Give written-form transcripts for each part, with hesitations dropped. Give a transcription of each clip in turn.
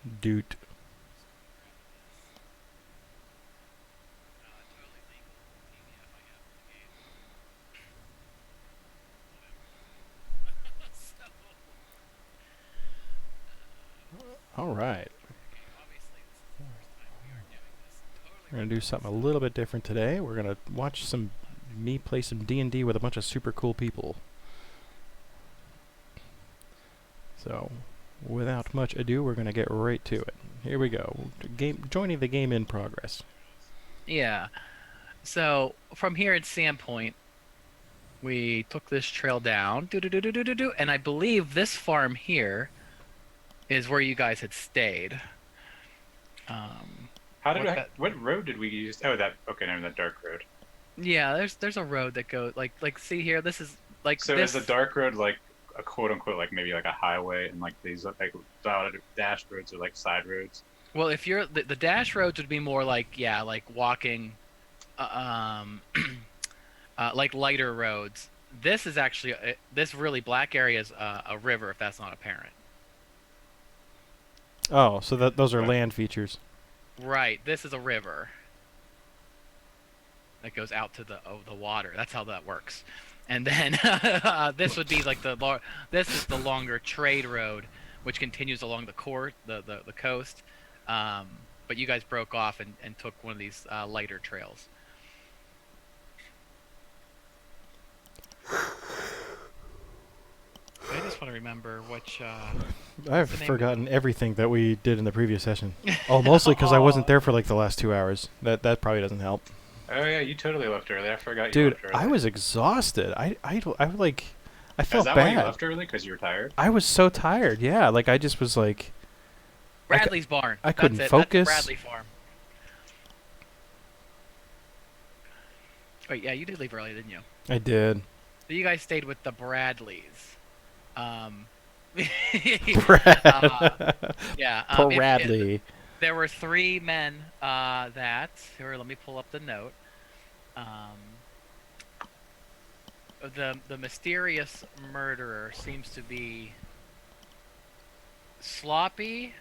Doot. All right. We're going to do something a little bit different today. We're going to watch me play some D&D with a bunch of super cool people. So, without much ado, we're going to get right to it. Here we go. Joining the game in progress. Yeah. So from here at Sandpoint, we took this trail down, and I believe this farm here is where you guys had stayed. What road did we use? Oh, okay, no, that dark road. Yeah, there's a road that goes see here. This is like So is this. the dark road like a quote unquote like maybe like a highway, and like these like dotted dash roads are like side roads? Well, if you're the dash roads would be more like like walking, um, like lighter roads. This is actually this really black area is a river, if that's not apparent. Oh, so those are What? land features. Right, this is a river that goes out to the water. That's how that works. And then this would be like this is the longer trade road, which continues along the coast. But you guys broke off and took one of these lighter trails. I just want to remember which. I've forgotten everything that we did in the previous session. Oh, mostly because I Oh. wasn't there for like the last 2 hours. That probably doesn't help. Oh yeah, you totally left early. I forgot you Dude, left early. I was exhausted. I Is felt that why you bad. left early? Because you were tired? I was so tired. Yeah, like I just was like Bradley's barn. I couldn't That's it. focus. That's Bradley farm. Wait, yeah, you did leave early, didn't you? I did. So you guys stayed with the Bradleys. Brad. Yeah. Bradley. There were three men here. Let me pull up the note. The mysterious murderer seems to be sloppy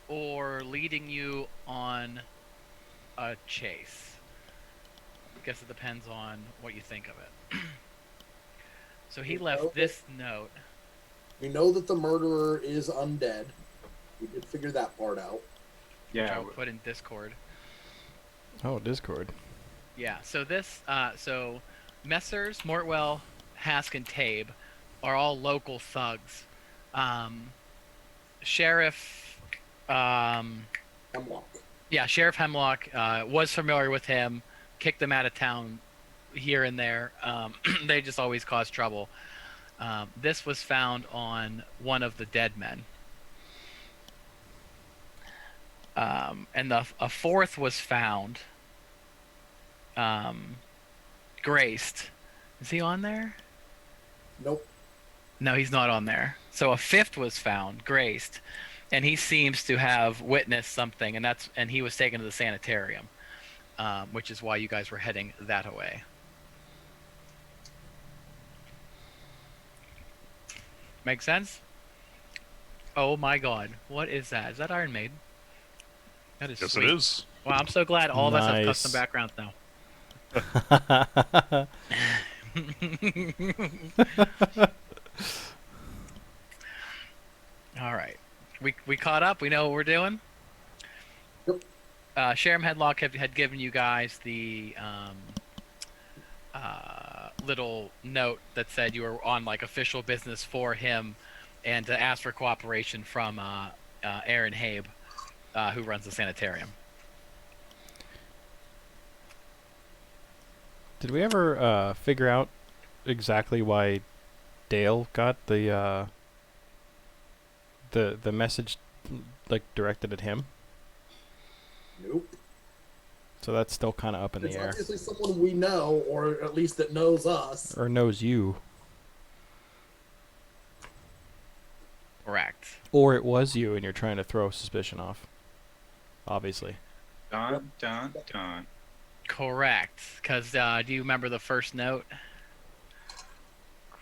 or leading you on a chase. I guess it depends on what you think of it. So he left this note. We know that the murderer is undead. We did figure that part out. Which Yeah. I'll put in Discord. Oh, Discord. Yeah, so so Messrs. Mortwell, Hask, and Tabe are all local thugs. Sheriff, Hemlock. yeah, Sheriff Hemlock was familiar with him, kicked them out of town here and there. They just always cause trouble. This was found on one of the dead men. And a fourth was found, graced. Is he on there? Nope. No, he's not on there. So a fifth was found, graced, and he seems to have witnessed something, and he was taken to the sanitarium, which is why you guys were heading that way. Make sense? Oh my God, what is that? Is that Iron Maiden? That is Yes, sweet. it is. Wow, I'm so glad all of us have Nice. custom backgrounds now. All right, we caught up. We know what we're doing. Yep. Sheriff Headlock had given you guys the little note that said you were on like official business for him, and to ask for cooperation from Aaron Habe, who runs the sanitarium. Did we ever figure out exactly why Dale got the message like directed at him? Nope. So that's still kind of up in It's the air. obviously someone we know, or at least that knows us. Or knows you. Correct. Or it was you and you're trying to throw suspicion off. Obviously. Dun dun dun. Correct. Because do you remember the first note?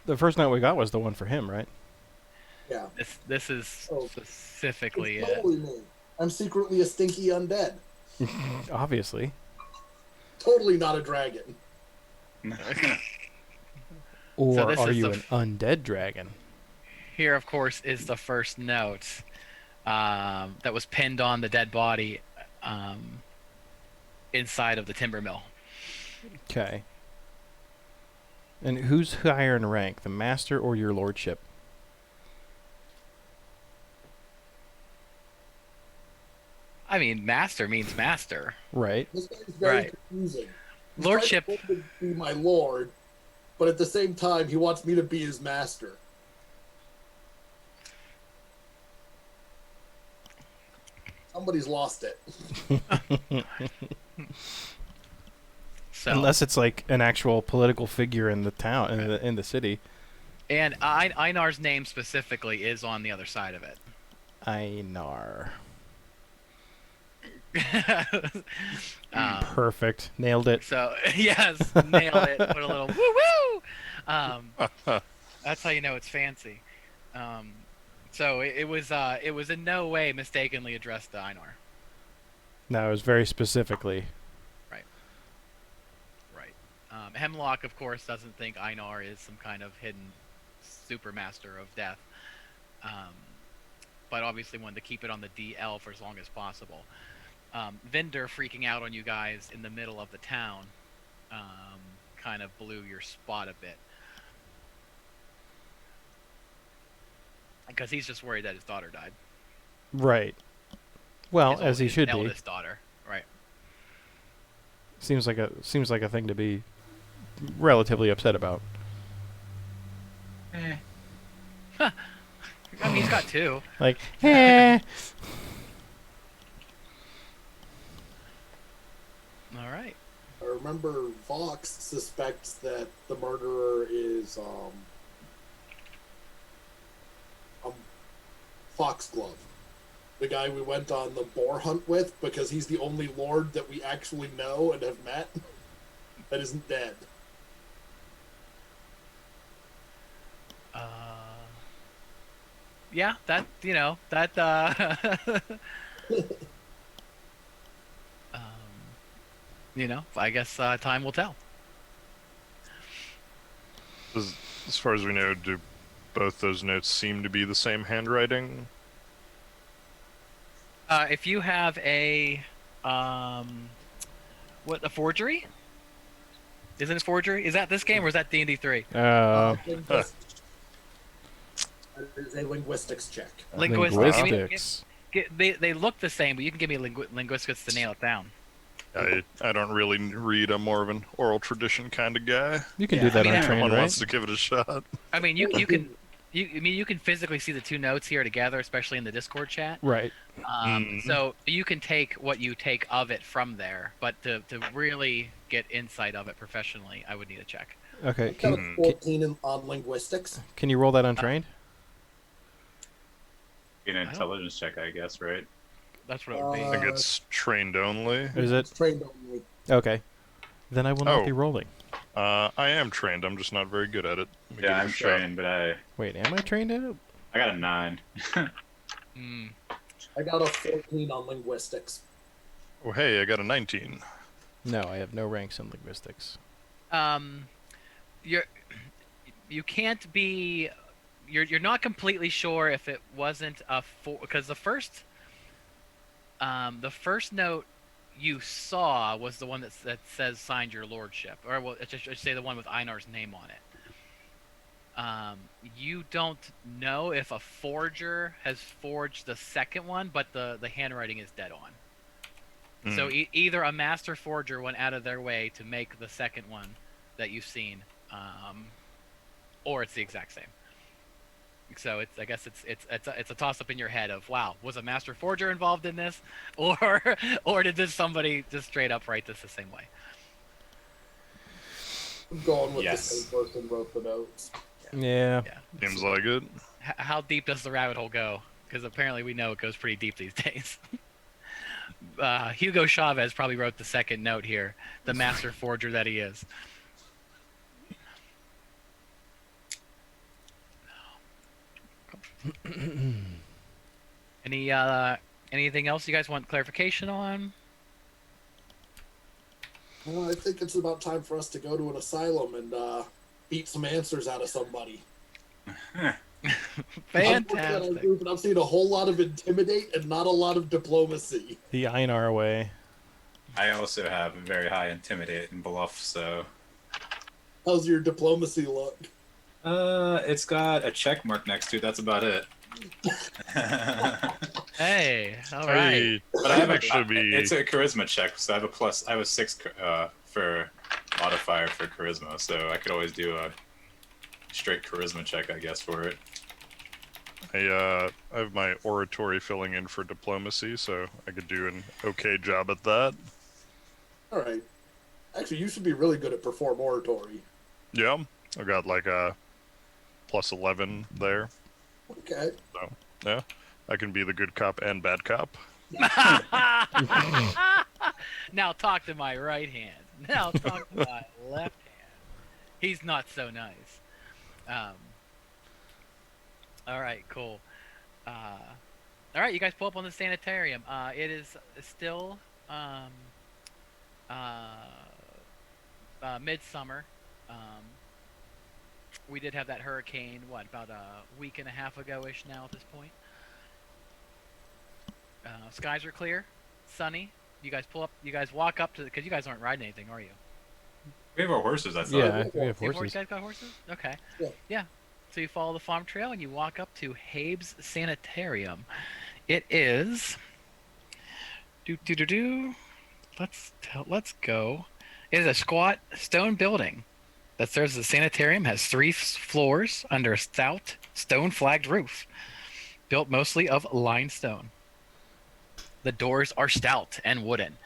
The first note we got was the one for him, right? Yeah. This is Oh. specifically It's it. totally me. I'm secretly a stinky undead. Obviously. Totally not a dragon. Or this are is you the an undead dragon? Here, of course, is the first note that was pinned on the dead body inside of the timber mill. Okay. And who's higher in rank, the master or your lordship? I mean, master means master. Right. This guy's very Right. confusing. He's Lordship. trying to be my lord, but at the same time, he wants me to be his master. Somebody's lost it. So, Unless it's like an actual political figure in the town, in the city. and Einar's name specifically is on the other side of it. Einar. Um, Perfect. Nailed it. So yes, nailed it. Put a little woo woo. That's how you know it's fancy. So it was in no way mistakenly addressed to Einar. No, it was very specifically. Right. Hemlock, of course, doesn't think Einar is some kind of hidden supermaster of death. But obviously wanted to keep it on the DL for as long as possible. Vinder freaking out on you guys in the middle of the town kind of blew your spot a bit. Because he's just worried that his daughter died. Right. Well, as he His should be. eldest daughter, right? Seems like a thing to be relatively upset about. I mean, he's got two. Like, eh. All right. I remember Vox suspects that the murderer is Foxglove, the guy we went on the boar hunt with, because he's the only lord that we actually know and have met that isn't dead. Yeah, that I guess time will tell. As far as we know, do both those notes seem to be the same handwriting? If you have a a forgery? Isn't it forgery? Is that this game or is that D&D 3? That is a linguistics check. Linguistics. They look the same, but you can give me linguistics to nail it down. I don't really read. I'm more of an oral tradition kind of guy. You can Yeah, do that I mean, on Someone train, wants right? to give it a shot. I mean, you can physically see the two notes here together, especially in the Discord chat. Right. So you can take what you take of it from there, but to really get insight of it professionally, I would need a check. Okay. I've got a 14 on linguistics. Can you roll that untrained? An intelligence check, I guess, right? That's what it would be. I think it's trained only. Is it? It's trained only. Okay. Then I will not Oh. be rolling. I am trained. I'm just not very good at it. Let me give Yeah, it a I'm shot. trained, but I Wait, am I trained in it? got a 9. Hmm. I got a 14 on linguistics. Oh, hey, I got a 19. No, I have no ranks in linguistics. You can't be. You're not completely sure if it wasn't a because the first note you saw was the one that says signed your lordship, or well, I should say the one with Einar's name on it. You don't know if a forger has forged the second one, but the handwriting is dead on. So either a master forger went out of their way to make the second one that you've seen, or it's the exact same. So I guess it's a toss up in your head of, wow, was a master forger involved in this, or did this somebody just straight up write this the same way? I'm going with Yes. the same person wrote the notes. Yeah. Seems like it. How deep does the rabbit hole go? Because apparently we know it goes pretty deep these days. Hugo Chavez probably wrote the second note here, the master forger that he is. Anything else you guys want clarification on? Well, I think it's about time for us to go to an asylum and beat some answers out of somebody. Fantastic. I'm seeing a whole lot of intimidate and not a lot of diplomacy. The Einar way. I also have a very high intimidate and bluff, so How's your diplomacy look? it's got a check mark next to it. That's about it. Hey, all right. But I have actually be. It's a charisma check, so I have a plus. I have a 6 for modifier for charisma, so I could always do a straight charisma check, I guess, for it. I have my oratory filling in for diplomacy, so I could do an okay job at that. All right. Actually, you should be really good at perform oratory. Yeah, I got like a plus 11 there. Okay. So yeah, I can be the good cop and bad cop. Now talk to my right hand. Now talk to my left hand. He's not so nice. All right, cool. All right, you guys pull up on the sanitarium. It is still midsummer. We did have that hurricane, about a week and a half ago-ish now at this point. Skies are clear, sunny. You guys pull up. You guys walk up to because you guys aren't riding anything, are you? We have our horses, I thought. Yeah, we have You horses. guys got horses? Okay. Yeah. So you follow the farm trail and you walk up to Habe's Sanitarium. It is. Let's go. It is a squat stone building that serves as a sanitarium. Has 3 floors under a stout stone flagged roof, built mostly of limestone. The doors are stout and wooden.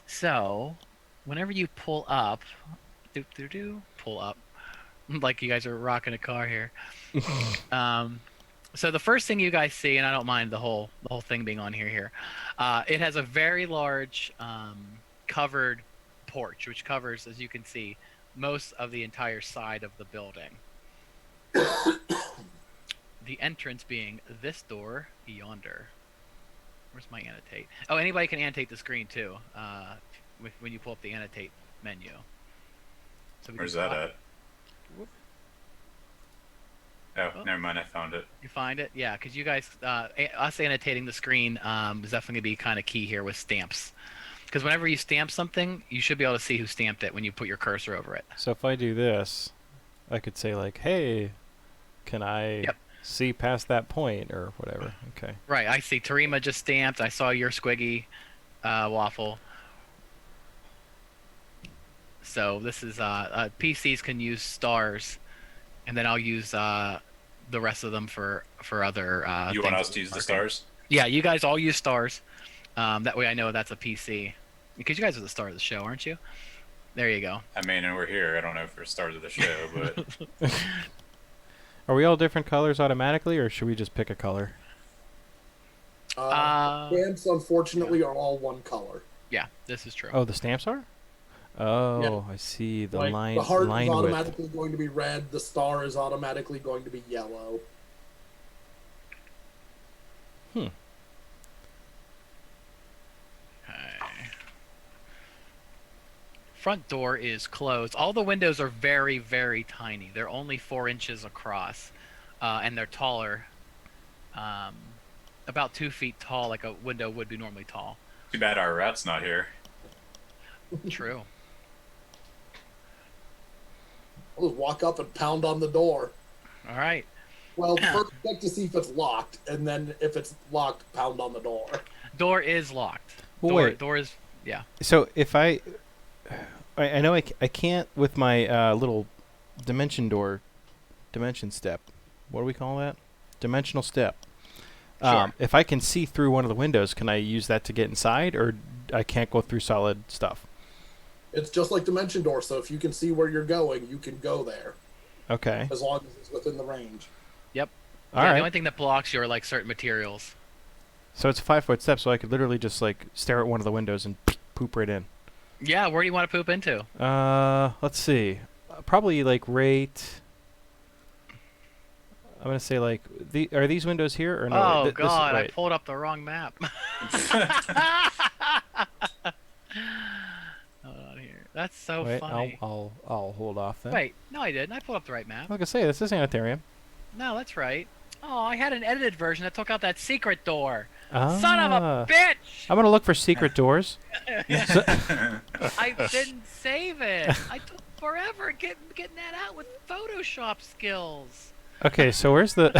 So, whenever you pull up, pull up, like you guys are rocking a car here. So the first thing you guys see, and I don't mind the whole thing being on here. It has a very large covered porch, which covers, as you can see, most of the entire side of the building. The entrance being this door yonder. Where's my annotate? Oh, anybody can annotate the screen too. When you pull up the annotate menu. So Where's that at? Whoop. Oh, never mind. I found it. You find it? Yeah, because you guys, us annotating the screen is definitely going to be kind of key here with stamps. Because whenever you stamp something, you should be able to see who stamped it when you put your cursor over it. So if I do this, I could say like, "Hey, can I see past that point?" or whatever. Okay. Right. I see Tarima just stamped. I saw your squiggy waffle. So this is PCs can use stars, and then I'll use the rest of them for other. You want us to use the stars? Yeah, you guys all use stars. That way I know that's a PC. Because you guys are the star of the show, aren't you? There you go. I mean, and we're here. I don't know if we're stars of the show, but Are we all different colors automatically, or should we just pick a color? Stamps, unfortunately, are all one color. Yeah, this is true. Oh, the stamps are? Oh, I see. The Like, line the heart is line width. automatically going to be red. The star is automatically going to be yellow. Okay. Front door is closed. All the windows are very, very tiny. They're only 4 inches across, and they're taller, about 2 feet tall, like a window would be normally tall. too bad our rat's not here. True. I'll just walk up and pound on the door. All right. Well, first check to see if it's locked, and then if it's locked, pound on the door. Door is locked. Well, door, wait. door is, yeah. So if I know I can't with my little dimension step. What do we call that? Dimensional step. Sure. If I can see through one of the windows, can I use that to get inside, or I can't go through solid stuff? It's just like Dimension Door, so if you can see where you're going, you can go there, Okay. as long as it's within the range. Yep. All Yeah, right. the only thing that blocks you are like certain materials. So it's a 5-foot step, so I could literally just like stare at one of the windows and poop right in. Yeah, where do you want to poop into? Let's see. Probably like right. I'm gonna say like are these windows here or no? Oh This is God, I right. pulled up the wrong map. Hold on here. That's so Wait, funny. I'll hold off then. Wait, no, I didn't. I pulled up the right map. Like I say, this is Sanitarium. No, that's right. Oh, I had an edited version that took out that secret door. Ah. Son of a bitch! I'm gonna look for secret doors. So- I didn't save it. I took forever getting that out with Photoshop skills. okay, so where's the?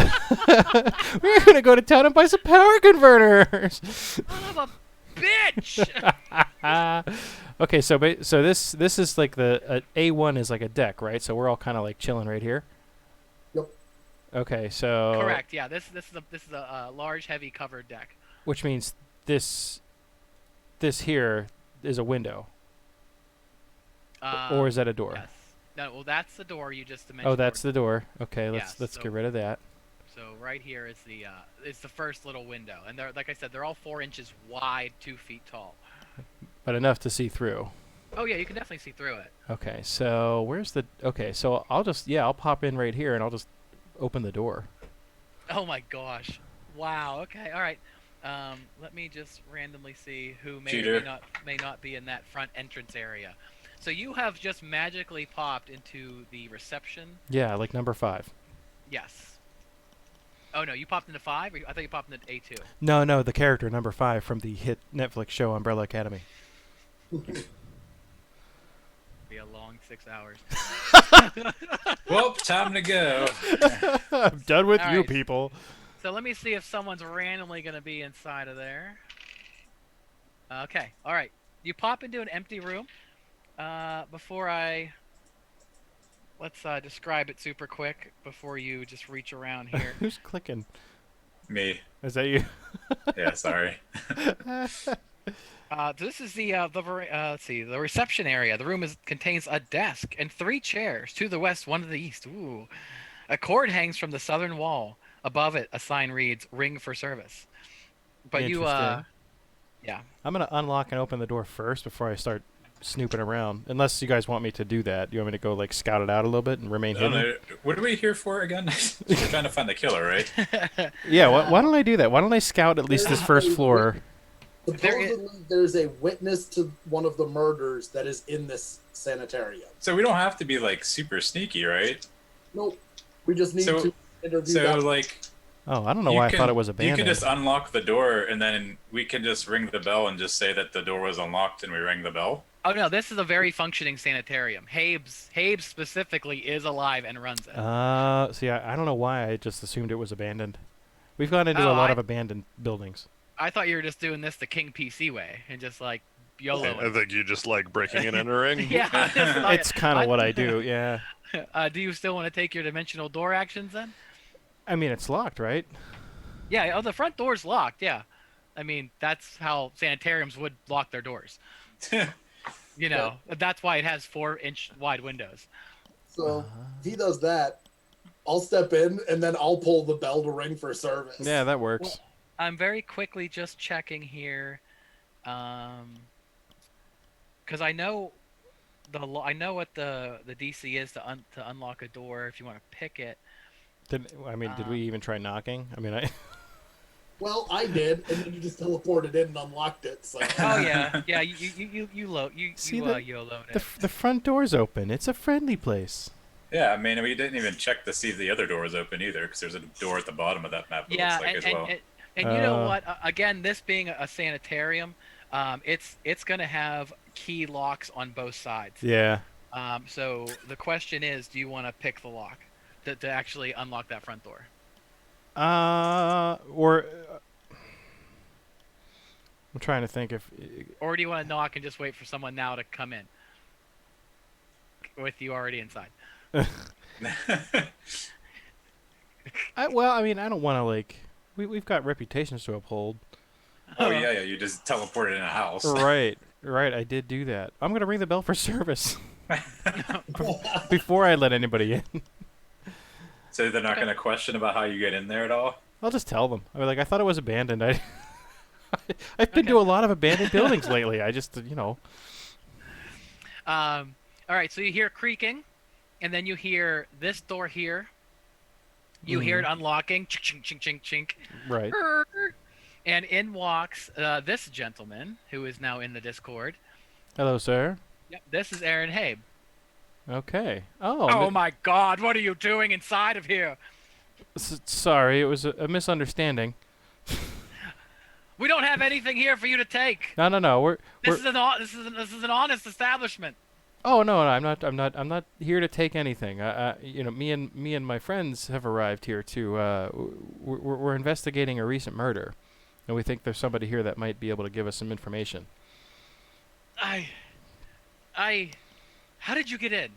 We're gonna go to town and buy some power converters. Son of a bitch! Okay, so this is like the A1 is like a deck, right? So we're all kind of like chilling right here. Yep. Okay, so Correct. Yeah, this is a large, heavy covered deck. which means this here is a window, or is that a door? Yes. No, well, that's the door you just mentioned. Oh, that's the door. Okay, let's Yes, so- get rid of that. So right here is it's the first little window, and they're like I said, they're all 4 inches wide, 2 feet tall. But enough to see through. Oh yeah, you can definitely see through it. Okay, so where's the? Okay, so I'll pop in right here and I'll just open the door. Oh my gosh! Wow. Okay. All right. Let me just randomly see who may or Cheater. may not be in that front entrance area. So you have just magically popped into the reception. Yeah, like number 5. Yes. Oh no, you popped into 5. I thought you popped into A2. No, the character number 5 from the hit Netflix show Umbrella Academy. Be a long 6 hours. Well, time to go. I'm done with All you right. people. So let me see if someone's randomly going to be inside of there. Okay. All right. You pop into an empty room. Before I... Let's describe it super quick before you just reach around here. Who's clicking? Me. Is that you? Yeah, sorry. This is let's see, the reception area. The room contains a desk and 3 chairs, 2 to the west, 1 to the east. Ooh. A cord hangs from the southern wall. Above it, a sign reads, "Ring for service." But you, Interesting. yeah. I'm gonna unlock and open the door first before I start snooping around. Unless you guys want me to do that. You want me to go like scout it out a little bit and remain I don't hidden? know. What are we here for again? We're trying to find the killer, right? Yeah. Why don't I do that? Why don't I scout at least this first floor? Supposedly, there's a witness to one of the murders that is in this sanitarium. So we don't have to be like super sneaky, right? Nope. We just need So- to interview So that. like, Oh, I don't know you why I can- thought it was You abandoned. can just unlock the door, and then we can just ring the bell and just say that the door was unlocked, and we rang the bell. Oh no, this is a very functioning sanitarium. Habes specifically is alive and runs it. See, I don't know why I just assumed it was abandoned. We've gone into a lot of abandoned buildings. I thought you were just doing this the King PC way and just like YOLO. I think you just like breaking and entering. Yeah. It's kind of what I do, yeah. Do you still want to take your dimensional door actions then? I mean, it's locked, right? Yeah. Oh, the front door's locked. Yeah. I mean, that's how sanitariums would lock their doors. You know, that's why it has 4-inch wide windows. So if he does that, I'll step in and then I'll pull the bell to ring for service. Yeah, that works. I'm very quickly just checking here, because I know I know what the DC is to unlock a door if you want to pick it. Did we even try knocking? I mean, Well, I did, and then you just teleported in and unlocked it. So. Oh yeah, yeah. You load you See you the- you load it. the front door's open. It's a friendly place. Yeah, I mean, we didn't even check to see if the other door was open either, because there's a door at the bottom of that map. It Yeah, looks like and, as well. and you know what? Again, this being a sanitarium, it's gonna have key locks on both sides. Yeah. So the question is, do you want to pick the lock to actually unlock that front door? Or I'm trying to think if. Or do you want to knock and just wait for someone now to come in with you already inside? Well, I mean, I don't want to like. We've got reputations to uphold. Oh yeah, you just teleported in a house. Right. I did do that. I'm gonna ring the bell for service before I let anybody in. So they're not going to question about how you get in there at all? I'll just tell them. I like, I thought it was abandoned. I've been to a lot of abandoned buildings lately. I just, All right, so you hear creaking, and then you hear this door here. You hear it unlocking, chink, chink, chink, chink, chink. Right. And in walks this gentleman who is now in the Discord. Hello, sir. Yep, this is Aaron Habe. Okay. Oh, Oh my God! What are you doing inside of here? sorry, it was a misunderstanding. We don't have anything here for you to take. No. We're This is an honest establishment. Oh no, I'm not here to take anything. Me and my friends have arrived here to. We're investigating a recent murder, and we think there's somebody here that might be able to give us some information. How did you get in?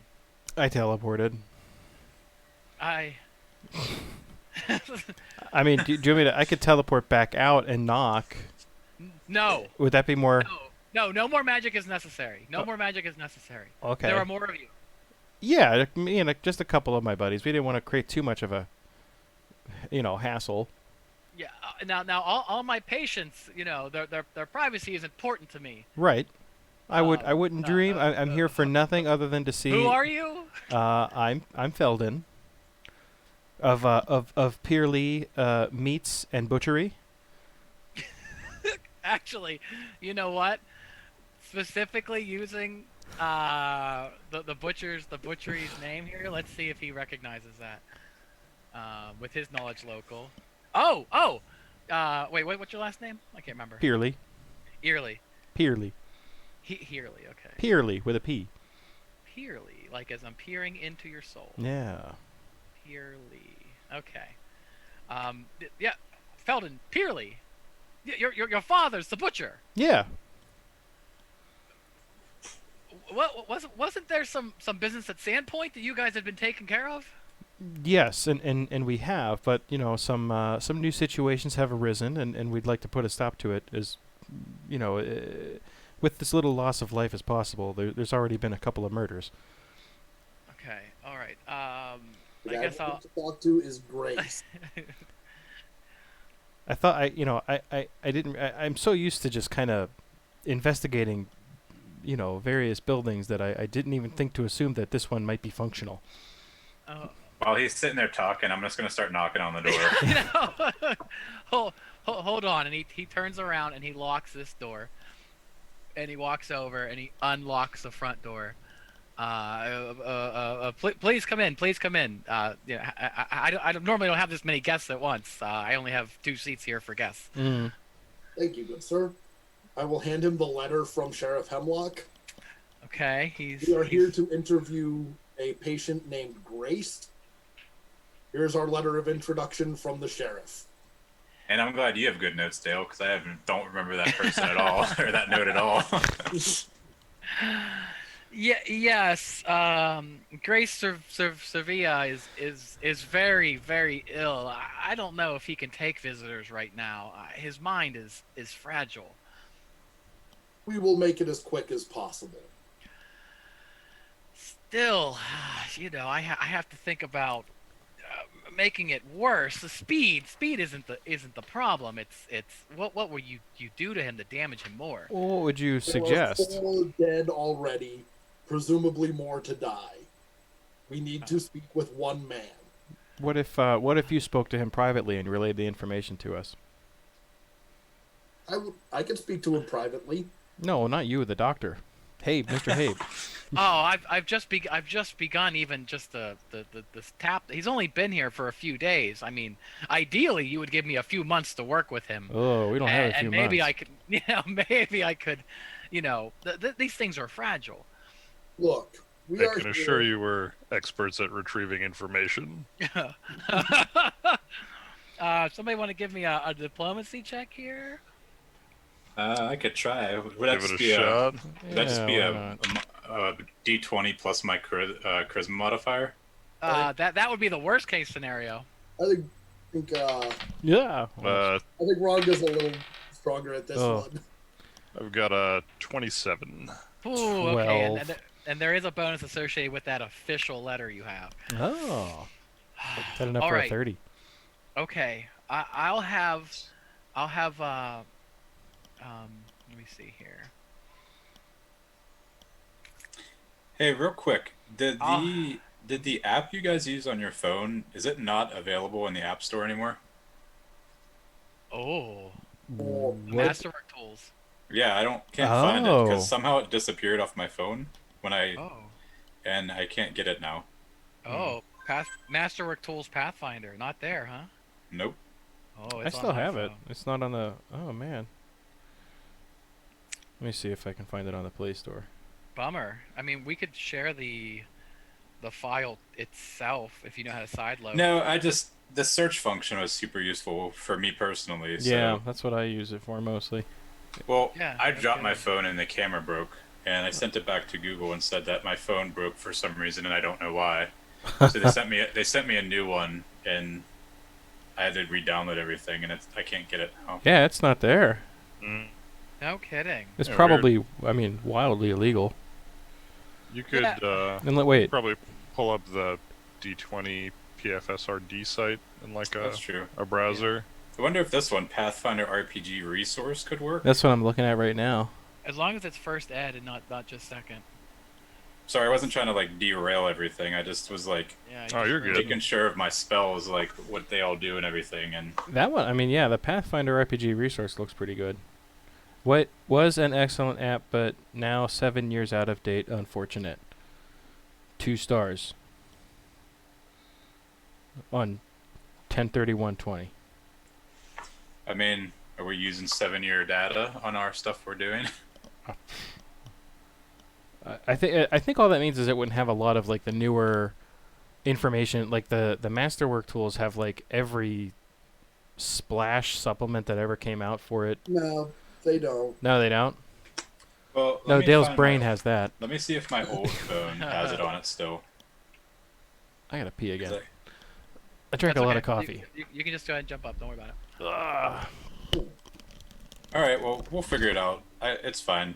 I teleported. I mean, do you want me to? I could teleport back out and knock. No. Would that be more? No more magic is necessary. No more magic is necessary. Okay. There are more of you. Yeah, me and just a couple of my buddies. We didn't want to create too much of a, hassle. Yeah. Now, all my patients, their privacy is important to me. Right. I wouldn't dream. I'm here for nothing other than to see. Who are you? I'm Felden. Of Pearlee Meats and Butchery. Actually, you know what? Specifically using the butchery's name here. Let's see if he recognizes that with his knowledge local. Wait, what's your last name? I can't remember. Pearlee. Pearlee. Pearlee. Pearlee. Okay. Pearlee with a P. Pearlee, like as I'm peering into your soul. Yeah. Pearlee. Okay. Yeah, Felden Pearlee. Your father's the butcher. Yeah. Wasn't there some business at Sandpoint that you guys had been taking care of? Yes, and we have, but some new situations have arisen, and we'd like to put a stop to it as, with as little loss of life as possible. There's already been a couple of murders. Okay, all right. The I guess guy I'll to talk to is Grace. I thought I didn't. I'm so used to just kind of investigating, various buildings that I didn't even think to assume that this one might be functional. While he's sitting there talking, I'm just going to start knocking on the door. Hold on, and he turns around and he locks this door, and he walks over and he unlocks the front door. Please come in. Please come in. I normally don't have this many guests at once. I only have 2 seats here for guests. Mm. Thank you, good sir. I will hand him the letter from Sheriff Hemlock. Okay, We are here to interview a patient named Grace. Here's our letter of introduction from the sheriff. And I'm glad you have good notes, Dale, because don't remember that person at all, or that note at all. Yes. Grace Sevilla is very, very ill. I don't know if he can take visitors right now. His mind is fragile. We will make it as quick as possible. Still, I have to think about making it worse. The speed isn't the problem. It's what will you do to him to damage him more? Well, what would you There suggest? are 4 dead already, presumably more to die. We need to speak with one man. What if you spoke to him privately and relayed the information to us? I can speak to him privately. No, not you, the doctor. Hey, Mr. Habe. Oh, I've just begun even just the tap. He's only been here for a few days. I mean, ideally you would give me a few months to work with him. Oh, we don't have a few and maybe months. maybe I could, these things are fragile. Look, we I are can here. assure you we're experts at retrieving information. Somebody want to give me a diplomacy check here? I could try. Would that Give it just a be shot. would that just be why a D20 plus my charisma modifier? That would be the worst case scenario. I think Yeah. Uh, I think Rhonda's a little stronger at this Oh. one. I've got a 27. Ooh, okay, 12. and there is a bonus associated with that official letter you have. Oh. Is that enough All for right. a 30? Okay, I'll have let me see here. Hey, real quick, did Oh. the app you guys use on your phone, is it not available in the App Store anymore? Oh, Or What? Masterwork tools. Yeah, can't find it Oh. because somehow it disappeared off my phone Oh. and I can't get it now. Oh. Masterwork tools Pathfinder. Not there, huh? Nope. Oh, I it's on still my have it. phone. It's not on the. Oh man. Let me see if I can find it on the Play Store. Bummer. I mean, we could share the file itself if you know how to sideload. No, the search function was super useful for me personally. Yeah, So, that's what I use it for mostly. well, Yeah, I no dropped my kidding. phone and the camera broke, and I sent it back to Google and said that my phone broke for some reason and I don't know why. So they sent me a new one, and I had to re-download everything, and I can't get it now. Yeah, it's not there. Mm. No kidding. It's Yeah, probably, I mean, wildly illegal. You could And wait, probably pull up the D20 PFSRD site in like That's true. a browser. I wonder if this one, Pathfinder RPG resource, could work. that's what I'm looking at right now. As long as it's first ed and not just second. Sorry, I wasn't trying to like derail everything. I just was like Yeah. Oh, you're good. making sure of my spells, like what they all do and everything. And That one, I mean, yeah, the Pathfinder RPG resource looks pretty good. What was an excellent app, but now 7 years out of date. Unfortunate. 2 stars. On 10/31/20. I mean, are we using 7-year data on our stuff we're doing? I think all that means is it wouldn't have a lot of like the newer information. Like the Masterwork tools have like every splash supplement that ever came out for it. no, they don't. No, they don't. Well, No, Dale's brain has that. Let me see if my old phone has it on it still. I gotta pee again. 'Cause I drank That's a lot okay. of coffee. You can just go ahead and jump up. Don't worry about it. All right, well, we'll figure it out. It's fine.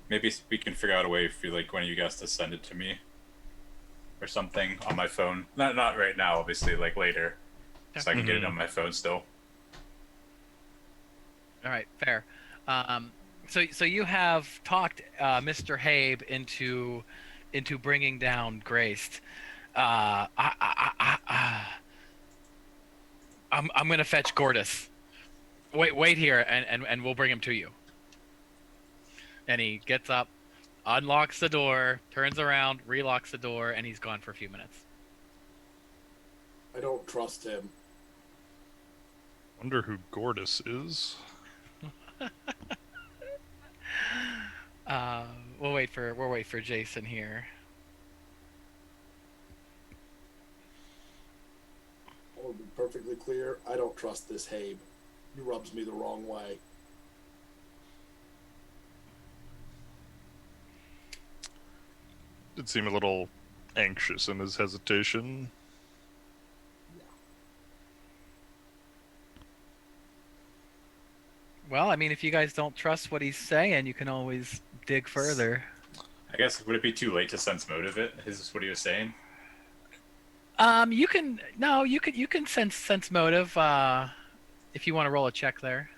Maybe we can figure out a way for like one of you guys to send it to me or something on my phone. Not right now, obviously, like later, so I can get it on my phone still. All right, fair. So you have talked Mr. Habe into bringing down Graced. I'm gonna fetch Gordus. Wait here, and we'll bring him to you. And he gets up, unlocks the door, turns around, relocks the door, and he's gone for a few minutes. I don't trust him. Wonder who Gordus is. We'll wait for Jason here. I will be perfectly clear. I don't trust this Habe. He rubs me the wrong way. Did seem a little anxious in his hesitation. Well, I mean, if you guys don't trust what he's saying, you can always dig further. I guess would it be too late to sense motive it? Is this what he was saying? You can sense motive if you want to roll a check there,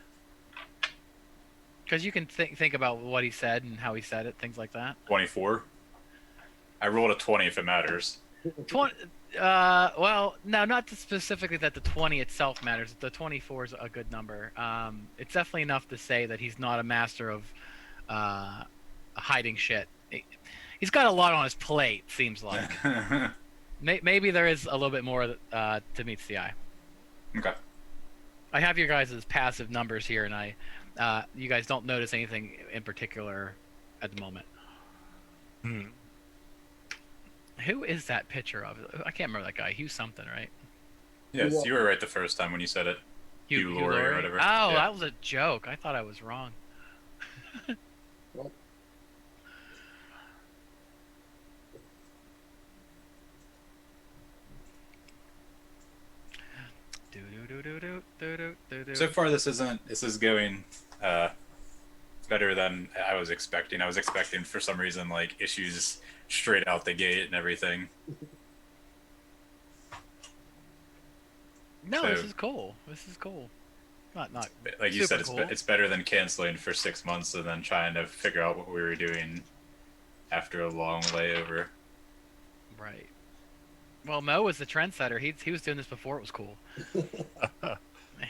because you can think about what he said and how he said it, things like that. 24. I rolled a 20 if it matters. 20. Well, no, not specifically that the 20 itself matters. The 24 is a good number. It's definitely enough to say that he's not a master of hiding shit. He's got a lot on his plate, seems like. Maybe there is a little bit more to meets the eye. Okay. I have your guys' passive numbers here, and you guys don't notice anything in particular at the moment. Who is that picture of? I can't remember that guy. Hugh something, right? Yes, you were right the first time when you said it. Hugh Laurie or whatever. Oh, Yeah. that was a joke. I thought I was wrong. Well, So far, this is going better than I was expecting. I was expecting for some reason like issues straight out the gate and everything. No, So- this is cool. This is cool. Not Like you said, super cool. it's better than canceling for 6 months and then trying to figure out what we were doing after a long layover. Right. Well, Mo was the trendsetter. He was doing this before it was cool.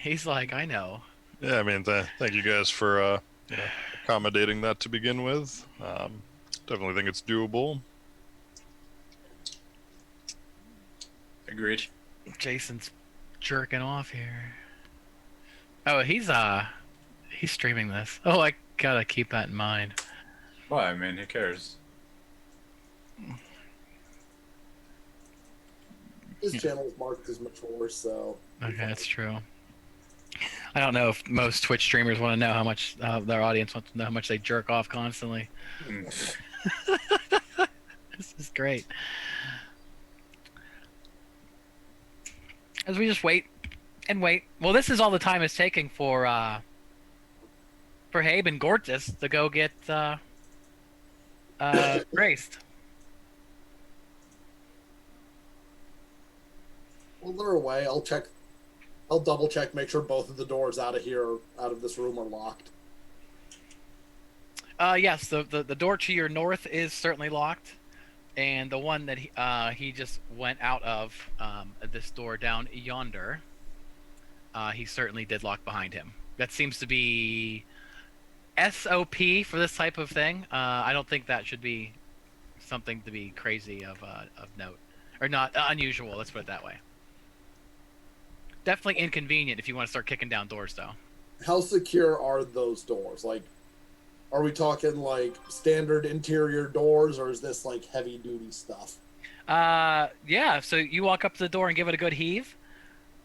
He's like, I know. Yeah, I mean, thank you guys for accommodating that to begin with. Definitely think it's doable. Agreed. Jason's jerking off here. Oh, he's streaming this. Oh, I gotta keep that in mind. Well, I mean, who cares? His channel is marked as mature, so. Okay, that's true. I don't know if most Twitch streamers want to know how much their audience wants to know how much they jerk off constantly. Mm. This is great. As we just wait and wait. Well, this is all the time it's taking for Habe and Gortys to go get graced. Well, they're away. I'll check. I'll double check, make sure both of the doors out of this room are locked. Yes, the door to your north is certainly locked, and the one that he just went out of, this door down yonder, he certainly did lock behind him. That seems to be SOP for this type of thing. I don't think that should be something to be crazy of note, or not unusual. Let's put it that way. Definitely inconvenient if you want to start kicking down doors, though. How secure are those doors? Like, are we talking like standard interior doors, or is this like heavy duty stuff? Yeah. So you walk up to the door and give it a good heave,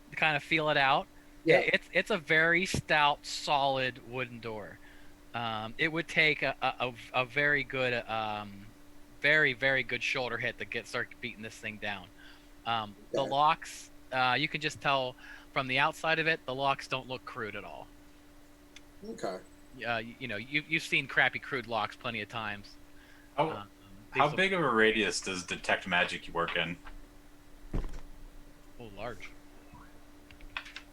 to kind of feel it out. Yeah. It's a very stout, solid wooden door. It would take a very good, very good shoulder hit to start beating this thing down. The Okay. locks, you can just tell from the outside of it, the locks don't look crude at all. Okay. You've seen crappy crude locks plenty of times. How These look- big of a radius does detect magic you work in? Oh, large.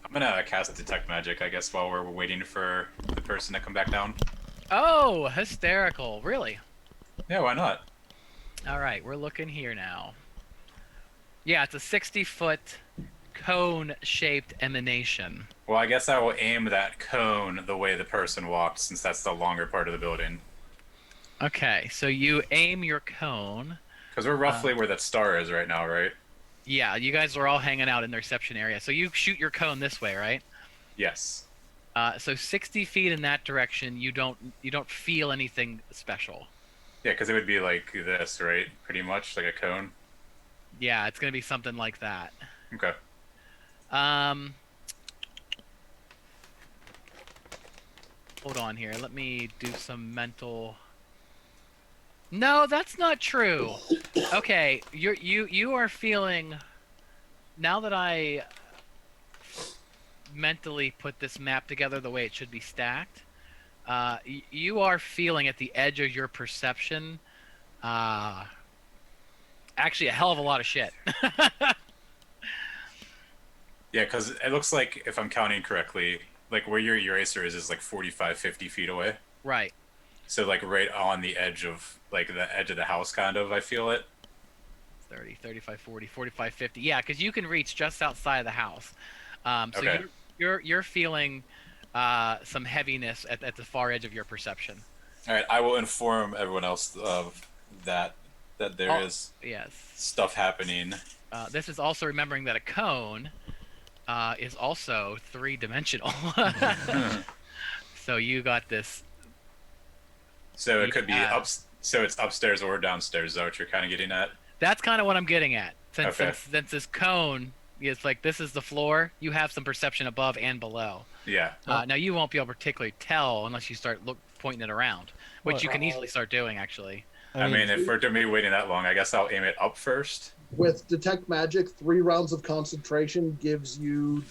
I'm gonna cast detect magic, I guess, while we're waiting for the person to come back down. Oh, hysterical! Really? Yeah, why not? All right, we're looking here now. Yeah, it's a 60-foot cone-shaped emanation. Well, I guess I will aim that cone the way the person walked, since that's the longer part of the building. Okay, so you aim your cone. Because we're roughly where that star is right now, right? Yeah, you guys are all hanging out in the reception area. So you shoot your cone this way, right? Yes. So 60 feet in that direction, you don't feel anything special. Yeah, because it would be like this, right? Pretty much like a cone. Yeah, it's gonna be something like that. Okay. Hold on here. Let me do some mental. No, that's not true. Okay, you are feeling. Now that I mentally put this map together the way it should be stacked, you are feeling at the edge of your perception. Actually, a hell of a lot of shit. Yeah, because it looks like, if I'm counting correctly, like where your eraser is like 45, 50 feet away. Right. So like right on the edge of, like the edge of the house, kind of, I feel it. 30, 35, 40, 45, 50. Yeah, because you can reach just outside of the house. So Okay. you're feeling some heaviness at the far edge of your perception. All right, I will inform everyone else of that there is Yes. stuff happening. This is also remembering that a cone is also three-dimensional. So you got this. So it could be Yeah. So it's upstairs or downstairs. Is that what you're kind of getting at? That's kind of what I'm getting at. Okay. Since this cone is like this is the floor, you have some perception above and below. Yeah. Now you won't be able to particularly tell unless you start pointing it around, which Well, you can easily start doing actually. I mean, if we're going to be waiting that long, I guess I'll aim it up first. With detect magic, 3 rounds of concentration gives you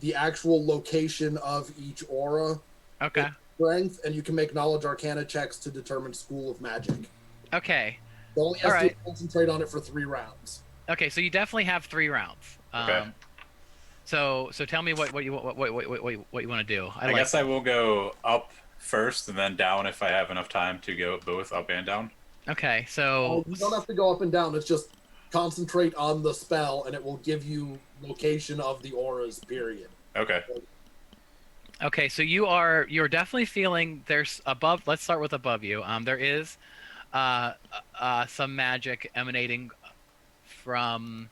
the actual location of each aura, Okay. strength, and you can make knowledge arcana checks to determine school of magic. Okay. You only have Alright. to concentrate on it for 3 rounds. Okay. So you definitely have 3 rounds. Okay. So tell me what you want to do. I guess I will go up first and then down if I have enough time to go both up and down. Okay. So You don't have to go up and down. It's just concentrate on the spell, and it will give you location of the auras. Period. Okay. Okay, so you're definitely feeling there's above. Let's start with above you. There is some magic emanating from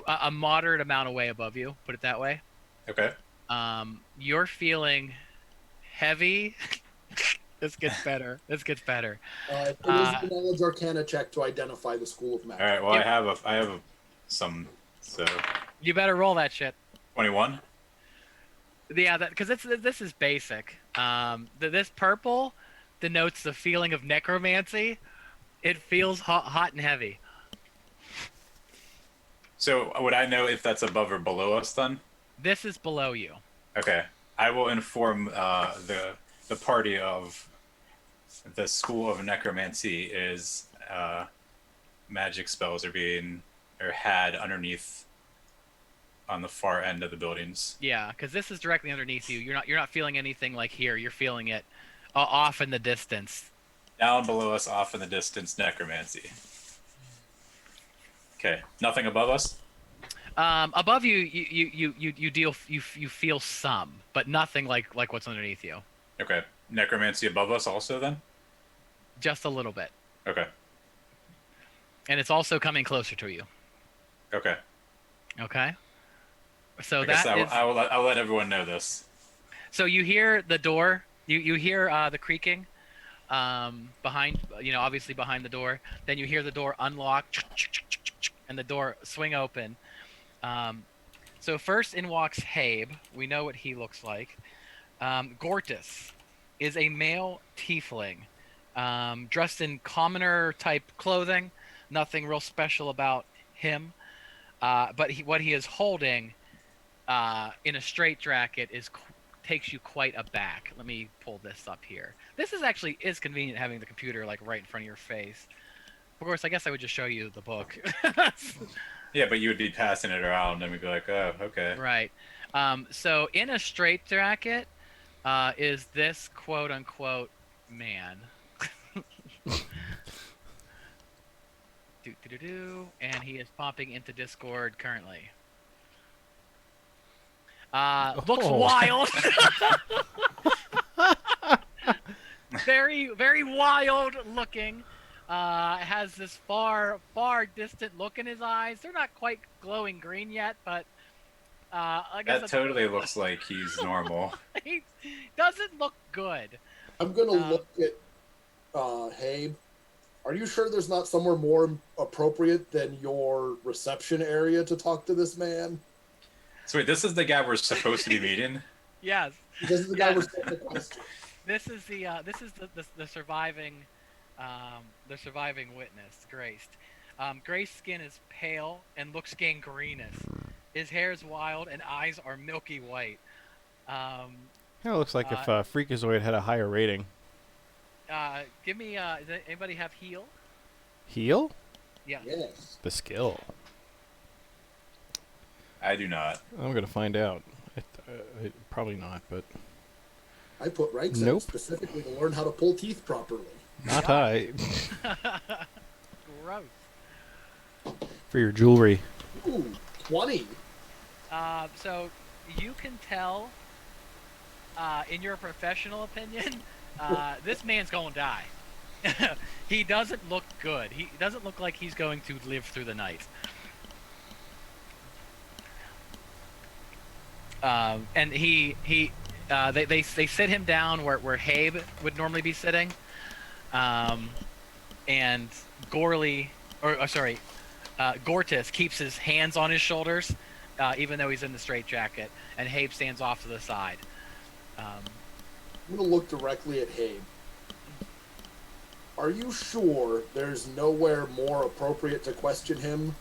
a moderate amount away above you. Put it that way. Okay. You're feeling heavy. This gets better. This gets better. It is a knowledge arcana check to identify the school of magic. All right. Well, Yep. I have some. So You better roll that shit. 21. Yeah, because this is basic. This purple denotes the feeling of necromancy. It feels hot and heavy. So would I know if that's above or below us then? This is below you. Okay. I will inform the party of the school of necromancy is magic spells are being or had underneath on the far end of the buildings. Yeah, because this is directly underneath you. You're not feeling anything like here. You're feeling it off in the distance. Down below us, off in the distance, necromancy. Okay. Nothing above us? Above you, you feel some, but nothing like what's underneath you. Okay. Necromancy above us also then? Just a little bit, Okay. and it's also coming closer to you. Okay. Okay. So I guess that is. I'll let everyone know this. So you hear the door. You hear the creaking behind. Obviously behind the door. Then you hear the door unlock, and the door swing open. So first in walks Habe. We know what he looks like. Gortys is a male tiefling, dressed in commoner type clothing. Nothing real special about him. But what he is holding in a straitjacket takes you quite aback. Let me pull this up here. This is convenient having the computer like right in front of your face. Of course, I guess I would just show you the book. Yeah, but you would be passing it around and we'd be like, oh, okay. Right. So in a straitjacket is this quote unquote man. And he is popping into Discord currently. Looks wild. Very, very wild looking. Has this far distant look in his eyes. They're not quite glowing green yet, but I guess That totally looks like he's normal. he doesn't look good. I'm gonna look at Habe. Are you sure there's not somewhere more appropriate than your reception area to talk to this man? So wait, this is the guy we're supposed to be meeting? Yes. This is the guy we're sending the question. This is the surviving witness, Grace. Grace's skin is pale and looks gangrenous. His hair is wild and eyes are milky white. Kind of looks like if Freakazoid had a higher rating. Give me. Does anybody have heal? Heal? Yeah. Yes. The skill. I do not. I'm gonna find out. Probably not, but I put ranks in Nope. specifically to learn how to pull teeth properly. not I. Gross. For your jewelry. Ooh, 20. So you can tell, in your professional opinion, this man's gonna die. He doesn't look good. He doesn't look like he's going to live through the night. And they sit him down where Habe would normally be sitting, and Gortys keeps his hands on his shoulders, even though he's in the straitjacket, and Habe stands off to the side. I'm going to look directly at Habe. Are you sure there's nowhere more appropriate to question him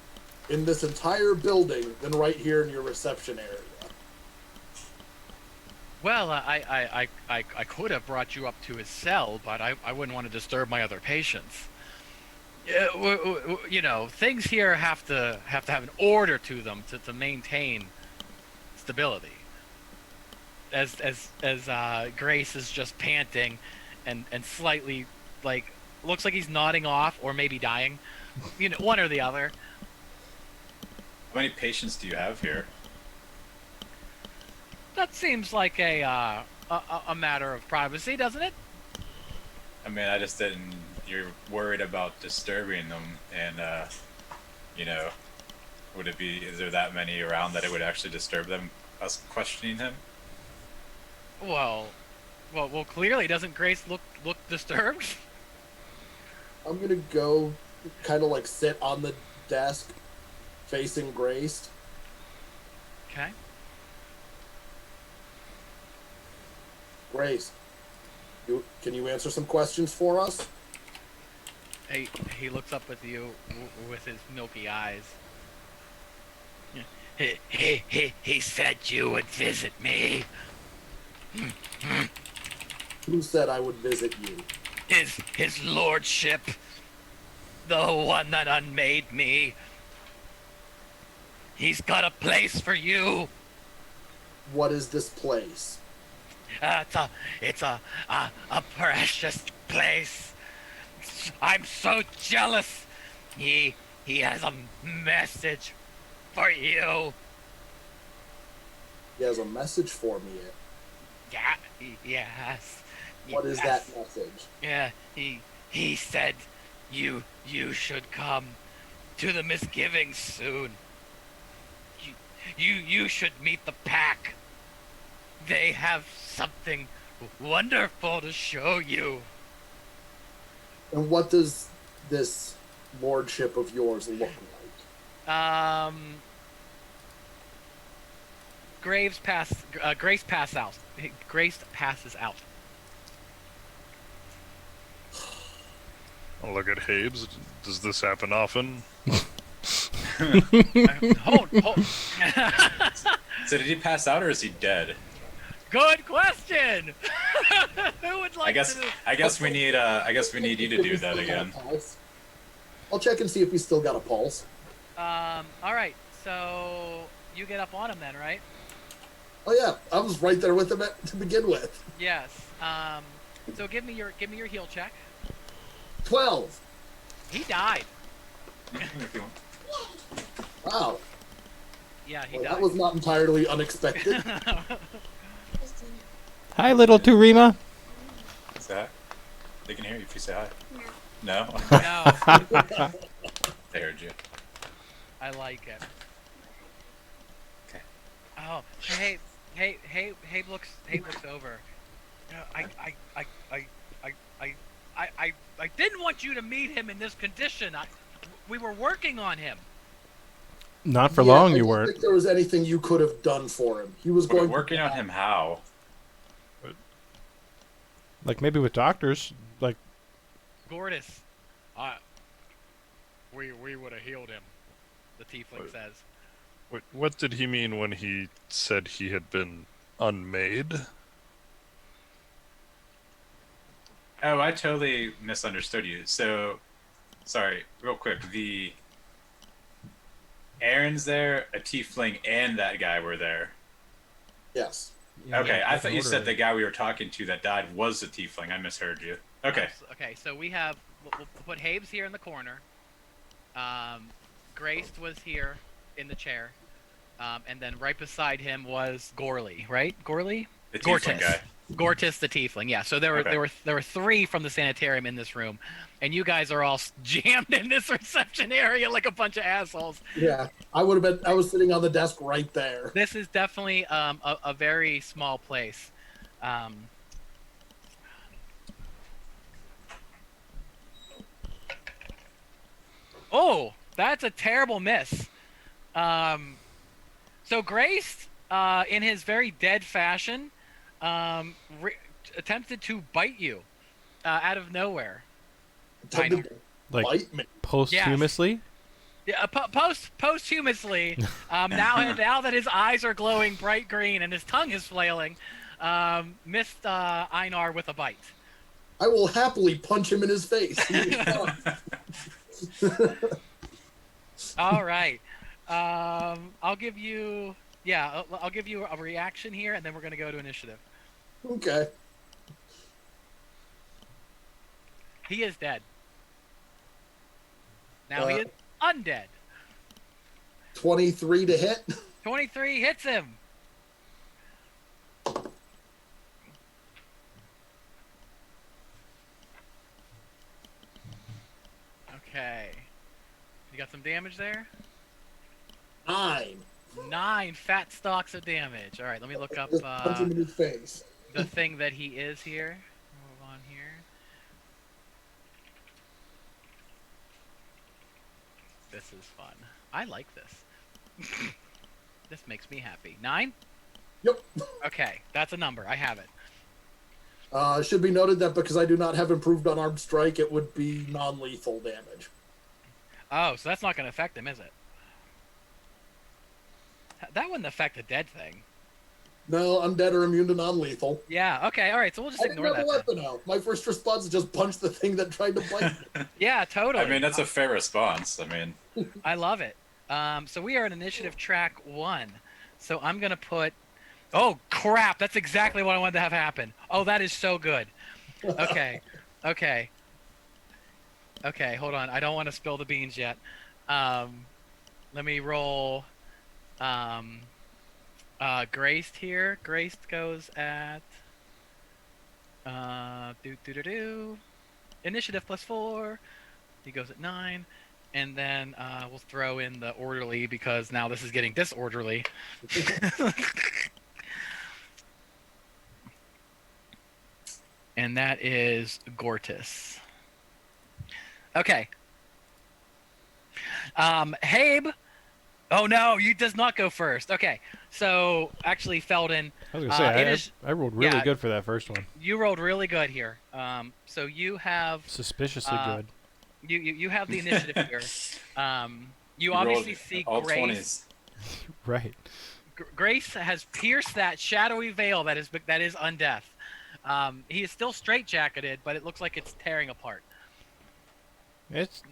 in this entire building than right here in your reception area? Well, I could have brought you up to his cell, but I wouldn't want to disturb my other patients. Things here have to have an order to them to maintain stability. As Grace is just panting and slightly looks like he's nodding off or maybe dying, one or the other. How many patients do you have here? That seems like a matter of privacy, doesn't it? I mean, I just didn't. You're worried about disturbing them, and you know, would it be? Is there that many around that it would actually disturb them? Us questioning him? Well, clearly doesn't Grace look disturbed? I'm gonna go kind of like sit on the desk facing Grace. Okay. Grace, can you answer some questions for us? He looks up with you with his milky eyes. He said you would visit me. Who said I would visit you? His lordship, the one that unmade me. He's got a place for you. What is this place? It's a precious place. I'm so jealous. He has a message for you. He has a message for me. Yes. What is that message? Yeah, he said you should come to the misgivings soon. You should meet the pack. They have something wonderful to show you. And what does this lordship of yours look like? Grace passes out. Grace passes out. I'll look at Habes. Does this happen often? Hold. So did he pass out or is he dead? Good question. Who would like to? I guess we need you to do that again. I'll check and see if he's still got a pulse. All right. So you get up on him then, right? Oh yeah, I was right there with him to begin with. Yes. So give me your heal check. 12. He died. Wow. Yeah, he Well, died. that was not entirely unexpected. Hi, little Turima. Say hi. They can hear you if you say hi. No. No, They heard you. I like it. Okay. Oh, Habe looks over. You know, I didn't want you to meet him in this condition. We were working on him. Not for Yeah, long, I you don't weren't. think there was anything you could have done for him. He was We're going working on him how? Like maybe with doctors. Like Gordis, we would have healed him. The tiefling says. What did he mean when he said he had been unmade? Oh, I totally misunderstood you. So, sorry, real quick. The Aaron's there, a tiefling, and that guy were there. Yes. Okay, I thought you said the guy we were talking to that died was a tiefling. I misheard you. Okay. Okay, so we'll put Habes here in the corner. Grace was here in the chair. And then right beside him was Gorley, right? Gorley? The tiefling guy. Gortys the tiefling, yeah. So there were three from the sanitarium in this room, and you guys are all jammed in this reception area like a bunch of assholes. Yeah, I was sitting on the desk right there. This is definitely a very small place. Oh, that's a terrible miss. So Grace, in his very dead fashion, attempted to bite you out of nowhere. like Bite me. posthumously. Yeah, posthumously. Now that his eyes are glowing bright green and his tongue is flailing, missed Einar with a bite. I will happily punch him in his face. All right. I'll give you a reaction here, and then we're gonna go to initiative. Okay. He is dead. Now he is undead. 23 to hit. 23 hits him. got some damage there. 9. 9 fat stalks of damage. All right, let me look up Just punch him in his face. the thing that he is here. Move on here. This is fun. I like this. This makes me happy. 9? Yep. Okay, that's a number. I have it. It should be noted that because I do not have improved unarmed strike, it would be non-lethal damage. Oh, so that's not going to affect him, is it? That wouldn't affect the dead thing. No, undead are immune to non-lethal. Yeah, okay, alright, so we'll just I didn't ignore have that a weapon out. My first response is just punch the thing that tried to bite me. then. Yeah, totally. I mean, that's a fair response. I mean, I love it. So we are at initiative track 1. So I'm going to put... Oh, crap! That's exactly what I wanted to have happen. Oh, that is so good. Okay. Okay. Okay, hold on. I don't want to spill the beans yet. Let me roll... Graced here. Graced goes at... Initiative +4. He goes at 9. And then we'll throw in the orderly because now this is getting disorderly. And that is Gortys. Okay. Habe. Oh no, you does not go first. Okay. So actually, Felden. I was gonna say I rolled really good for that first one. You rolled really good here. So you have Suspiciously good. You have the initiative here. You obviously see all Grace. 20s. Right. Grace has pierced that shadowy veil that is undeath. He is still straitjacketed, but it looks like it's tearing apart.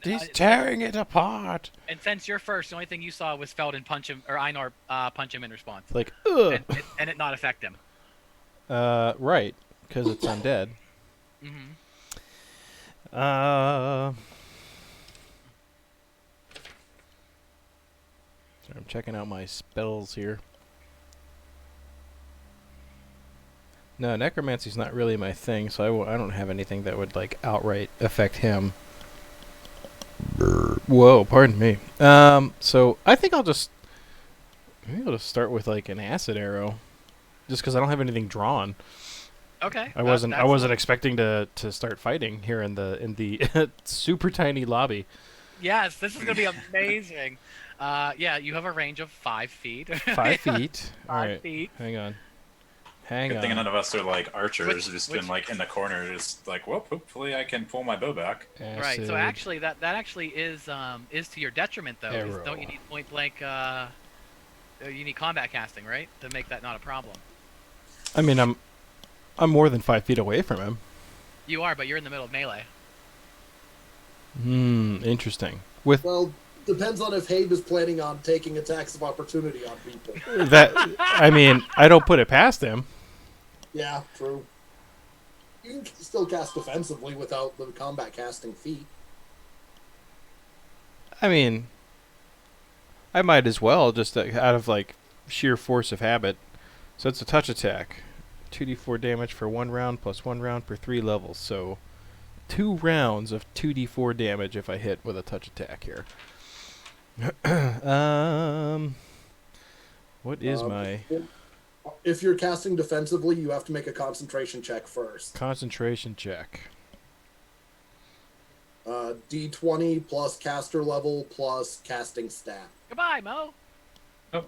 He's tearing it apart. And since you're first, the only thing you saw was Felden punch him, or Einar punch him in response. Like, ugh. And it not affect him. Right, because it's undead. Mm-hmm. Sorry, I'm checking out my spells here. No, necromancy's not really my thing, so I don't have anything that would like outright affect him. Whoa, pardon me. So I think I'll just start with like an acid arrow, just because I don't have anything drawn. Okay. I wasn't expecting to start fighting here in the super tiny lobby. Yes, this is gonna be amazing. Yeah, you have a range of 5 feet. 5 feet. 5 All right. feet. Hang on. Good thing none of us are like archers, Which- just which- been like in the corner, just like, well, hopefully I can pull my bow back. Right. So Acid actually, that actually is to your detriment though. arrow. Don't you need point blank? You need combat casting, right, to make that not a problem. I mean, I'm more than 5 feet away from him. You are, but you're in the middle of melee. Interesting. With Well, depends on if Habe is planning on taking attacks of opportunity on people. that, I mean, I don't put it past him. Yeah, true. You can still cast defensively without the combat casting feat. I mean, I might as well, just out of like sheer force of habit. So it's a touch attack. 2d4 damage for 1 round plus 1 round per 3 levels. So 2 rounds of 2d4 damage if I hit with a touch attack here. What is my If you're casting defensively, you have to make a concentration check first. concentration check? D20 plus caster level plus casting stat. Goodbye, Mo. Oh,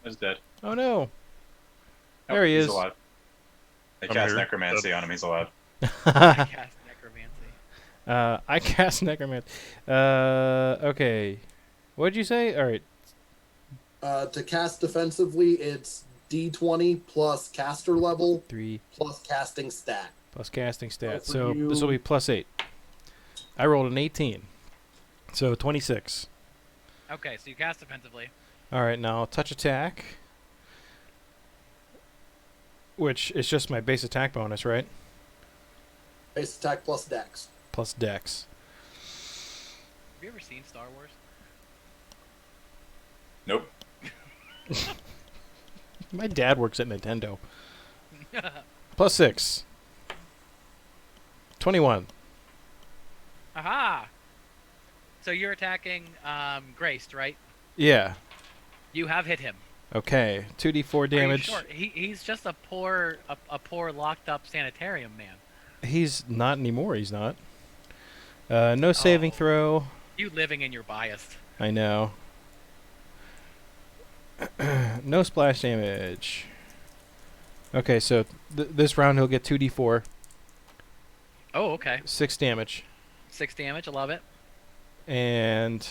he's dead. Oh no. Oh, There he he's is. alive. I I'm cast here. necromancy on him. He's alive. I cast necromancy. I cast necromancy. Okay. What'd you say? All right. To cast defensively, it's D20 plus caster level 3 plus casting stat. plus casting stat. for So you- this will be plus 8. I rolled an 18. So 26. Okay, so you cast defensively. All right, now touch attack, which is just my base attack bonus, right? Base attack plus dex. Plus dex. Have you ever seen Star Wars? Nope. My dad works at Nintendo. Plus 6. 21. Aha! So you're attacking Graced, right? Yeah. You have hit him. Okay. 2d4 Are you damage. sure? He's just a poor locked up sanitarium man. He's not anymore. He's not. No saving Oh. throw. You living in your bias. I know. No splash damage. Okay, so this round he'll get 2d4, Oh, okay. 6 damage. 6 damage. I love it. And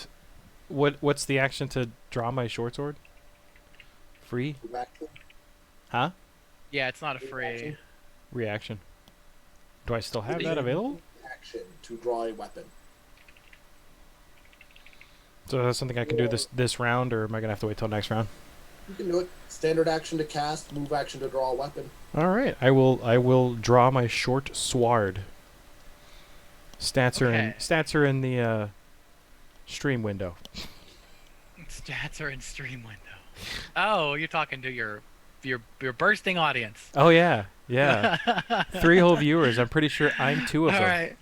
what's the action to draw my short sword? Free? Reaction. Huh? Yeah, it's not a free. Reaction. Reaction. Do I still have that available? Action to draw a weapon. So that's something I can do this round, or am I gonna have to wait till next round? You can do it. Standard action to cast, move action to draw a weapon. All right, I will draw my short sword. Stats are in the stream window. Stats are in stream window. Oh, you're talking to your bursting audience. Oh yeah, 3 whole viewers. I'm pretty sure I'm 2 of them. All right.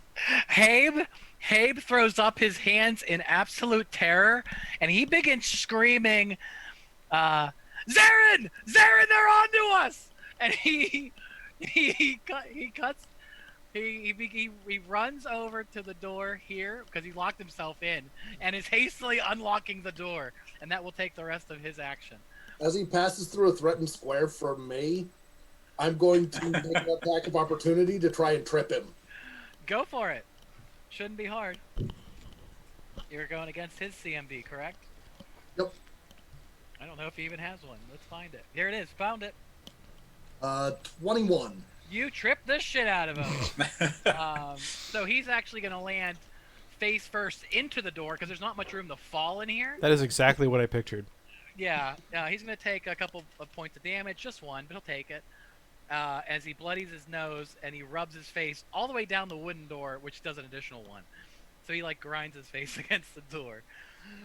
Habe throws up his hands in absolute terror, and he begins screaming, Zarin! Zarin, they're onto us! And he runs over to the door here, because he locked himself in, and is hastily unlocking the door, and that will take the rest of his action. As he passes through a threatened square from me, I'm going to take an attack of opportunity to try and trip him. Go for it. Shouldn't be hard. You're going against his CMB, correct? Yep. I don't know if he even has one. Let's find it. Here it is. Found it. 21. You tripped the shit out of him. So he's actually going to land face first into the door because there's not much room to fall in here. That is exactly what I pictured. Yeah. He's going to take a couple of points of damage, just one, but he'll take it. As he bloodies his nose and he rubs his face all the way down the wooden door, which does an additional one. So he like grinds his face against the door.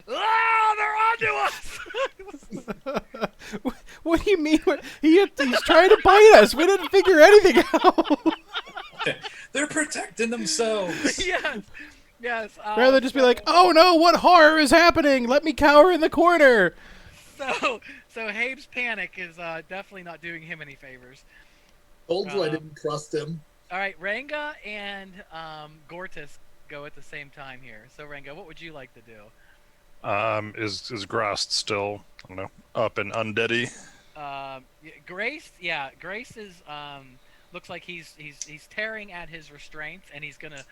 Oh, they're onto us! What do you mean? He's trying to bite us. We didn't figure anything out. They're protecting themselves. Yes. Rather than just be like, oh no, what horror is happening? Let me cower in the corner. So Habe's panic is definitely not doing him any favors. Told you I didn't trust him. All right, Ranga and Gortys go at the same time here. So Ranga, what would you like to do? Is Grost still, I don't know, up and undeady? Grace is looks like he's tearing at his restraints, and he's gonna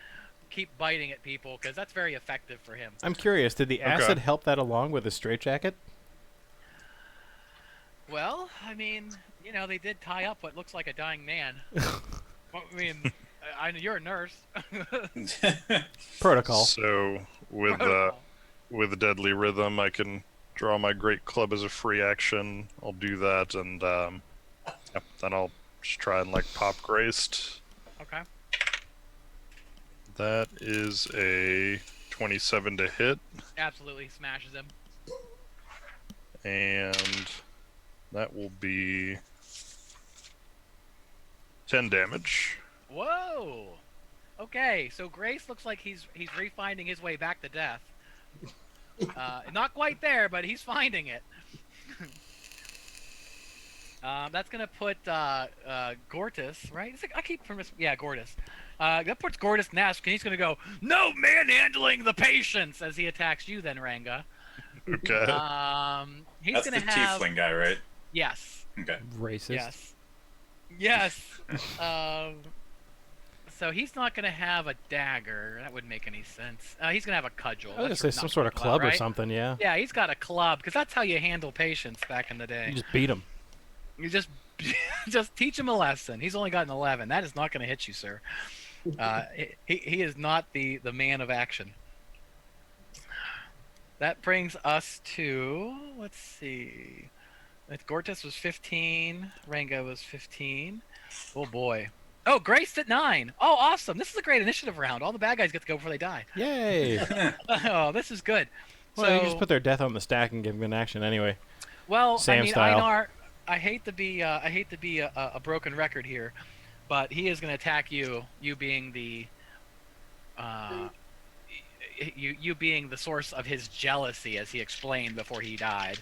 keep biting at people because that's very effective for him. I'm curious, did the acid help that along with the straitjacket? Well, I mean, they did tie up what looks like a dying man. I mean, you're a nurse. Protocol. So with Deadly Rhythm, I can draw my Great Club as a free action. I'll do that, and then I'll just try and pop Graced. Okay. That is a 27 to hit. Absolutely smashes him. And that will be 10 damage. Whoa! Okay, so Grace looks like he's refinding his way back to death. Not quite there, but he's finding it. That's gonna put Gortys, right? I keep Gortys. That puts Gortys Nask, and he's gonna go, no manhandling the patients as he attacks you. Then Ranga. Okay. He's That's gonna the have. Tiefling guy, right? Yes. Okay. Racist. Yes. So he's not going to have a dagger. That wouldn't make any sense. He's going to have a cudgel. I was going to say some sort of club or something, yeah. Yeah, he's got a club, because that's how you handle patients back in the day. You just beat him. You just teach him a lesson. He's only got an 11. That is not going to hit you, sir. He is not the man of action. That brings us to, let's see. Gortys was 15. Ranga was 15. Oh, boy. Oh, Grace at 9. Oh, awesome. This is a great initiative round. All the bad guys get to go before they die. Yay. Oh, this is good. Well, you just put their death on the stack and give them an action anyway. Well, Sam I mean, style. Einar, I hate to be a broken record here, but he is going to attack you. You being the you being the source of his jealousy, as he explained before he died.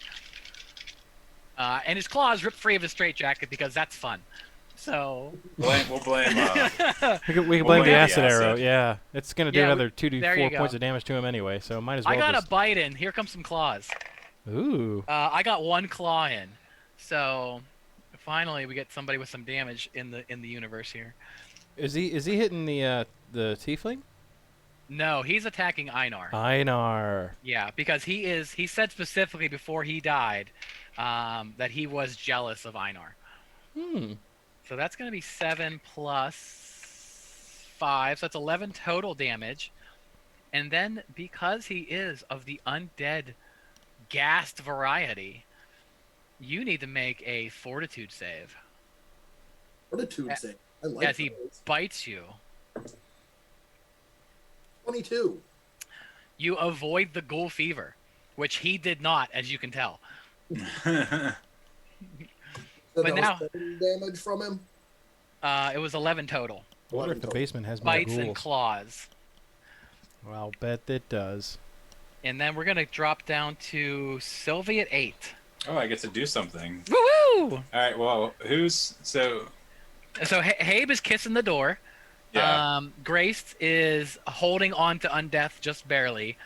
And his claws ripped free of his straitjacket because that's fun. So We'll blame. We can We'll blame the blame acid the arrow. acid. Yeah, it's gonna do Yeah, another there you 2d4 points go. of damage to him anyway, so might as well. I got just... a bite in. Here comes some claws. Ooh. I got 1 claw in. So finally, we get somebody with some damage in the universe here. Is he hitting the tiefling? No, he's attacking Einar. Einar. Yeah, because he said specifically before he died that he was jealous of Einar. Hmm. So that's going to be 7 plus 5, so that's 11 total damage. And then because he is of the undead gassed variety, you need to make a fortitude save. Fortitude save. I like As he those. bites you. 22. You avoid the ghoul fever, which he did not, as you can tell. So But that now- was 7 damage from him. It was 11 total. I wonder if 11 the total. basement has more Bites and ghouls. claws. Well, I'll bet it does. And then we're going to drop down to Sylvie at 8. Oh, I get to do something. Woo-hoo! All right. Well, who's so? So Habe is kissing the door. Yeah. Grace is holding on to Undeath just barely.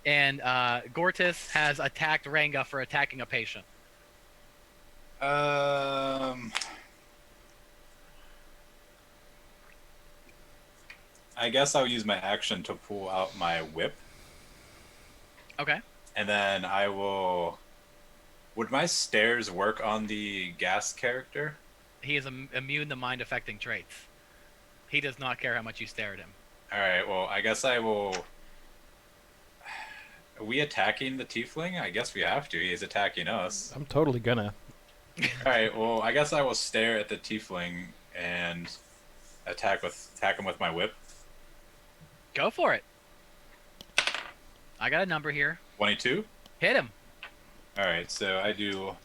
And Gortys has attacked Ranga for attacking a patient. I guess I'll use my action to pull out my whip, Okay. and then I will. Would my stairs work on the gas character? He is immune to mind-affecting traits. He does not care how much you stare at him. All right. Well, I guess I will. Are we attacking the tiefling? I guess we have to. He's attacking us. I'm totally gonna. All right. Well, I guess I will stare at the tiefling and attack him with my whip. Go for it. I got a number here. 22. Hit him. All right. So I do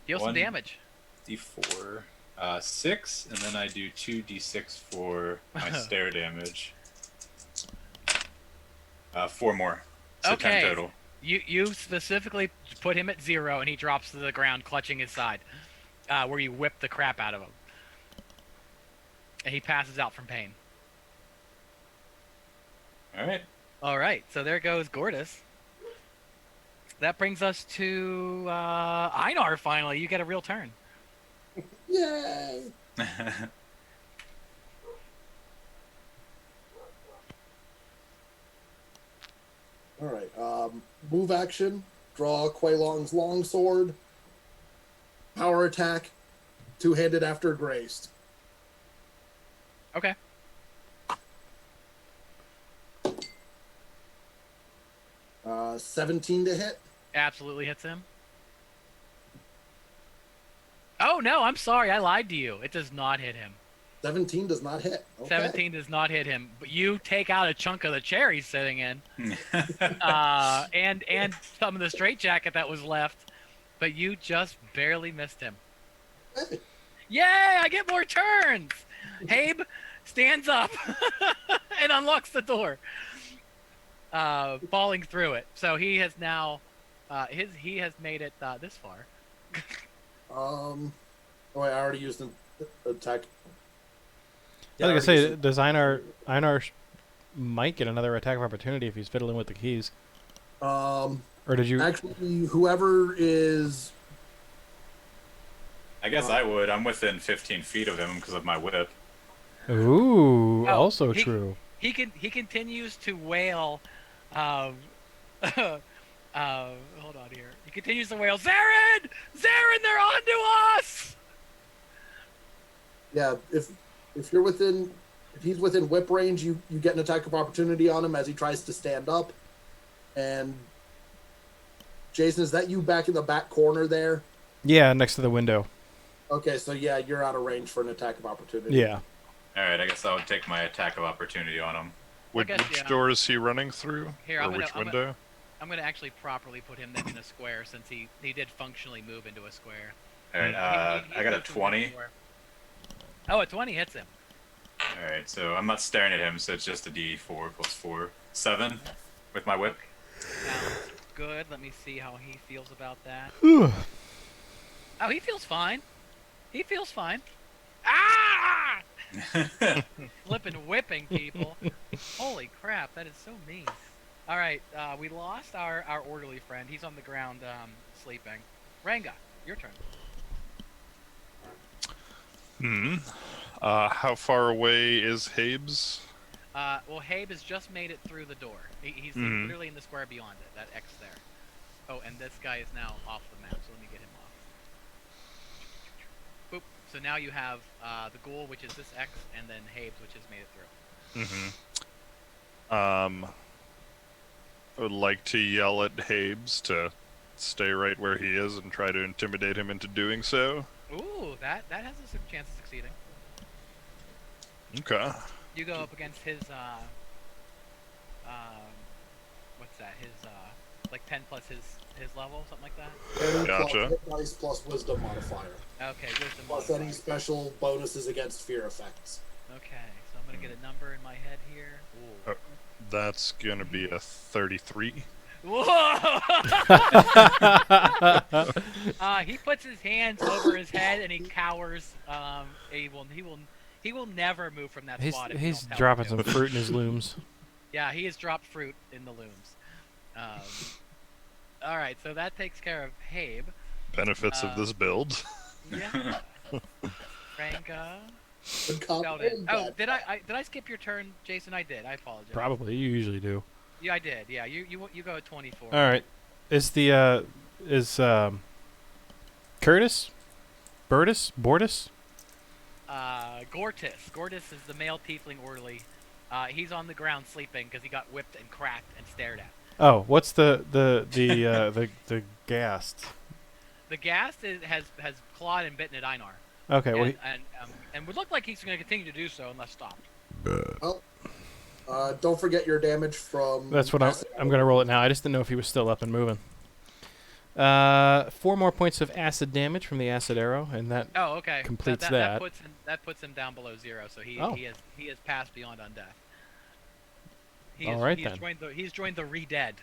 Deal some One- damage. d4, 6, and then I do 2d6 for my stare damage. 4 more. So Okay. 10 total. You specifically put him at 0, and he drops to the ground, clutching his side, where you whip the crap out of him. And he passes out from pain. All right. All right, so there goes Gortys. That brings us to Einar, finally. You get a real turn. Yay! All right. Move action. Draw Kuei Long's longsword. Power attack. Two-handed after graced. Okay. Uh, 17 to hit. Absolutely hits him. Oh, no, I'm sorry. I lied to you. It does not hit him. 17 does not hit. Okay. 17 does not hit him. But you take out a chunk of the chair he's sitting in. And some of the straitjacket that was left. But you just barely missed him. Hey, Yay! I get more turns! Habe stands up and unlocks the door, falling through it. So he has now, he has made it this far. Oh, wait, I already used an attack. I was already gonna say, used does Einar might get another attack of opportunity if he's fiddling with the keys. it. Or did you? Actually, whoever is. I guess I would. I'm within 15 feet of him because of my whip. Ooh, Oh, also he- true. He continues to wail. Hold on here. He continues to wail, Zarin! Zarin, they're onto us! Yeah, if you're within. If he's within whip range, you get an attack of opportunity on him as he tries to stand up. And. Jason, is that you back in the back corner there? Yeah, next to the window. Okay, so yeah, you're out of range for an attack of opportunity. Yeah. All right. I guess I would take my attack of opportunity on him. Which guess, yeah. door is he running through? Here, or I'm gonna- which I'm window? I'm going to actually properly put him then in a square since he did functionally move into a square. All right. He I got a moved to 20. square. Oh, a 20 hits him. All right. So I'm not staring at him. So it's just a d4 plus 4. 7. with my whip. Sounds good. Let me see how he feels about that. Ooh. Oh, he feels fine. He feels fine. Ah! Flipping whipping people. Holy crap, that is so mean. All right, we lost our orderly friend. He's on the ground sleeping. Ranga, your turn. How far away is Habes? Well, Habe has just made it through the door. He's literally in the square beyond it, that X there. Oh, and this guy is now off the map, so let me get him off. Boop. So now you have the ghoul, which is this X, and then Habes, which has made it through. I would like to yell at Habes to stay right where he is and try to intimidate him into doing so. Ooh, that has a chance of succeeding. Okay. You go up against his what's that? His like 10 plus his level, something like that. 10 Gotcha. plus hit dice plus wisdom modifier. Okay, wisdom Plus modifier. any special bonuses against fear effects. Okay, so I'm gonna get a number in my head here. Ooh. That's gonna be a 33. Whoa! He puts his hands over his head and he cowers. He will never move from that spot. If you He's don't tell dropping him some to. fruit in his looms. Yeah, he has dropped fruit in the looms. All right, so that takes care of Habe. Benefits of this build. Yeah. Franca. Good Felden. compliment. Oh, did I skip your turn, Jason? I did. I apologize. Probably. You usually do. Yeah, I did. Yeah, you go at 24. All right. Is Curtis? Bordis? Gortys. Gortys is the male tiefling orderly. He's on the ground sleeping because he got whipped and cracked and stared at. Oh, what's the ghast? The ghast has clawed and bitten at Einar. Okay, well, and would look like he's going to continue to do so unless stopped. Well, don't forget your damage from... that's what I'm going to roll it now. I just didn't know if he was still up and moving. 4 more points of acid damage from the acid arrow, and that Okay. completes that puts him down below 0, so he Oh. he has passed beyond undeath. All right, he's then. He's joined the re-dead.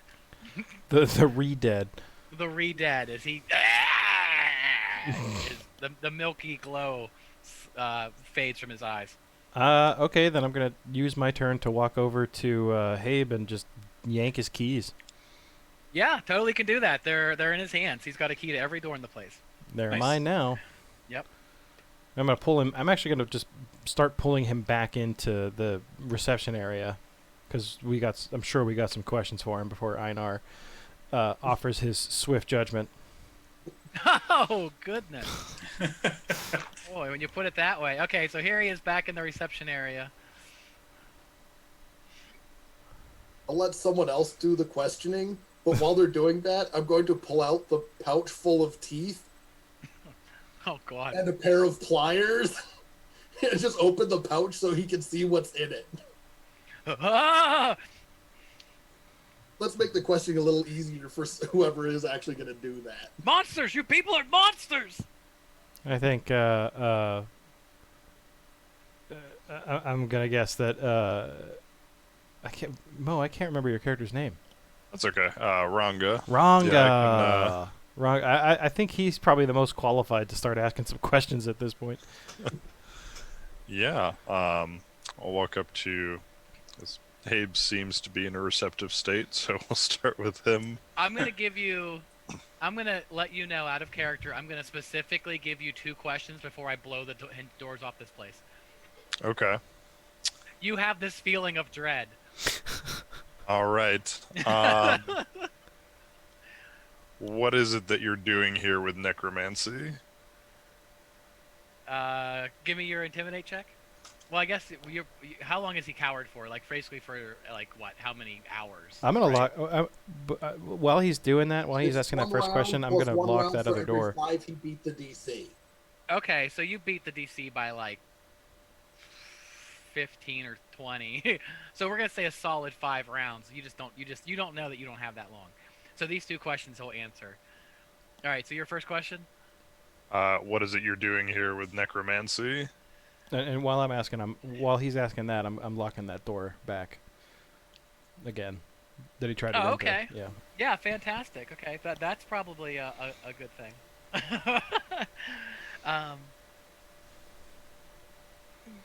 the re-dead. The re-dead as he the milky glow fades from his eyes. Okay, then I'm going to use my turn to walk over to Habe and just yank his keys. Yeah, totally can do that. They're in his hands. He's got a key to every door in the place. They're Nice. mine now. Yep. I'm going to pull him. I'm actually going to just start pulling him back into the reception area because I'm sure we got some questions for him before Einar offers his swift judgment. Oh, goodness. Boy, when you put it that way. Okay, so here he is back in the reception area. I'll let someone else do the questioning, but while they're doing that, I'm going to pull out the pouch full of teeth Oh, God. and a pair of pliers and just open the pouch so he can see what's in it. Ah! Let's make the questioning a little easier for whoever is actually going to do that. Monsters! You people are monsters! I think I'm going to guess that I can't remember your character's name. That's okay. Ranga. Ranga. Yeah, I think he's probably the most qualified to start asking some questions at this point. Yeah. I'll walk up to. Habe seems to be in a receptive state, so we'll start with him. I'm going to let you know out of character, I'm going to specifically give you 2 questions before I blow the doors off this place. Okay. You have this feeling of dread. All right. What is it that you're doing here with necromancy? Give me your intimidate check. Well, I guess how long is he cowered for? Like basically for like what? How many hours? I'm going right? to lock while he's doing that, while he's It's asking that one first round question, I'm plus going to one lock round that for other every door. 5 he beat the DC. Okay, so you beat the DC by like 15 or 20. So we're gonna say a solid 5 rounds. You don't know that you don't have that long. So these 2 questions he'll answer. All right. So your first question. What is it you're doing here with necromancy? And while he's asking that, I'm locking that door back again. that he tried to Oh, run okay. through. Yeah. Yeah, fantastic. Okay, that's probably a good thing. um,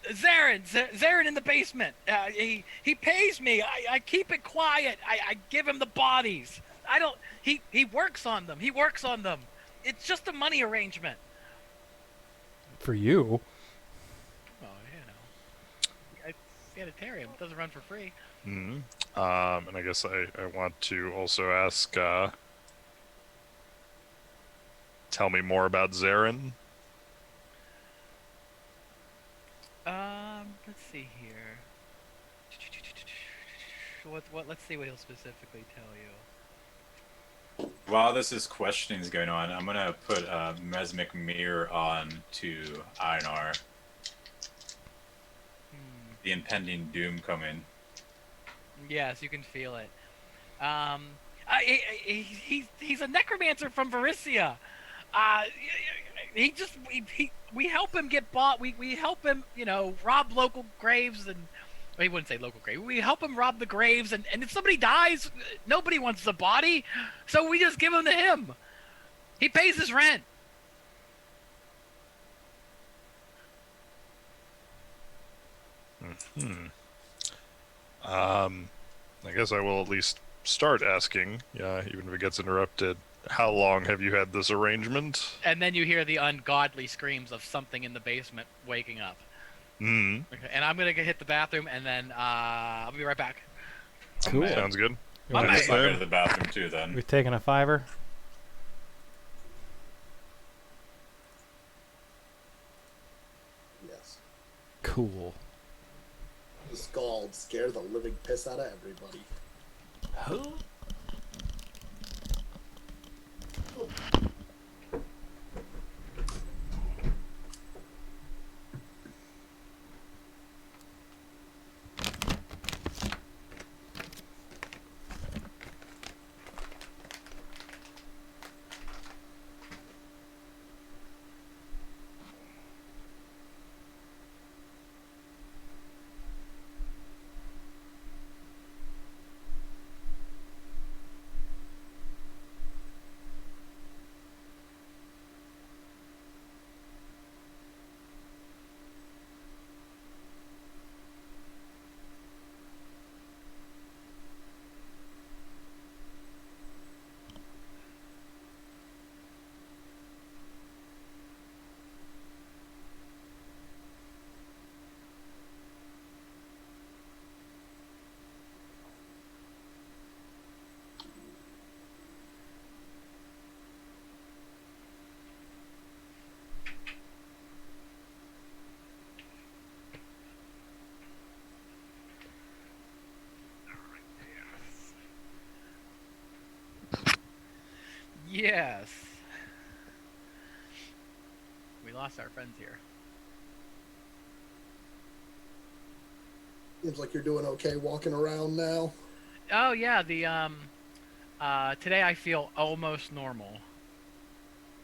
Zarin in the basement. He pays me. I keep it quiet. I give him the bodies. I don't. He works on them. He works on them. It's just a money arrangement. For you. Oh, sanitarium doesn't run for free. And I guess I want to also ask, tell me more about Zarin. Let's see here. Let's see what he'll specifically tell you. While this is questioning is going on, I'm gonna put a mesmic mirror on to Einar. The impending doom coming. Yes, you can feel it. He's a necromancer from Varisia. We help him get bought. We help him, rob local graves and. Well, he wouldn't say local grave. We help him rob the graves, and if somebody dies, nobody wants the body, so we just give him to him. He pays his rent. I guess I will at least start asking, even if it gets interrupted. How long have you had this arrangement? And then you hear the ungodly screams of something in the basement waking up. Okay, and I'm gonna hit the bathroom, and then I'll be right back. Cool. Sounds good. You I wanna guess go I'll go there? to the bathroom too then. We've taken a $5. Yes. Cool. The scald scare the living piss out of everybody. Yes. We lost our friends here. Seems like you're doing okay walking around now. Oh yeah, today I feel almost normal.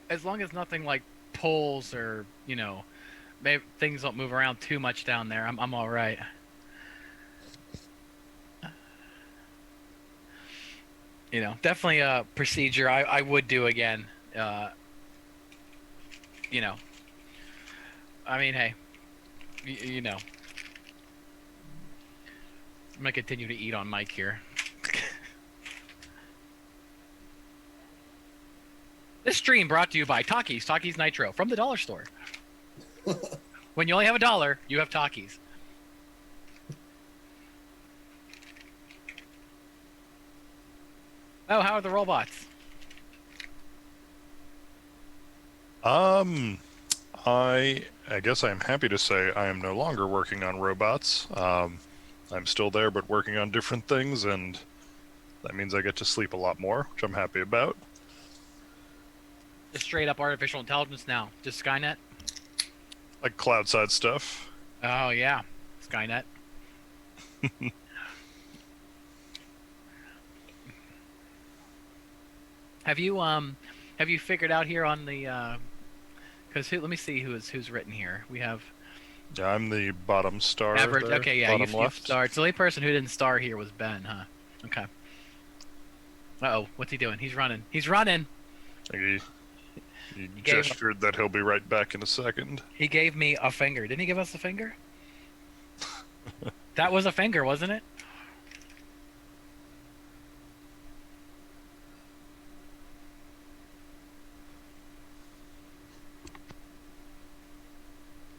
As long as nothing like pulls or, maybe things don't move around too much down there, I'm all right. Definitely a procedure I would do again. I mean, hey, I'm gonna continue to eat on mic here. This stream brought to you by Takis Nitro from the dollar store. When you only have $1, you have Takis. Oh, how are the robots? I guess I'm happy to say I am no longer working on robots. I'm still there, but working on different things, and that means I get to sleep a lot more, which I'm happy about. Just straight up artificial intelligence now. Just Skynet? Like cloud-side stuff. Oh, yeah. Skynet. Have you figured out here on the, because let me see who's written here. We have Yeah, I'm the bottom star average. there, Okay, yeah, bottom you've left. starred. So the only person who didn't star here was Ben, huh? Okay. Uh-oh, what's he doing? He's running. He's running! He gave- gestured that he'll be right back in a second. He gave me a finger. Didn't he give us a finger? That was a finger, wasn't it?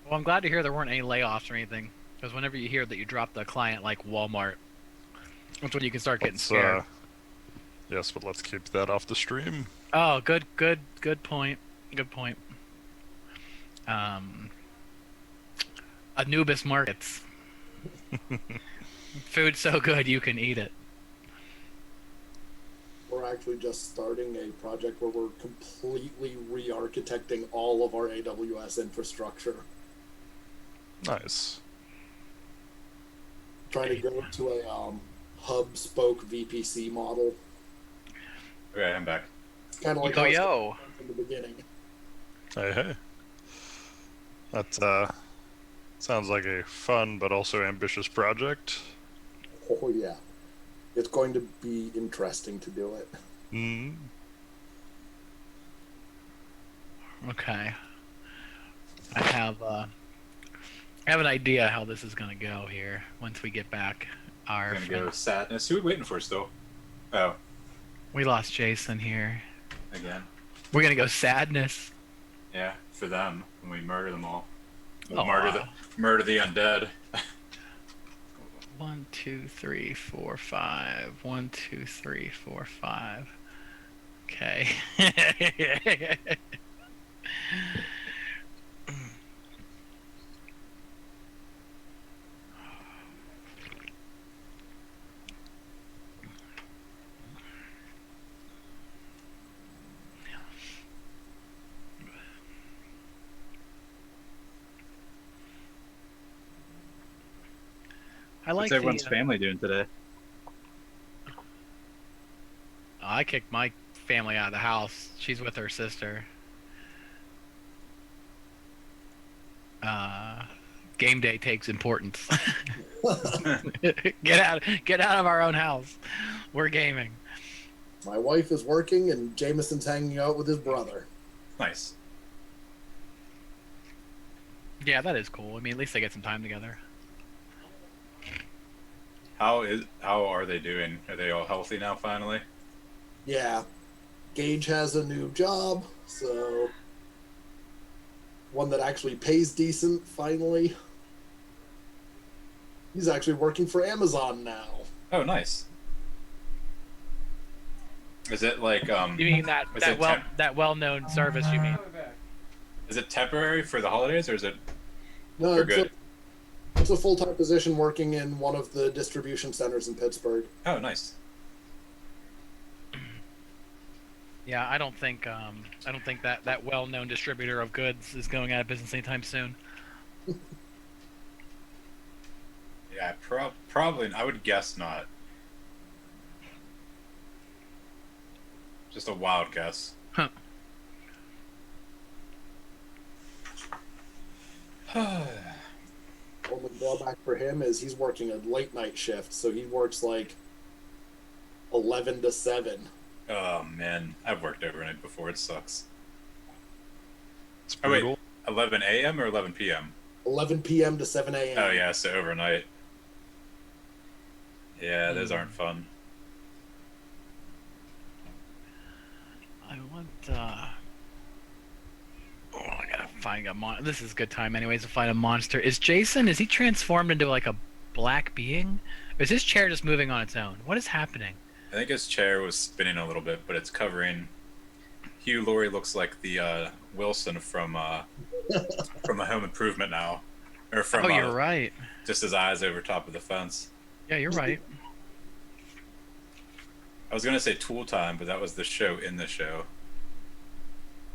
Well, I'm glad to hear there weren't any layoffs or anything. Because whenever you hear that you dropped a client like Walmart, that's when you can start getting scared. Yes, but let's keep that off the stream. Oh, good point. Good point. Anubis Markets. Food so good you can eat it. We're actually just starting a project where we're completely re-architecting all of our AWS infrastructure. Nice. Trying to go to a hub-spoke VPC model. Okay, I'm back. Kind of like Yo, how yo. it's in the beginning. Hey. That sounds like a fun but also ambitious project. Oh yeah, it's going to be interesting to do it. Mm. Okay. I have an idea how this is gonna go here once we get back. Our We're gonna go sadness. Who are we waiting for still? Oh, we lost Jason here. again. We're gonna go sadness. Yeah, for them when we murder them all. We'll Aw. murder the undead. 1, 2, 3, 4, 5. 1, 2, 3, 4, 5. Okay. I like What's everyone's the, family doing today? I kicked my family out of the house. She's with her sister. Game day takes importance. Get out of our own house. We're gaming. My wife is working and Jameson's hanging out with his brother. Nice. Yeah, that is cool. I mean, at least they get some time together. How are they doing? Are they all healthy now finally? Yeah, Gage has a new job, so one that actually pays decent finally. He's actually working for Amazon now. Oh, nice. Is it like You mean that is it that well-known service? You mean? is it temporary for the holidays or is it No, for it's good? it's a full-time position working in one of the distribution centers in Pittsburgh. Oh, nice. Yeah, I don't think that well-known distributor of goods is going out of business anytime soon. Yeah, probably. I would guess not. Just a wild guess. Huh. Only drawback for him is he's working a late night shift, so he works like 11 to 7. Oh man, I've worked overnight before. It sucks. It's Oh wait, brutal. 11 a.m. or 11 p.m. 11 p.m. to 7 a.m. Oh yeah, so overnight. Yeah, those aren't fun. I want. Oh, I gotta find a mon. This is a good time, anyways, to find a monster. Is Jason? Is he transformed into like a black being? Or is his chair just moving on its own? What is happening? I think his chair was spinning a little bit, but it's covering. Hugh Laurie looks like the Wilson from a Home Improvement now, or from Oh, you're right. just his eyes over top of the fence. Yeah, you're right. I was gonna say Tool Time, but that was the show in the show.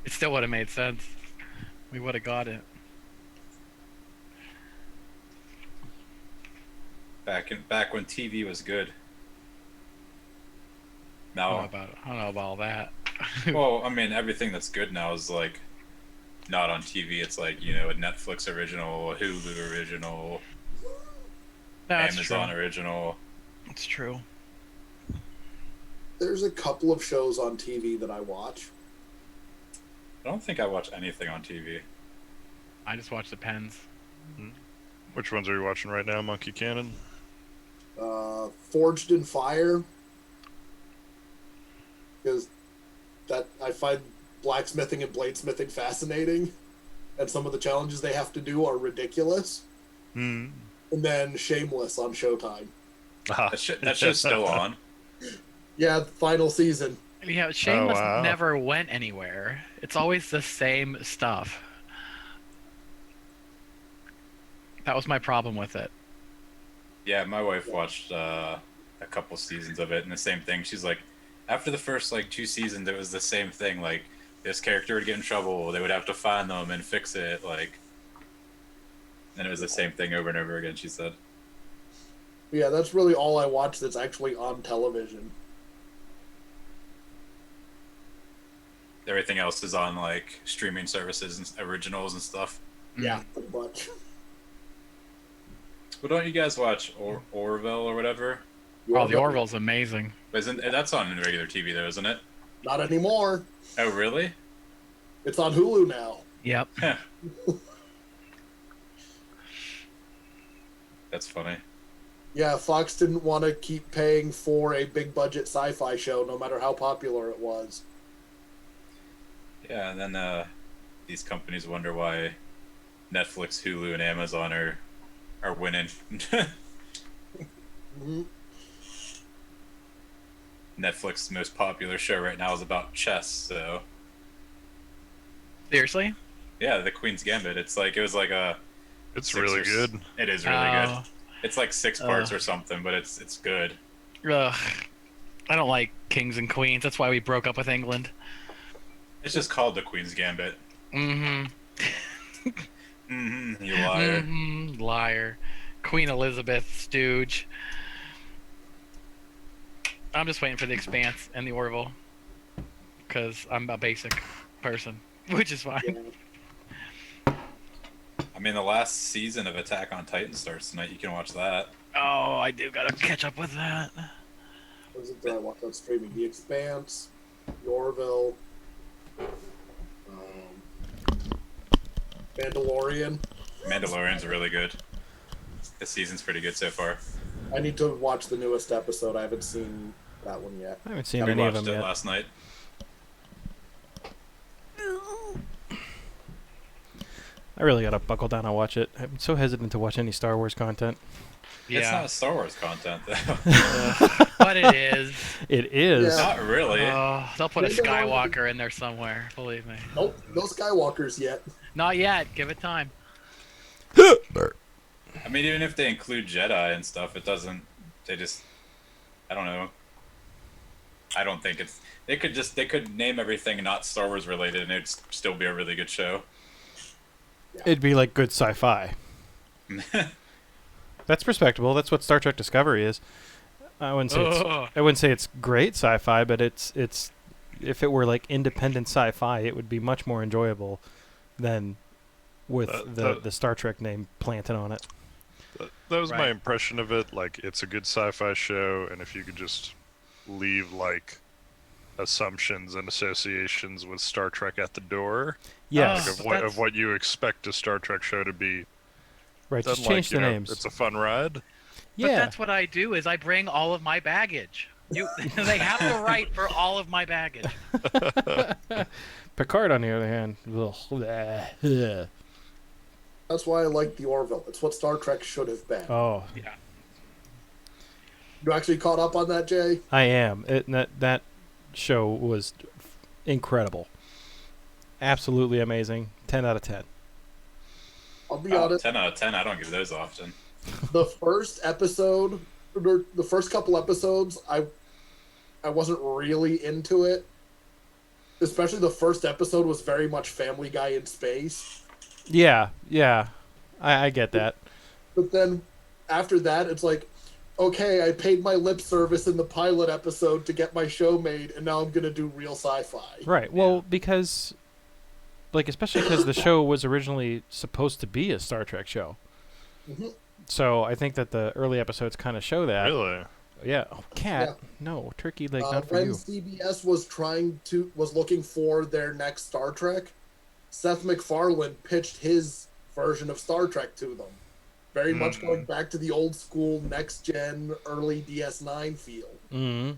It still would have made sense. We would have got it. Back when TV was good. I don't know Now, about all that. well, I mean, everything that's good now is like not on TV. It's like, you know, a Netflix original, a Hulu original, That's Amazon true. original. It's true. There's a couple of shows on TV that I watch. I don't think I watch anything on TV. I just watch the pens. Which ones are you watching right now, Monkey Cannon? Forged in Fire. Because that I find blacksmithing and bladesmithing fascinating. And some of the challenges they have to do are ridiculous. Hmm. And then Shameless on Showtime. That show's still on. Yeah, final season. Yeah, Shameless wow. never went anywhere. It's always the same stuff. That was my problem with it. Yeah, my wife watched a couple seasons of it, and the same thing. She's like, after the first like 2 seasons, it was the same thing. Like, this character would get in trouble, they would have to find them and fix it. Like, and it was the same thing over and over again. She said. Yeah, that's really all I watch that's actually on television. Everything else is on like streaming services and originals and stuff. Yeah, pretty much. Well, don't you guys watch Orville or whatever? Oh, the Orville's amazing. But that's on regular TV though, isn't it? Not anymore. Oh, really? It's on Hulu now. Yep. That's funny. Yeah, Fox didn't want to keep paying for a big budget sci-fi show, no matter how popular it was. Yeah, and then these companies wonder why Netflix, Hulu, and Amazon are winning. Mm-hmm. Netflix's most popular show right now is about chess, so Seriously? yeah, The Queen's Gambit. It's really good. It is really good. It's like 6 parts or something, but it's good. Ugh. I don't like kings and queens. That's why we broke up with England. It's just called The Queen's Gambit. Mm-hmm. Mm-hmm. You liar. Mm-hmm. Liar. Queen Elizabeth stooge. I'm just waiting for The Expanse and the Orville. Because I'm a basic person. Which is fine. I mean, the last season of Attack on Titan starts tonight. You can watch that. Oh, I do gotta catch up with that. What is it that I watch on streaming? The Expanse, the Orville, Mandalorian. Mandalorian's really good. This season's pretty good so far. I need to watch the newest episode. I haven't seen that one yet. I haven't seen We any of watched them it yet. last night. I really gotta buckle down and watch it. I'm so hesitant to watch any Star Wars content. Yeah. It's not Star Wars content, though. But it is. It is. Yeah. Not really. They'll put a Skywalker in there somewhere. Believe me. Nope, no Skywalkers yet. Not yet. Give it time. I mean, even if they include Jedi and stuff, it doesn't. I don't know. I don't think it's. They could name everything not Star Wars related, and it'd still be a really good show. It'd be like good sci-fi. That's respectable. That's what Star Trek Discovery is. I wouldn't say it's great sci-fi, but it's if it were like independent sci-fi, it would be much more enjoyable than with the Star Trek name planted on it. That was my Right. impression of it. Like, it's a good sci-fi show, and if you could just leave like assumptions and associations with Star Trek at the door, Yes, like of what you expect a Star Trek show to be, right. then, Just change the names. It's a fun ride. But Yeah, that's what I do. Is I bring all of my baggage. They have to write for all of my baggage. Picard, on the other hand, ugh. That's why I like the Orville. It's what Star Trek should have been. Oh, Yeah. You actually caught up on that, Jay? I am. That show was incredible. Absolutely amazing. 10 out of 10. I'll be honest. 10 out of 10. I don't give those often. The first episode, or the first couple episodes, I wasn't really into it. Especially the first episode was very much Family Guy in space. Yeah. I get that. But then after that, it's like, okay, I paid my lip service in the pilot episode to get my show made, and now I'm going to do real sci-fi. Right. Well, because, like, especially because the show was originally supposed to be a Star Trek show. Mhm. So I think that the early episodes kind of show that. Really? Yeah. Oh, cat. Yeah. No, turkey leg, not for when you. CBS was looking for their next Star Trek, Seth MacFarlane pitched his version of Star Trek to them. Very much going back to the old school, next gen, early DS9 feel. Mm-hmm.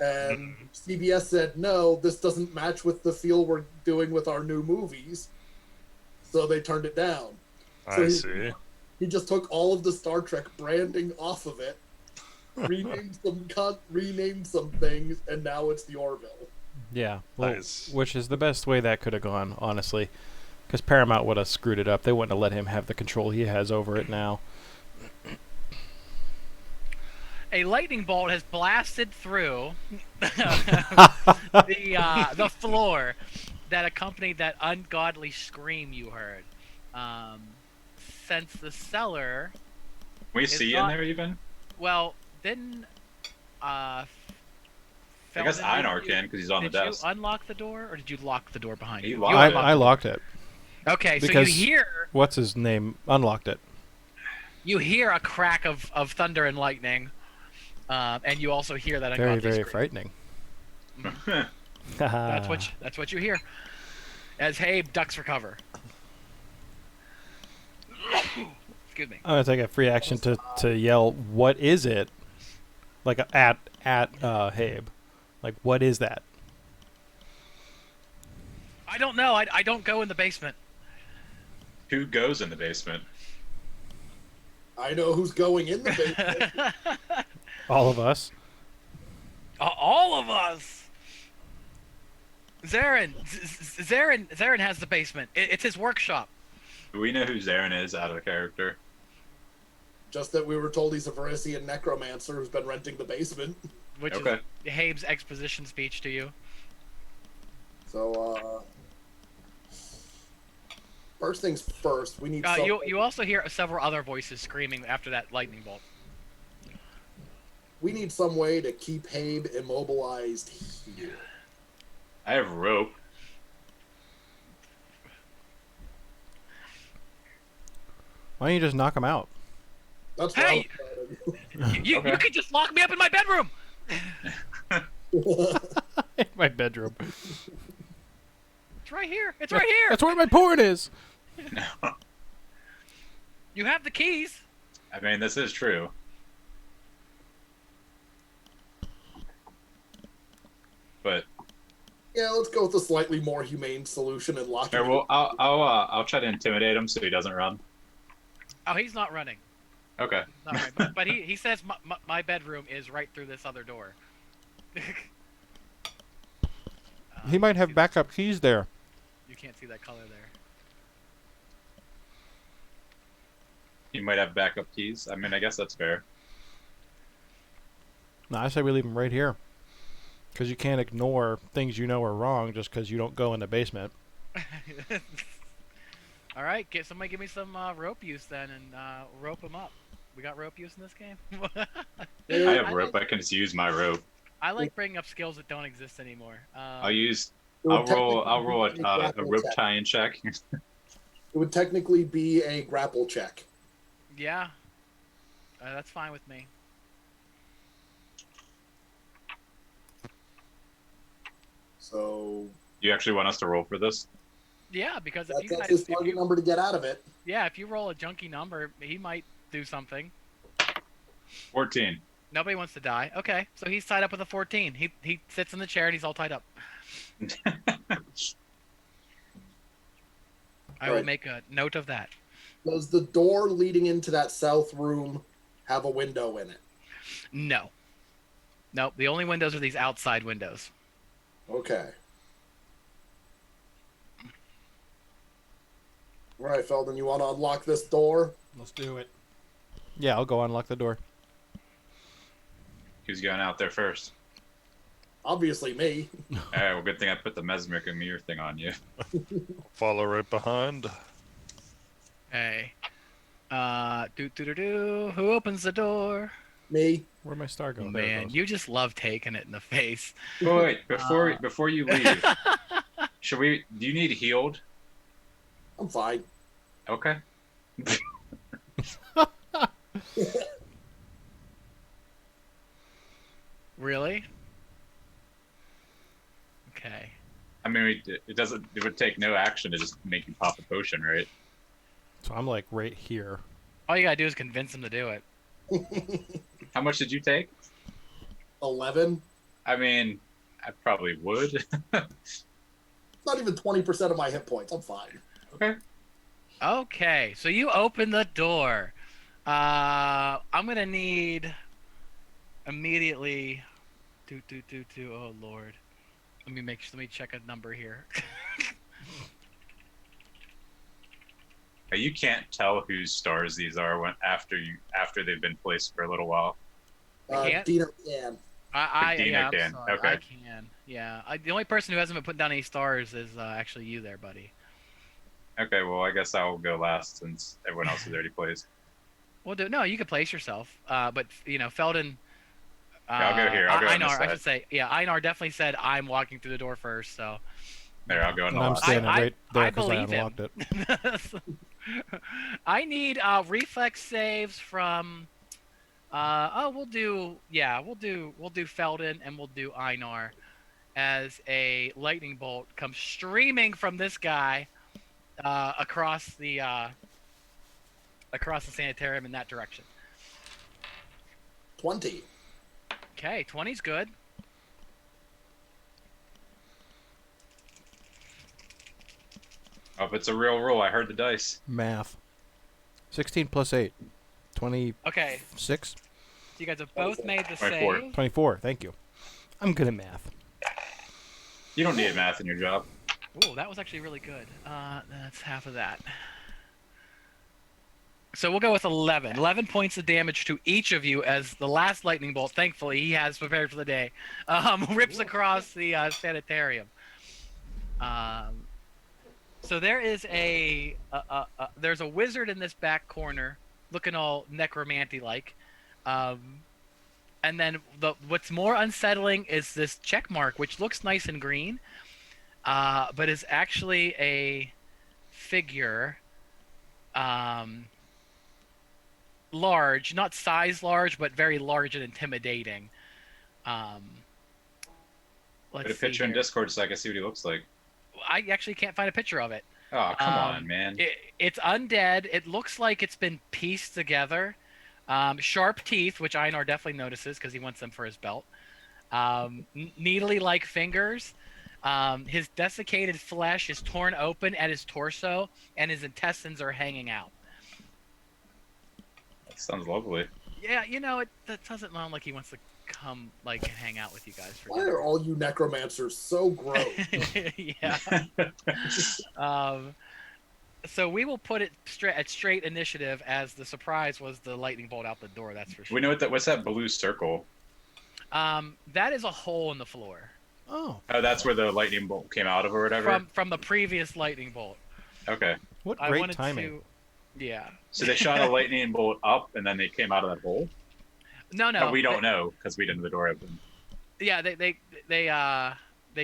And CBS said, no, this doesn't match with the feel we're doing with our new movies. So they turned it down. So I see. He just took all of the Star Trek branding off of it, renamed some things, and now it's the Orville. Yeah. Well, Nice. which is the best way that could have gone, honestly. Because Paramount would have screwed it up. They wouldn't have let him have the control he has over it now. A lightning bolt has blasted through the floor that accompanied that ungodly scream you heard. Since the cellar, Can we see in there even? well, didn't I guess Einar can because he's on the desk. Did you unlock the door, or did you lock the door behind He you? locked You it. unlocked I the door. locked it. Okay, so you Because- hear What's his name? Unlocked it. a crack of thunder and lightning, and you also hear that Very, ungodly very scream. frightening. That's what you hear. As Habe ducks for cover. Excuse me. I'm gonna take a free action to yell, "What is it?" Like at Habe. Like, what is that? I don't know. I don't go in the basement. Who goes in the basement? I know who's going in the basement. All of us. All of us. Zarin has the basement. It's his workshop. Do we know who Zarin is out of character? Just that we were told he's a Varisian necromancer who's been renting the basement. Which Okay. is Habe's exposition speech to you. So, first things first, we need something. You also hear several other voices screaming after that lightning bolt. We need some way to keep Habe immobilized here. I have rope. Why don't you just knock him out? That's Hey! what You Okay. could just lock me up in my bedroom. In my bedroom. It's right here. It's right here. That's where my porn is. You have the keys. I mean, this is true. But Yeah, let's go with a slightly more humane solution and lock here, him. well, I'll try to intimidate him so he doesn't run. Oh, he's not running. Okay. Not running. But he says my bedroom is right through this other door. He might have backup keys there. You can't see that color there. You might have backup keys. I mean, I guess that's fair. No, I say we leave him right here. Because you can't ignore things you know are wrong just because you don't go in the basement. All right, somebody give me some rope use then, and rope him up. We got rope use in this game. I have rope. I can just use my rope. I like bringing up skills that don't exist anymore. I'll roll technically be a grapple rope check. tie-in check. It would technically be a grapple check. Yeah, that's fine with me. So You actually want us to roll for this? Yeah, because if that's you guys, his target number to get out of it. if you roll a junky number, he might do something. 14. Nobody wants to die. Okay, so he's tied up with a 14. He sits in the chair and he's all tied up. I will Right. make a note of that. Does the door leading into that south room have a window in it? No. Nope, the only windows are these outside windows. Okay. All right, Felden, you want to unlock this door? Let's do it. Yeah, I'll go unlock the door. Who's going out there first? Obviously me. Alright, well, good thing I put the mesmeric and mirror thing on you. Follow right behind. Hey. Who opens the door? Me. Where'd my star go? Oh, There it man, goes. you just love taking it in the face. Wait, before you leave, do you need healed? I'm fine. Okay. Really? Okay. I mean, it doesn't. It would take no action to just make you pop a potion, right? So I'm like right here. All you gotta do is convince him to do it. How much did you take? 11. I mean, I probably would. Not even 20% of my hit points. I'm fine. Okay. Okay, so you open the door. I'm gonna need immediately. Oh Lord. Let me check a number here. You can't tell whose stars these are after they've been placed for a little while. Can't? Dino can. Dina I'm can. sorry, Okay. I can. Yeah. The only person who hasn't been putting down any stars is actually you there, buddy. Okay, well, I guess I'll go last since everyone else has already placed. Well, no, you can place yourself. But Felden. Yeah, I'll go here. I'll go on this Einar, I side. should say. Yeah, Einar definitely said I'm walking through the door first. So. There, I'll go in And the I'm last. standing right there I because I believe him. unlocked it. I need reflex saves from. We'll do Felden and we'll do Einar, as a lightning bolt comes streaming from this guy, across the sanitarium in that direction. 20. Okay, 20's good. Oh, if it's a real roll, I heard the dice. Math. 16 plus 8. 26? Okay, so you guys have both made the 24. save. 24. Thank you. I'm good at math. You don't need math in your job. Ooh, that was actually really good. That's half of that. So we'll go with 11. 11 points of damage to each of you as the last lightning bolt, thankfully he has prepared for the day, rips across the sanitarium. So there is there's a wizard in this back corner, looking all necromantic-like. And then what's more unsettling is this check mark, which looks nice and green, but is actually a figure, large, not size large, but very large and intimidating. Let's Put a picture in here. Discord so I can see what he looks like. I actually can't find a picture of it. Oh, come on, man. It's undead. It looks like it's been pieced together. Sharp teeth, which Einar definitely notices because he wants them for his belt. Needly-like fingers. His desiccated flesh is torn open at his torso, and his intestines are hanging out. That sounds lovely. Yeah, that doesn't sound like he wants to come, and hang out with you guys for Why are all you necromancers so gross? Yeah. So we will put it at straight initiative, as the surprise was the lightning bolt out the door. That's for sure. We know what's that blue circle? That is a hole in the floor. Oh. Oh, that's where the lightning bolt came out of, or whatever. From the previous lightning bolt. Okay. What I great wanted timing. Yeah. So they shot a lightning bolt up, and then they came out of that hole. No. But we don't know because we didn't have the door open. Yeah, they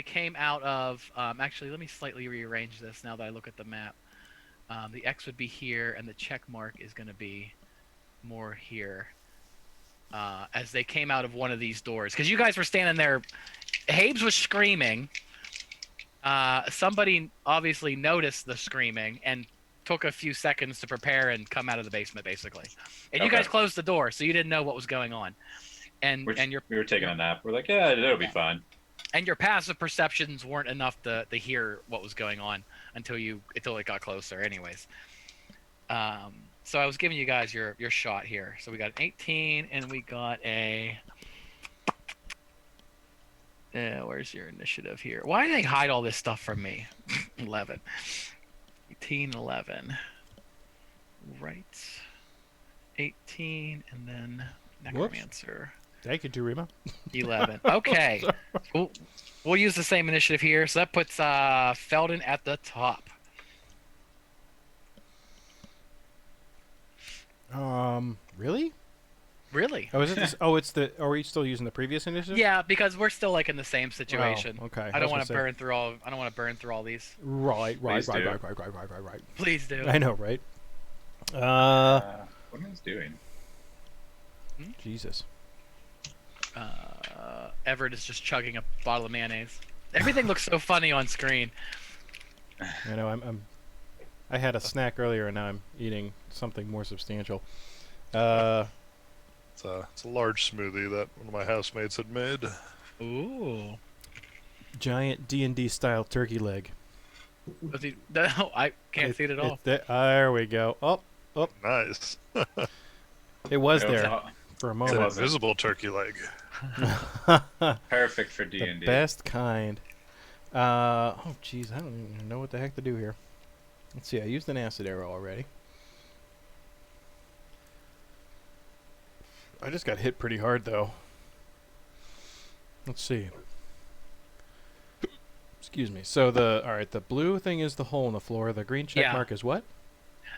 came out of. Actually, let me slightly rearrange this now that I look at the map. The X would be here, and the check mark is going to be more here. As they came out of one of these doors, because you guys were standing there. Habes was screaming. Somebody obviously noticed the screaming and took a few seconds to prepare and come out of the basement, basically. And you guys closed the door, so you didn't know what was going on. And we were taking a nap. We're like, yeah, it'll be fine. And your passive perceptions weren't enough to hear what was going on until it got closer, anyways. So I was giving you guys your shot here. So we got an 18, and we got a. Where's your initiative here? Why do they hide all this stuff from me? 11. 18, 11. Right. 18, and then necromancer. Thank you, Rima. 11. Okay. We'll use the same initiative here. So that puts Felden at the top. Really? Really? Oh, is it this? Oh, it's the. Are we still using the previous initiative? Yeah, because we're still in the same situation. Oh, okay. I don't want to burn through all. I don't want to burn through all these. Right. Please do. Right. Please do. I know, right? What am I doing? Jesus. Everett is just chugging a bottle of mayonnaise. Everything looks so funny on screen. I know. I had a snack earlier, and now I'm eating something more substantial. It's a large smoothie that one of my housemates had made. Ooh. Giant D&D style turkey leg. Was he, no, I can't see it at all. There we go. Oh, Nice. it was It there was for a It's moment. an invisible turkey leg. perfect for The D&D. best kind. Oh, jeez, I don't even know what the heck to do here. Let's see, I used an acid arrow already. I just got hit pretty hard, though. Let's see. Excuse me. So alright, the blue thing is the hole in the floor. The green check Yeah. mark is what?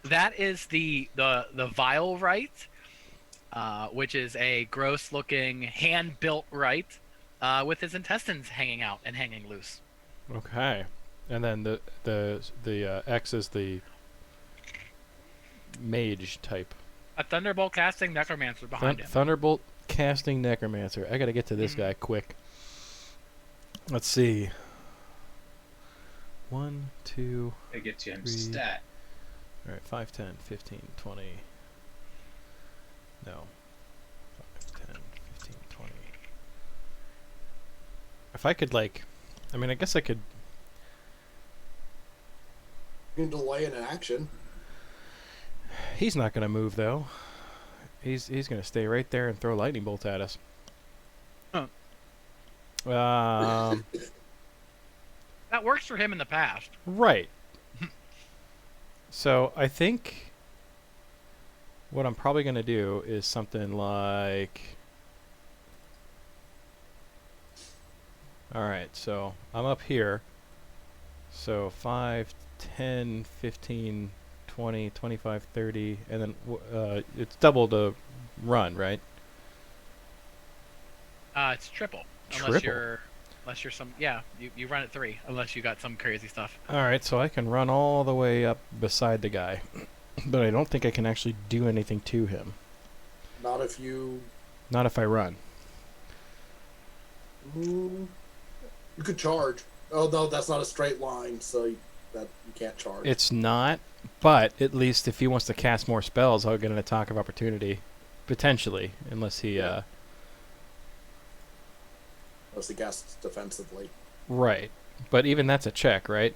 That is the vile right, which is a gross-looking hand-built right, with his intestines hanging out and hanging loose. Okay. And then the X is the mage type. A thunderbolt casting necromancer behind him. Thunderbolt casting necromancer. I gotta get to this guy quick. Let's see. 1, 2. They get you him 3. stat. Alright, 5, 10, 15, 20. No. 5, 10, 15, 20. If I could, like... I mean, I guess I could... You can delay an action. He's not going to move, though. He's going to stay right there and throw lightning bolts at us. Huh. That works for him in the past. Right. So, I think... what I'm probably going to do is something like... Alright, so I'm up here. So 5, 10, 15, 20, 25, 30, and then it's double the run, right? It's triple. Triple? Unless you're some... Yeah, you run at 3, unless you got some crazy stuff. Alright, so I can run all the way up beside the guy. But I don't think I can actually do anything to him. Not if you... Not if I run. You could charge. Oh, no, that's not a straight line, so you can't charge. It's not, but at least if he wants to cast more spells, I'll get an attack of opportunity. Potentially, unless he... Unless he casts defensively. Right. But even that's a check, right?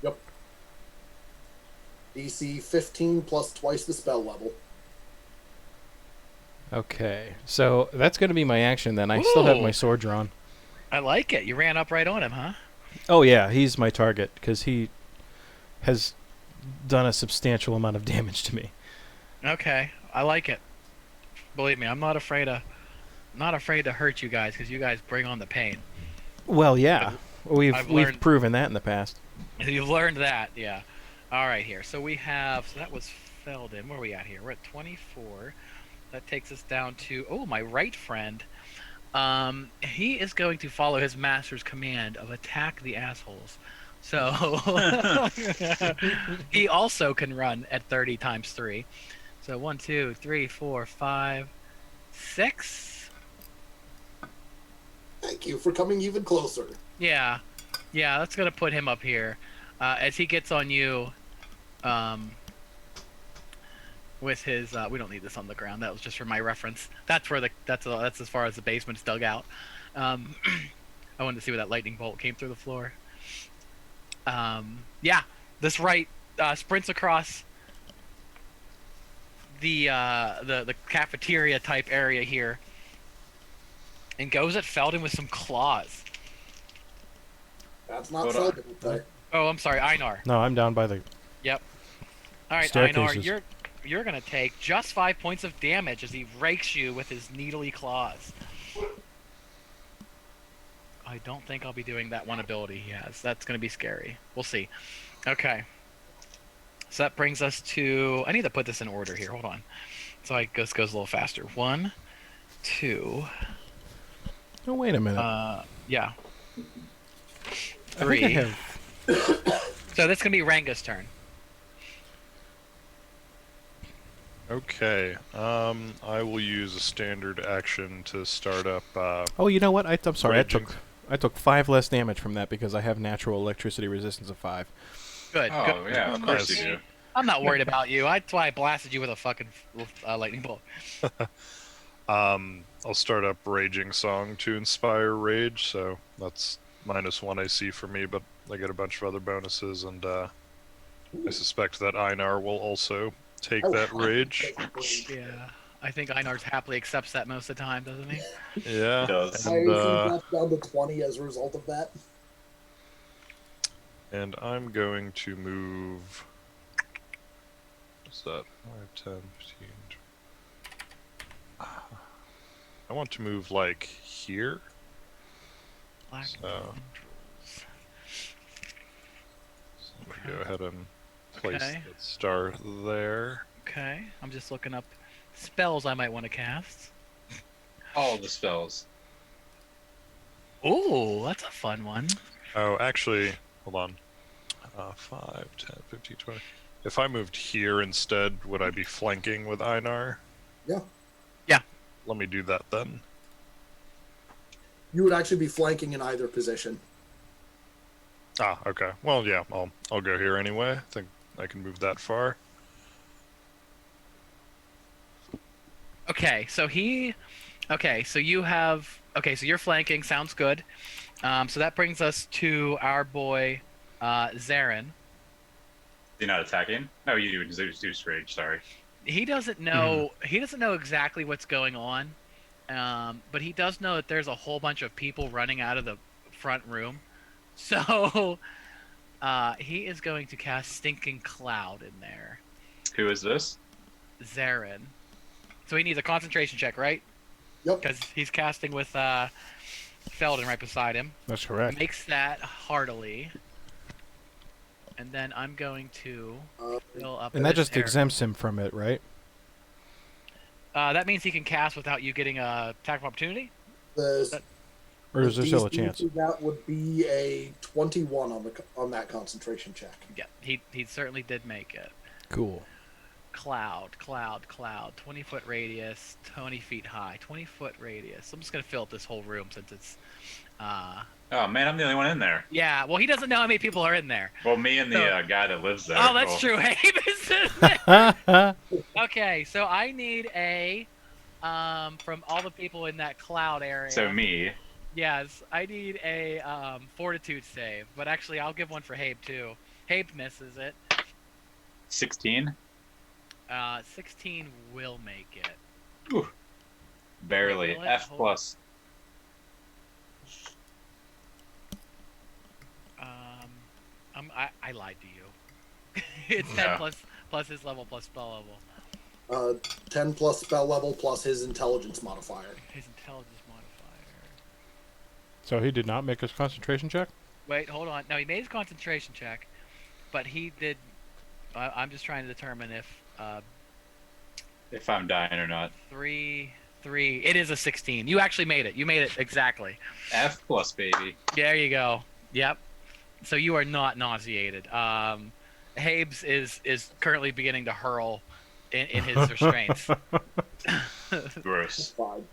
Yep. DC 15 plus twice the spell level. Okay. So that's going to be my action then. I still have Ooh. my sword drawn. I like it. You ran up right on him, huh? Oh, yeah. He's my target because he has done a substantial amount of damage to me. Okay, I like it. Believe me, I'm not afraid to hurt you guys because you guys bring on the pain. Well, yeah. I've We've learned- proven that in the past. You've learned that, yeah. All right, here. So we have. So that was Felden. Where are we at here? We're at 24. That takes us down to my right friend. He is going to follow his master's command of attack the assholes. So he also can run at 30 times 3. So 1, 2, 3, 4, 5, 6. Thank you for coming even closer. Yeah, that's gonna put him up here. As he gets on you, with his we don't need this on the ground. That was just for my reference. That's where that's as far as the basement's dug out. I wanted to see where that lightning bolt came through the floor. Yeah, this right sprints across the cafeteria type area here and goes at Felden with some claws. That's not Hold on. Felden. Oh, I'm sorry, Einar. No, I'm down by the... Yep. All right, Einar, Staircases. you're gonna take just 5 points of damage as he rakes you with his needly claws. I don't think I'll be doing that one ability he has. That's gonna be scary. We'll see. Okay. So that brings us to... I need to put this in order here. Hold on. So I goes a little faster. 1, 2. Oh, wait a minute. Yeah. I think 3. I have... So that's gonna be Ranga's turn. Okay. I will use a standard action to start up. Oh, you know what? I'm sorry. Raging. I took 5 less damage from that because I have natural electricity resistance of 5. Good. Oh good. yeah, Oh, of course nice. you do. I'm not worried about you. That's why I blasted you with a fucking lightning bolt. I'll start up Raging Song to inspire rage, so that's -1 AC for me, but I get a bunch of other bonuses, and I suspect that Einar will also take Oh, that rage. Yeah. I think Einar's happily accepts that most of the time, doesn't he? Yeah, Does. My and AC dropped down to 20 as a result of that. and I'm going to move. What's that? 5, 10, 15. I want to move like here. Black So- tendrils. So let me go ahead and place Okay. that star there. Okay. I'm just looking up spells I might want to cast. All the spells. Ooh, that's a fun one. Oh, actually, hold on. 5, 10, 15, 20. If I moved here instead, would I be flanking with Einar? Yeah. Yeah. Let me do that then. You would actually be flanking in either position. Ah, okay. Well, yeah, I'll go here anyway. I think I can move that far. Okay, so you have. Okay, so you're flanking. Sounds good. So that brings us to our boy, Zarin. You're not attacking? No, you do Zeus rage. Sorry. He doesn't know. He doesn't know exactly what's going on, but he does know that there's a whole bunch of people running out of the front room. So he is going to cast Stinking Cloud in there. Who is this? Zarin. So he needs a concentration check, right? Yep. Because he's casting with Felden right beside him. That's correct. Makes that heartily. And then I'm going to fill up. And that this just area. exempts him from it, right? That means he can cast without you getting a attack of opportunity. Or is there still a DC chance? for that would be a 21 on that concentration check. Yeah, he certainly did make it. Cool. Cloud. 20-foot radius, 20 feet high, 20-foot radius. I'm just gonna fill up this whole room since it's. Oh man, I'm the only one in there. Yeah, well, he doesn't know how many people are in there. Well, me and the No. guy that lives there. Oh, that's Well, true. Hey, this is Okay, so I need a from all the people in that cloud area. So me. Yes, I need a fortitude save. But actually, I'll give one for Habe too. Habe misses it. 16. 16 will make it. Ooh. Barely. Will it? F Hold- plus. I lied to you. It's 10 No. plus his level plus spell level. 10 plus spell level plus his intelligence modifier. His intelligence modifier. So he did not make his concentration check? Wait, hold on. No, he made his concentration check, but he did. I'm just trying to determine If I'm dying or not. 3. It is a 16. You actually made it. You made it exactly. F plus, baby. There you go. Yep. So you are not nauseated. Habes is currently beginning to hurl in his restraints. Gross. Fine.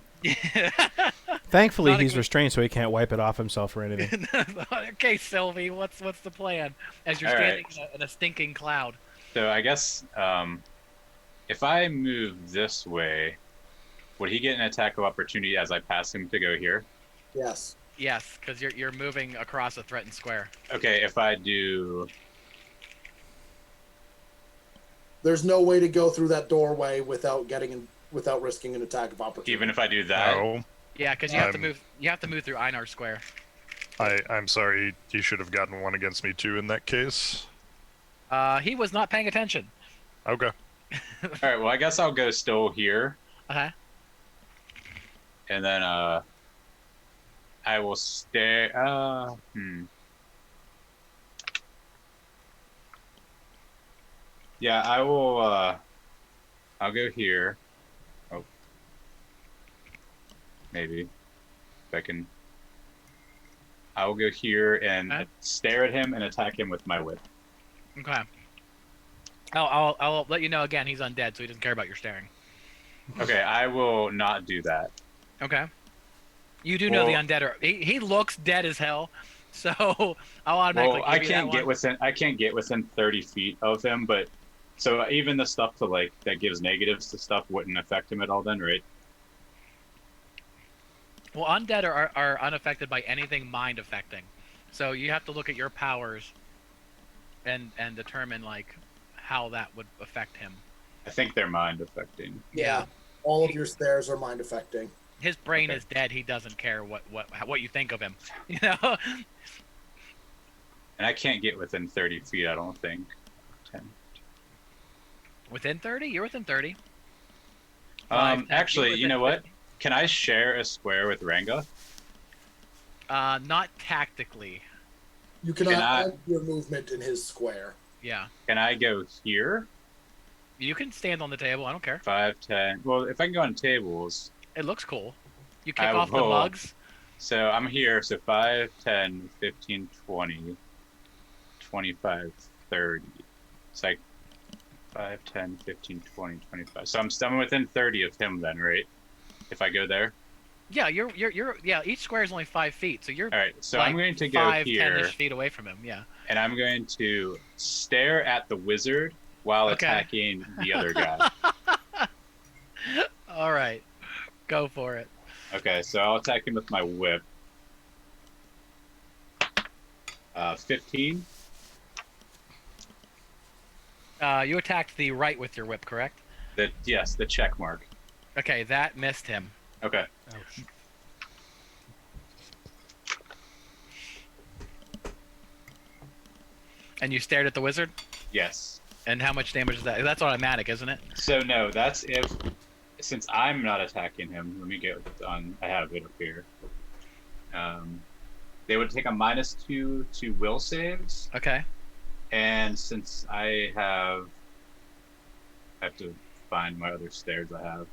Thankfully, Not a he's good- restrained so he can't wipe it off himself or anything. Okay, Sylvie, what's the plan? As you're All standing right. in a stinking cloud. So I guess if I move this way, would he get an attack of opportunity as I pass him to go here? Yes. Yes, because you're moving across a threatened square. Okay, if I do... There's no way to go through that doorway without risking an attack of opportunity. Even if I do that... No, Yeah, because you have to I'm- move. You have to move through Einar Square. I'm sorry. He should have gotten one against me too in that case. He was not paying attention. Okay. Alright, well I guess I'll go still here. Okay. And then I will stay... Yeah, I will I'll go here. Oh. Maybe. If I can... I will go here and Okay. stare at him and attack him with my whip. Okay. I'll let you know again. He's undead, so he doesn't care about your staring. Okay, I will not do that. Okay. You do know the Well- undead are. He looks dead as hell, so I'll automatically Well, give you that one. I can't get within 30 feet of him, but so even the stuff to like that gives negatives to stuff wouldn't affect him at all then, right? Well, undead are unaffected by anything mind affecting, so you have to look at your powers, and determine like how that would affect him. I think they're mind affecting. Yeah. All of your stares are mind affecting. His brain Okay. is dead. He doesn't care what you think of him. You know. And I can't get within 30 feet, I don't think. 10. Within 30? You're within 30. 5, 10, Actually, you're you know within what? Can I share a square with Ranga? 50. Not tactically. You cannot Can I- add your movement in his square. Yeah. Can I go here? You can stand on the table. I don't care. 5, 10. Well, if I can go on tables. It looks cool. You kick I off the will. mugs. So I'm here. So 5, 10, 15, 20, 25, 30. It's like 5, 10, 15, 20, 25. So I'm within 30 of him then, right? If I go there. Yeah, you're yeah. Each square is only 5 feet, so you're All right. So like I'm going to go 5, here, 10-ish feet away from him. Yeah. and I'm going to stare at the wizard while Okay. attacking the other guy. All right, go for it. Okay, so I'll attack him with my whip. 15. You attacked the right with your whip, correct? Yes, the check mark. Okay, that missed him. Okay. And you stared at the wizard? Yes. And how much damage is that? That's automatic, isn't it? So no, that's if, since I'm not attacking him. Let me get it on. I have it up here. They would take a -2 to will saves, Okay. and since I have to find my other stairs I have.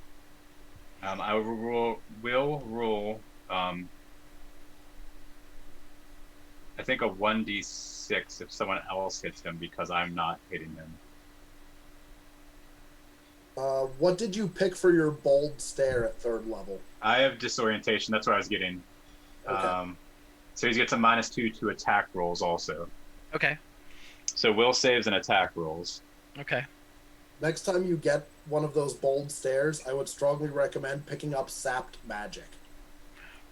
I will roll. I think a 1d6 if someone else hits him because I'm not hitting him. What did you pick for your bold stare at 3rd level? I have disorientation. That's what I was getting. Okay. So he gets a -2 to attack rolls also. Okay. So will saves and attack rolls. Okay. Next time you get one of those bold stares, I would strongly recommend picking up Sapped Magic.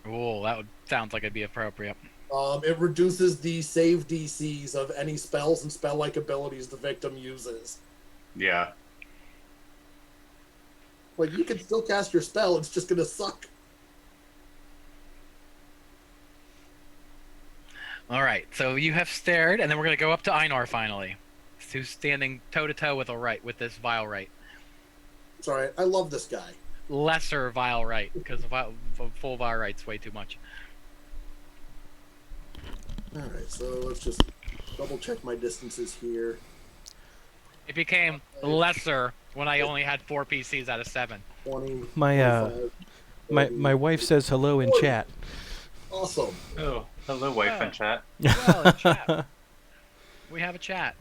Ooh, sounds like it'd be appropriate. It reduces the save DCs of any spells and spell-like abilities the victim uses. Yeah. Like, you can still cast your spell, it's just gonna suck. All right, so you have stared, and then we're gonna go up to Einar finally, who's standing toe to toe with this vile right, It's alright, I love this guy. lesser vile right, because full vile right's way too much. Alright, so let's just double check my distances here. It became lesser when I only had 4 PCs out of 7. 20, My 25, my 30. wife says hello in chat. Awesome. Oh, hello, wife in chat. Well, in chat. We have a chat.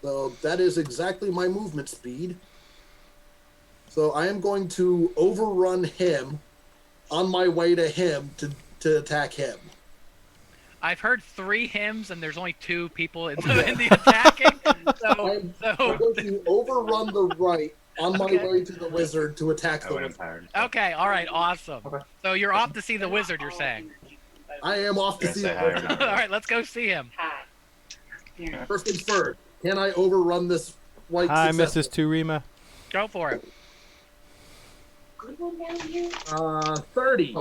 So that is exactly my movement speed. So I am going to overrun him on my way to him to attack him. I've heard 3 hymns, and there's only 2 people in the attacking. I'm going to overrun the right on my Okay. way to the wizard to attack the Oh, wizard. Empire. Okay, all right, awesome. Okay. So you're off to see the wizard, you're saying? I am off to Gonna see say the hi or wizard. not. All right, let's go see him. First things first, can I overrun this white Hi, successful? Mrs. Turima. Go for it. Good one down here. 30.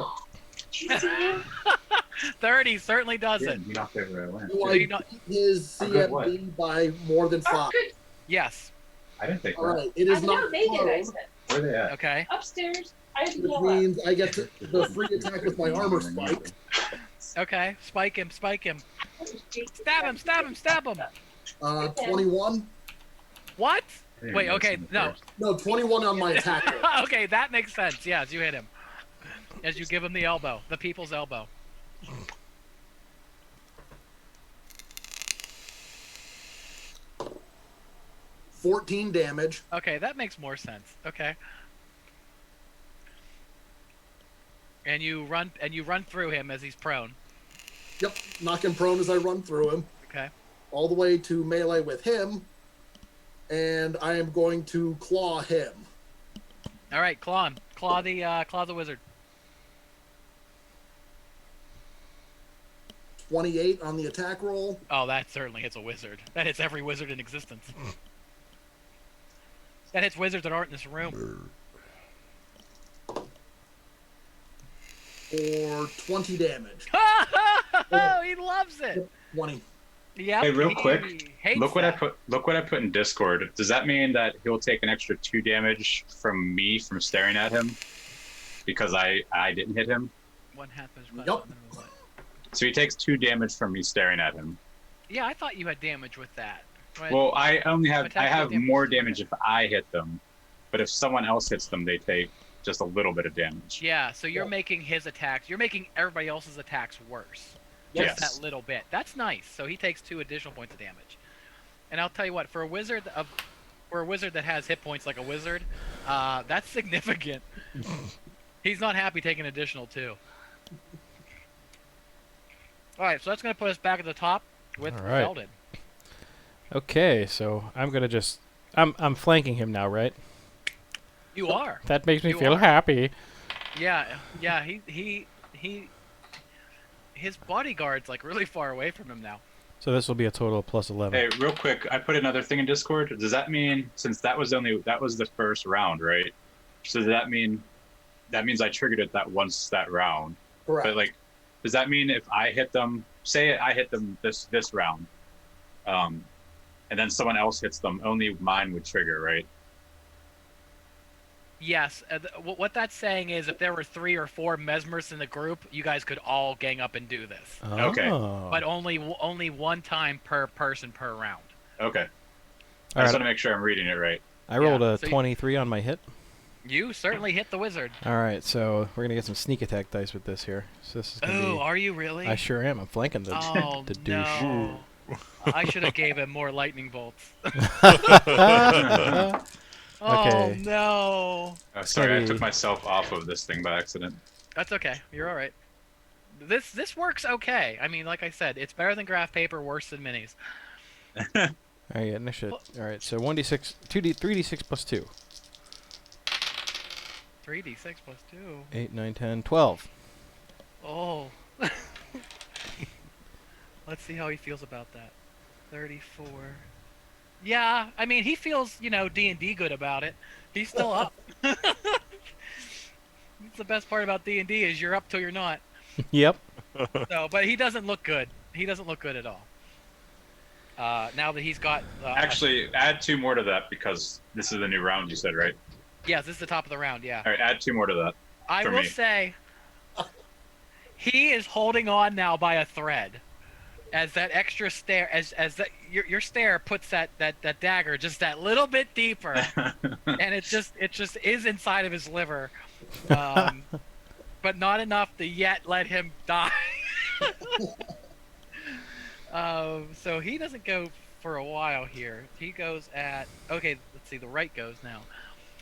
30 certainly does Yeah, it. you knocked over a lamp. Do So I you know- beat his A good what? CMB by more than 5? Good. Yes. I didn't think All that. right, it is I not know they did. I close, said Where are they at? Okay. upstairs. I didn't which yell up. means I get the free attack with my armor spike. Okay. Spike him. Spike him. Stab Stab him. Stab him. Stab him. 21. What? I didn't Wait. notice Okay. him at No. first. No, 21 on my attack roll. Okay, that makes sense. Yes, you hit him. As you give him the elbow, the people's elbow. 14 damage. Okay, that makes more sense. Okay. And you run through him as he's prone. Yep, knock him prone as I run through him. Okay. All the way to melee with him. And I am going to claw him. All right, claw him. Claw the wizard. 28 on the attack roll. Oh, that certainly hits a wizard. That hits every wizard in existence. That hits wizards that aren't in this room. For 20 damage. Oh, he loves it. 20. Yep, Hey, real he quick, hates look what that. I put in Discord. Does that mean that he'll take an extra 2 damage from me from staring at him because I didn't hit him? One half is Yup. So he takes 2 damage from me staring at him. Yeah, I thought you had damage with that. Right? Well, I Attack have damage more is damage if I hit them, but if someone else hits them, they take just a little bit of damage. Yeah, so you're Yeah. making his attacks. You're making everybody else's attacks worse. Yes. Just that little bit. That's nice. So he takes 2 additional points of damage. And I'll tell you what, for a wizard that has hit points like a wizard, that's significant. He's not happy taking additional 2. All right, so that's going to put us back at the top with All right. Felden. Okay, so I'm gonna just I'm flanking him now, right? You are. That makes me You feel are. happy. Yeah. His bodyguard's like really far away from him now. So this will be a total of plus 11. Hey, real quick, I put another thing in Discord. Does that mean, since that was the first round, right? So does that means I triggered it that round. Correct. But like, does that mean if I hit them, say I hit them this round, and then someone else hits them, only mine would trigger, right? Yes. What that's saying is if there were 3 or 4 mesmerists in the group, you guys could all gang up and do this. Okay. Oh. But only one time per person per round. Okay. I All just right. want to make sure I'm reading it right. I rolled a so you- 23 on my hit. You certainly hit the wizard. All right, so we're gonna get some sneak attack dice with this here. So this is gonna Oh, be. are you really? I sure am. I'm flanking the Oh, the douche. no. I should have gave him more lightning bolts. Okay. Oh, no. Oh, sorry, I Sorry. took myself off of this thing by accident. That's okay. You're all right. This works okay. I mean, like I said, it's better than graph paper, worse than minis. All right, yeah, no shit. All right, so 1d6, 3d6 plus 2. 3d6 plus 2. 8, 9, 10, 12. Oh. Let's see how he feels about that. 34. Yeah, I mean, he feels, D&D good about it. He's still up. That's the best part about D&D is you're up till you're not. Yep. So, but he doesn't look good. He doesn't look good at all. Now that he's got... Actually, add 2 more to that because this is the new round you said, right? Yes, this is the top of the round, yeah. All right, add 2 more to that. I for will me. say, he is holding on now by a thread. As that extra stare, as that your stare puts that dagger just that little bit deeper, and it just is inside of his liver, but not enough to yet let him die. So he doesn't go for a while here. He goes at okay. Let's see. The right goes now.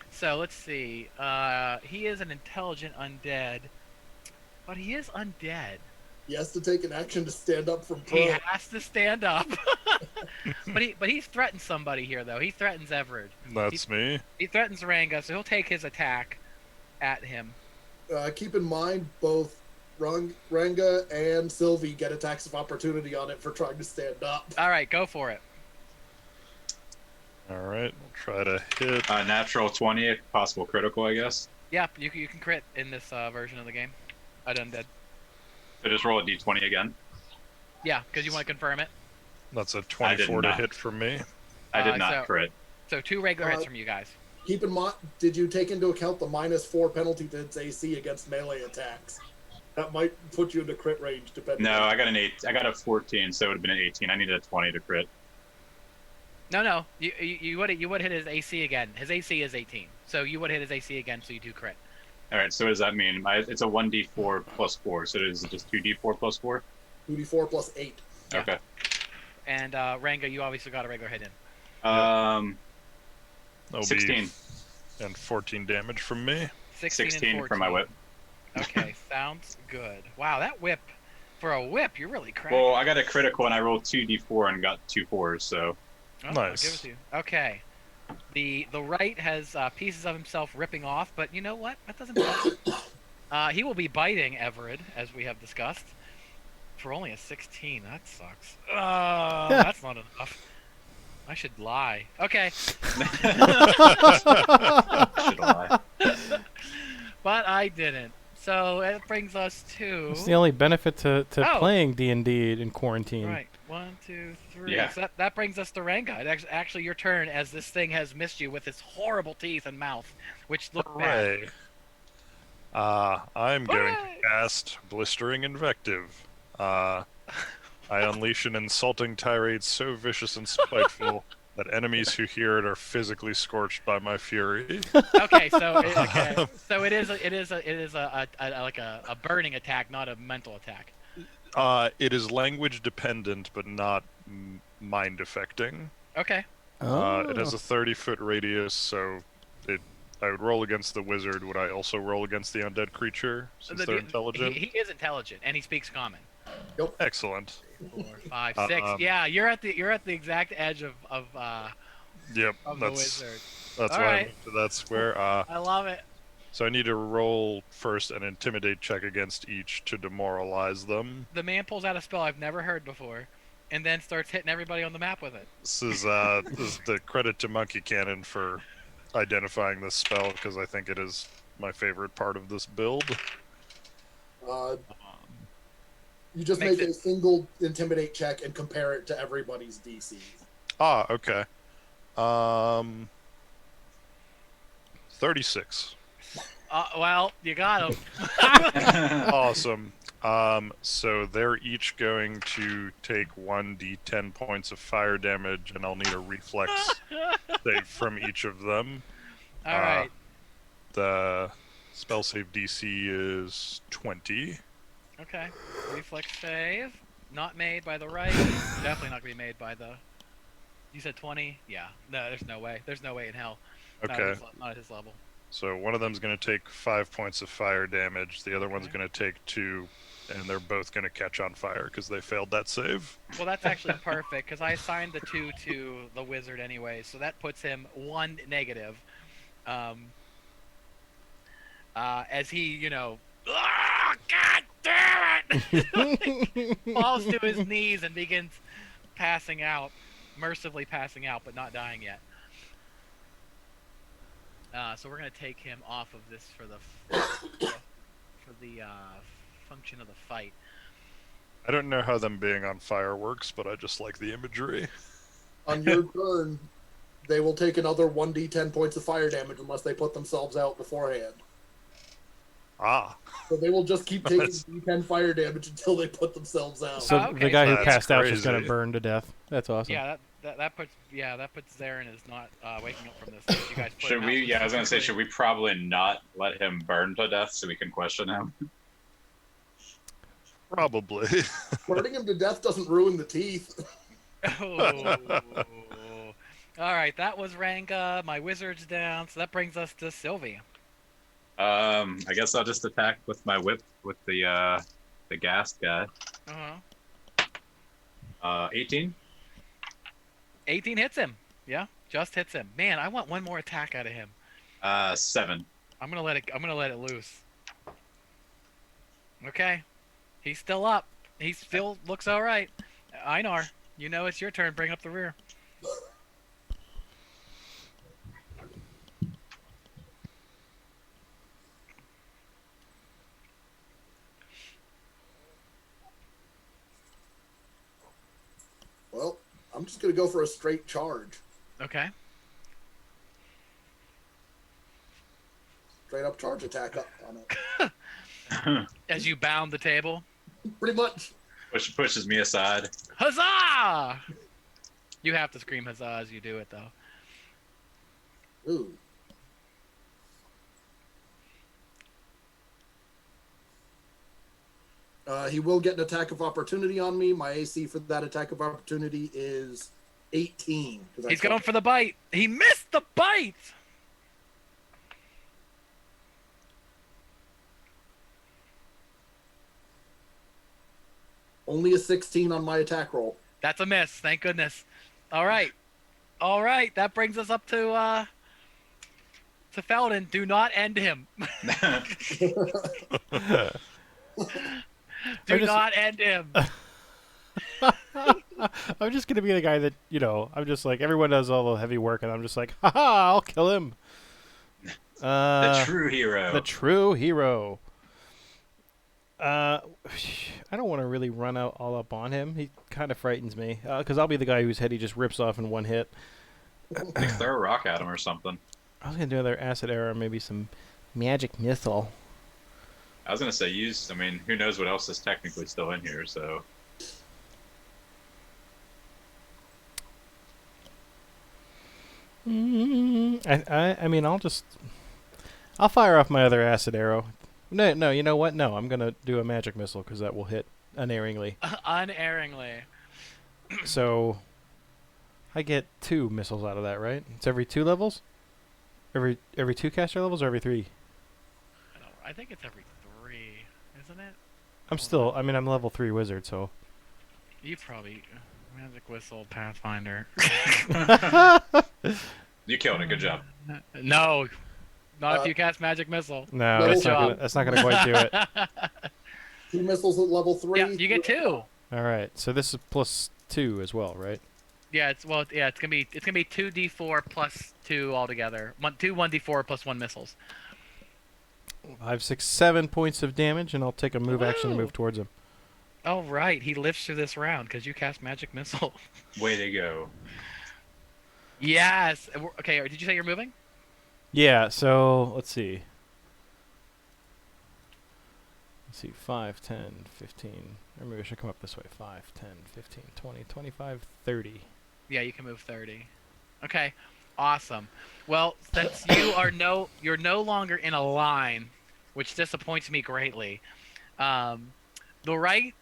So let's see. He is an intelligent undead, but he is undead. He has to take an action to stand up from He prone. has to stand up. but he threatens somebody here though. He threatens Everard. That's me. He threatens Ranga, so he'll take his attack at him. Keep in mind, both Ranga and Sylvie get attacks of opportunity on it for trying to stand up. All right, go for it. All right, we'll try to hit. Natural 20, if possible critical, I guess. Yeah, you can crit in this version of the game. At undead. So just roll a d20 again. Yeah, because you want to confirm it. That's a I did 24 to not. hit from me. I did not so- crit. So 2 regular hits from you guys. Keep in mind, did you take into account the -4 penalty to its AC against melee attacks? That might put you into crit range, depending. No, on... I got an 8. I got a 14, so it would have been an 18. I needed a 20 to crit. No, you would hit his AC again. His AC is 18, so you would hit his AC again, so you do crit. All right, so what does that mean? It's a 1d4 plus 4, so is it just 2d4 plus 4? 2d4 plus 8. Yeah. Okay. And Ranga, you obviously got a regular hit in. That'll 16. be and 14 damage from me. 16 and 16 14. for my whip. Okay, sounds good. Wow, that whip, for a whip, you're really cracking. Well, I got a critical and I rolled 2d4 and got 2 4s, so. Oh, I'll Nice. give it to you. Okay. The right has pieces of himself ripping off, but you know what? That doesn't matter. He will be biting Everett, as we have discussed, for only a 16. That sucks. That's not enough. I should lie. Okay. Should lie. But I didn't. So it brings us to... It's the only benefit to Oh. playing D&D in quarantine. Right. 1, 2, 3. Yeah. So that brings us to Ranga. It's actually your turn, as this thing has missed you with its horrible teeth and mouth, which look bad. Hooray. I'm going Hooray! to cast Blistering Invective. I unleash an insulting tirade so vicious and spiteful that enemies who hear it are physically scorched by my fury. Okay, so it is a burning attack, not a mental attack. It is language dependent, but not mind affecting. Okay. It has a 30-foot radius, so I would roll against the wizard. Would I also roll against the undead creature, since they're intelligent? He is intelligent, and he speaks common. Excellent. 4, 5, 6. Yeah, you're at the exact edge of Yep, the that's wizard. why I Alright. moved to that square. I love it. So I need to roll first an intimidate check against each to demoralize them. The man pulls out a spell I've never heard before, and then starts hitting everybody on the map with it. This is the credit to Monkey Cannon for identifying this spell, because I think it is my favorite part of this build. You just Makes make a single intimidate check and compare it to everybody's DC. Ah, okay. 36. Well, you got him. Awesome. So they're each going to take 1d10 points of fire damage, and I'll need a reflex save from each of them. All right. The spell save DC is 20. Okay. Reflex save. Not made by the right. Definitely not gonna be made by the. You said 20? Yeah. No, there's no way. There's no way in hell. Okay. Not at his level. So one of them's going to take 5 points of fire damage. The other one's going to take 2, and they're both going to catch on fire because they failed that save. Well, that's actually perfect because I assigned the 2 to the wizard anyway, so that puts him 1 negative. As he, God damn it! falls to his knees and begins passing out, mercifully passing out, but not dying yet. So we're gonna take him off of this for the function of the fight. I don't know how them being on fire works, but I just like the imagery. On your turn, they will take another 1d10 points of fire damage unless they put themselves out beforehand. Ah. So they will just keep taking d10 fire damage until they put themselves out. So okay. the guy who That's passed out is just gonna crazy. burn to death. That's awesome. Yeah, that puts Zarin is not waking up from this. You guys put Should him we? out Yeah, I was gonna say, specifically. should we probably not let him burn to death so we can question him? Probably. Burning him to death doesn't ruin the teeth. Oh. All right, that was Ranga. My wizard's down, so that brings us to Sylvie. I guess I'll just attack with my whip with the ghast guy. Uh-huh. 18. 18 hits him. Yeah, just hits him. Man, I want one more attack out of him. 7. I'm gonna let it loose. Okay, he's still up. He still looks all right. Einar, you know it's your turn. Bring up the rear. Well, I'm just going to go for a straight charge. Okay. Straight up charge attack up on it. As you bound the table. Pretty much. Pushes me aside. Huzzah! You have to scream huzzah as you do it, though. Ooh. He will get an attack of opportunity on me. My AC for that attack of opportunity is 18. He's going for the bite. He missed the bite. Only a 16 on my attack roll. That's a miss. Thank goodness. All right. All right. That brings us up to Felden. Do not end him. Do not end him. I'm just gonna be the guy that, you know, I'm just like, everyone does all the heavy work, and I'm just like, haha, I'll kill him. The true hero. The true hero. I don't want to really run out all up on him. He kind of frightens me, because I'll be the guy whose head he just rips off in one hit. Like throw a rock at him or something. I was gonna do another acid arrow, maybe some magic missile. I was gonna say use. I mean, who knows what else is technically still in here? So. I mean, I'll fire off my other acid arrow. No, you know what? No, I'm gonna do a magic missile because that will hit unerringly. Unerringly. So, I get 2 missiles out of that, right? It's every 2 levels. Every 2 caster levels, or every 3? I think it's every 3, isn't it? I'm level 3 wizard, so. You probably magic whistle Pathfinder. You killed it. Good job. No, not if you cast magic missile. No, that's not gonna quite do it. 2 missiles at level 3. Yeah, you get 2. All right, so this is plus 2 as well, right? Yeah, it's gonna be 2d4 plus 2 altogether. 1d4 plus 1 missiles. 5, 6, 7 points of damage, and I'll take a move action to move towards him. Oh right, he lives through this round because you cast magic missile. Way to go. Yes. Okay. Did you say you're moving? Yeah. So let's see. 5, 10, 15. Or maybe I should come up this way. 5, 10, 15, 20, 25, 30. Yeah, you can move 30. Okay. Awesome. Well, since you're no longer in a line, which disappoints me greatly. The right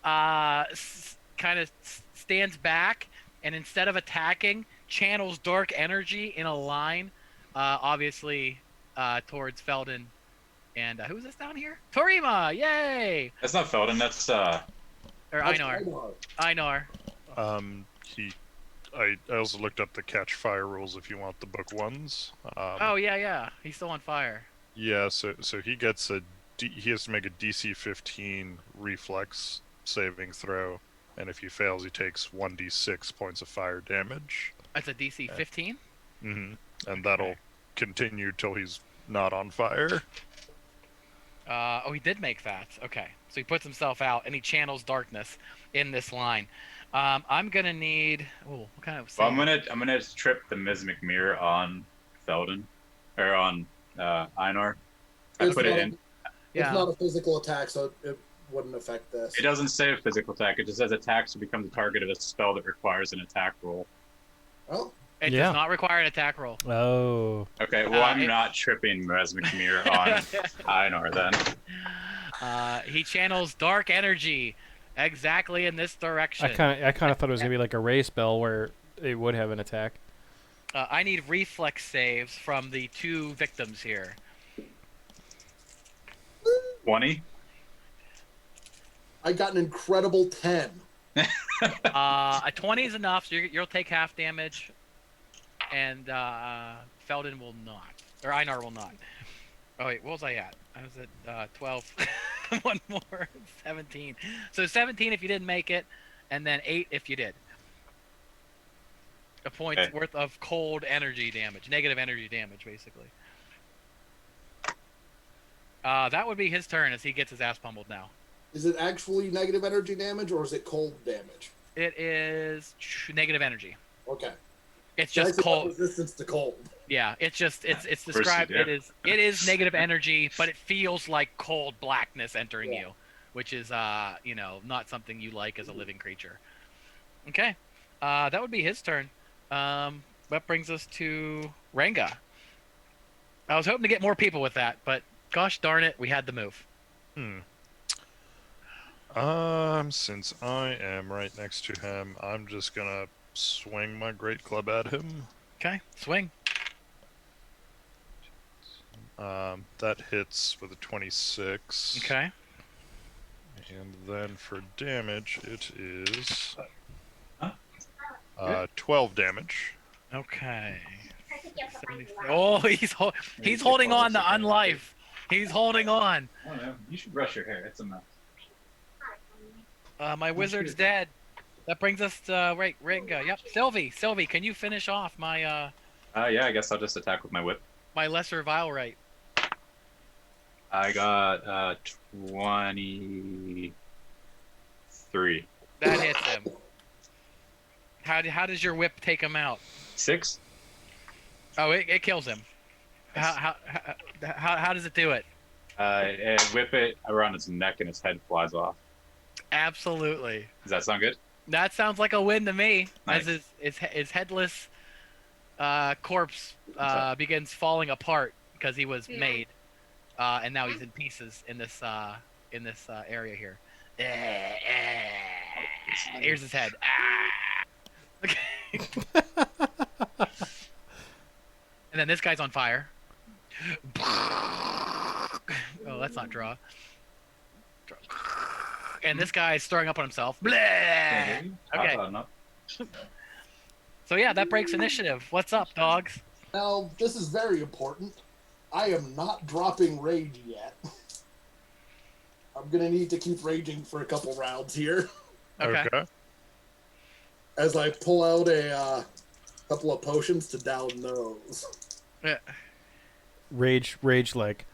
kind of stands back, and instead of attacking, channels dark energy in a line, obviously towards Felden. And who's this down here? Torima! Yay! That's not Felden. That's Or Einar. Einar. I also looked up the catch fire rules if you want the book ones. Oh yeah. He's still on fire. Yeah, so he gets he has to make a DC 15 reflex saving throw, and if he fails, he takes 1d6 points of fire damage. That's a DC 15. Mm-hmm. And that'll continue till he's not on fire. He did make that. Okay, so he puts himself out and he channels darkness in this line. I'm gonna need. Oh, what kind of? Well, I'm gonna trip the Mesmic Mirror on Felden, or on Einar. I put it in. Yeah. It's not a physical attack, so it wouldn't affect this. It doesn't say a physical attack. It just says attacks to become the target of a spell that requires an attack roll. Oh. It does not require an attack roll. Oh. Okay, well, I'm not tripping Mesmic Mirror on Einar then. He channels dark energy exactly in this direction. I kind of thought it was gonna be like a ray spell where it would have an attack. I need reflex saves from the 2 victims here. 20. I got an incredible 10. A 20 is enough, so you'll take half damage, and Felden will not, or Einar will not. Oh wait, what was I at? I was at 12. One more, 17. So 17 if you didn't make it, and then 8 if you did. A point's worth of cold energy damage, negative energy damage, basically. That would be his turn as he gets his ass pummeled now. Is it actually negative energy damage, or is it cold damage? It is negative energy. Okay. It's just cold. Resistance to cold. Yeah, it's described. It is negative energy, but it feels like cold blackness entering you, which is not something you like as a living creature. Okay, that would be his turn. That brings us to Renga. I was hoping to get more people with that, but gosh darn it, we had the move. Since I am right next to him, I'm just gonna swing my great club at him. Okay, swing. That hits with a 26. Okay. And then for damage, it is Huh? 12 damage. Okay. Oh, he's holding on to unlife. He's holding on. I don't know. You should brush your hair. It's a mess. My wizard's dead. That brings us to Ringa. Yep, Sylvie, can you finish off my Yeah, I guess I'll just attack with my whip. my lesser vile right? I got 23. That hits him. How does your whip take him out? 6? Oh, it kills him. How does it do it? And whip it around its neck and its head flies off. Absolutely. Does that sound good? That sounds like a win to me. Nice. As his headless corpse begins falling apart because he was made, and now he's in pieces in this area here. Here's his head. Okay. And then this guy's on fire. Oh, that's not draw. And this guy's throwing up on himself. Bleh! Okay. No. So yeah, that breaks initiative. What's up, dogs? Now, this is very important. I am not dropping rage yet. I'm gonna need to keep raging for a couple rounds here. Okay. As I pull out a couple of potions to down those. Yeah. Rage like.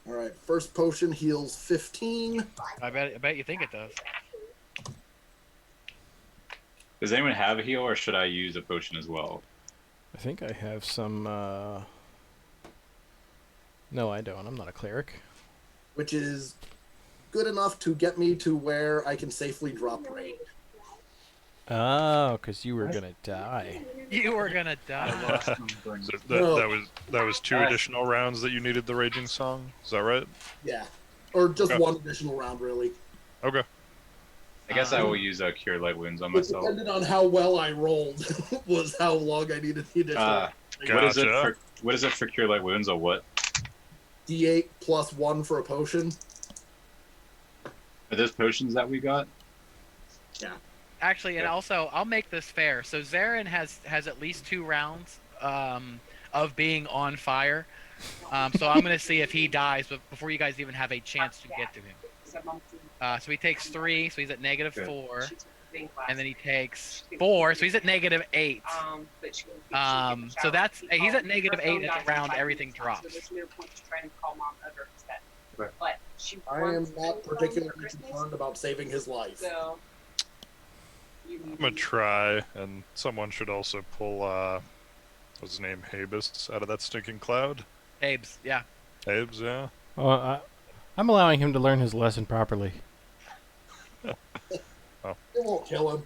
Alright, first potion heals 15. I bet you think it does. Does anyone have a heal, or should I use a potion as well? I think I have some. No, I don't. I'm not a cleric. Which is good enough to get me to where I can safely drop rage. Oh, because you were gonna die. You were gonna die. So No. that was 2 additional rounds that you needed the raging song. Is that right? Yeah. Or just Okay. one additional round, really. Okay. I guess I will use Cure Light Wounds on It myself. depended on how well I rolled, was how long I needed the additional. Gotcha. What is it for Cure Light Wounds, or what? D8 plus 1 for a potion. Are those potions that we got? Actually, and Yeah. also, I'll make this fair. So Zarin has at least 2 rounds of being on fire. So I'm gonna see if he dies, but before you guys even have a chance to get to him. So he takes 3, so he's at -4, and then he takes 4, so he's at -8. So that's he's at -8 at the round everything drops. I am not particularly concerned about saving his life. I'm gonna try, and someone should also pull, what's his name, Habus, out of that stinking cloud. Abes, yeah. Habes, yeah. Well, I'm allowing him to learn his lesson properly. It won't kill him.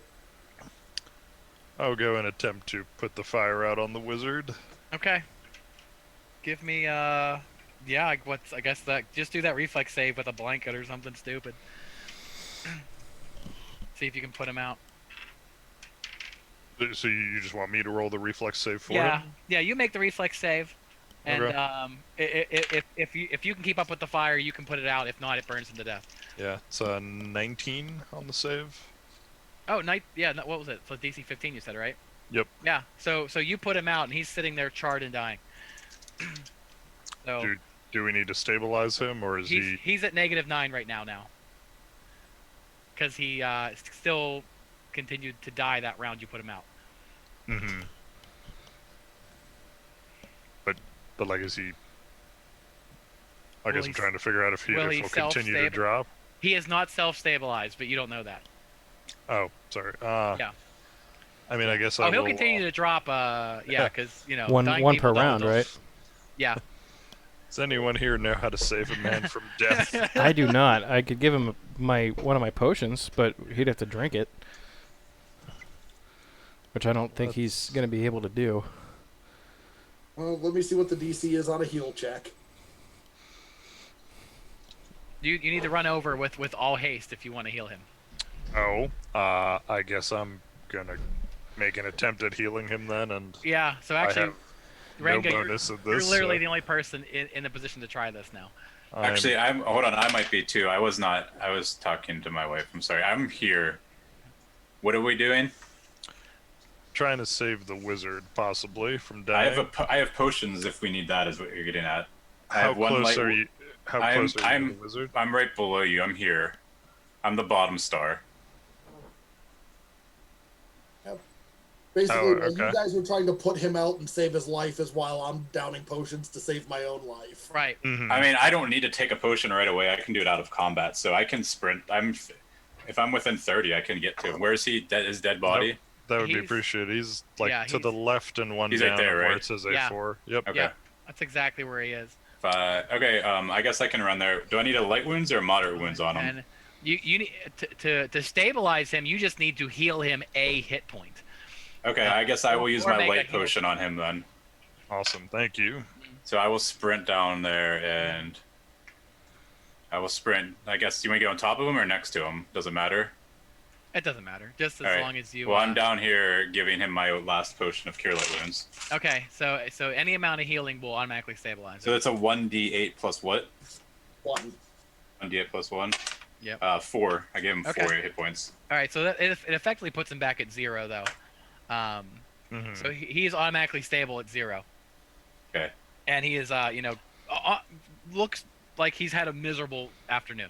I'll go and attempt to put the fire out on the wizard. Okay. Give me yeah, I guess that just do that reflex save with a blanket or something stupid. See if you can put him out. So you just want me to roll the reflex save for Yeah, him? yeah. You make the reflex save, and Okay. if you can keep up with the fire, you can put it out. If not, it burns him to death. Yeah, it's a 19 on the save. Oh, yeah. No, what was it? So DC 15, you said, right? Yep. Yeah. So you put him out, and he's sitting there charred and dying. So Do we need to stabilize him, or is he's at -9 right now. Because he still continued to die that round you put him out. Mm-hmm. But like, is he? I guess I'm trying to figure out if he'll continue to drop. He is not self-stabilized, but you don't know that. Oh, sorry. Yeah. I mean, I guess I Oh, will. he'll continue to drop. Yeah, because one dying per people round, don't- right? Yeah. Does anyone here know how to save a man from death? I do not. I could give him one of my potions, but he'd have to drink it, which I don't think he's going to be able to do. Well, let me see what the DC is on a heal check. You need to run over with all haste if you want to heal him. Oh, I guess I'm gonna make an attempt at healing him then, and Yeah. So I actually, have Renga, no bonus of you're this. literally the only person in a position to try this now. Actually, hold on. I might be too. I was not. I was talking to my wife. I'm sorry. I'm here. What are we doing? trying to save the wizard, possibly, from dying. I have potions if we need that. Is what you're getting at. I How have one close light. are you? How close are you to the wizard? I'm right below you. I'm here. I'm the bottom star. Basically, while okay. you guys were trying to put him out and save his life is while I'm downing potions to save my own life. Right. Mhm. I mean, I don't need to take a potion right away. I can do it out of combat, so I can sprint. If I'm within 30, I can get to him. Where is he? His dead body? That would be He's- appreciated. He's like yeah, to the he's- left and one He's down right there, where right? it says Yeah. A4. Yep. Okay. Yeah. That's exactly where he is. Okay. I guess I can run there. Do I need a light wounds or moderate wounds on him? And you need to stabilize him. You just need to heal him a hit point. Okay. I guess I will use Or my make a light heal. potion on him then. Awesome. Thank you. So I will sprint down there and I will sprint. I guess you want to get on top of him or next to him? Doesn't matter. It doesn't matter, just as All right. long as you. Well, I'm down here giving him my last potion of cure light wounds. Okay, so any amount of healing will automatically stabilize. So that's a 1d8 plus what? 1. 1d8 plus 1? Yep. 4. I gave him Okay. 4 hit points. All right, so it effectively puts him back at 0 though. Mhm. So he's automatically stable at 0. Okay. And he is looks like he's had a miserable afternoon.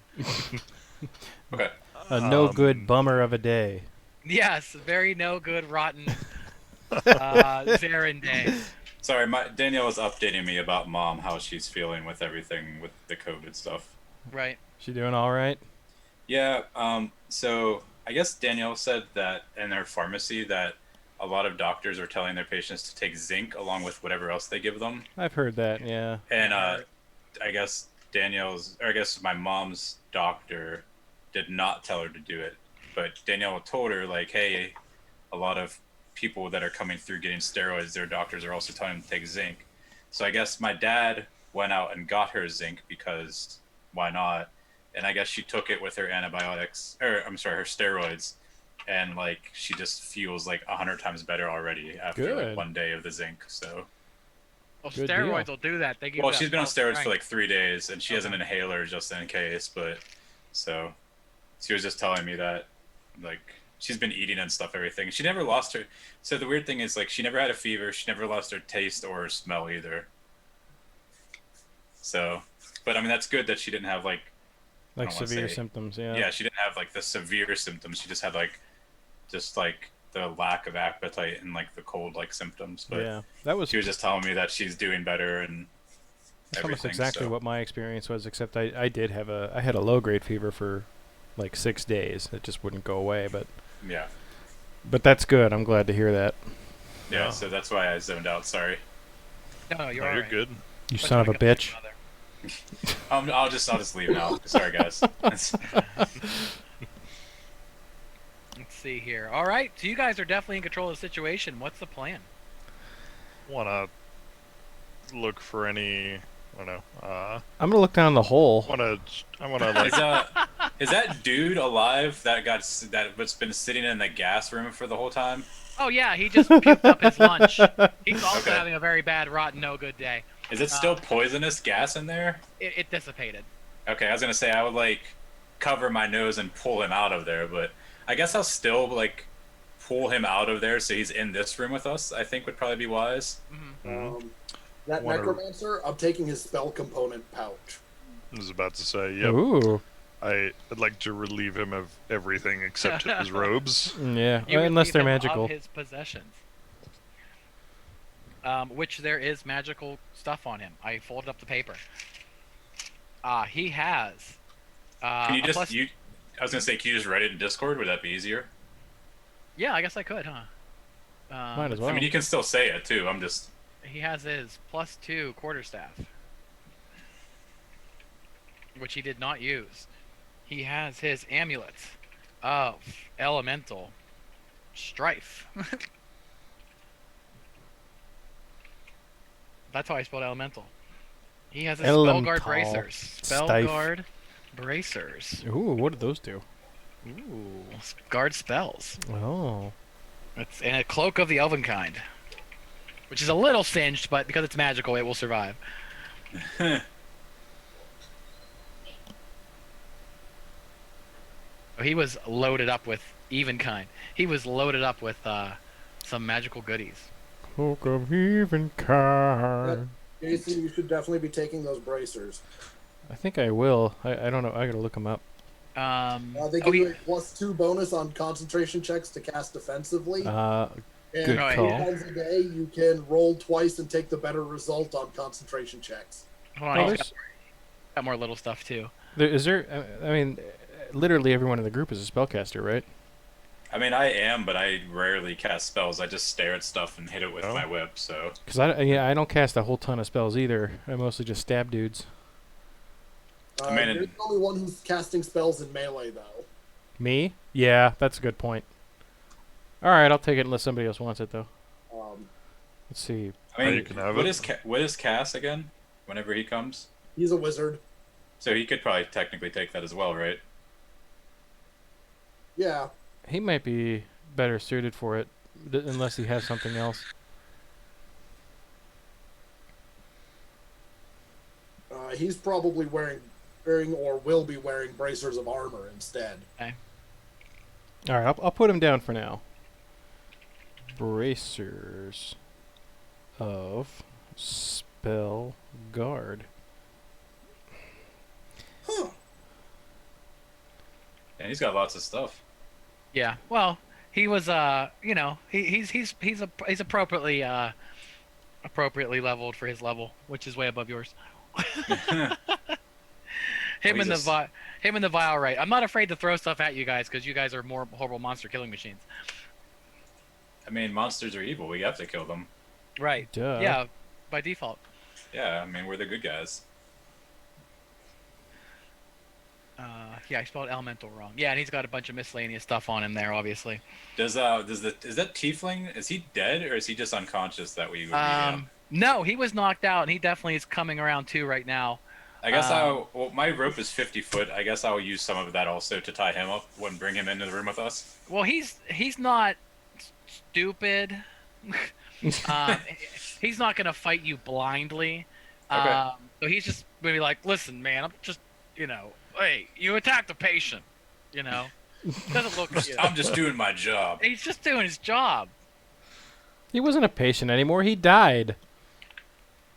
Okay. A no good bummer of a day. Yes, very no good, rotten Zarin day. Sorry, Danielle was updating me about Mom, how she's feeling with everything with the COVID stuff. Right. She doing all right? Yeah, so I guess Danielle said that in her pharmacy that a lot of doctors are telling their patients to take zinc along with whatever else they give them. I've heard that, yeah. And I guess my mom's doctor did not tell her to do it. But Danielle told her, like, hey, a lot of people that are coming through getting steroids, their doctors are also telling them to take zinc. So I guess my dad went out and got her zinc because why not? And I guess she took it with her antibiotics, her steroids. And, like, she just feels, like, 100 times better already after, like, Good. 1 day of the zinc, so... Well, Good steroids deal. will do that. They give Well, you that she's been on false steroids for, strength. like, 3 days, and she has an inhaler just in case, but... So, she was just telling me that, like, she's been eating and stuff, everything. She never lost her... So the weird thing is, like, she never had a fever, she never lost her taste or her smell either. So... But, I mean, that's good that she didn't have, like... Like I don't wanna severe say- symptoms, yeah. Yeah, she didn't have, like, the severe symptoms. She just had, like... Just, like, the lack of appetite and, like, the cold-like symptoms. But Yeah. That was she was just telling me that she's doing better and that's almost everything, exactly so. what my experience was, except I had a low grade fever for like 6 days. It just wouldn't go away, but Yeah. that's good. I'm glad to hear that. Yeah, Yeah. so that's why I zoned out. Sorry. No, you're No, all you're right. good. You But son of a like bitch. mother. I'll just leave now. Sorry, guys. Let's see here. All right, so you guys are definitely in control of the situation. What's the plan? Wanna look for any? I don't know. I'm gonna look down the hole. I wanna like. is that dude alive that's been sitting in the gas room for the whole time? Oh yeah, he just puked up his lunch. He's also Okay. having a very bad, rotten, no good day. Is it still poisonous gas in there? It dissipated. Okay, I was gonna say I would like cover my nose and pull him out of there, but I guess I'll still like pull him out of there so he's in this room with us. I think would probably be wise. That Wanna- necromancer, I'm taking his spell component pouch. I was about to say. Yep. Ooh. I'd like to relieve him of everything except his robes. Yeah. You Unless relieve they're him magical. Of his possessions. Which there is magical stuff on him. I folded up the paper. He has. Can you a just plus- I was gonna say, can you just write it in Discord? Would that be easier? Yeah, I guess I could, huh? Might as well. I mean, you can still say it too. I'm just. He has his +2 quarterstaff, which he did not use. He has his amulet of elemental strife. That's how I spelled elemental. He has his spell guard Elemental bracers. Spell stife. guard Bracers. Ooh, what did those do? Ooh. Guard spells. Oh. It's and a cloak of the elven kind, which is a little singed, but because it's magical, it will survive. Oh, he was loaded up with even kind. He was loaded up with some magical goodies. Cloak of even kind. Jason, you should definitely be taking those bracers. I think I will. I don't know. I gotta look them up. They give you a +2 bonus on concentration checks to cast defensively. Good And Right. call. 2 times a day, you can roll twice and take the better result on concentration checks. Hold Oh, on, he's there's- got more little stuff too. Is there? I mean, literally everyone in the group is a spellcaster, right? I mean, I am, but I rarely cast spells. I just stare at stuff and hit it with Oh. my whip. So Because I don't cast a whole ton of spells either. I mostly just stab dudes. I mean, you're the only one who's casting spells in melee, though. Me? Yeah, that's a good point. All right, I'll take it unless somebody else wants it though. Let's see. I mean, you can have what it. is what is Cass again? Whenever he comes, He's a wizard. so he could probably technically take that as well, right? Yeah. He might be better suited for it, unless he has something else. He's probably wearing or will be wearing bracers of armor instead. All right, I'll put him down for now. Bracers of spell guard. Huh. And he's got lots of stuff. Yeah. Well, he was you know, he's appropriately appropriately leveled for his level, which is way above yours. Him and the vial, right? I'm not afraid to throw stuff at you guys because you guys are more horrible monster killing machines. I mean, monsters are evil. We have to kill them. Right. Duh. Yeah, by default. Yeah, I mean, we're the good guys. Yeah, I spelled elemental wrong. Yeah, and he's got a bunch of miscellaneous stuff on him there, obviously. Is that Tiefling? Is he dead or is he just unconscious that we would beat him? No, he was knocked out, and he definitely is coming around too right now. I guess my rope is 50 foot. I guess I'll use some of that also to tie him up and bring him into the room with us. Well, he's not stupid. He's not gonna fight you blindly. Okay. So he's just gonna be like, "Listen, man, I'm just, hey, you attacked a patient, Doesn't look. I'm just doing my job. He's just doing his job. He wasn't a patient anymore. He died.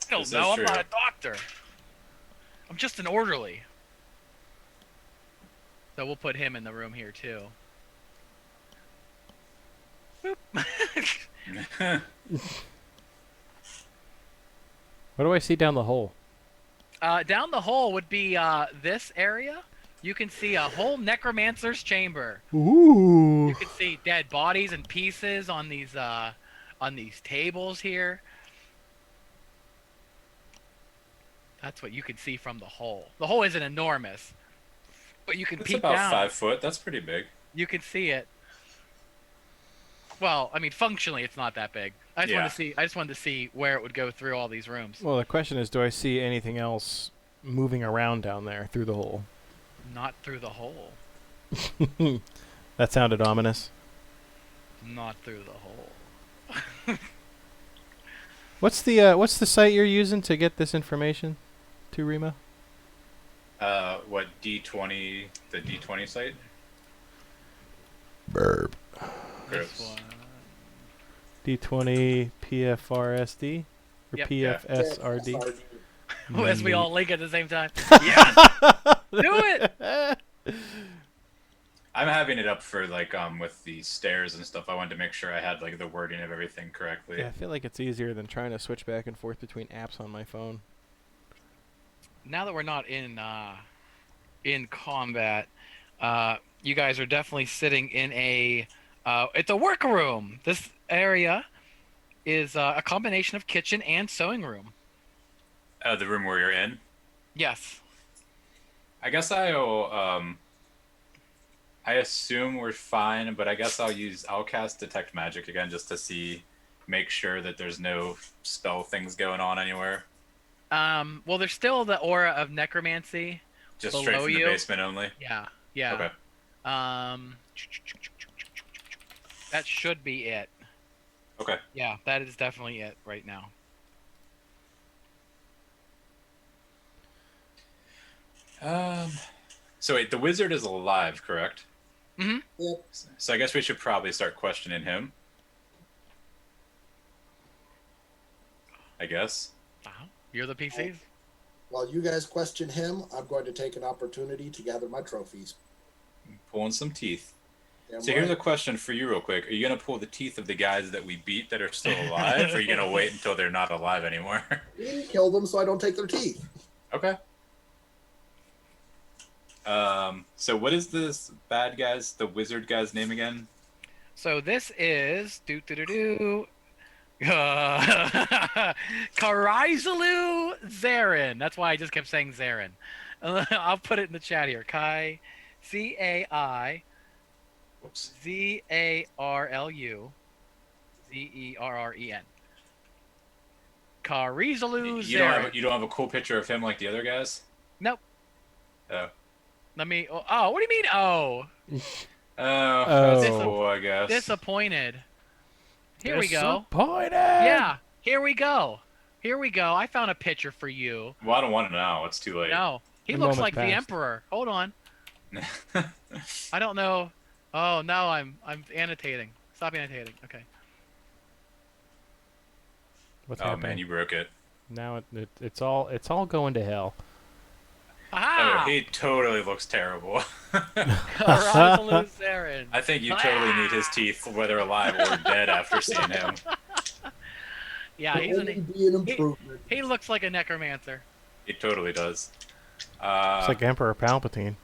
I don't This know. is I'm not true. a doctor. I'm just an orderly. So we'll put him in the room here too. Boop. What do I see down the hole? Down the hole would be this area. You can see a whole necromancer's chamber. Ooh. You can see dead bodies and pieces on these tables here. That's what you can see from the hole. The hole isn't enormous, but you can It's peek about down. 5 foot. That's pretty big. You can see it. Well, I mean, functionally, it's not that big. I just wanted to see where it would go through all these rooms. Well, the question is, do I see anything else moving around down there through the hole? Not through the hole. That sounded ominous. Not through the hole. What's the site you're using to get this information to Rima? What D20? The D20 site? Burp. This Gross. one. D20 PFRSD or Yep. PFSRD. As we all link at the same time. Yes! Do it! I'm having it up for with the stairs and stuff. I wanted to make sure I had the wording of everything correctly. Yeah, I feel like it's easier than trying to switch back and forth between apps on my phone. Now that we're not in combat, you guys are definitely sitting in it's a workroom. This area is a combination of kitchen and sewing room. The room where you're in. Yes. I guess I assume we're fine, but I guess I'll cast detect magic again just to make sure that there's no spell things going on anywhere. Well, there's still the aura of necromancy, Just straight below from you. the basement only. Yeah, yeah. Okay. That should be it. Okay. Yeah, that is definitely it right now. So wait, the wizard is alive, correct? Mm-hmm. Yep. So I guess we should probably start questioning him. I guess. You're the PCs? While you guys question him, I'm going to take an opportunity to gather my trophies. Pulling some teeth. Damn So here's a right. question for you real quick. Are you going to pull the teeth of the guys that we beat that are still alive, or are you going to wait until they're not alive anymore? We didn't kill them, so I don't take their teeth. Okay. So what is this bad the wizard guy's name again? So this is Karizulu Zarin. That's why I just kept saying Zarin. I'll put it in the chat here. Kai, CAI Whoops. ZARLU ZERREN. Karizulu Zarin. You don't have a cool picture of him like the other guys? Nope. Oh. Let me. Oh, what do you mean? Oh, That's Oh. cool, I guess. disappointed. Here we go. Disappointed. Yeah, here we go. Here we go. I found a picture for you. Well, I don't want to know. It's too late. No, he The looks moment like the passed. Emperor. Hold on. I don't know. Oh, now I'm annotating. Stop annotating. Okay. What's Oh happening? man, you broke it. Now it's all going to hell. Oh, Aha! he totally looks terrible. Karizulu Zarin. I think you totally need his teeth, whether alive or dead, after seeing him. Yeah, he's Only be an improvement. he looks like a necromancer. He totally does. It's like Emperor Palpatine.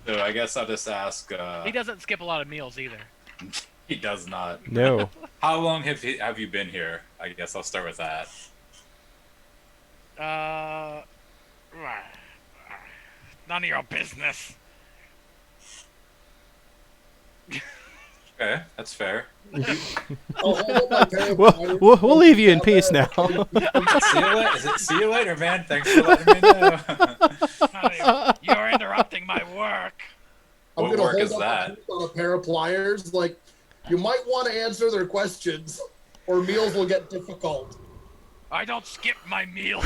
So I guess I'll just ask. He doesn't skip a lot of meals either. He does not. No. How long have you been here? I guess I'll start with that. None of your business. Okay, that's fair. I'll hold up my pair of We'll, pliers. we'll leave you in peace now. See you later, man. Thanks for letting me know. You're interrupting my work. I'm What gonna work hold is up that? on a pair of pliers. Like, you might want to answer their questions, or meals will get difficult. I don't skip my meal.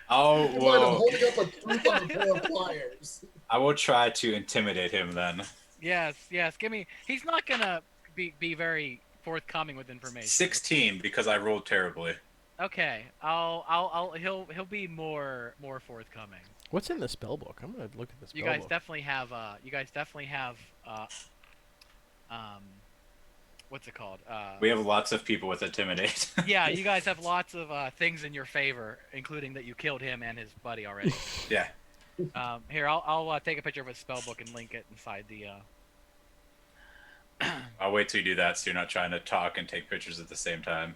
Oh, You mind, I'm well, holding up a tooth on a pair of pliers. I will try to intimidate him then. Yes. Give me. He's not gonna be very forthcoming with information. 16 because I rolled terribly. Okay. He'll be more forthcoming. What's in the spell book? I'm gonna look at the spell You guys book. definitely have. What's it called? We have lots of people with intimidate. Yeah, you guys have lots of things in your favor, including that you killed him and his buddy already. Yeah. Here, I'll take a picture of his spell book and link it inside the. I'll wait till you do that so you're not trying to talk and take pictures at the same time.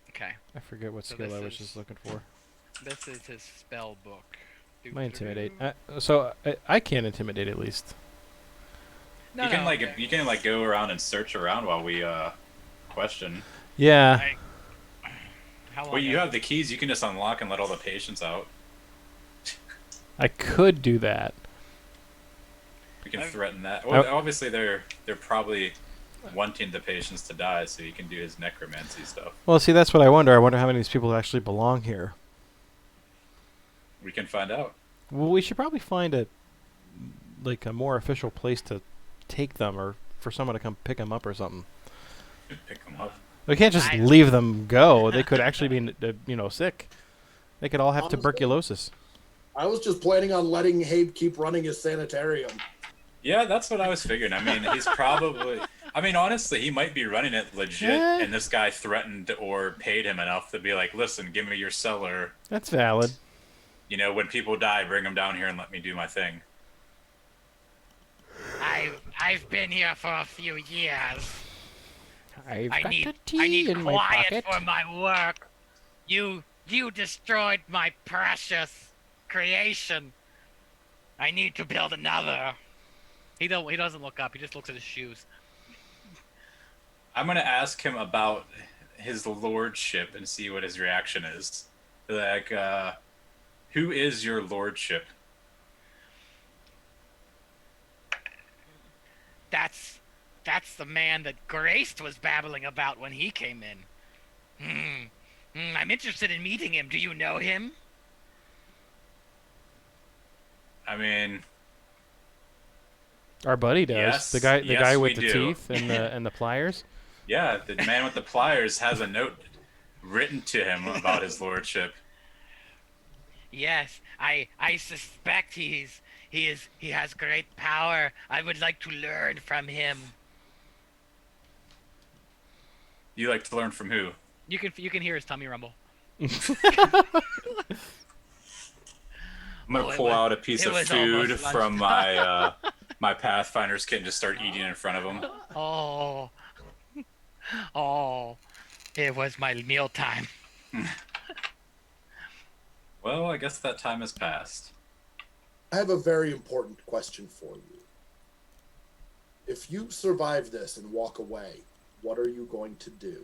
Okay, I forget what So skill this I was is- just looking for. this is his spell book. My intimidate. So I can't intimidate at least. No, you can no, you can go around and search around while we question. Yeah. How long? Well, you have the keys. You can just unlock and let all the patients out. I could do that. We can I've- threaten that. Well, Oh. obviously they're probably wanting the patients to die, so you can do his necromancy stuff. Well, see, that's what I wonder. I wonder how many of these people actually belong here. We can find out. Well, we should probably find a more official place to take them, or for someone to come pick them up or something. Pick them up. We can't just leave them go. They could actually be, sick. They could all have Honestly, tuberculosis. I was just planning on letting Habe keep running his sanitarium. Yeah, that's what I was figuring. I mean, he's probably... I mean, honestly, he might be running it legit, Yeah. and this guy threatened or paid him enough to be like, listen, give me your cellar. That's valid. You know, when people die, bring them down here and let me do my thing. I've been here for a few years. I've I got need the tea in my quiet pocket. for my work. You destroyed my precious creation. I need to build another. He doesn't look up. He just looks at his shoes. I'm going to ask him about his lordship and see what his reaction is. Like, who is your lordship? That's the man that Graced was babbling about when he came in. I'm interested in meeting him. Do you know him? I mean, Our buddy does. Yes, The guy yes, with we the do. teeth and the pliers. yeah, the man with the pliers has a note written to him about his lordship. Yes, I suspect he has great power. I would like to learn from him. You like to learn from who? You can hear his tummy rumble. I'm gonna Oh, it pull was- out a piece it of was food almost from my my Pathfinder's kit and just start eating in front of him. Oh, oh, it was my meal time. Well, I guess that time has passed. I have a very important question for you. If you survive this and walk away, what are you going to do?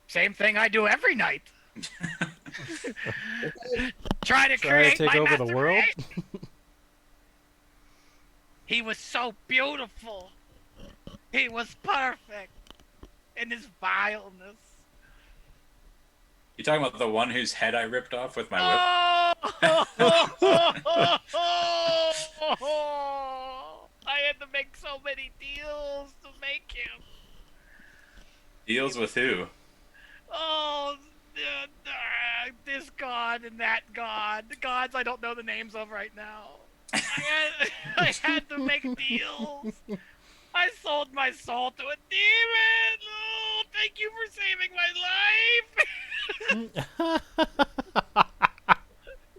Same thing I do every night. Try to Try create to take my over the master world. race. He was so beautiful. He was perfect in his vileness. You talking about the one whose head I ripped off with my whip? Oh! I had to make so many deals to make him. Deals with who? Oh, this god and that god. The gods I don't know the names of right now. I had to make deals. I sold my soul to a demon. Oh, thank you for saving my life.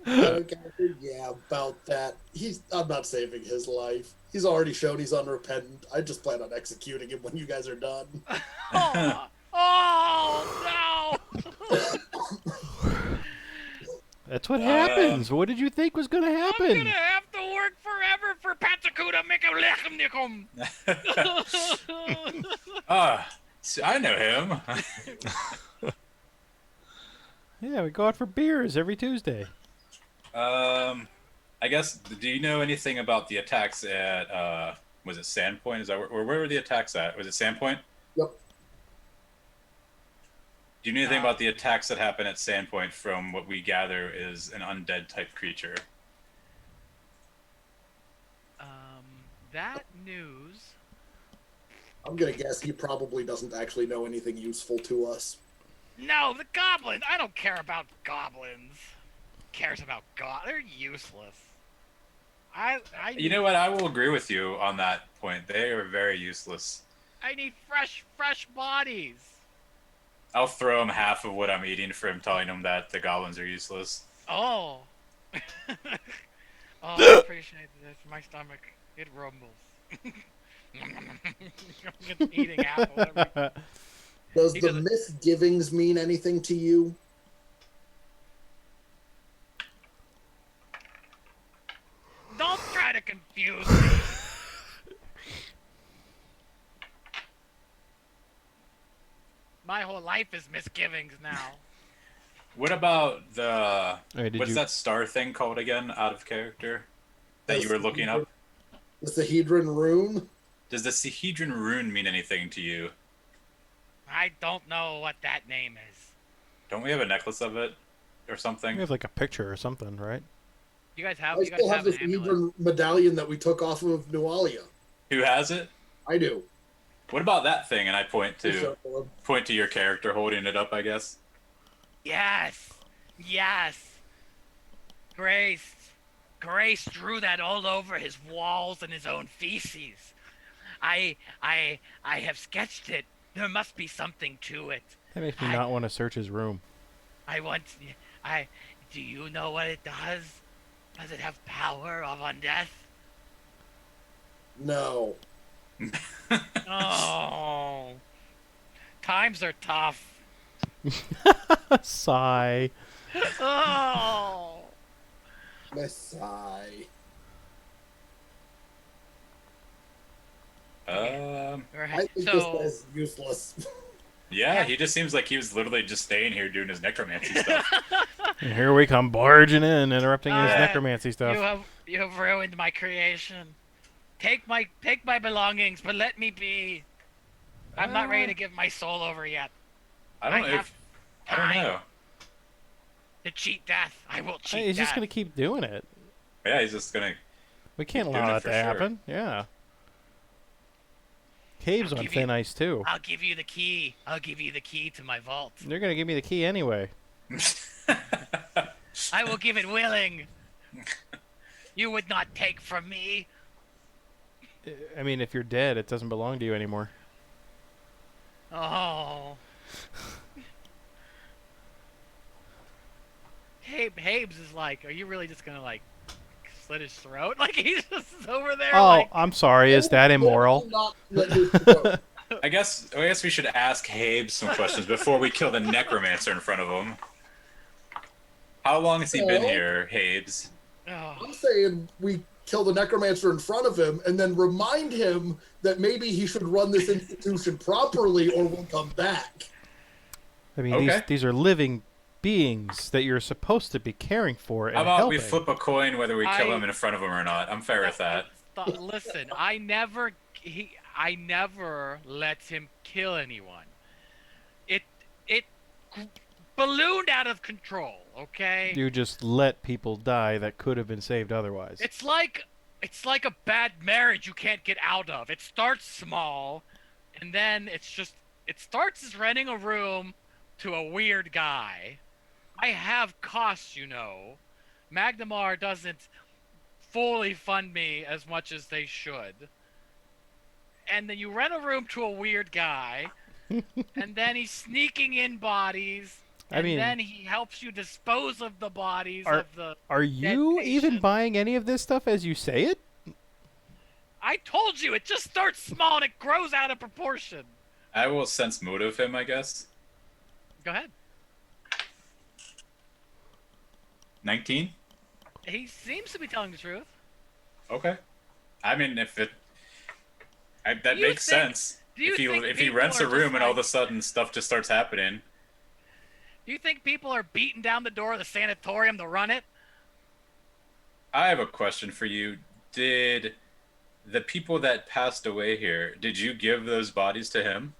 Okay, yeah, about that. I'm not saving his life. He's already shown he's unrepentant. I just plan on executing him when you guys are done. Oh no! That's what happens. What did you think was gonna I'm happen? gonna have to work forever for Patakuda Mikalechem. So I know him. Yeah, we go out for beers every Tuesday. I guess, do you know anything about the attacks at, was it Sandpoint? Is that where were the attacks at? Was it Sandpoint? Yep. Do you know anything about the attacks that happen at Sandpoint from what we gather is an undead type creature? That news. I'm gonna guess he probably doesn't actually know anything useful to us. No, the goblins. I don't care about goblins. Cares about god? They're useless. You know what? I will agree with you on that point. They are very useless. I need fresh bodies. I'll throw him half of what I'm eating for him telling him that the goblins are useless. Oh. Oh, I appreciate this. My stomach, it rumbles. I'm just eating apple. Does He the doesn't- misgivings mean anything to you? Don't try to confuse me. My whole life is misgivings now. What about the... Alright, did what's you- that star thing called again, out of character? That you were looking up? The Sahedron rune? Does the Sahedron rune mean anything to you? I don't know what that name is. Don't we have a necklace of it? Or We something? have like a picture or something, right? You guys have I you guys still have have the an amulet. Sahedron medallion that we took off of Nualia. Who has it? I do. What about that thing? And I point I'll to show him. your character holding it up, I guess. Yes. Yes. Grace drew that all over his walls and his own feces. I have sketched it. There must be something to it. That makes me I- not want to search his room. Do you know what it does? Does it have power of undeath? No. Oh. Times are tough. Sigh. Oh. Messiah. I Right. think this So guy's useless. Yeah, he just seems like he was literally just staying here doing his necromancy stuff. And here we come barging in, interrupting his Uh, necromancy stuff. you have ruined my creation. Take my belongings, but let me be. I'm not ready to give my soul over yet. I don't I know. have I don't time. know. To cheat death, I will cheat Hey, he's death. just gonna keep doing it. Yeah, he's just gonna. We can't Keep doing allow it that for to sure. happen. Yeah. Cave's I'll on give thin you- ice too. I'll give you the key. I'll give you the key to my vault. They're gonna give me the key anyway. I will give it willing. You would not take from me. I mean, if you're dead, it doesn't belong to you anymore. Oh. Habes is like, are you really just gonna like slit his throat? Like he's just over there Oh, like I'm sorry. Is that immoral? Not let his throat. I guess we should ask Habe some questions before we kill the necromancer in front of him. How long has he been Well- here, Habes? oh. I'm saying we kill the necromancer in front of him and then remind him that maybe he should run this institution properly or we'll come back. I mean, Okay. these are living beings that you're supposed to be caring for and How about we helping. flip a coin whether we kill I- him in front of him or not? I'm fair with that. Listen, I never let him kill anyone. It ballooned out of control, okay? You just let people die that could have been saved otherwise. It's like a bad marriage you can't get out of. It starts small, and then it starts as renting a room to a weird guy. I have costs, you know. Magnamar doesn't fully fund me as much as they should. And then you rent a room to a weird guy, and then he's sneaking in bodies, I and mean- then he helps you dispose of the bodies Are- of the... Are you even patient. buying any of this stuff as you say it? I told you, it just starts small and it grows out of proportion. I will sense motive him, I guess. Go ahead. 19? He seems to be telling the truth. Okay. I mean, that Do you makes think- sense. do you think If he people rents are a just room and all like- of a sudden stuff just starts happening. Do you think people are beating down the door of the sanatorium to run it? I have a question for you. Did the people that passed away here, did you give those bodies to him?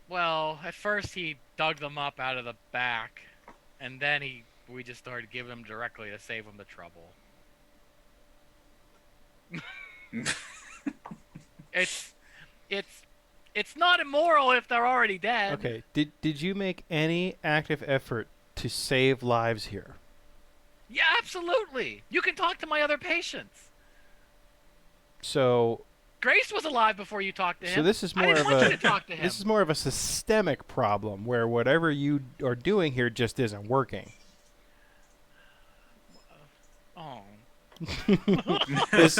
Well, at first he dug them up out of the back, and then we just started giving them directly to save him the trouble. It's not immoral if they're already dead. Okay. Did you make any active effort to save lives here? Yeah, absolutely. You can talk to my other patients. So Grace was alive before you talked to him. So this is I more didn't of want a you to talk to him. this is more of a systemic problem where whatever you are doing here just isn't working. Oh. Is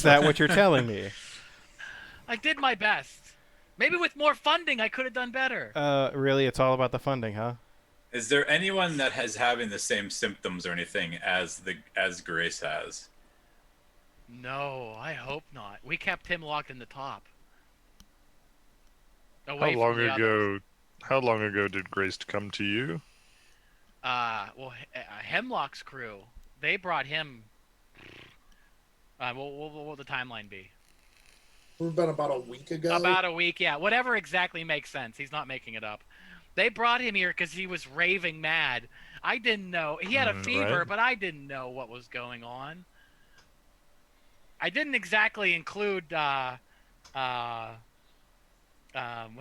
that what you're telling me? I did my best. Maybe with more funding, I could have done better. Really, it's all about the funding, huh? Is there anyone that has having the same symptoms or anything as Grace has? No, I hope not. We kept him locked in the top. How Away long from the ago? others. How long ago did Grace come to you? Well, Hemlock's crew, they brought him. What will the timeline be? We've been about a week ago. About a week, yeah. Whatever exactly makes sense. He's not making it up. They brought him here because he was raving mad. I didn't know. He had a fever, right. but I didn't know what was going on. I didn't exactly include, what's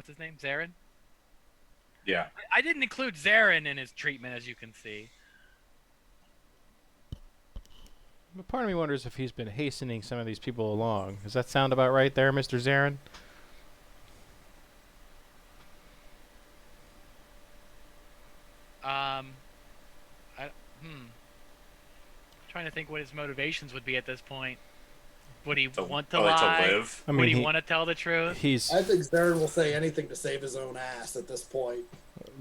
his name? Zarin? Yeah. I didn't include Zarin in his treatment, as you can see. But part of me wonders if he's been hastening some of these people along. Does that sound about right there, Mr. Zarin? Trying to think what his motivations would be at this point. Would he want to Probably lie? to live. I Would mean, he want to tell the truth? he's. I think Zarin will say anything to save his own ass at this point.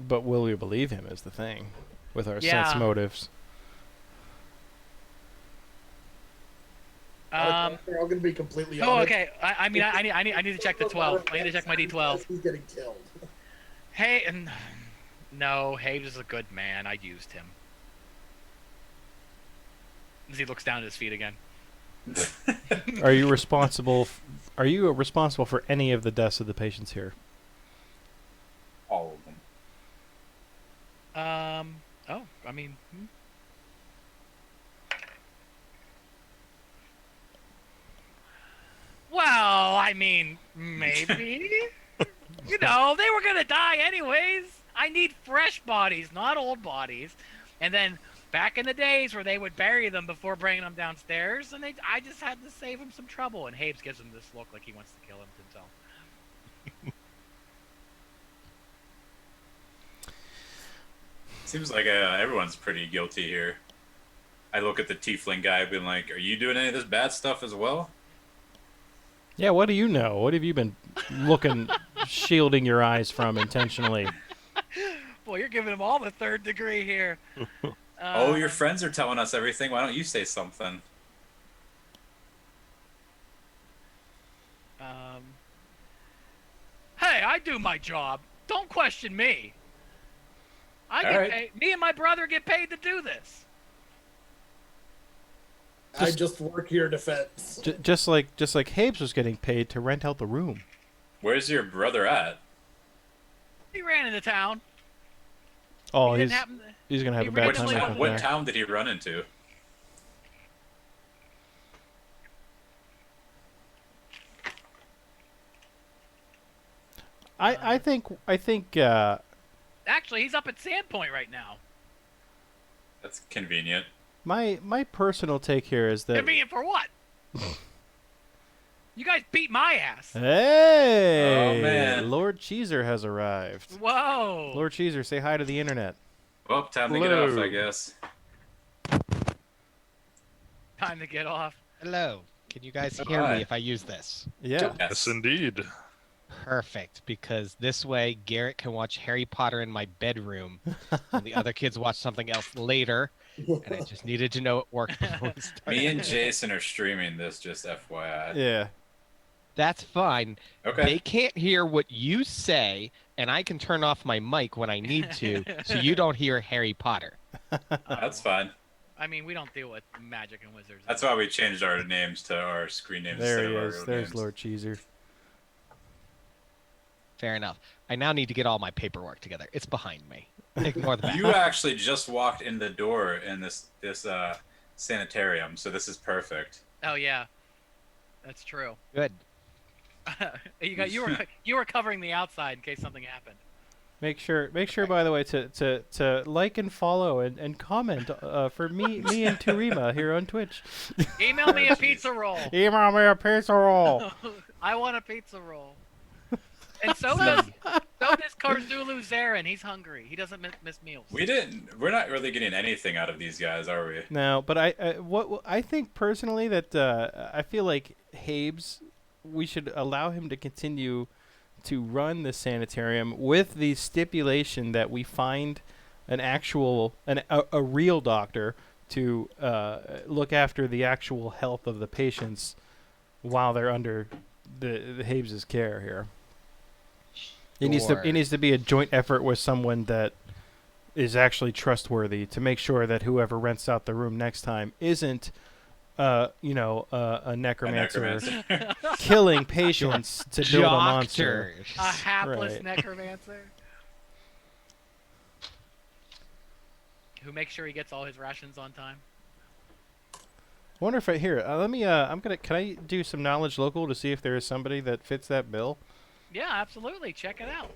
But will we believe him? Is the thing, with our Yeah. sense motives. They're all gonna be completely Oh, honest. okay. I mean, I need to check the 12. I need to check my D12. He's getting killed. Hey, and no, Hayes is a good man. I used him. As he looks down at his feet again. Are you responsible? Are you responsible for any of the deaths of the patients here? All of them. Oh, I mean. Well, I mean, maybe. You know, they were gonna die anyways. I need fresh bodies, not old bodies. And then back in the days where they would bury them before bringing them downstairs, and I just had to save him some trouble. And Habes gives him this look like he wants to kill him himself. Seems like everyone's pretty guilty here. I look at the tiefling guy, being like, "Are you doing any of this bad stuff as well?" Yeah, what do you know? What have you been looking, shielding your eyes from intentionally? Boy, you're giving him all the third degree here. Oh, your friends are telling us everything. Why don't you say something? Hey, I do my job. Don't question me. I get Alright. paid. Me and my brother get paid to do this. I just work here defense. Just like Habes was getting paid to rent out the room. Where's your brother at? He ran into town. Oh, He he's didn't happen to- he's gonna have he a bad ran time. into with one- that What guy. town did he run into? I think Actually, he's up at Sandpoint right now. That's convenient. my personal take here is that Convenient for what? You guys beat my ass. hey, Oh, man. Lord Cheeser has arrived. Whoa. Lord Cheeser, say hi to the internet. Well, time to get off, Hello. I guess. Time to get off. Hello. Can you guys hear Hi. me if I use this? Yeah. Yes, indeed. Perfect, because this way Garrett can watch Harry Potter in my bedroom, and the other kids watch something else later. And I just needed to know it worked before we started. Me and Jason are streaming this, just FYI. Yeah. That's fine. Okay. They can't hear what you say, and I can turn off my mic when I need to, so you don't hear Harry Potter. That's fine. I mean, we don't deal with magic and wizards. That's why we changed our names to our screen names There instead he of our is. real There's names. Lord Cheeser. Fair enough. I now need to get all my paperwork together. It's behind me. Ignore the back. You actually just walked in the door in this sanitarium, so this is perfect. Oh yeah, that's true. Good. You were covering the outside in case something happened. Make sure by the way to like and follow and comment for me and Turima here on Twitch. Email me a pizza roll. Email me a pizza roll. I want a pizza roll. And so does Karzulu Zarin. He's hungry. He doesn't miss meals. We're not really getting anything out of these guys, are we? No, but I think personally that I feel like Habes, we should allow him to continue to run the sanitarium with the stipulation that we find a real doctor to look after the actual health of the patients while they're under the Habes' care here. It needs to be a joint effort with someone that is actually trustworthy to make sure that whoever rents out the room next time isn't a necromancer killing patients to build a monster. Doctors. A hapless Right. necromancer. Who makes sure he gets all his rations on time. Wonder if can I do some knowledge local to see if there is somebody that fits that bill? Yeah, absolutely. Check it out.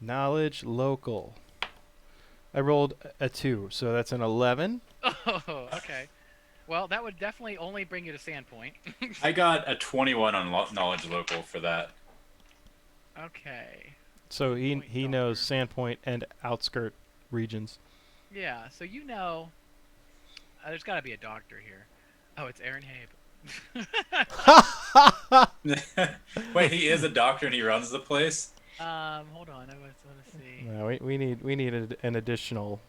Knowledge local. I rolled a 2, so that's an 11. Oh, okay. Well, that would definitely only bring you to Sandpoint. I got a 21 on knowledge local for that. Okay. So he Point knows doctor. Sandpoint and outskirt regions. Yeah, so you know... there's got to be a doctor here. Oh, it's Aaron Habe. Wait, he is a doctor and he runs the place? Hold on. I want to see. No, we need an additional.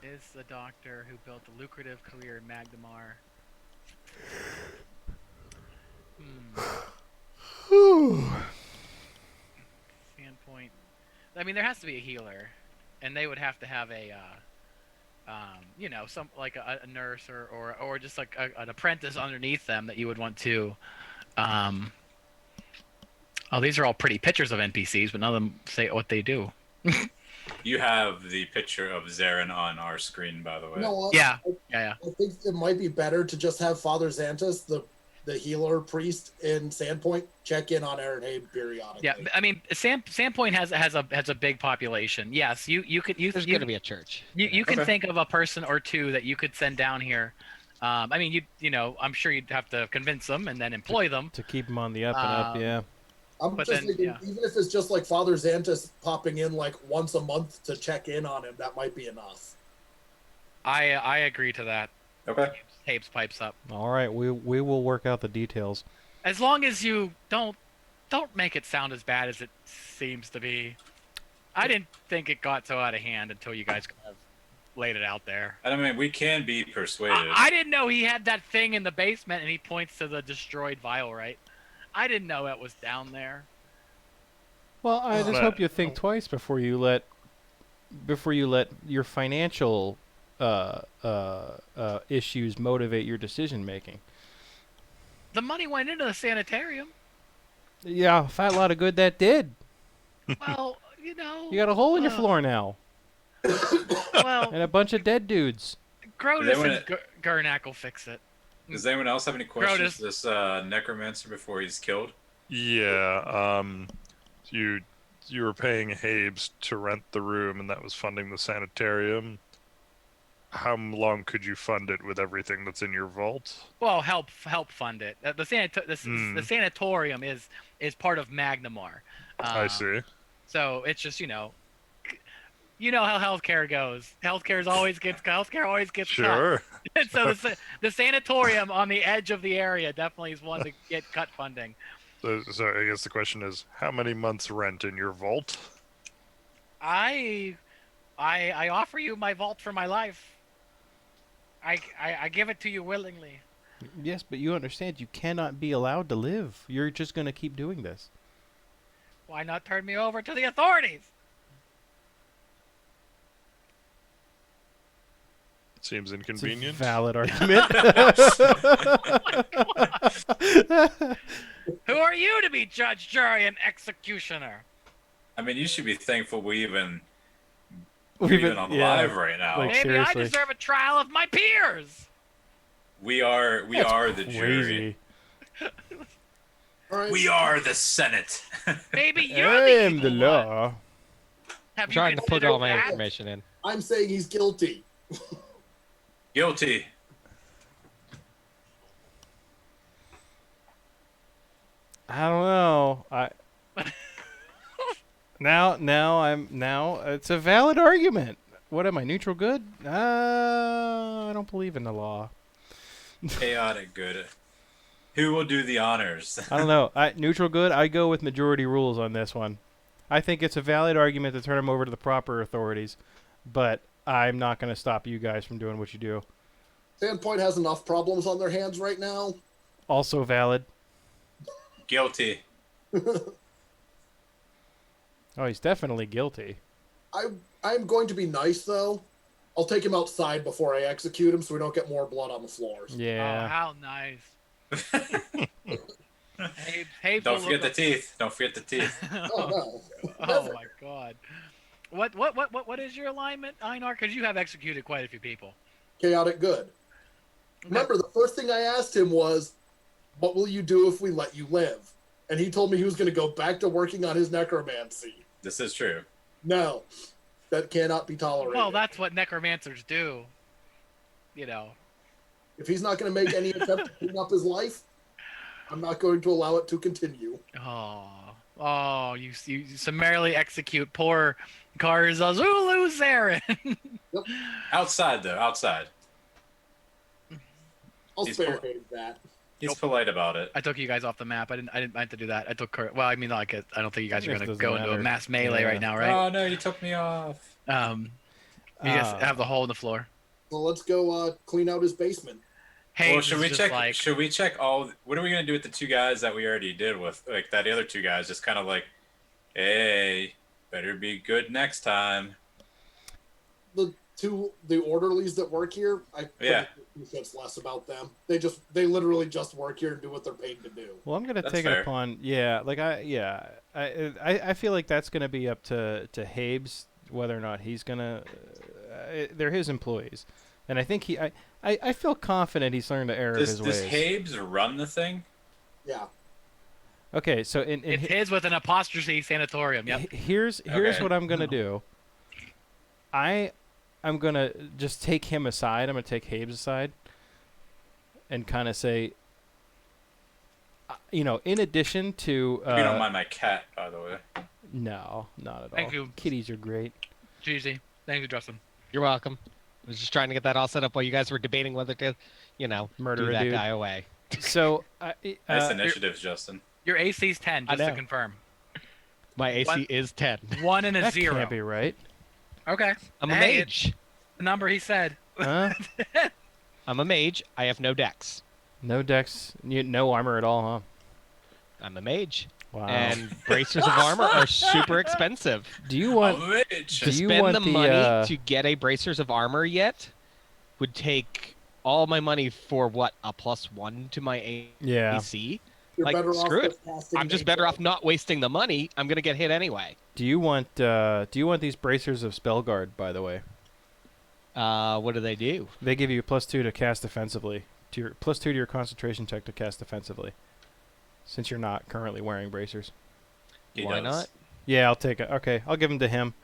Is the doctor who built a lucrative career in Magdamar. Standpoint. I mean, there has to be a healer, and they would have to have a, some like a nurse or just like an apprentice underneath them that you would want to. Oh, these are all pretty pictures of NPCs, but none of them say what they do. You have the picture of Zarin on our screen, by the way. You know what? Yeah. I think it might be better to just have Father Xantus, the healer priest in Sandpoint, check in on Aaron Habe periodically. Yeah, I mean, Sandpoint has a big population. Yes, There's going to be a church. You can Okay. think of a person or two that you could send down here. I mean, I'm sure you'd have to convince them and then employ them. To keep them on the up and up, yeah. I'm But just then, thinking, yeah. even if it's just like Father Xantus popping in like once a month to check in on him, that might be enough. I agree to that. Okay. Tapes pipes up. All right, we will work out the details. As long as you don't make it sound as bad as it seems to be. I didn't think it got so out of hand until you guys kind of laid it out there. I mean, we can be persuaded. I didn't know he had that thing in the basement, and he points to the destroyed vial, right? I didn't know it was down there. Well, I just But- hope you think twice before you let your financial issues motivate your decision making. The money went into the sanitarium. Yeah, a fat lot of good that did. Well, you know. You got a hole in your floor now, Well, and a bunch of dead dudes. Grodus wanna- and Gurnak will fix it. Does anyone else have any questions? Grotus. This necromancer before he's killed? Yeah. You were paying Habes to rent the room, and that was funding the sanitarium. How long could you fund it with everything that's in your vault? Well, help fund it. The sanatorium is part of Magnamar. I see. So it's just you know how healthcare goes. Healthcare always gets cut. Sure. And so the sanatorium on the edge of the area definitely is one to get cut funding. So I guess the question is, how many months rent in your vault? I offer you my vault for my life. I give it to you willingly. Yes, but you understand you cannot be allowed to live. You're just going to keep doing this. Why not turn me over to the authorities? Seems It's a inconvenient. valid argument. Who are you to be judge, jury, and executioner? I mean, you should be thankful we're even Yeah, alive right now. like- Maybe seriously. I deserve a trial of my peers. we are the jury. Crazy. All right. We are the Senate. Maybe you're I the am the evil one. law. Have I'm you trying to put considered all my that? information in. I'm saying he's guilty. Guilty. I don't know. Now it's a valid argument. What am I, neutral good? I don't believe in the law. Chaotic good. Who will do the honors? I don't know. Neutral good, I go with majority rules on this one. I think it's a valid argument to turn them over to the proper authorities, but I'm not going to stop you guys from doing what you do. Sandpoint has enough problems on their hands right now. Also valid. Guilty. Oh, he's definitely guilty. I'm going to be nice though. I'll take him outside before I execute him so we don't get more blood on the floors. Oh, Yeah. how nice. Hey, Don't forget the teeth. Don't forget the teeth. Oh no. Oh my god. What is your alignment, Einar? Because you have executed quite a few people. Chaotic good. Remember, the first thing I asked him was, what will you do if we let you live? And he told me he was going to go back to working on his necromancy. This is true. No, that cannot be tolerated. Well, that's what necromancers do. If he's not going to make any attempt to clean up his life, I'm not going to allow it to continue. Oh, you summarily execute poor Karzazulu Zarin. Outside though. Outside. I'll He's spare pol- him that. He's polite about it. I took you guys off the map. I didn't meant to do that. I took well, I mean, like, I don't think you guys are This gonna doesn't go into a matter. mass melee Yeah. right now, right? Oh no, you took me off. You guys have the hole in the floor. So let's go clean out his basement. Hey, Well, should we check? Should we check all? What are we gonna do with the two guys that we already did with, like that other two guys? Just kind of like, hey, better be good next time. The orderlies that work here, I couldn't give two shits less about them. They literally just work here and do what they're paid to do. Well, I'm gonna That's take fair. it upon. I feel like that's gonna be up to Habes whether or not he's gonna. They're his employees, and I think I feel confident he's learned the error of his ways. Does Habes run the thing? Yeah. Okay, so it's his with an apostrophe sanatorium. Yep. Here's what I'm gonna do. I'm gonna just take him aside. I'm gonna take Habes aside, and kind of say, in addition to. You don't mind my cat, by the way. No, not at all. Thank you. Kitties are great. Jeezy. Thank you, Justin. You're welcome. I was just trying to get that all set up while you guys were debating whether to, Murder do a that dude. guy away. So, Nice initiatives, Justin. Your AC's 10, just to confirm. My AC is 10. 1 and a that 0. can't be right. Okay. I'm a Hey, mage. The number he said. Huh? I'm a mage. I have no dex. No dex, no armor at all, huh? I'm a mage. Wow. And bracers of armor are super expensive. Do you want? To spend the money to get a bracers of armor yet would take all my money for what, a +1 to my AC? You're Like, better off screw it. just casting I'm just nature. better off not wasting the money. I'm gonna get hit anyway. Do you want these bracers of spell guard? By the way, what do they do? they give you +2 to cast defensively. To your +2 to your concentration check to cast defensively. Since you're not currently wearing bracers. Why not? Yeah, I'll take it. Okay, I'll give them to him.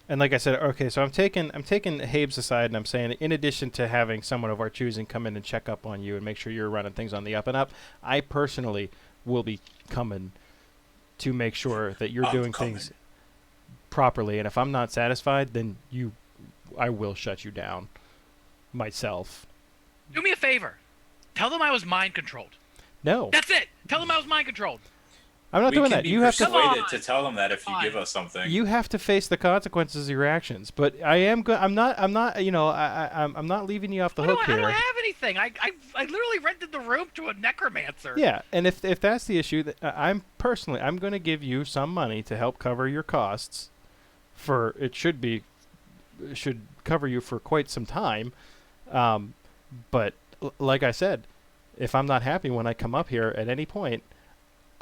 And like I said, okay, so I'm taking Habes aside, and I'm saying, in addition to having someone of our choosing come in and check up on you and make sure you're running things on the up and up, I personally will be coming to make sure that you're doing things properly. And if I'm not satisfied, then I will shut you down myself. Do me a favor. Tell them I was mind controlled. No. That's it. Tell them I was mind controlled. I'm not doing that. You have to persuaded to tell them that if you give us something. You have to face the consequences of your actions. But I am good. I'm not. I'm not leaving you off the hook here. I don't have anything. I literally rented the room to a necromancer. Yeah, and if that's the issue, I'm going to give you some money to help cover your costs. Should cover you for quite some time. But like I said, if I'm not happy when I come up here at any point,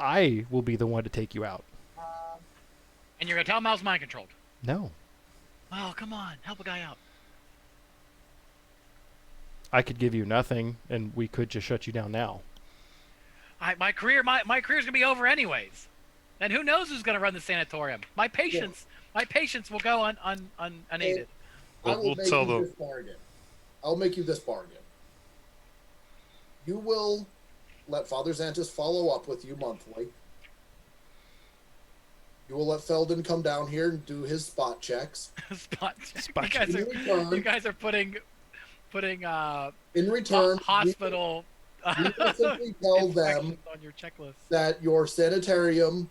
I will be the one to take you out. And you're going to tell him I was mind controlled? No. Oh, come on. Help a guy out. I could give you nothing, and we could just shut you down now. My career's going to be over anyways. And who knows who's going to run the sanatorium? My patients will go unaided. We'll tell them. I'll make you this bargain. You will let Father Xantus follow up with you monthly. You will let Felden come down here and do his spot checks. Spot checks. checks. You guys are putting in return hospital. You will simply tell them on your checklist that your sanitarium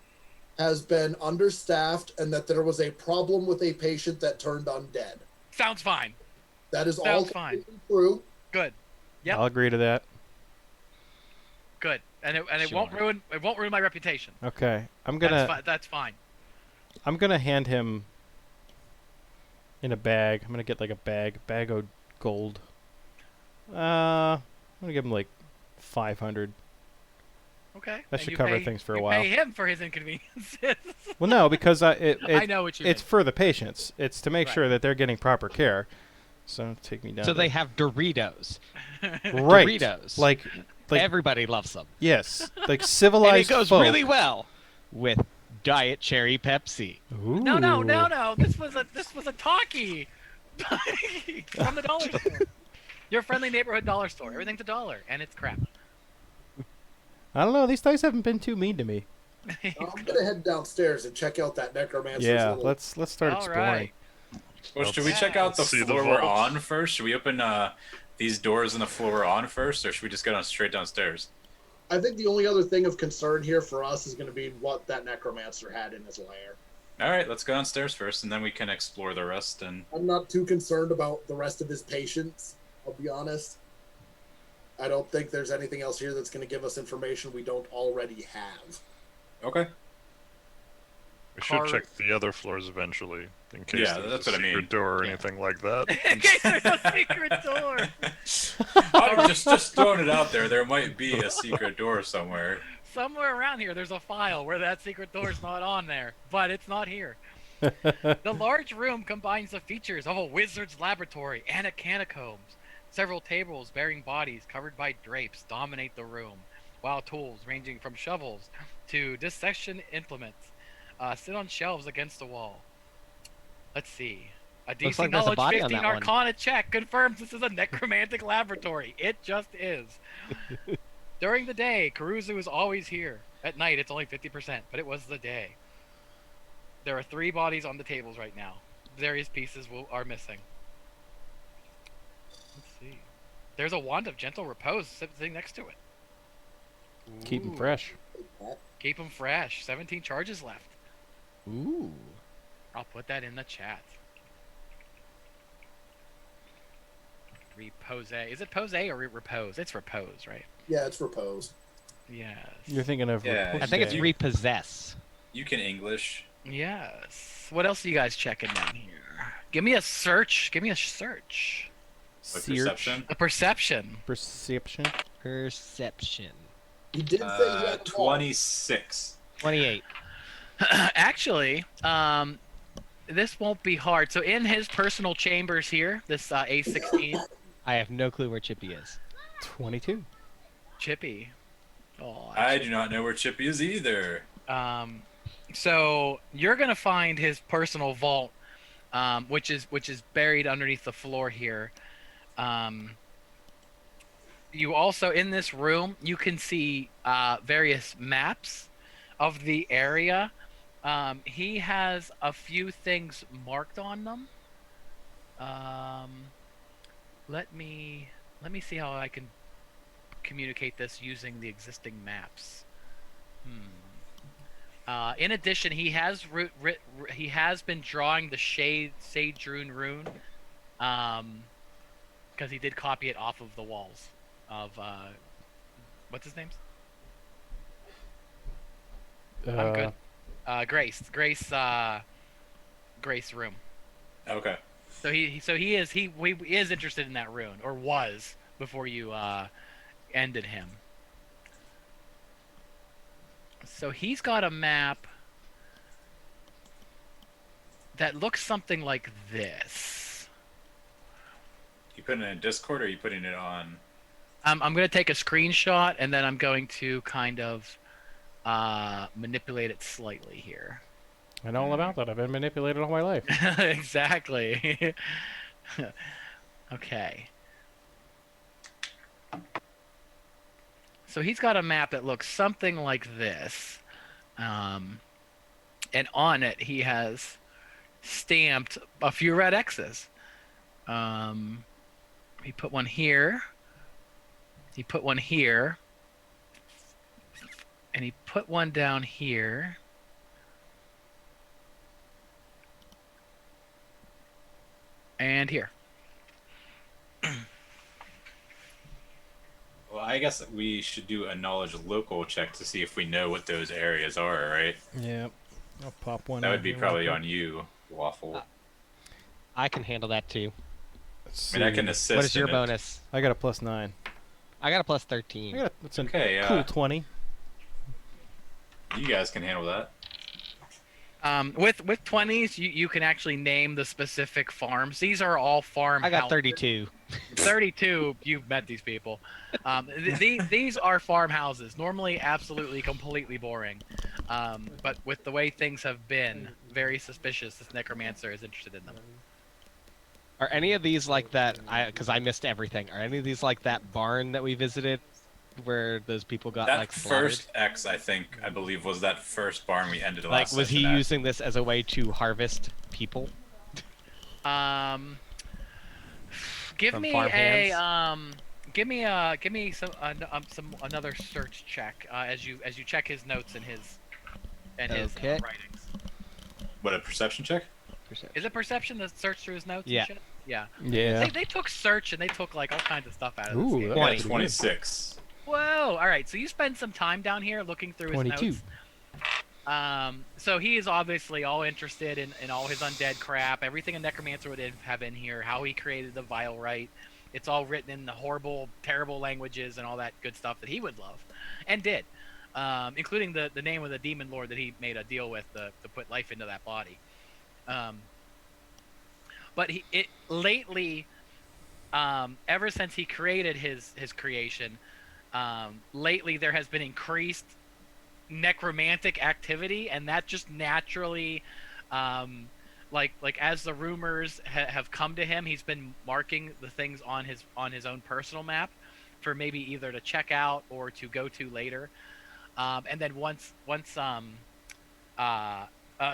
has been understaffed and that there was a problem with a patient that turned undead. Sounds fine. That is Sounds all fine. True. Good. Yep. I'll agree to that. Good. And it won't ruin my reputation. Okay. That's fine. I'm gonna hand him in a bag. I'm gonna get like a bag of gold. I'm gonna give him like 500. Okay. That should cover things for a while. Pay him for his inconveniences. Well, no, because I know what you mean. It's for the patients. It's to make sure that they're getting proper care. So take me down. So they have Doritos. Right. Doritos. Like everybody loves them. Yes. Like civilized and it goes folk. really well with Diet Cherry Pepsi. Ooh. No. This was a talkie from the dollar store. Your friendly neighborhood dollar store. Everything's $1, and it's crap. I don't know. These dice haven't been too mean to me. I'm gonna head downstairs and check out that necromancer's Yeah, little... let's start exploring. Right. Well, should we check out the See the floor we're vault. on first? Should we open these doors in the floor we're on first, or should we just get on straight downstairs? I think the only other thing of concern here for us is going to be what that necromancer had in his lair. All right, let's go downstairs first, and then we can explore the rest. And I'm not too concerned about the rest of his patients, I'll be honest. I don't think there's anything else here that's going to give us information we don't already have. Okay. We should check the other floors eventually, in case Yeah, there's that's a what I secret mean. door or Yeah. anything like that. In case there's a secret door. I'm just throwing it out there. There might be a secret door somewhere. Somewhere around here, there's a file where that secret door's not on there, but it's not here. The large room combines the features of a wizard's laboratory and a catacombs. Several tables bearing bodies covered by drapes dominate the room, while tools ranging from shovels to dissection implements sit on shelves against the wall. Let's see. A Looks DC like there's a Knowledge body on 15 that one. Arcana check confirms this is a necromantic laboratory. It just is. During the day, Karuzu is always here. At night, it's only 50%, but it was the day. There are 3 bodies on the tables right now. Various pieces are missing. Let's see. There's a wand of gentle repose sitting next to it. Keep them Ooh. fresh. Keep them fresh. 17 charges left. Ooh. I'll put that in the chat. Repose. Is it pose or repose? It's repose, right? Yeah, it's repose. Yes. You're thinking of. Yeah. I think it's Repose. repossess. You can English. Yes. What else are you guys checking down here? Give me a search. Give me a search. Like Search. perception. A perception. Perception. Perception. He did say he had 26. 28. Actually, this won't be hard. So in his personal chambers here, this A16, I have no clue where Chippy is. 22. Chippy. Oh, I do not know where Chippy is either. So you're gonna find his personal vault, which is buried underneath the floor here. You also, in this room, you can see various maps of the area. He has a few things marked on them. Let me see how I can communicate this using the existing maps. In addition, he has been drawing the Sage Rune, because he did copy it off of the walls of what's his name? I'm good. Grace room. Okay. So he is interested in that rune, or was before you ended him. So he's got a map that looks something like this. You putting it in Discord or are you putting it on? I'm going to take a screenshot and then I'm going to kind of manipulate it slightly here. I know all about that. I've been manipulated all my life. Exactly. Okay. So he's got a map that looks something like this. And on it, he has stamped a few red X's. He put one here. He put one here. And he put one down here. And here. Well, I guess we should do a knowledge local check to see if we know what those areas are, right? Yeah. I'll pop one. That in would be here probably real on you, Waffle. I can handle that too. quick. Let's I mean, I see. can assist. What is your in it. bonus? I got a +9. I got a plus 13. I got it's a Okay, cool 20. You guys can handle that. With 20s, you can actually name the specific farms. These are all farm. I got houses. 32. 32. You've met these people. These are farmhouses. Normally, absolutely, completely boring. But with the way things have been, very suspicious. This necromancer is interested in them. Are any of these like that? Because I missed everything. Are any of these like that barn that we visited, where those people got That like slaughtered? first X, I believe, was that first barn we ended the Like, last was he session at. using this as a way to harvest people? Give From me farm a hands? give me some another search check as you check his notes and his Okay. writings. What, a perception check? Is it perception to search through his notes? Yeah. And shit? Yeah. Yeah. They took search and they took like all kinds of stuff out of this Ooh, game. that Yeah, might be good. 26. Whoa! All right, so you spend some time down here looking through his 22. notes. So he is obviously all interested in all his undead crap, everything a necromancer would have in here, how he created the vile rite. It's all written in the horrible, terrible languages and all that good stuff that he would love, and did, including the name of the demon lord that he made a deal with to put life into that body. But lately, ever since he created his creation, lately there has been increased necromantic activity, and that just naturally, like as the rumors have come to him, he's been marking the things on his own personal map for maybe either to check out or to go to later. And then once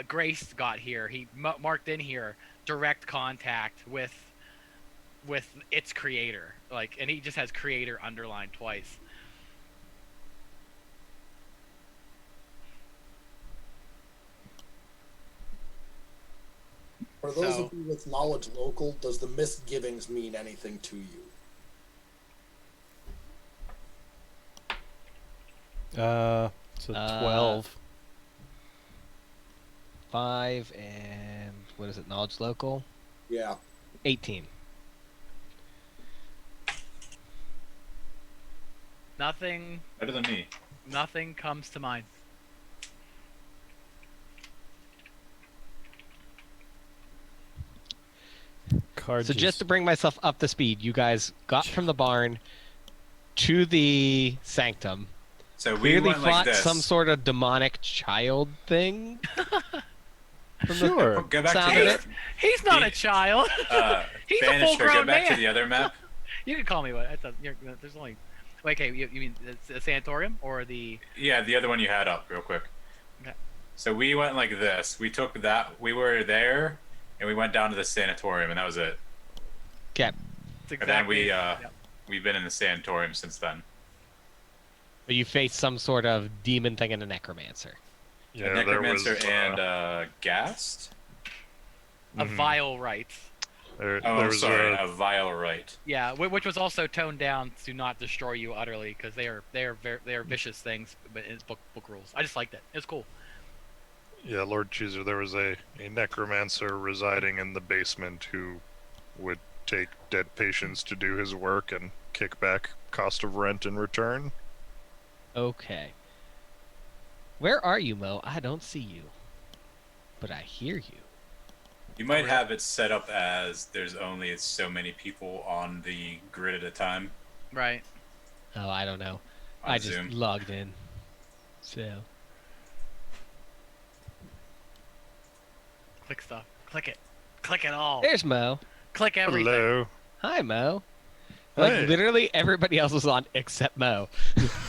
Grace got here, he marked in here direct contact with its creator, like, and he just has creator underlined twice. For those So- of you with knowledge local, does the misgivings mean anything to you? So 12. 5 and what is it? Knowledge local. Yeah. 18. Nothing Better than me. comes to mind. Cards. So just to bring myself up to speed, you guys got from the barn to the sanctum. So we Clearly went like fought this. some sort of demonic child thing. Sure. Go back sound to of the, it. He's not He- a child. He's a Banisher, full-grown go back man. to the other map. You can call me what? There's only. Wait, okay, you mean the sanatorium or the? Yeah, the other one you had up real quick. Okay. So we went like this. We took that. We were there, and we went down to the sanatorium, and that was it. Okay. It's And then exactly. we've been in the sanatorium since then. But you faced some sort of demon thing and a necromancer. A Yeah, there necromancer was, and Ghast. A mhm. vile rite. There Oh, was sorry, a a vile rite. Yeah, which was also toned down to not destroy you utterly, because they are vicious things, but it's book rules. I just liked it. It was cool. yeah, Lord Chooser. There was a necromancer residing in the basement who would take dead patients to do his work and kick back cost of rent in return. Okay. Where are you, Mo? I don't see you. But I hear you. You might have it set up as there's only so many people on the grid at a time. Right. Oh, I don't know. On I just Zoom. logged in. So. Click stuff. Click it. Click it all. There's Mo. Click everything. Hello. Hi, Mo. Like, Hey. literally everybody else was on except Mo.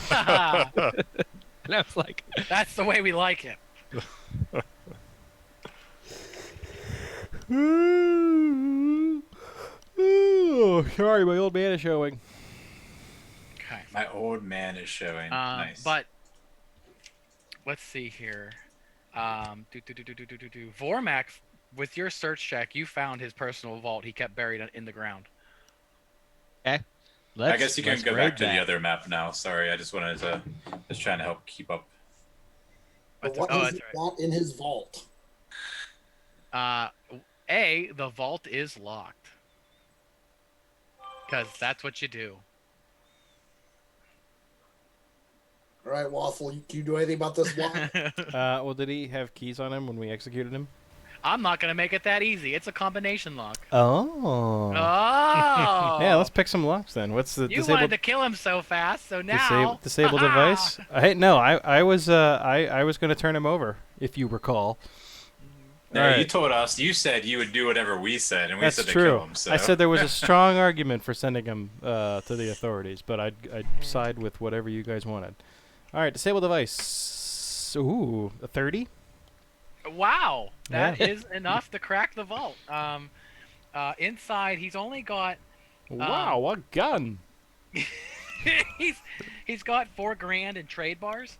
And I was like, That's the way we like it. Sorry, my old man is showing. Okay. My old man is showing. Nice. But let's see here. Vormax, with your search check, you found his personal vault. He kept buried in the ground. okay. Let's, I guess you can let's go raid back to the that. other map now. Sorry, I just wanted to just trying to help keep up. But what Oh, has that's he got in his vault? The vault is locked. Because that's what you do. All right, Waffle, can you do anything about this one? Well, did he have keys on him when we executed him? I'm not going to make it that easy. It's a combination lock. Oh. Oh! Yeah, let's pick some locks then. What's the You disabled wanted to kill him so fast, so now... disabled device? Hey, no, I was going to turn him over, if you recall. No, Alright. you told us. You said you would do whatever we said, and we That's said to true. kill him. So I said there was a strong argument for sending him to the authorities, but I'd side with whatever you guys wanted. All right, disable device. Ooh, a 30? Wow, that Yeah. is enough to crack the vault. Inside, he's only got... Wow, what gun! he's got $4,000 in trade bars.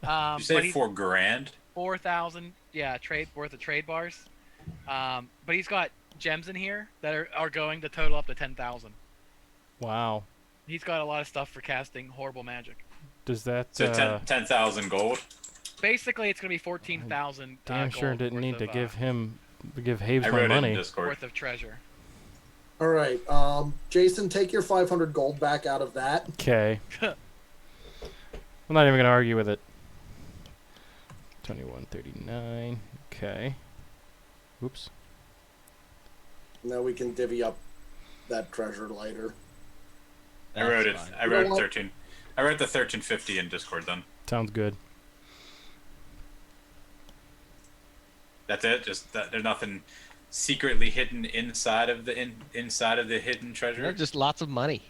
you But say he's 4 grand. 4,000, yeah, worth of trade bars. But he's got gems in here that are going to total up to 10,000. Wow. He's got a lot of stuff for casting horrible magic. Does that? So 10,000 gold. Basically, it's gonna be 14,000. Damn sure gold didn't worth need of, to give Habes I my wrote it in money. Discord. worth of treasure. All right, Jason, take your 500 gold back out of that. Okay. I'm not even gonna argue with it. 2139. Okay. Oops. Now we can divvy up that treasure later. I wrote it. That's fine. I You know wrote what? 13. I wrote the 1350 in Discord then. Sounds good. That's it. Just that there's nothing secretly hidden inside of the inside of the hidden treasure. No, just lots of money.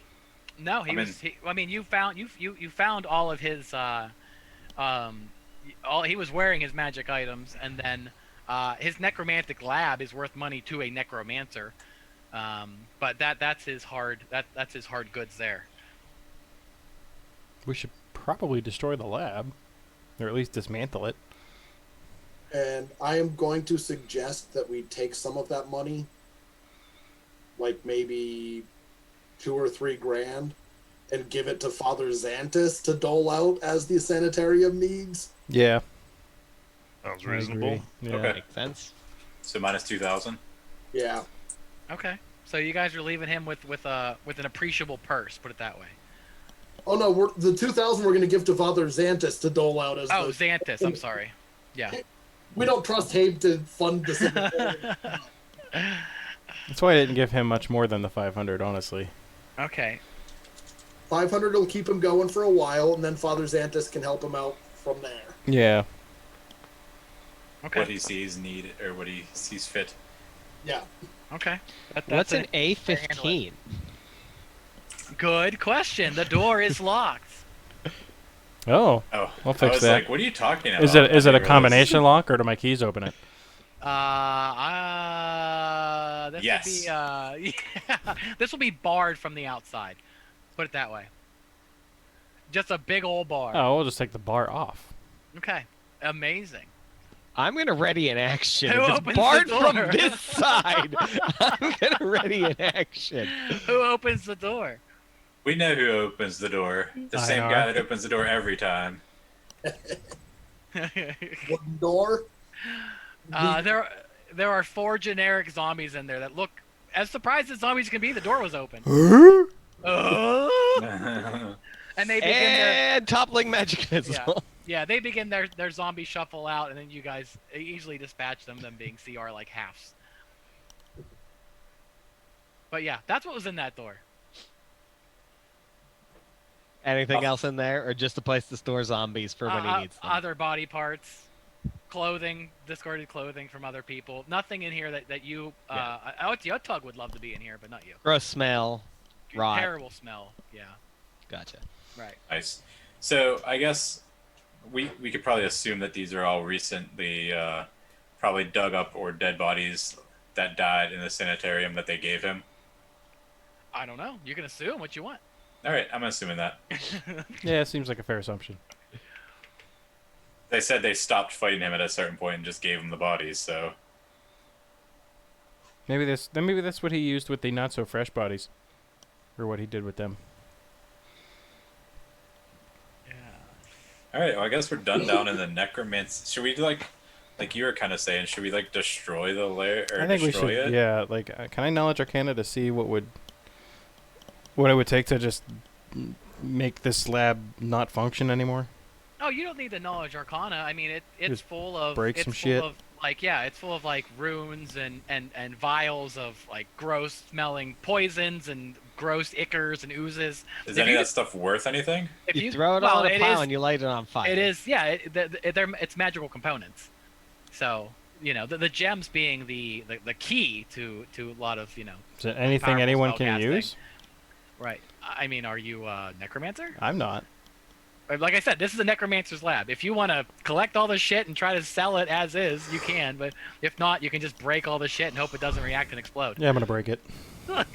No, he I was. I mean, you found all of his. All he was wearing his magic items, and then his necromantic lab is worth money to a necromancer. But that's his hard. That's his hard goods there. We should probably destroy the lab, or at least dismantle it. And I am going to suggest that we take some of that money, like maybe 2 or 3 grand, and give it to Father Xantus to dole out as the sanitarium needs. Yeah. Sounds I reasonable. agree. Yeah. Okay. Makes sense. So minus 2,000. Yeah. Okay. So you guys are leaving him with an appreciable purse. Put it that way. Oh no, the 2,000 we're going to give to Father Xantus to dole out as. Oh, the, Xanthus. I'm sorry. Yeah. we don't trust Habe to fund the sanitarium. That's why I didn't give him much more than the 500, honestly. Okay. 500 will keep him going for a while, and then Father Xantus can help him out from there. Yeah. Okay. What he sees need or what he sees fit. Yeah. Okay. What's an handle A15? Good question. The door is locked. Oh. Oh, We'll I fix was that. like, what are you talking about? Is it I a didn't combination lock, or do my keys open it? This Yes. would be yeah, this will be barred from the outside. Put it that way. Just a big old bar. Oh, we'll just take the bar off. Okay. Amazing. I'm gonna ready an action. Who If it's opens the barred door? from this side, I'm gonna ready an action. Who opens the door? We know who opens the door. The same IR. guy that opens the door every time. Wooden door. There are 4 generic zombies in there that look as surprised as zombies can be. The door was open. Oh! And they begin their And toppling magic missile. yeah, they begin their zombie shuffle out, and then you guys easily dispatch them being CR like halves. But yeah, that's what was in that door. Anything else in there, or just a place to store zombies for when he needs them? Other body parts, clothing, discarded clothing from other people. Nothing in here that you. Yotug would love to be in here, but not you. Gross smell, rot. Terrible smell. Yeah. Gotcha. Right. Nice. So I guess we could probably assume that these are all recently probably dug up or dead bodies that died in the sanitarium that they gave him. I don't know. You can assume what you want. All right, I'm assuming that. Yeah, it seems like a fair assumption. They said they stopped fighting him at a certain point and just gave him the bodies. So Maybe that's what he used with the not so fresh bodies, or what he did with them. Yeah. all right, well, I guess we're done down in the necromancy. Should we like you were kind of saying? Should we like destroy the lair or I think we destroy should. it? Yeah, like can I knowledge Arcana to see what it would take to just make this lab not function anymore? Oh, you don't need the knowledge arcana. I mean, it's Just full of break it's some full shit. of it's full of like runes and vials of like gross smelling poisons and gross ichors and oozes. Is If any you of that just- stuff worth anything? If You throw it all in a it pile is- and you light it on fire. It is, yeah. It's magical components. So the gems being the key to a lot of Is it anything powerful anyone spell can casting. use? Right. I mean, are you a necromancer? I'm not. Like I said, this is a necromancer's lab. If you want to collect all the shit and try to sell it as is, you can. But if not, you can just break all the shit and hope it doesn't react and explode. Yeah, I'm gonna break it. All right,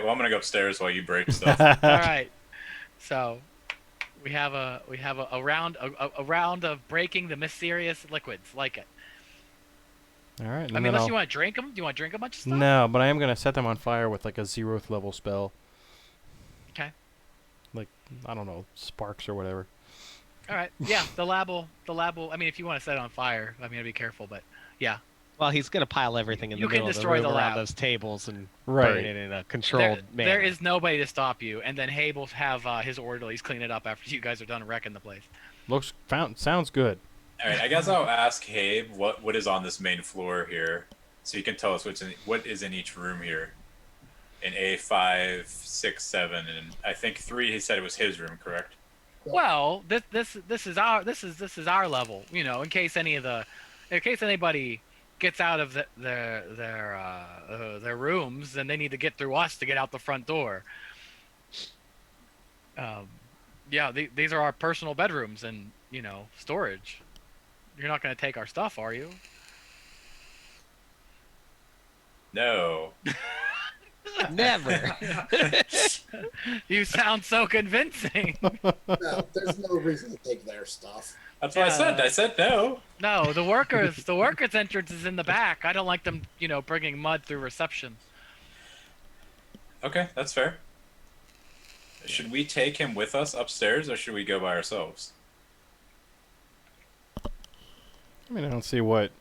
well, I'm gonna go upstairs while you break stuff. All right. So we have a round of breaking the mysterious liquids. Like it. All right. I And mean, then unless I'll... you want to drink them. Do you want to drink a bunch of stuff? No, but I am gonna set them on fire with like a 0th level spell. Okay. Like, I don't know, sparks or whatever. All right. Yeah, the lab will. I mean, if you want to set it on fire, I mean, be careful, but yeah. Well, he's gonna pile everything in You the can middle of the destroy room the around lab. those tables and Right. burn it in a controlled manner. There is nobody to stop you, and then Habe will have his orderlies clean it up after you guys are done wrecking the place. Sounds good. All right, I guess I'll ask Habe what is on this main floor here, so you can tell us what is in each room here. In A5, 6, 7, and I think 3. He said it was his room, correct? Well, this is our level. You know, in case anybody gets out of their rooms, then they need to get through us to get out the front door. Yeah, these are our personal bedrooms and storage. You're not going to take our stuff, are you? No. Never. You sound so convincing. No, there's no reason to take their stuff. That's what I said. I said no. No, the workers' entrance is in the back. I don't like them, bringing mud through reception. Okay, that's fair. Should we take him with us upstairs, or should we go by ourselves? I mean, I don't see what.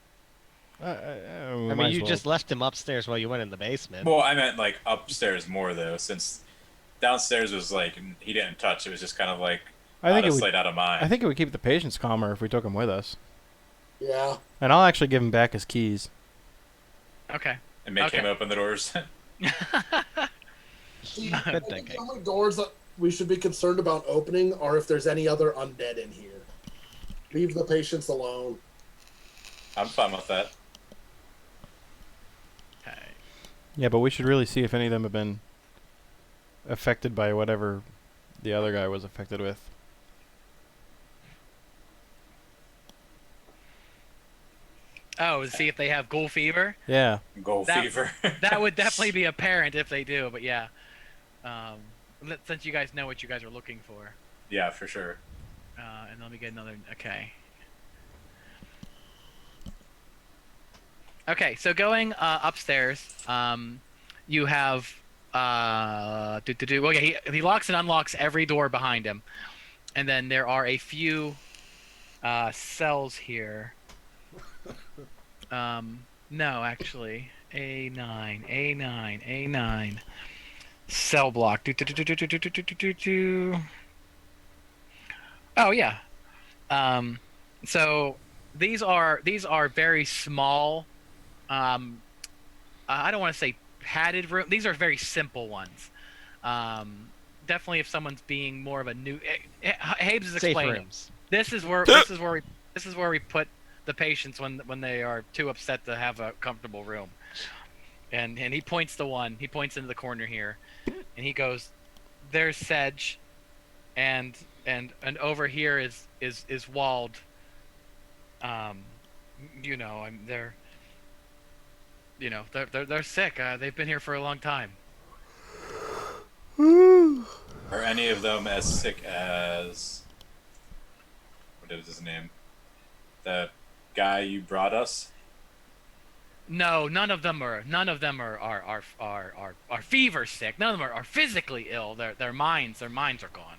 I mean, you just left him upstairs while you went in the basement. Well, I meant like upstairs more though, since downstairs was like he didn't touch. It was just kind of like out of sight, out of mind. I think it would keep the patients calmer if we took him with us. Yeah. And I'll actually give him back his keys. Okay. And make him open the doors. Good thinking. The only doors that we should be concerned about opening are if there's any other undead in here. Leave the patients alone. I'm fine with that. Okay. Yeah, but we should really see if any of them have been affected by whatever the other guy was affected with. Oh, to see if they have ghoul fever? Yeah. Gold fever. That would definitely be apparent if they do, but yeah. Since you guys know what you guys are looking for. Yeah, for sure. And let me get another... Okay. Okay, so going upstairs, you have... Well, yeah, he locks and unlocks every door behind him. And then there are a few cells here. No, actually. A9. Cell block. Oh, yeah. So these are very small. I don't want to say padded room. These are very simple ones. Definitely, if someone's being more of a new, Habes is Safe explaining. rooms. This is where we put the patients when they are too upset to have a comfortable room. And he points to one. He points into the corner here, and he goes, "There's Sedge, and over here is Wald. They're sick. They've been here for a long time." Are any of them as sick as... What is his name? The guy you brought us? No, none of them are fever sick. None of them are physically ill. Their minds are gone.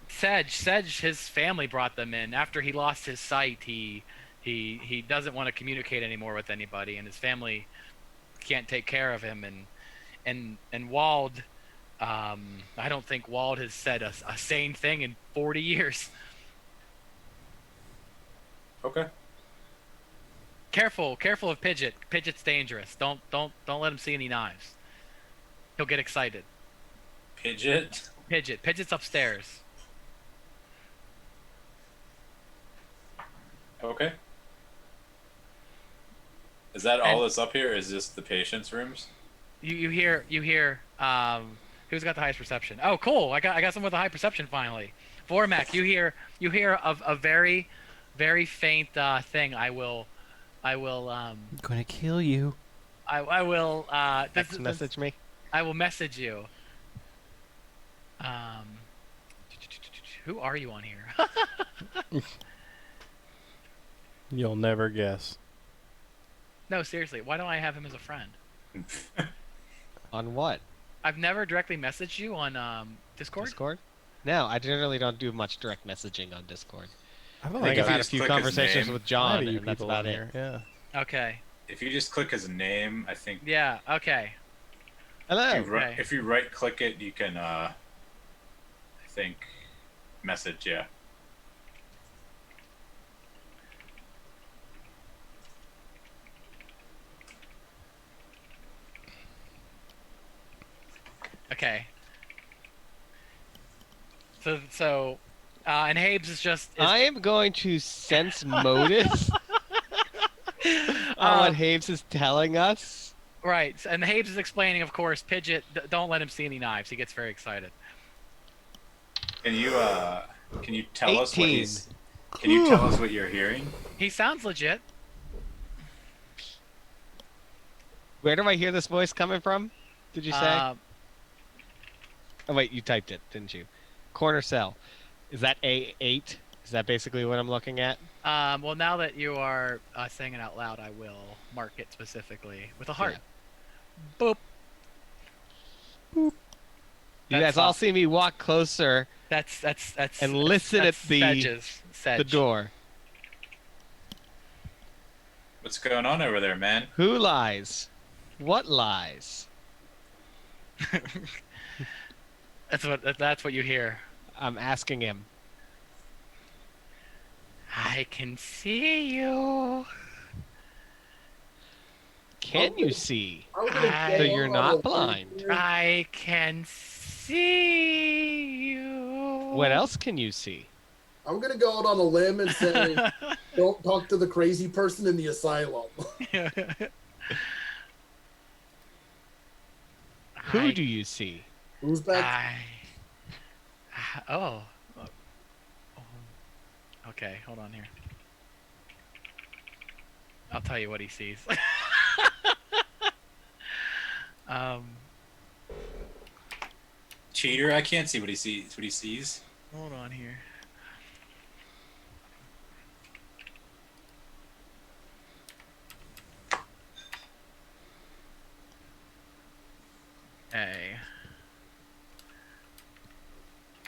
Sedge, his family brought them in after he lost his sight. He doesn't want to communicate anymore with anybody, and his family can't take care of him. And Wald, I don't think Wald has said a sane thing in 40 years. Okay. Careful of Pidgeot. Pidgeot's dangerous. Don't let him see any knives. He'll get excited. Pidgeot? Pidgeot's upstairs. Okay. Is that all that's up here? Is this the patient's rooms? You hear who's got the highest perception? Oh, cool. I got someone with a high perception finally. Vormac, you hear of a very, very faint thing. I will I'm gonna kill you. I will Message me. I will message you. Who are you on here? You'll never guess. No, seriously, why don't I have him as a friend? On what? I've never directly messaged you on Discord. Discord? No, I generally don't do much direct messaging on Discord. I've I only think I've got had a just few click his conversations name. with a lot John, of you and that's people about on it. here. Yeah. Okay. If you just click his name, I think. Yeah. Okay. Hello. Okay. If you right click it, you can. I think message. Yeah. Okay. So, and Habes is just. I am going to sense motives on what Habes is telling us. Right, and Habes is explaining, of course, Pidgeot. Don't let him see any knives. He gets very excited. Can you tell us what 18. he's? Can you tell us what you're hearing? He sounds legit. Where do I hear this voice coming from? Did you say? Uh, Oh wait, you typed it, didn't you? Corner cell. Is that A8? Is that basically what I'm looking at? well, now that you are saying it out loud, I will mark it specifically with a heart. Boop. You That's guys all all. see me walk closer That's and listen that's at the Sedge. door. What's going on over there, man? Who lies? What lies? That's what you hear. I'm asking him. I can see you. Can you see? I'm gonna I- So go you're on not a blind. limb here. I can see you. What else can you see? I'm gonna go out on a limb and say, don't talk to the crazy person in the asylum. Who do you see? Who's back? Oh. Okay, hold on here. I'll tell you what he sees. Cheater! I can't see what he sees. What he sees. Hold on here. Hey.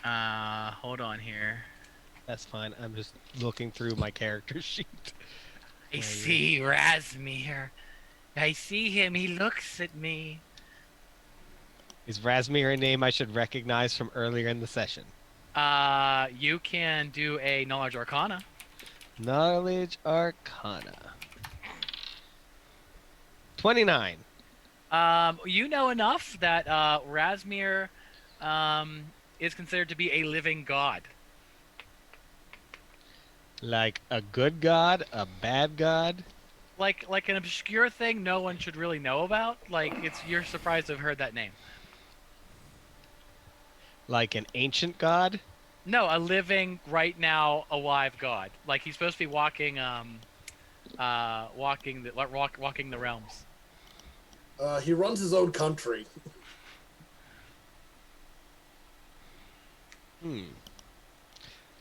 Hold on here. That's fine. I'm just looking through my character sheet. I Right. see Razmir. I see him. He looks at me. Is Razmir a name I should recognize from earlier in the session? You can do a Knowledge Arcana. Knowledge Arcana. 29. You know enough that Razmir is considered to be a living god. Like a good god, a bad god. Like an obscure thing no one should really know about. Like you're surprised to have heard that name. Like an ancient god. No, a living, right now alive god. Like he's supposed to be walking walking the realms. He runs his own country.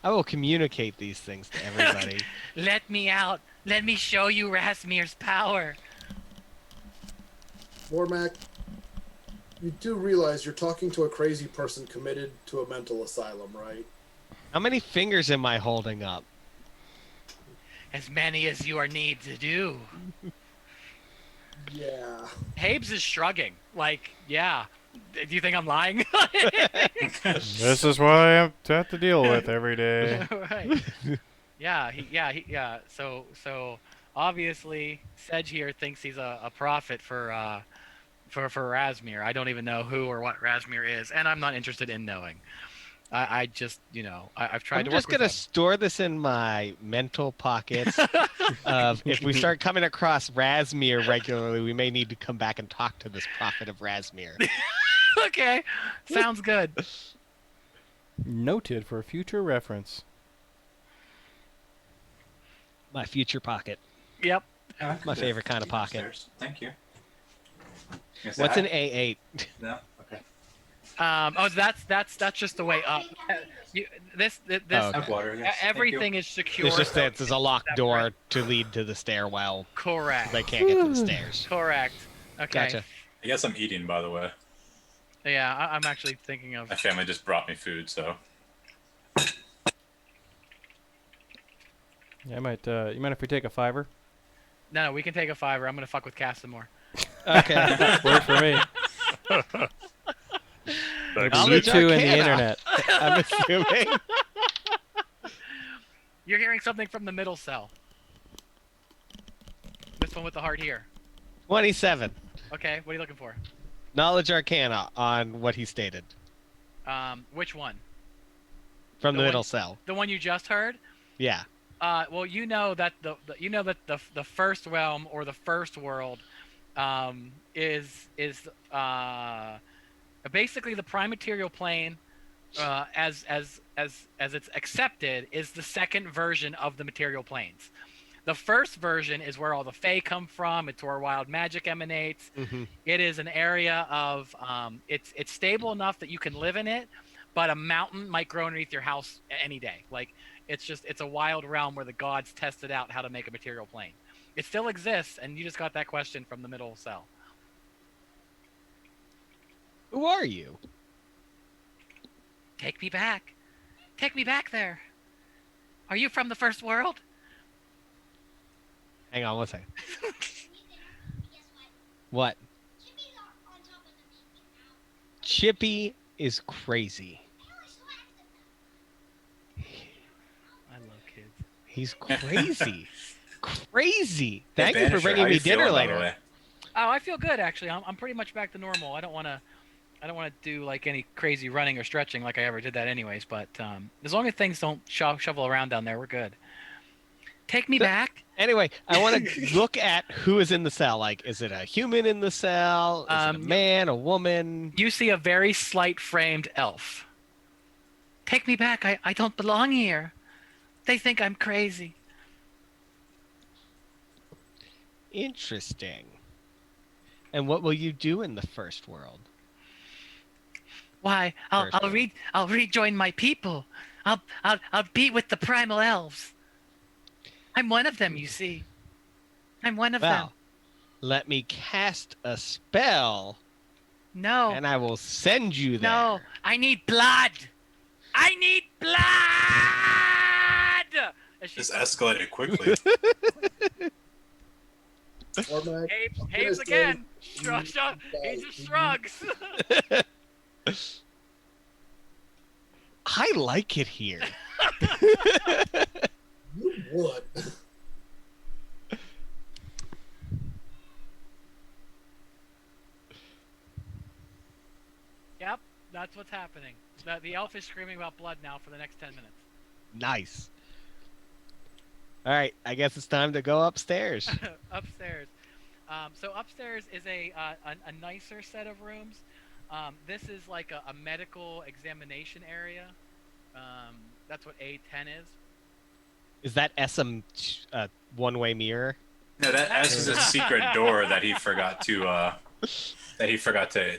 I will communicate these things to everybody. Let me out. Let me show you Razmir's power. Mormac, you do realize you're talking to a crazy person committed to a mental asylum, right? How many fingers am I holding up? As many as you are need to do. Yeah. Habes is shrugging. Like, yeah. Do you think I'm lying? This is what I have to deal with every day. Right. Yeah. So obviously, Sedge here thinks he's a prophet for Razmir. I don't even know who or what Razmir is, and I'm not interested in knowing. I just, I've tried I'm to just work with gonna him. store this in my mental pockets. Of if we start coming across Razmir regularly, we may need to come back and talk to this prophet of Razmir. Okay, sounds good. Noted for future reference. My future pocket. Yep. My favorite kind of pocket. Upstairs. Thank you. What's an A8? No. Okay. Oh, that's just the way up. This Oh, okay. Have water, yes. everything is secure. It's just so that there's a locked separate. door to lead to the stairwell. Correct. They can't get to the stairs. Correct. Okay. Gotcha. I guess I'm eating, by the way. Yeah, I'm actually thinking of. My family just brought me food, so. Yeah, I might. You mind if we take a $5? No, we can take a $5. I'm gonna fuck with Cass some more. Okay. Works for me. I'll You let two and the Arcana. internet. I'm assuming. You're hearing something from the middle cell. This one with the heart here. 27. Okay, what are you looking for? Knowledge Arcana on what he stated Which one? from The the one- middle cell. The one you just heard? Yeah. Well, you know that the first realm or the first world, is basically the prime material plane, as it's accepted, is the second version of the material planes. The first version is where all the Fae come from. It's where wild magic emanates. Mm-hmm. It is an area of it's stable enough that you can live in it, but a mountain might grow underneath your house any day. Like it's a wild realm where the gods tested out how to make a material plane. It still exists, and you just got that question from the middle cell. Who are you? Take me back. Take me back there. Are you from the first world? Hang on one second. What? Chippy is crazy. I love kids. He's crazy. Crazy. Hey, Thank you for Banisher, bringing how me you dinner feeling, by the later. way? Oh, I feel good actually. I'm pretty much back to normal. I don't want to do like any crazy running or stretching like I ever did that anyways. But as long as things don't shovel around down there, we're good. Take me back. Anyway, I want to look at who is in the cell. Like, is it a human in the cell? Is it a man, a woman? You see a very slight framed elf. Take me back. I don't belong here. They think I'm crazy. Interesting. And what will you do in the first world? Why? I'll rejoin my people. I'll be with the primal elves. I'm one of them, you see. I'm one of them. Well, let me cast a spell, No. and I will send you there. No. I need blood. I need blood. As she This escalated quickly. Cormac, Haves again. He just shrugs. I like it here. you would. Yep, that's what's happening. The elf is screaming about blood now for the next 10 minutes. Nice. All right, I guess it's time to go upstairs. Upstairs. So upstairs is a nicer set of rooms. This is like a medical examination area. That's what A10 is. Is that SM one-way mirror? No, that is a secret door that he forgot to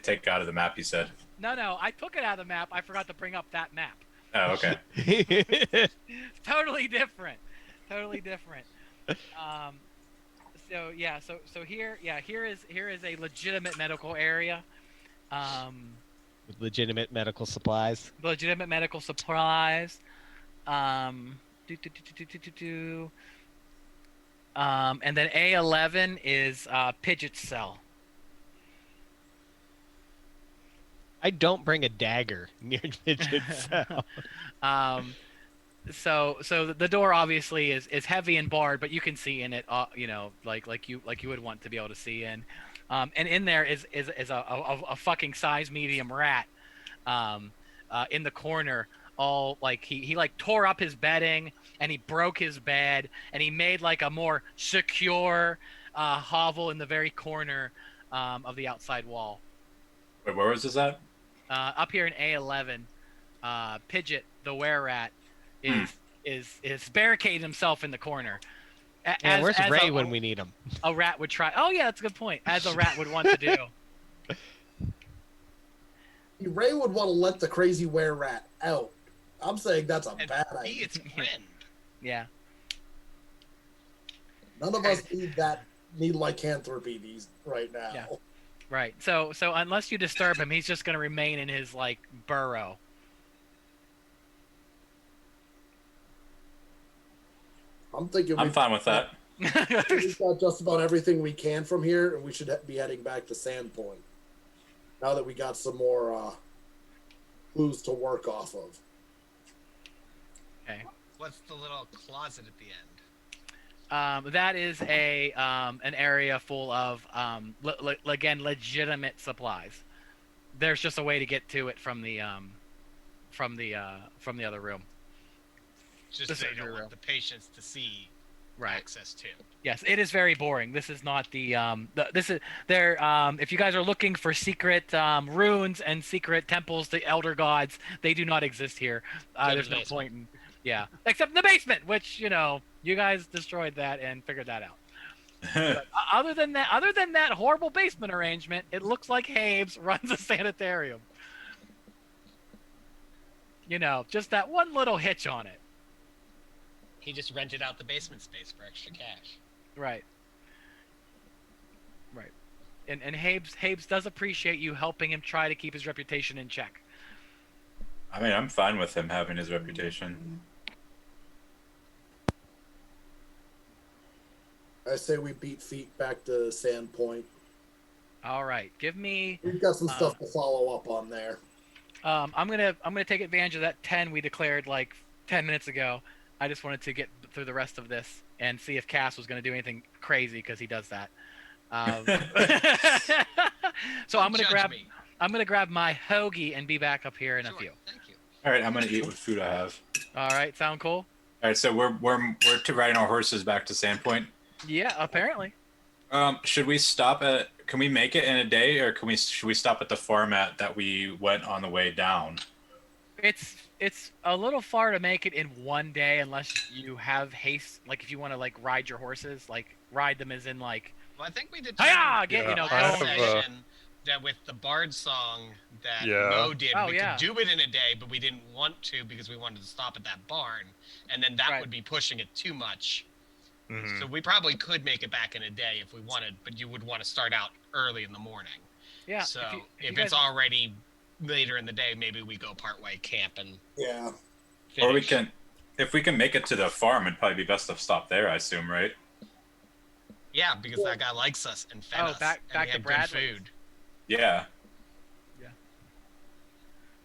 take out of the map. He said. No, I took it out of the map. I forgot to bring up that map. Oh, okay. Totally different. Totally different. So here is a legitimate medical area. With legitimate medical supplies. Legitimate medical supplies. And then A11 is Pidgeot's cell. I don't bring a dagger near Pidgeot's cell. So the door obviously is heavy and barred, but you can see in it, like you would want to be able to see in. And in there is a fucking size medium rat, in the corner. All like he like tore up his bedding and he broke his bed and he made like a more secure hovel in the very corner of the outside wall. Wait, where was this at? Up here in A11, Pidgeot the were-rat is barricading himself in the corner. Yeah, where's Ray when we need him? A rat would try. Oh yeah, that's a good point. As a rat would want to do. Ray would want to let the crazy were-rat out. I'm saying that's a And bad be idea. its friend. Yeah. None of us need lycanthropy right now. Yeah. Right. So unless you disturb him, he's just gonna remain in his like burrow. I'm thinking I'm fine with that. we've got just about everything we can from here, and we should be heading back to Sandpoint. Now that we got some more clues to work off of. Okay. What's the little closet at the end? That is an area full of again legitimate supplies. There's just a way to get to it from the other room. Just This they is don't your want room. the patients to see Right. access to. Yes, it is very boring. This is not this is there. If you guys are looking for secret runes and secret temples to elder gods, they do not exist here. to There's the no basement. point in, yeah, except in the basement, which you guys destroyed that and figured that out. But other than that horrible basement arrangement, it looks like Habes runs a sanitarium. Just that one little hitch on it. He just rented out the basement space for extra cash. Right. And Habes does appreciate you helping him try to keep his reputation in check. I mean, I'm fine with him having his reputation. I say we beat feet back to Sandpoint. All right, give me. We've got some stuff to follow up on there. I'm gonna take advantage of that 10 we declared like 10 minutes ago. I just wanted to get through the rest of this and see if Cass was gonna do anything crazy because he does that. So I'm gonna grab my hoagie and be back up here in a few. Thank you. All right, I'm gonna eat what food I have. All right, sound cool? All right, so we're riding our horses back to Sandpoint. Yeah, apparently. Should we stop at? Can we make it in a day, or should we stop at the format that we went on the way down? It's a little far to make it in one day unless you have haste. Like if you want to like ride your horses, like ride them as in like. Well, I think we did. Hi-ya! Get Get I going. have, session that with the bard song that Yeah. Mo did. Oh, We yeah. could do it in a day, but we didn't want to because we wanted to stop at that barn, and then that Right. would be pushing it too much. Mhm. So we probably could make it back in a day if we wanted, but you would want to start out early in the morning. Yeah. So if if you it's guys- already later in the day, maybe we go partway camp and Yeah. Or we finish. if we can make it to the farm, it'd probably be best to stop there. I assume, right? Yeah, because that guy likes us and fed us. back and to we had good Bradley's. food. Yeah.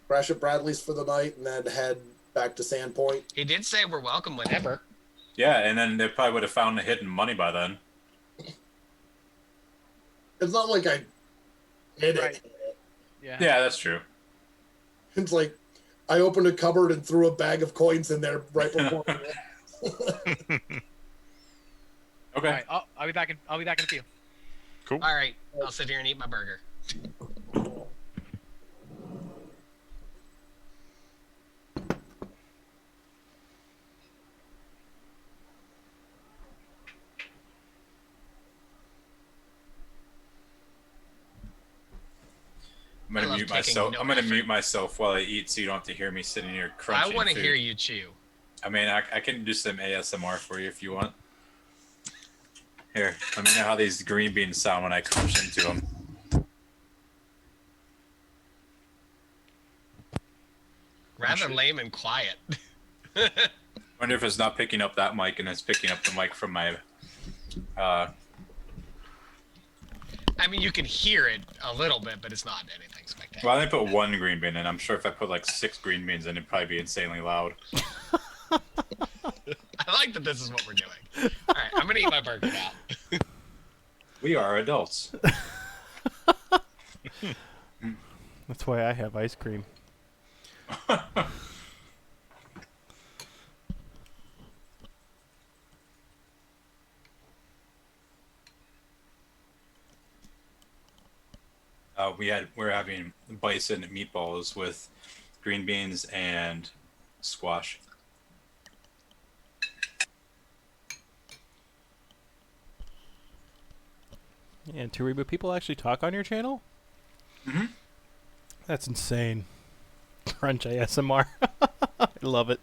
Crash at Bradley's for the night and then head back to Sandpoint. He did say we're welcome whenever. Yeah, and then they probably would have found the hidden money by then. It's not like I hid Right. it. Yeah. Yeah, that's true. It's like I opened a cupboard and threw a bag of coins in there right before. Okay. All right. I'll be back in a few. Cool. All right, I'll sit here and eat my burger. I'm I gonna love mute taking myself. no I'm gonna effort. mute myself while I eat, so you don't have to hear me sitting here crunching. I want to food. hear you chew. I mean, I can do some ASMR for you if you want. Here, let me know how these green beans sound when I crunch into them. Rather lame and quiet. Wonder if it's not picking up that mic and it's picking up the mic from my. I mean, you can hear it a little bit, but it's not anything spectacular. Well, I only put one green bean in. I'm sure if I put like 6 green beans in, it'd probably be insanely loud. I like that this is what we're doing. All right, I'm gonna eat my burger now. We are adults. That's why I have ice cream. We're having bison meatballs with green beans and squash. And Tariba, people actually talk on your channel? Mhm. That's insane. Crunch ASMR. I love it.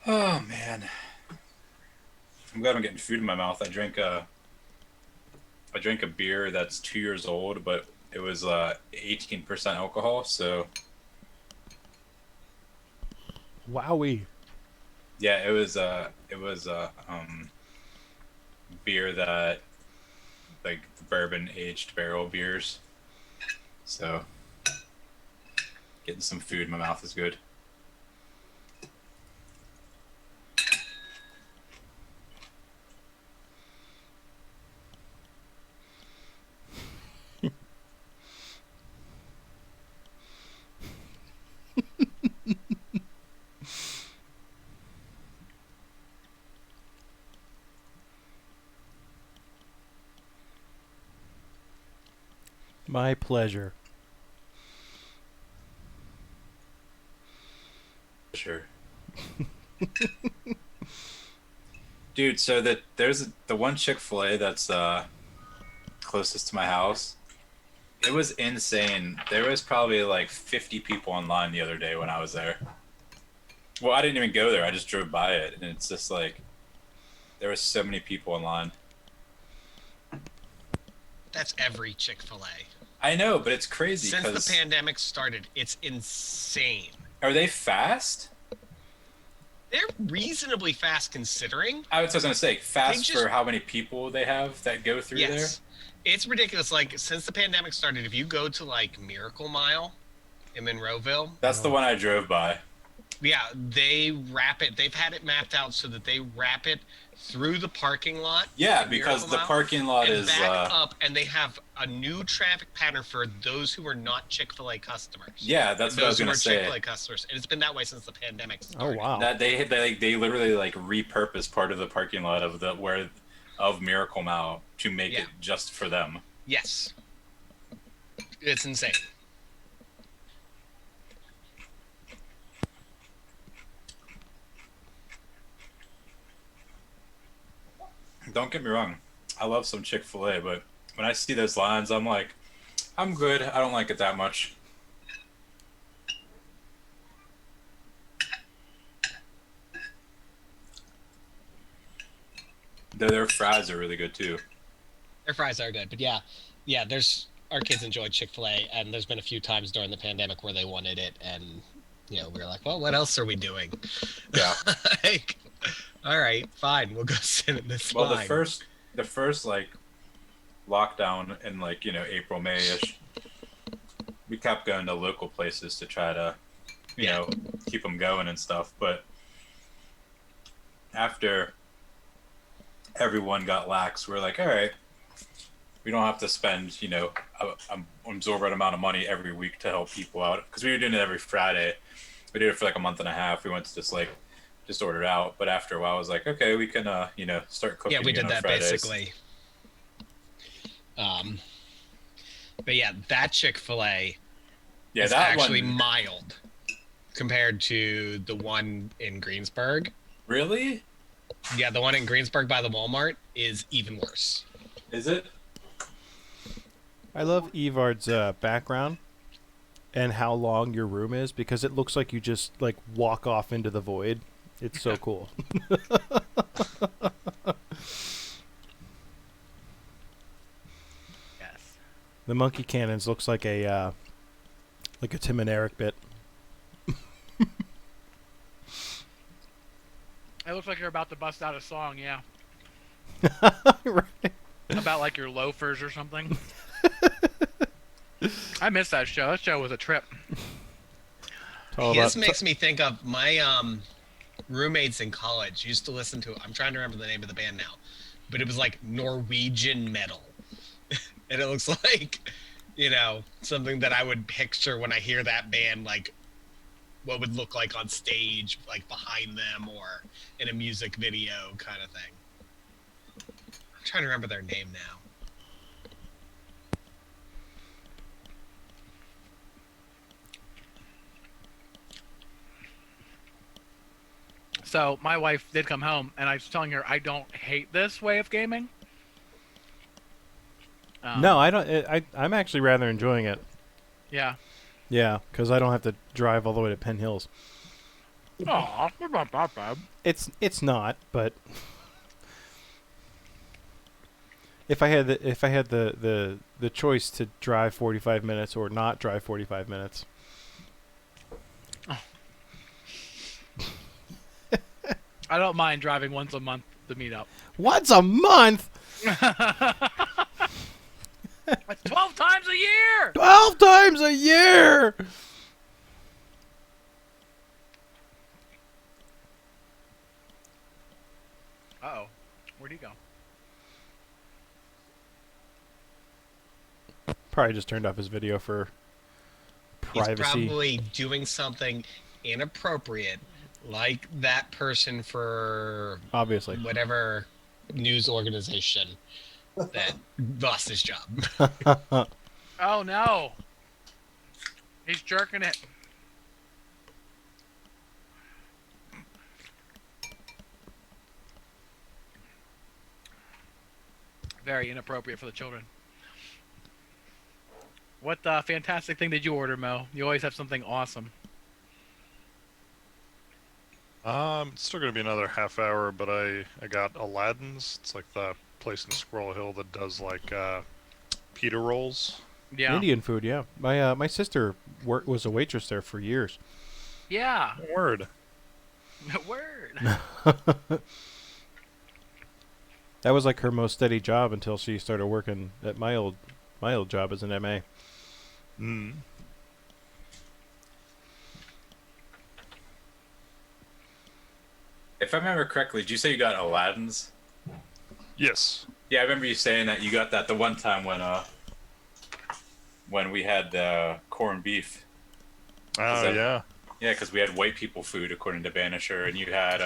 Oh man, I'm glad I'm getting food in my mouth. I drank a beer that's 2 years old, but it was 18% alcohol. So Wowie. yeah, it was beer that like bourbon aged barrel beers. So getting some food in my mouth is good. My pleasure. Sure. Dude, so there's the one Chick-fil-A that's closest to my house. It was insane. There was probably like 50 people online the other day when I was there. Well, I didn't even go there. I just drove by it, and it's just like there was so many people online. That's every Chick-fil-A. I know, but it's crazy Since because the pandemic started, it's insane. are they fast? They're reasonably fast considering. I was gonna say fast just- for how many people they have that go through there. Yes. It's ridiculous. Like, since the pandemic started, if you go to, like, Miracle Mile in Monroeville, That's the one I drove by. yeah, they wrap it. They've had it mapped out so that they wrap it through the parking lot. Yeah, at because Miracle the Mile, parking lot and is back up, and they have a new traffic pattern for those who are not Chick-fil-A customers. yeah, that's what I was Those who gonna are say. Chick-fil-A customers, and it's been that way since the pandemic Oh started. wow. That they literally like repurposed part of the parking lot of Miracle Mile to make Yeah. it just for them. Yes, it's insane. Don't get me wrong, I love some Chick-fil-A, but when I see those lines, I'm like, I'm good. I don't like it that much. Their fries are really good too. Their fries are good, but yeah, there's our kids enjoy Chick-fil-A, and there's been a few times during the pandemic where they wanted it, and we were like, well, what else are we doing? Yeah. Like, all right, fine, we'll go sit in this Well, line. the first like lockdown in like April, May-ish, we kept going to local places to try to keep them going and stuff. But after everyone got lax, we're like, all right, we don't have to spend an absorbent amount of money every week to help people out, because we were doing it every Friday. We did it for like a month and a half. We went to just order out, but after a while I was like, okay, we can start cooking. Yeah, we did on that Fridays. basically. But yeah, that Chick-fil-A Yeah, is that actually one mild compared to the one in Greensburg. really Yeah, the one in Greensburg by the Walmart is even worse. is it. I love Evard's background and how long your room is, because it looks like you just like walk off into the void. It's so cool. Yes. The monkey cannons looks like a Tim and Eric bit. It looks like you're about to bust out a song, yeah. Right. About like your loafers or something. I missed that show. That show was a trip. It's all This about- makes me think of my roommates in college used to listen to, I'm trying to remember the name of the band now, but it was like Norwegian metal. And it looks like, something that I would picture when I hear that band, like what would look like on stage, like behind them or in a music video kind of thing. I'm trying to remember their name now. So my wife did come home, and I was telling her I don't hate this way of gaming. No, I don't. I'm actually rather enjoying it. Yeah. Yeah, because I don't have to drive all the way to Penn Hills. Oh, not that bad. It's not, but if I had the choice to drive 45 minutes or not drive 45 minutes. I don't mind driving once a month to meet up. Once a month? 12 times a year! 12 times a year! Uh-oh. Where'd he go? Probably just turned off his video for privacy. He's probably doing something inappropriate, like that person for Obviously. whatever news organization that lost his job. Oh, no. He's jerking it. Very inappropriate for the children. What fantastic thing did you order, Mo? You always have something awesome. It's still gonna be another half hour, but I got Aladdin's. It's like the place in Squirrel Hill that does like pita rolls. Yeah. Indian food, yeah. My sister was a waitress there for years. Yeah. Word. Word. That was like her most steady job until she started working at my old job as an MA. Mm. If I remember correctly, did you say you got Aladdin's? Yes. Yeah, I remember you saying that you got that the one time when we had corned beef. Oh yeah. Yeah, because we had white people food according to Banisher, and you had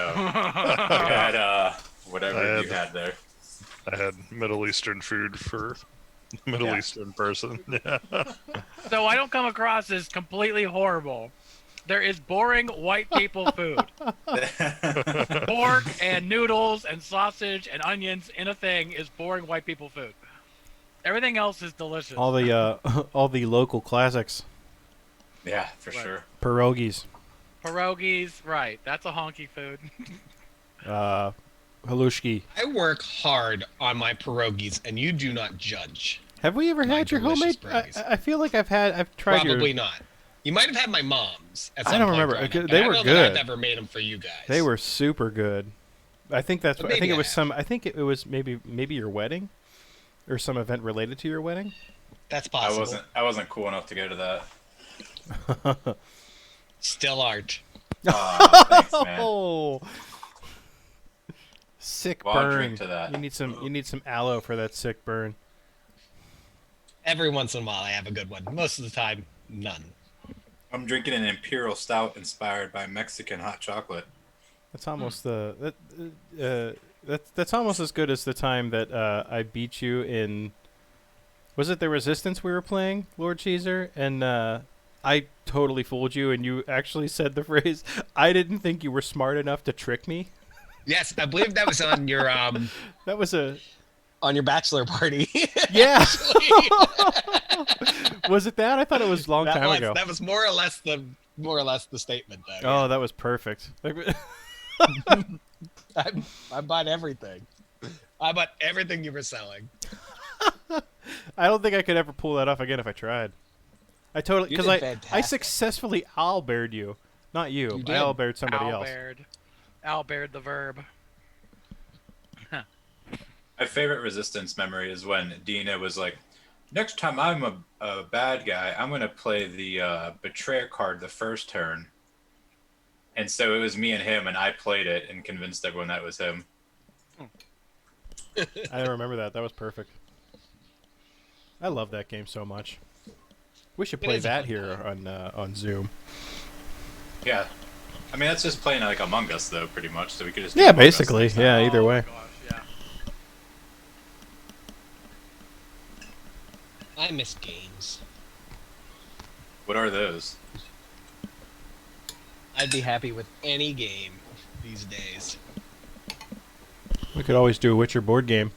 whatever you had there. I had Middle Eastern food for Middle Eastern person. Yeah. So I don't come across as completely horrible. There is boring white people food. Pork and noodles and sausage and onions in a thing is boring white people food. Everything else is delicious. All the local classics. Yeah, for Right. sure. Pierogies. Pierogies, right. That's a honky food. Halushki. I work hard on my pierogies, and you do not judge. Have we ever My had your delicious homemade? pierogies. I feel like I've tried Probably your. not. You might have had my mom's at I some don't point remember. growing up, but They I were don't know that good. I've never made them for you guys. They were super good. I think that's. But I think maybe it I was have. some. I think it was maybe your wedding, or some event related to your wedding. That's possible. I wasn't cool enough to go to that. Still aren't. Thanks, man. Oh, sick Well, I'll burn. drink to that. You need some aloe for that sick burn. Every once in a while, I have a good one. Most of the time, none. I'm drinking an imperial stout inspired by Mexican hot chocolate. That's almost that's almost as good as the time that I beat you in. Was it the Resistance we were playing, Lord Caesar? And I totally fooled you, and you actually said the phrase, "I didn't think you were smart enough to trick me." Yes, I believe that was on your That was a on your bachelor party. yeah. Was it that? I thought it was a long time ago. That was more or less the statement, though. Oh, that was perfect. I bought everything. I bought everything you were selling. I don't think I could ever pull that off again if I tried. I totally You because did I fantastic. successfully owlbeared you, not you. You I did. owlbeared somebody else. Owlbeared the verb. My favorite Resistance memory is when Dina was like, next time I'm a bad guy, I'm going to play the Betrayer card the first turn. And so it was me and him, and I played it and convinced everyone that was him. I don't remember that. That was perfect. I love that game so much. We should It play is a that fun here on Zoom. Yeah. I mean, that's just playing like Among Us, though, pretty much. So we could just do Yeah, Among Us basically. next time. Yeah, either Oh, way. gosh, yeah. I miss games. What are those? I'd be happy with any game these days. We could always do a Witcher board game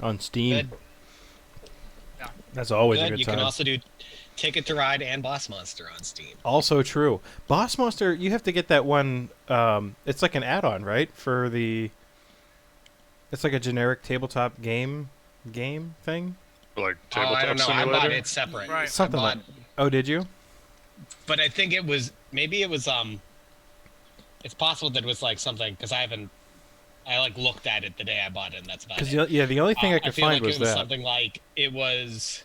on Steam. Good. Yeah. That's always a Good. good You time. can also do Ticket to Ride and Boss Monster on Steam. Also true. Boss Monster, you have to get that one. It's like an add-on, right? For the. It's like a generic tabletop game thing. Like Oh, I tabletop don't know. simulator. I bought it separate. Right. Something like. Oh, did you? But I think it was maybe it was It's possible that it was like something because I like looked at it the day I bought it, and that's about it. Because the only thing I could feel find like was it was that. something like it was.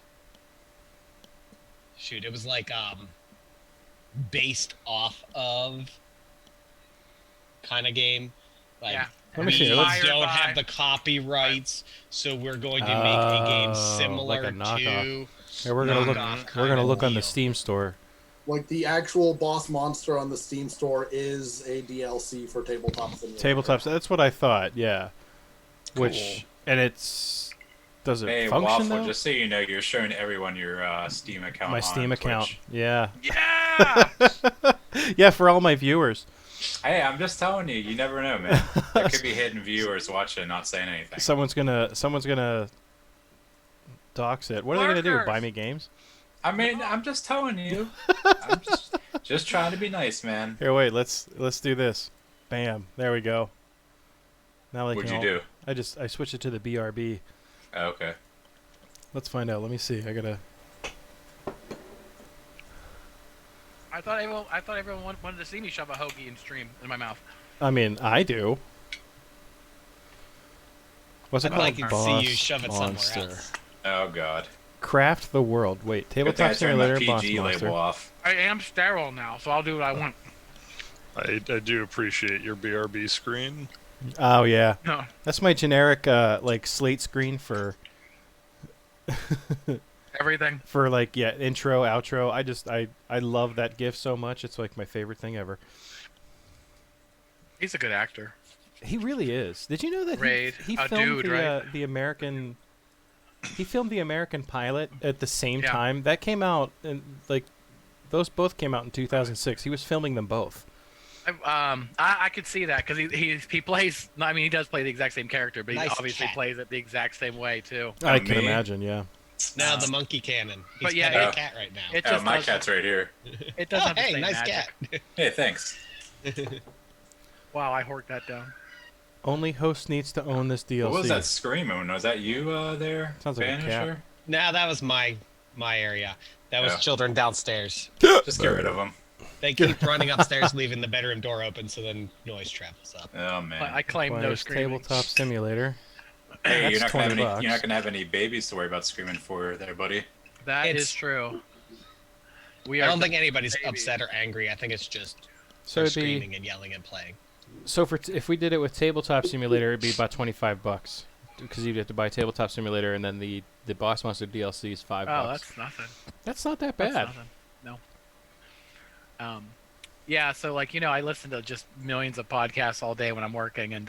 Shoot, it was like based off of kind of game. Like Yeah. Let me we see, let's- don't Inspired by- have the copyrights, so we're going to make a game Oh, similar like a knockoff. to. Yeah, we're gonna look. knockoff We're gonna kinda look on the deal. Steam store. Like the actual boss monster on the Steam store is a DLC for Tabletop Simulator. Tabletops. That's what I thought. Yeah. Cool. Which and it's does it Hey, function Waffle, though? just so you know, you're showing everyone your Steam account. My on Steam account. Twitch. Yeah. Yeah. Yeah, for all my viewers. Hey, I'm just telling you, you never know, man. There could be hidden viewers watching, not saying anything. Someone's gonna dox it. What are they gonna do? Lurkers. Buy me games? I mean, I'm just telling you. I'm just trying to be nice, man. Here, wait. Let's do this. Bam. There we go. Now they What'd can you all- do? I switched it to the BRB. Oh, okay. Let's find out. Let me see. I gotta. I thought everyone wanted to see me shove a hoagie and stream in my mouth. I mean, I do. What's it I'd called? like to see you shove it somewhere Monster. else. Oh God. Craft the world. Wait, Good thing I tabletop turned my simulator, boss PG monster. label off. I am sterile now, so I'll do what I want. I do appreciate your BRB screen. Oh yeah, No. that's my generic like slate screen for Everything. like intro, outro. I love that GIF so much. It's like my favorite thing ever. He's a good actor. He really is. Did you know that Raid. he A filmed dude, the right? the American? He filmed the American pilot at the same Yeah. time. That came out and like those both came out in 2006. He was filming them both. I could see that because he plays. I mean, he does play the exact same character, but he Nice obviously cat. plays it the exact same way too. I Oh, can me? imagine. Yeah. Now the monkey cannon. He's But yeah, petting a it- cat right now. It Oh, just my doesn't- cat's right here. It doesn't Oh, have the hey, same nice magic. cat. Hey, thanks. Wow, I horked that down. Only host needs to own this DLC. What was that screaming? Was that you there? Sounds like a cat. Banisher? No, that was my area. That was Yeah. children downstairs. Just get rid of them. They keep running upstairs, leaving the bedroom door open, so then noise travels up. Oh man. I claim no Players screaming. tabletop simulator. Hey, That's you're not gonna have $20. any. You're not gonna have any babies to worry about screaming for there, buddy. That It's- is true. We I are. don't think anybody's baby. upset or angry. I think it's just So they're it'd be screaming and yelling and playing. so for if we did it with tabletop simulator, it'd be about $25 because you'd have to buy tabletop simulator and then the boss monster DLC is $5. Oh, that's nothing. That's not that That's bad. nothing. No. Yeah. So like I listen to just millions of podcasts all day when I'm working, and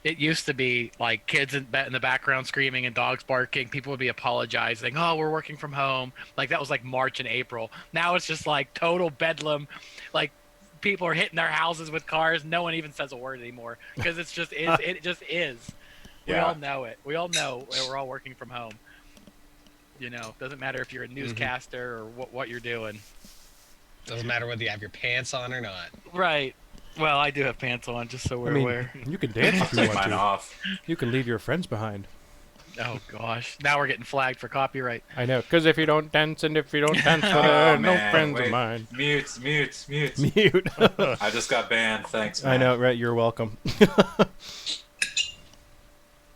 it used to be like kids in the background screaming and dogs barking. People would be apologizing. Oh, we're working from home. Like that was like March and April. Now it's just like total bedlam. Like people are hitting their houses with cars. No one even says a word anymore because it's just is. It just is. We Yeah. all know it. We all know we're all working from home. Doesn't matter if you're a newscaster or what you're doing. Doesn't matter whether you have your pants on or not. Right. Well, I do have pants on, just so we're aware. You can dance I'll if you take want mine to. off. You can leave your friends behind. Oh gosh, now we're getting flagged for copyright. I know, because if you don't dance and if you don't dance with Oh, her, no man, friends of wait. mine. Mute. Mute. I just got banned. Thanks, man. I know, right? You're welcome.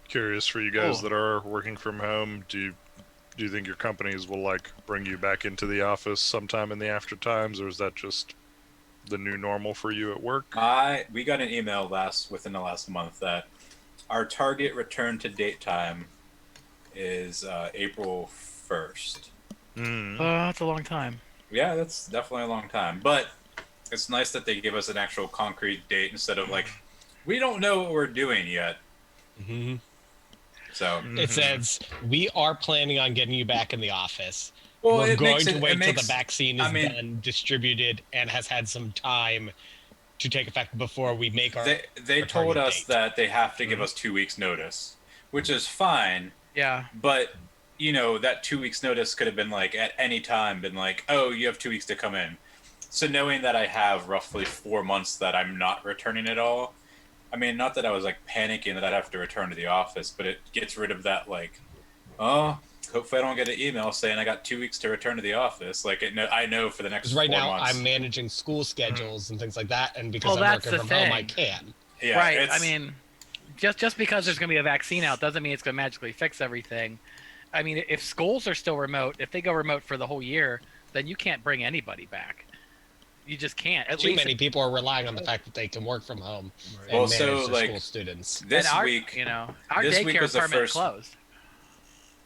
Curious for you guys Cool. that are working from home, do you think your companies will like bring you back into the office sometime in the after times, or is that just the new normal for you at work? We got an email within the last month that our target return to date time is April 1st. Mm. That's a long time. Yeah, that's definitely a long time. But it's nice that they give us an actual concrete date instead of like, we don't know what we're doing yet. Mm-hmm. So, It says, we are planning on getting you back in the office. well, We're it going makes to it, wait it makes, till the vaccine is I mean- done, distributed, and has had some time to take effect before we make our. They our told target us date. that they have to give us 2 weeks notice, which is fine. Yeah. But that 2 weeks notice could have been like at any time been like, oh, you have 2 weeks to come in. So knowing that I have roughly 4 months that I'm not returning at all, I mean, not that I was like panicking that I'd have to return to the office, but it gets rid of that like, oh, hopefully I don't get an email saying I got 2 weeks to return to the office. Like I know for the next Because right 4 now months. I'm managing school schedules and things like that, and because Well, I'm that's working the from home, I thing. can. Yeah, Right. I it's- mean, just because there's going to be a vaccine out doesn't mean it's going to magically fix everything. I mean, if schools are still remote, if they go remote for the whole year, then you can't bring anybody back. You just can't. At Too least many people are relying on the fact that they can work from home and Well, manage so, their like, school students. this and our, week, our this week daycare was the department first. closed.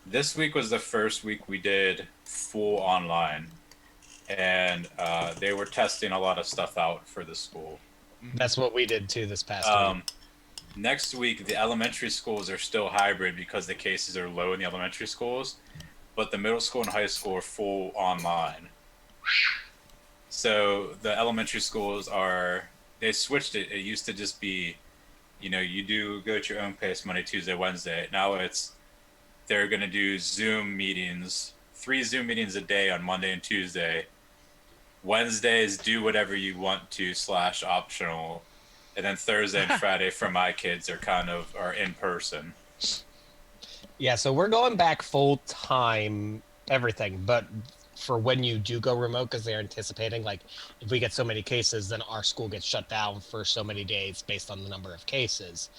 This week was the first week we did full online, and they were testing a lot of stuff out for the school. That's what we did too this past week. Next week, the elementary schools are still hybrid because the cases are low in the elementary schools, but the middle school and high school are full online. So the elementary schools they switched it. It used to just be, you do go at your own pace Monday, Tuesday, Wednesday. Now they're going to do Zoom meetings, 3 Zoom meetings a day on Monday and Tuesday. Wednesdays, do whatever you want to / optional. And then Thursday and Friday for my kids are in person. Yeah, so we're going back full time, everything, but for when you do go remote, because they're anticipating, like, if we get so many cases, then our school gets shut down for so many days based on the number of cases.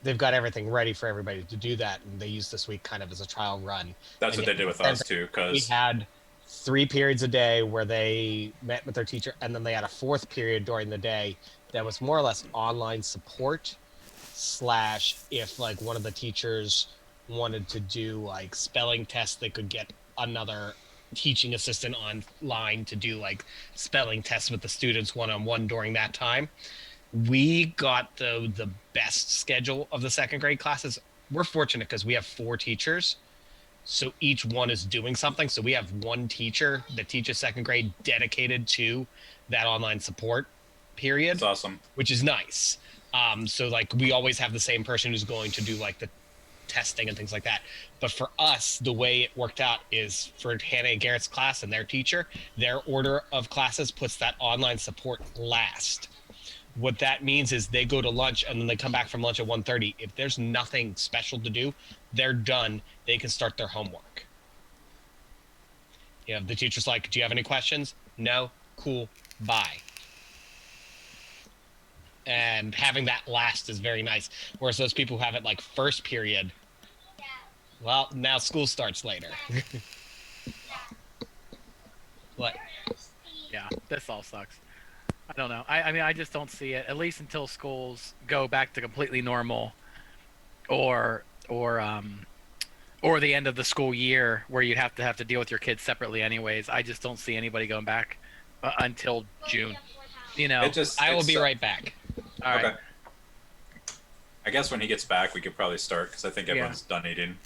They've got everything ready for everybody to do that, and they used this week kind of as a trial run. That's what they did with us too, We because had 3 periods a day where they met with their teacher, and then they had a 4th period during the day that was more or less online support / if like one of the teachers wanted to do like spelling tests, they could get another teaching assistant online to do like spelling tests with the students one-on-one during that time. We got the best schedule of the 2nd grade classes. We're fortunate because we have 4 teachers, so each one is doing something. So we have one teacher that teaches 2nd grade dedicated to that online support period. it's awesome. Which is nice. So like we always have the same person who's going to do like the testing and things like that. But for us, the way it worked out is for Hannah and Garrett's class and their teacher, their order of classes puts that online support last. What that means is they go to lunch and then they come back from lunch at 1:30. If there's nothing special to do, they're done. They can start their homework. The teacher's like, do you have any questions? No? Cool. Bye. And having that last is very nice. Whereas those people who have it like 1st period, well, now school starts later. What? Yeah, this all sucks. I don't know. I mean, I just don't see it, at least until schools go back to completely normal, or the end of the school year where you'd have to deal with your kids separately anyways. I just don't see anybody going back until June. I will be right back. All right. Okay. I guess when he gets back, we could probably start because I think everyone's done eating.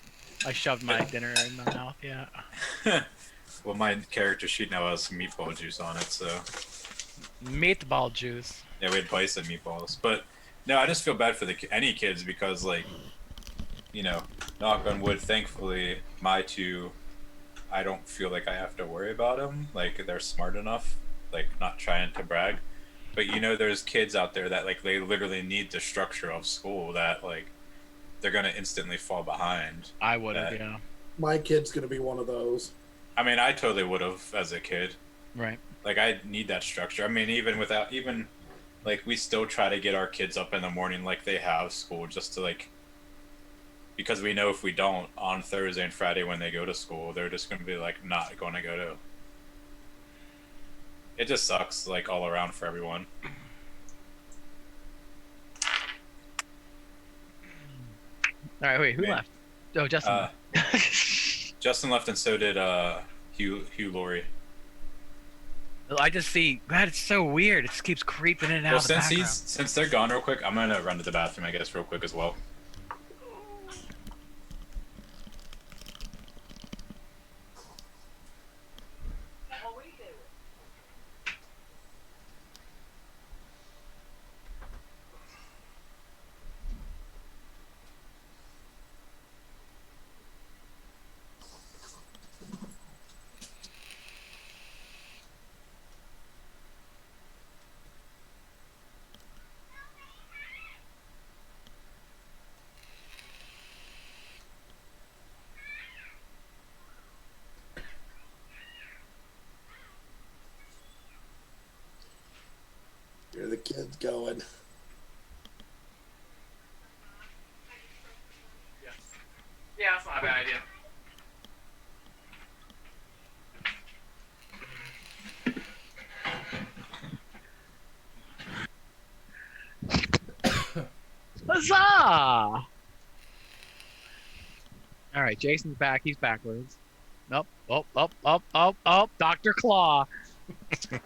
I shoved my dinner in my mouth. Yeah. Well, my character sheet now has some meatball juice on it, so Meatball juice. yeah, we had bison meatballs. But no, I just feel bad for any kids because, like, knock on wood, thankfully, my 2, I don't feel like I have to worry about them. Like, they're smart enough, like, not trying to brag. But there's kids out there that like they literally need the structure of school that like they're gonna instantly fall behind. I would have, yeah. My kid's gonna be one of those. I mean, I totally would have as a kid. Right. Like I need that structure. I mean, even like we still try to get our kids up in the morning like they have school just to like, because we know if we don't on Thursday and Friday when they go to school, they're just gonna be like not going to go to. It just sucks, like, all around for everyone. All right, wait, who left? Oh, Justin. Justin left, and so did Hugh Laurie. I just see, God, it's so weird. It just keeps creeping in and out Well, of the background. since they're gone real quick, I'm gonna run to the bathroom, I guess, real quick as well. going. Yeah, that's not a bad idea. Huzzah! All right, Jason's back. He's backwards. Nope. Oh, Dr. Claw. The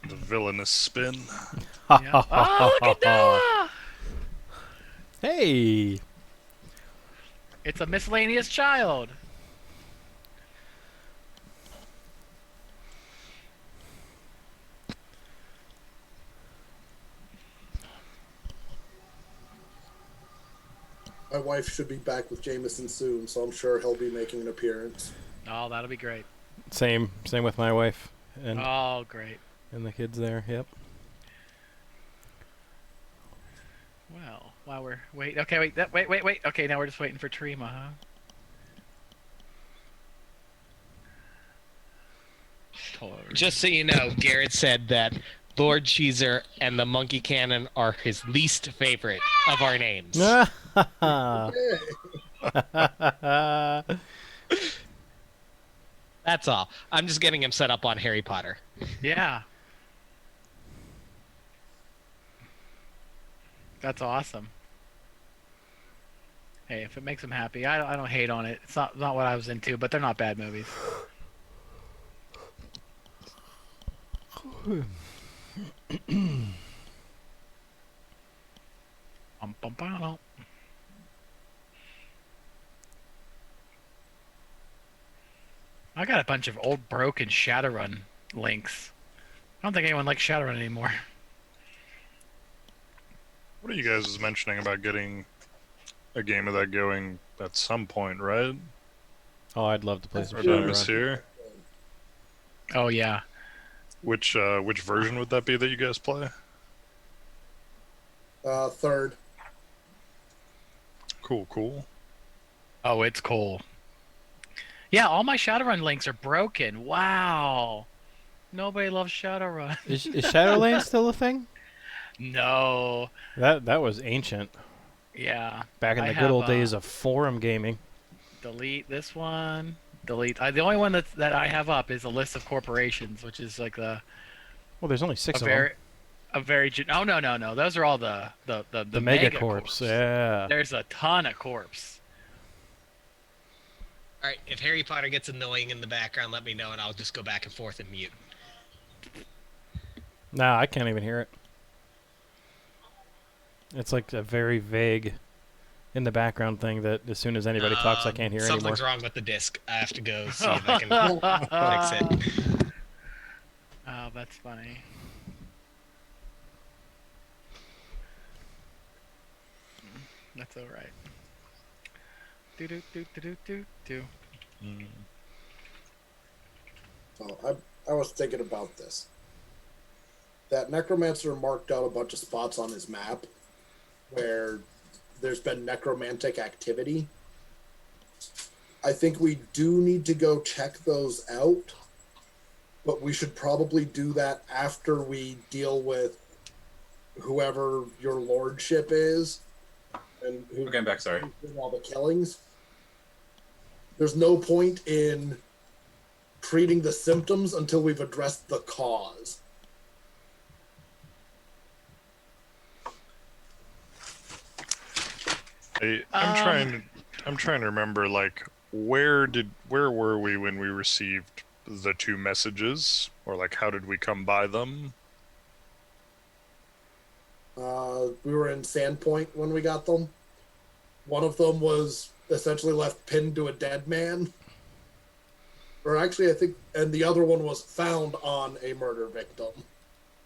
villainous spin. Yeah. Oh, look at Noah! Hey! It's a miscellaneous child. My wife should be back with Jameson soon, so I'm sure he'll be making an appearance. Oh, that'll be great. Same with my wife and Oh, great. the kids there. Yep. Well, while we're wait. Okay, now we're just waiting for Trima, huh? Just so you know, Garrett said that Lord Cheeser and the Monkey Cannon are his least favorite of our names. That's all. I'm just getting him set up on Harry Potter. Yeah. That's awesome. Hey, if it makes him happy, I don't hate on it. It's not what I was into, but they're not bad movies. I got a bunch of old broken Shadowrun links. I don't think anyone likes Shadowrun anymore. What are you guys mentioning about getting a game of that going at some point, right? Oh, I'd love to play some Or did I Shadowrun. mishear? Oh yeah. Which version would that be that you guys play? Third. Cool. Oh, it's cool. Yeah, all my Shadowrun links are broken. Wow. Nobody loves Shadowrun. Is Shadowlands still a thing? No. That was ancient. Yeah. Back in I the good old have, days of forum gaming. Delete this one. Delete. The only one that I have up is a list of corporations, which is like Well, there's only 6 of very, them. a very. Oh no. Those are all the Megacorps. Yeah. There's a ton of corpse. All right, if Harry Potter gets annoying in the background, let me know, and I'll just go back and forth and mute. Nah, I can't even hear it. It's like a very vague in the background thing that as soon as anybody talks, I can't hear anymore. Something's wrong with the disc. I have to go see if I can fix it. Oh, that's funny. That's all right. Do. So I was thinking about this. That necromancer marked out a bunch of spots on his map where there's been necromantic activity. I think we do need to go check those out, but we should probably do that after we deal with whoever your lordship is and who Okay, I'm back, sorry. did all the killings. There's no point in treating the symptoms until we've addressed the cause. I'm trying to remember, like, where were we when we received the 2 messages, or like how did we come by them? We were in Sandpoint when we got them. One of them was essentially left pinned to a dead man. Or actually, I think, and the other one was found on a murder victim.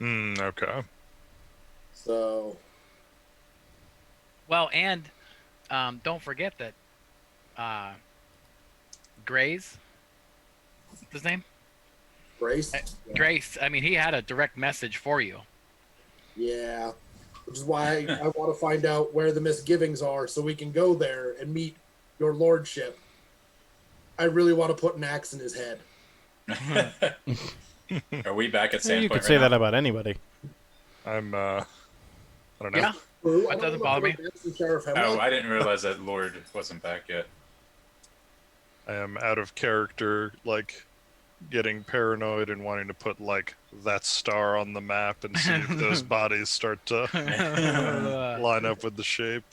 Okay. So, Well, and don't forget that Grace, what's his name? Grace? Grace, I mean, he had a direct message for you. Yeah. Which is why I want to find out where the misgivings are so we can go there and meet your lordship. I really want to put an axe in his head. Are we back at Yeah, Sandpoint you could right say now? that about anybody. I'm I don't know. Yeah. Ooh, That I'm doesn't gonna bother put me. it back to Sheriff Oh, Hemlock. I didn't realize that Lord wasn't back yet. I am out of character, like getting paranoid and wanting to put like that star on the map and see if those bodies start to line up with the shape.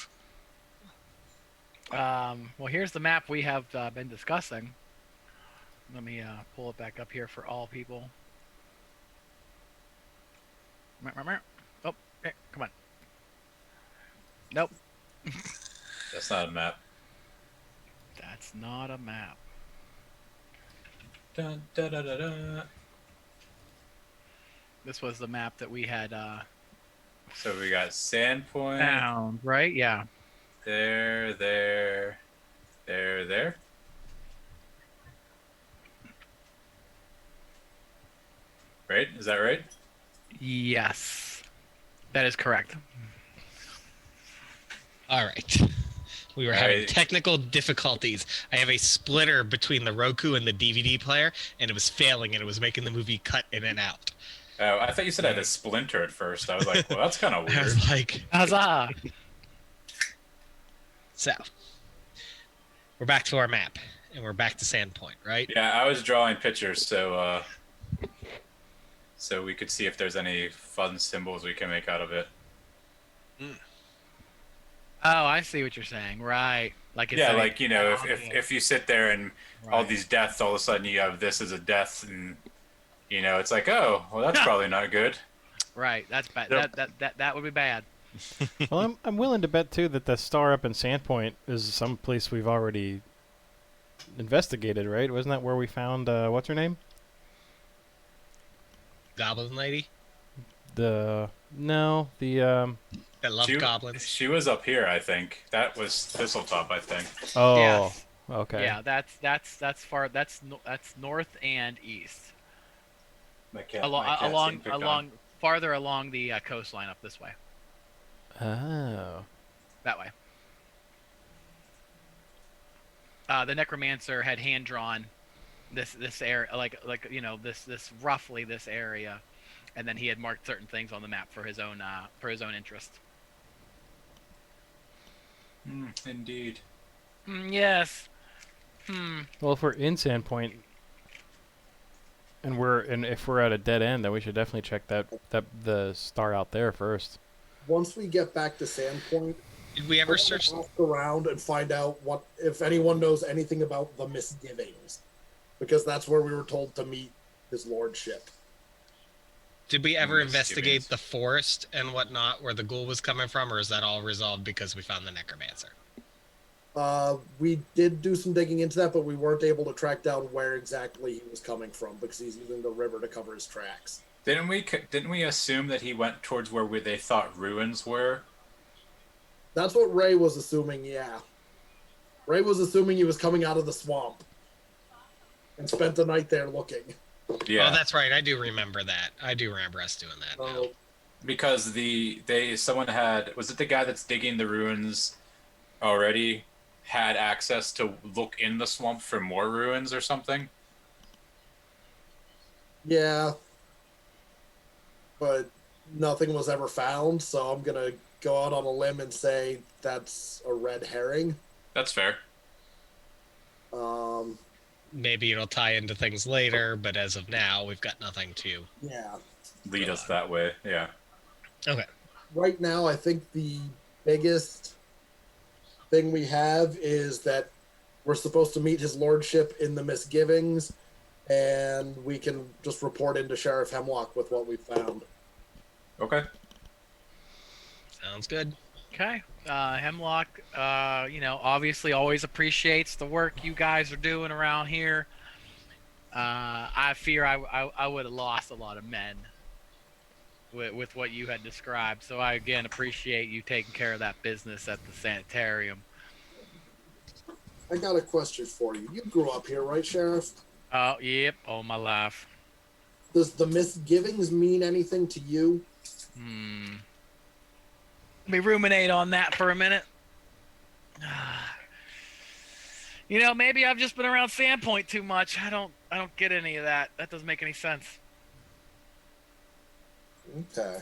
Well, here's the map we have been discussing. Let me pull it back up here for all people. Oh, okay, come on. Nope, That's not a map. that's not a map. Dun, da, da, da, da. This was the map that we had So we got Sandpoint. found, right? Yeah. There. Right? Is that right? Yes, that is correct. All right. We were having Alright. technical difficulties. I have a splitter between the Roku and the DVD player, and it was failing, and it was making the movie cut in and out. Oh, I thought you said I had a splinter at first. I was like, well, that's kind of I weird. was like, Huzzah! so we're back to our map, and we're back to Sandpoint, right? Yeah, I was drawing pictures so we could see if there's any fun symbols we can make out of it. Oh, I see what you're saying. Right. Like it's Yeah, a- like, you know, if you sit there and all Right. these deaths, all of a sudden you have this as a death, and you know, it's like, oh, well, that's probably not good. Right. That's bad. Yep. That would be bad. Well, I'm willing to bet too that the star up in Sandpoint is some place we've already investigated, right? Wasn't that where we found what's her name? Goblin lady The that loved goblins. She was up here, I think. That was Thistletop, I think. oh Yes. okay. Yeah, that's far. That's north and east. Along farther along the coastline up this way. Oh. That way. The necromancer had hand drawn this area, like you know this roughly this area, and then he had marked certain things on the map for his own interest. Indeed. Yes. Well, if we're in Sandpoint and if we're at a dead end, then we should definitely check the star out there first. Once we get back to Sandpoint, Did we ever we're search? gonna ask around and find out if anyone knows anything about the misgivings, because that's where we were told to meet his lordship. Did we ever Misgivings. investigate the forest and whatnot, where the ghoul was coming from, or is that all resolved because we found the necromancer? We did do some digging into that, but we weren't able to track down where exactly he was coming from because he's using the river to cover his tracks. Didn't we assume that he went towards where they thought ruins were? That's what Ray was assuming, yeah. Ray was assuming he was coming out of the swamp and spent the night there looking. Yeah. Oh, that's right. I do remember that. I do remember us doing that. now. So, Because someone had, was it the guy that's digging the ruins already had access to look in the swamp for more ruins or something? yeah. But nothing was ever found, so I'm going to go out on a limb and say that's a red herring. That's fair. Maybe it'll tie into things later, but as of now, we've got nothing to. Yeah. Lead us that way. Yeah. Okay. Right now, I think the biggest thing we have is that we're supposed to meet his lordship in the misgivings, and we can just report into Sheriff Hemlock with what we found. Okay. Sounds good. Okay. Hemlock, obviously always appreciates the work you guys are doing around here. I fear I would have lost a lot of men with what you had described. So I, again, appreciate you taking care of that business at the sanitarium. I got a question for you. You grew up here, right, Sheriff? Oh, yep, all my life. Does the misgivings mean anything to you? Let me ruminate on that for a minute. Maybe I've just been around Sandpoint too much. I don't get any of that. That doesn't make any sense. Okay.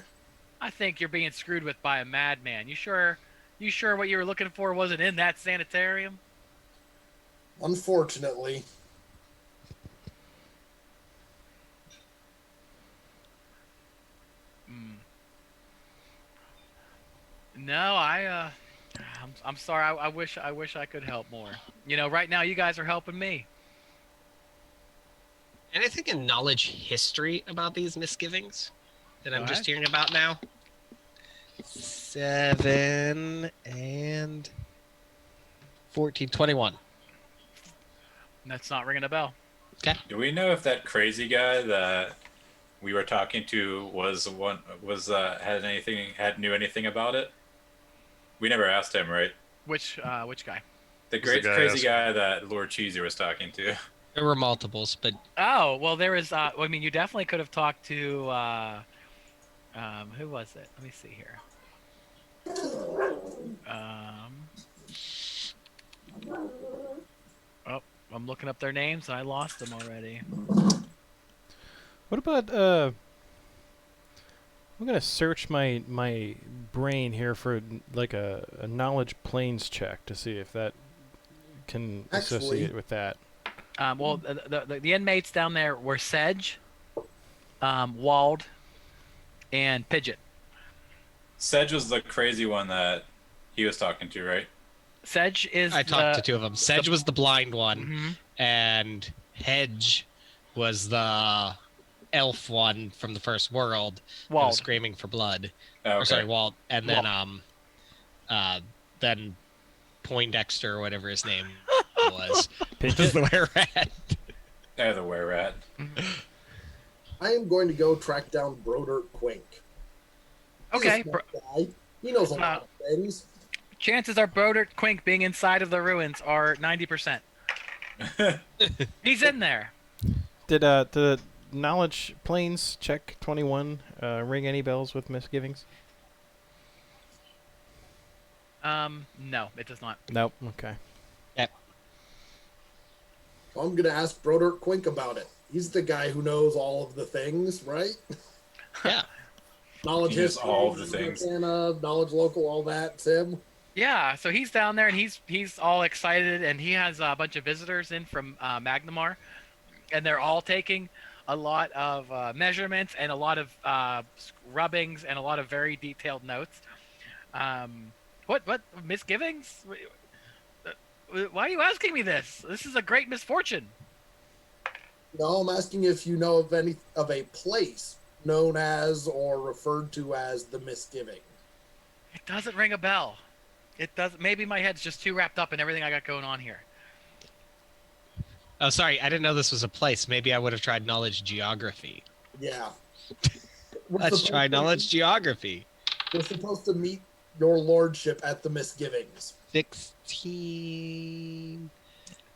I think you're being screwed with by a madman. You sure? You sure what you were looking for wasn't in that sanitarium? Unfortunately. No, I'm sorry. I wish I could help more. You know, right now you guys are helping me. Anything in knowledge history about these misgivings that I'm Go just ahead. hearing about now? 7 and 14, 21. That's not ringing a bell. Do we know if that crazy guy that we were talking to knew anything about it? We never asked him, right? Which guy? The Who's the guy crazy asking? guy that Lord Cheesy was talking to. There were multiples, but Oh, well, there is. I mean, you definitely could have talked to. Who was it? Let me see here. Oh, I'm looking up their names and I lost them already. What about I'm gonna search my brain here for like a knowledge planes check to see if that can associate with that. Well, the inmates down there were Sedge, Wald, and Pidgeot. Sedge was the crazy one that he was talking to, right? Sedge is. I talked to two of them. Sedge was the blind one, Mhm. and Hedge was the elf one from the first world who was Wald. screaming for blood. Oh, okay. Or sorry, Walt. And then Poindexter or whatever his name was the were-rat. The were-rat. I am going to go track down Brodert Quink. He's a Okay. smart guy. He knows a lot of things. Chances are Brodert Quink being inside of the ruins are 90%. He's in there. Did the knowledge planes check 21 ring any bells with misgivings? No, it does not. Nope. Okay. I'm going to ask Brodert Quink about it. He's the guy who knows all of the things, right? Yeah. Knowledge He knows history, all of the things. knowledge local, all that. Tim? Yeah, so he's down there and he's all excited and he has a bunch of visitors in from Magnamar, and they're all taking a lot of measurements and a lot of rubbings and a lot of very detailed notes. What misgivings? Why are you asking me this? This is a great misfortune. No, I'm asking if you know of a place known as or referred to as the Misgiving. It doesn't ring a bell. It does. Maybe my head's just too wrapped up in everything I got going on here. Oh, sorry. I didn't know this was a place. Maybe I would have tried knowledge geography. Yeah. Let's try knowledge geography. We're supposed to meet your lordship at the Misgivings. 16...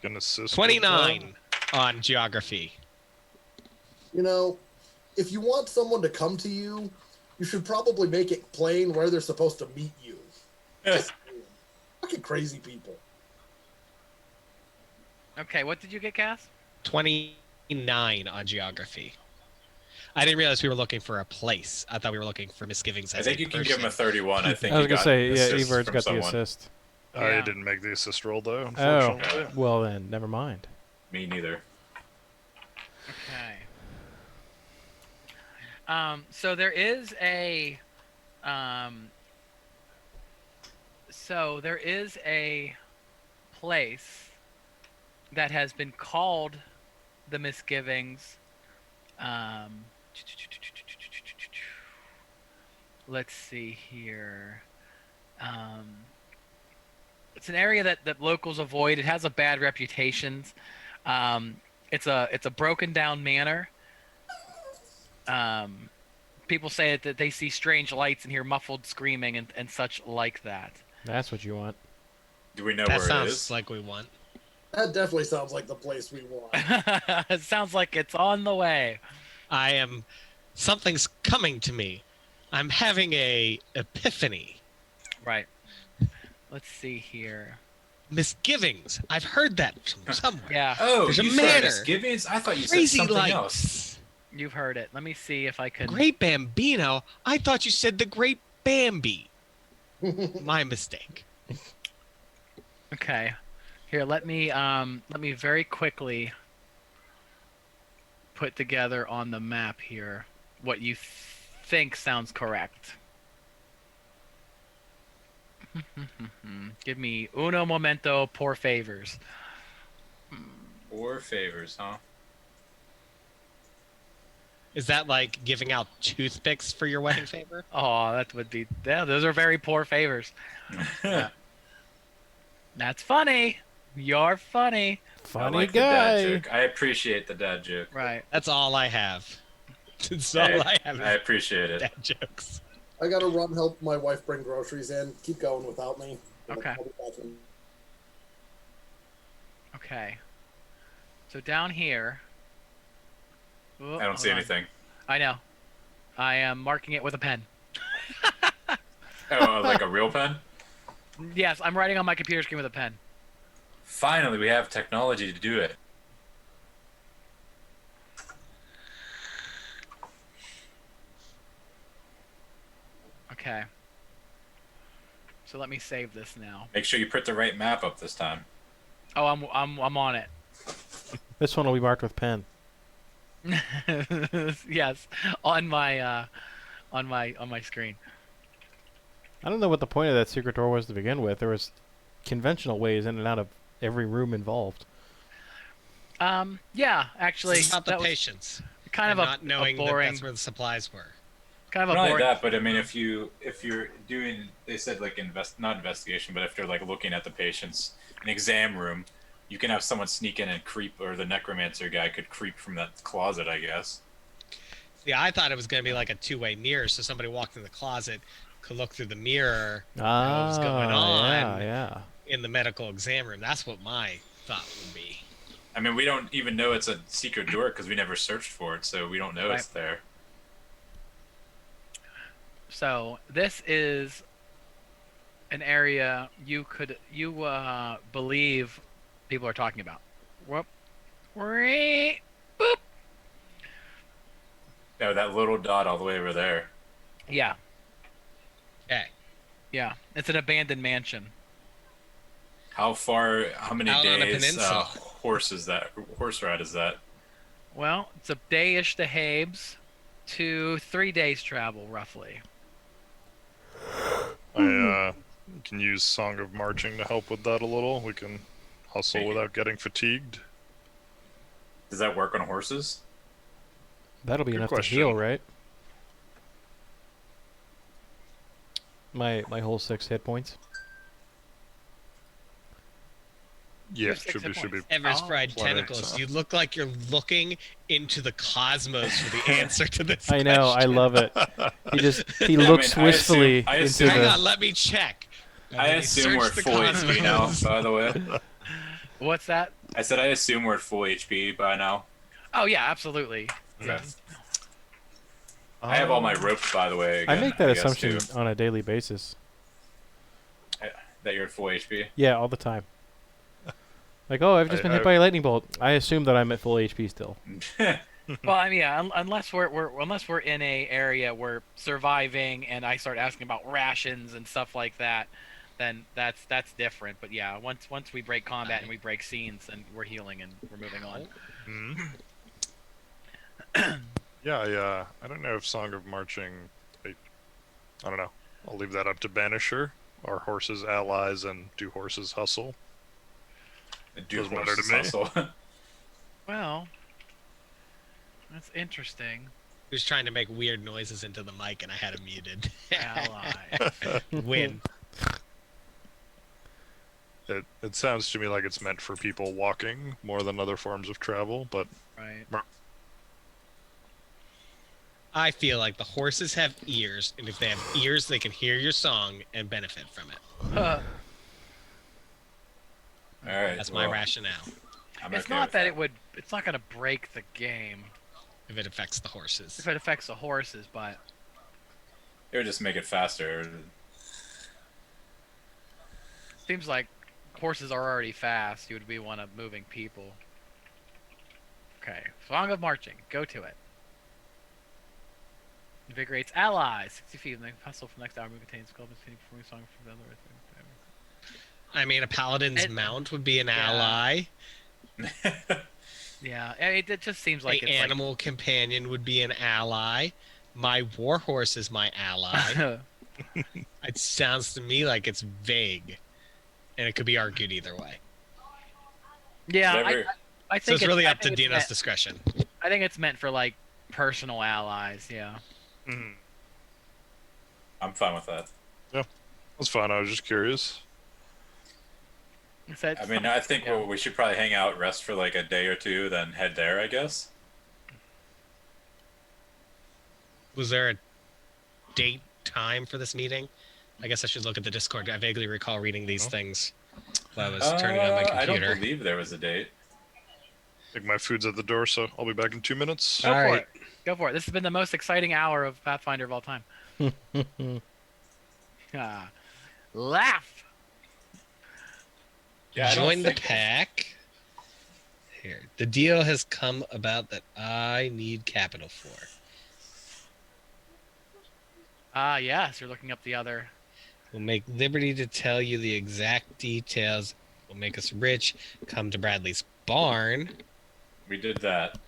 Gonna assist 29 on geography. You know, if you want someone to come to you, you should probably make it plain where they're supposed to meet you. Just fucking crazy people. Okay, what did you get, Cass? 29 on geography. I didn't realize we were looking for a place. I thought we were looking for misgivings as I think a you can person. give him a 31. I think I was you gonna got say, yeah, assist Everard's from got someone. the assist. I Yeah. didn't make the assist roll though, Oh, unfortunately. well then, never mind. Me neither. Okay. So there is a place that has been called the Misgivings. Let's see here. It's an area that locals avoid. It has a bad reputation. It's a broken down manor. People say that they see strange lights and hear muffled screaming and such like that. That's what you want. Do we know That where it sounds is? like we want. That definitely sounds like the place we want. It sounds like it's on the way. Something's coming to me. I'm having a epiphany. Right. Let's see here. Misgivings. I've heard that from somewhere. Yeah. Oh, There's a you said manor. misgivings? I thought you said Crazy something lights. else. You've heard it. Let me see if I can. Great Bambino? I thought you said the Great Bambi. My mistake. Okay. Here, let me very quickly put together on the map here what you think sounds correct. Give me uno momento por favors. 4 favors, huh? Is that like giving out toothpicks for your wedding favor? Oh, that would be. Yeah, those are very poor favors. That's funny. You're funny. I Funny like the dad guy. joke. I appreciate the dad joke. Right. That's all I have. That's all I have. I Is appreciate it. dad jokes. I gotta run help my wife bring groceries in. Keep going without me. Okay. I'll be back in. Okay. So down here. Oh, I don't see hold on. anything. I know. I am marking it with a pen. Oh, like a real pen? Yes, I'm writing on my computer screen with a pen. Finally, we have technology to do it. Okay. So let me save this now. Make sure you put the right map up this time. Oh, I'm on it. This one will be marked with pen. Yes, on my screen. I don't know what the point of that secret door was to begin with. There was conventional ways in and out of every room involved. Yeah, actually, It's about the that was patience. kind of and a, not knowing a boring, that that's where the supplies were. kind of a Not only boring. that, but I mean, if you're doing, they said like not investigation, but if they're like looking at the patients, an exam room, you can have someone sneak in and creep, or the necromancer guy could creep from that closet, I guess. See, I thought it was going to be like a two-way mirror, so somebody walked in the closet, could look through the mirror, know what was going on. Yeah. in the medical exam room. That's what my thought would be. I mean, we don't even know it's a secret door because we never searced for it, so we don't know it's there. So this is an area you believe people are talking about. Whoop. Boop. No, that little dot all the way over there. Yeah. Okay. Yeah. It's an abandoned mansion. How many Out on a days peninsula. horse ride is that? Well, it's a day-ish to Habes to 3 days travel, roughly. I can use Song of Marching to help with that a little. We can hustle without getting fatigued. Does that work on horses? That'll be Good enough question. to heal, right? My whole 6 hit points. Yeah, Six should hit be. points. Ever's Oh. fried Plenty, tentacles. so. You look like you're looking into the cosmos for the answer to this I know, I question. love it. He Yeah, I looks mean, wistfully I into assume- Hang the. on, let me check. And I then you assume we're search the full HP now, cosmos. by the way. What's that? I said I assume we're at full HP by now. Oh, yeah, absolutely. Okay. I have all my ropes, by the way. I Again, make that guess, assumption too. on a daily basis. That you're at full HP. Yeah, all the time. Like, oh, I've just been hit by a lightning bolt. I assume that I'm at full HP still. Well, I mean, yeah, unless we're in a area where surviving, and I start asking about rations and stuff like that, then that's different. But yeah, once we break combat and we break scenes, then we're healing and we're moving on. Yeah, I don't know if Song of Marching. I don't know. I'll leave that up to Banisher. Our horses allies and do horses hustle. Do Doesn't matter to horses me. hustle. Well, that's interesting. He was trying to make weird noises into the mic, and I had him muted. Ally. Win. It sounds to me like it's meant for people walking more than other forms of travel, but Right. I feel like the horses have ears, and if they have ears, they can hear your song and benefit from it. All right. That's my rationale. I'm It's okay not with that it's not gonna break the game If it affects the horses. if it affects the horses, but It would just make it faster. seems like horses are already fast. You would be one of moving people. Okay, Song of Marching. Go to it. Invigorates allies. 60 feet. The hustle for the next hour contains gold performing song from the other. I mean, a paladin's It- mount would be an yeah. ally. Yeah, I mean, it just seems like An it's animal companion would be an ally. My warhorse is my ally. It sounds to me like it's vague, and it could be argued either way. yeah, Whatever. I So think it's really I up to think it's Dino's meant- discretion. I think it's meant for like personal allies. Yeah. Mhm. I'm fine with that. That's fine. I was just curious. So it's I mean, some- I think yeah. we should probably hang out, rest for like a day or two, then head there, I guess. Was there a date time for this meeting? I guess I should look at the Discord. I vaguely recall reading these things while I was turning on my I don't computer. believe there was a date. I think my food's at the door, so I'll be back in 2 minutes. Go All for right. it. Go for it. This has been the most exciting hour of Pathfinder of all time. Laugh. Yeah, I don't Join the think- pack. Here. The deal has come about that I need capital for. Yes, you're looking up the other. We'll make liberty to tell you the exact details. Will make us rich. Come to Bradley's barn. We did that.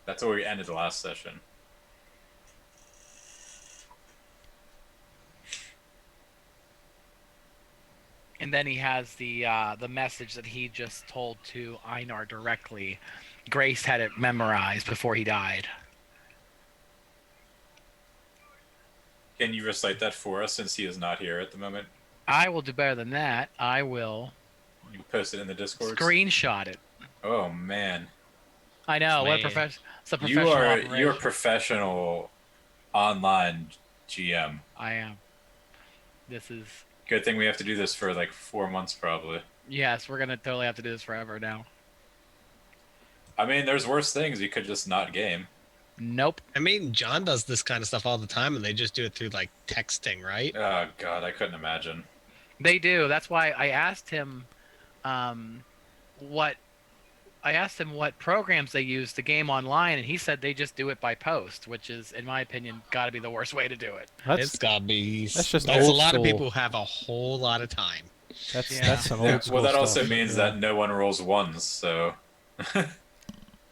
That's where we ended the last session. And then he has the message that he just told to Einar directly. Grace had it memorized before he died. Can you recite that for us since he is not here at the moment? I will do better than that. I will You post it in the Discord. screenshot it. Oh man, I know. What a Man. it's a professional you're operation. a professional online GM. I am. This is Good thing we have to do this for like 4 months probably. yes. We're gonna totally have to do this forever now. I mean, there's worse things. You could just not game. Nope. I mean, John does this kind of stuff all the time, and they just do it through like texting, right? Oh god, I couldn't imagine. They do. That's why I asked him, what programs they use to game online, and he said they just do it by post, which is, in my opinion, got to be the worst way to do it. It's gotta be. that's just That's a old lot school. of people who have a whole lot of time. That's Yeah. that's some old school Well, that stuff. also means Yeah. that no one rolls ones, so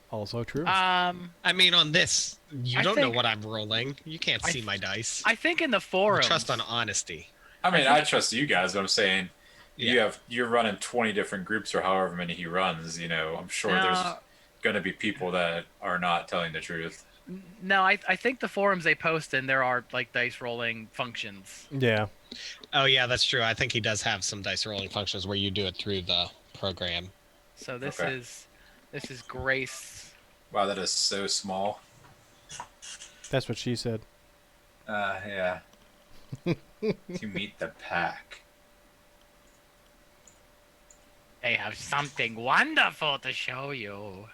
Also true. I mean, on this, you I don't know think- what I'm rolling. You can't I see my dice. I think in the I forums, trust on honesty. I mean, I trust you guys, but I'm saying Yeah. you're running 20 different groups or however many he runs, you know, I'm sure there's No. going to be people that are not telling the truth. No, I think the forums they post in, there are like dice rolling functions. Yeah. Oh yeah, that's true. I think he does have some dice rolling functions where you do it through the program. So this Okay. is Grace. Wow, that is so small. That's what she said. Yeah. To meet the pack. They have something wonderful to show you.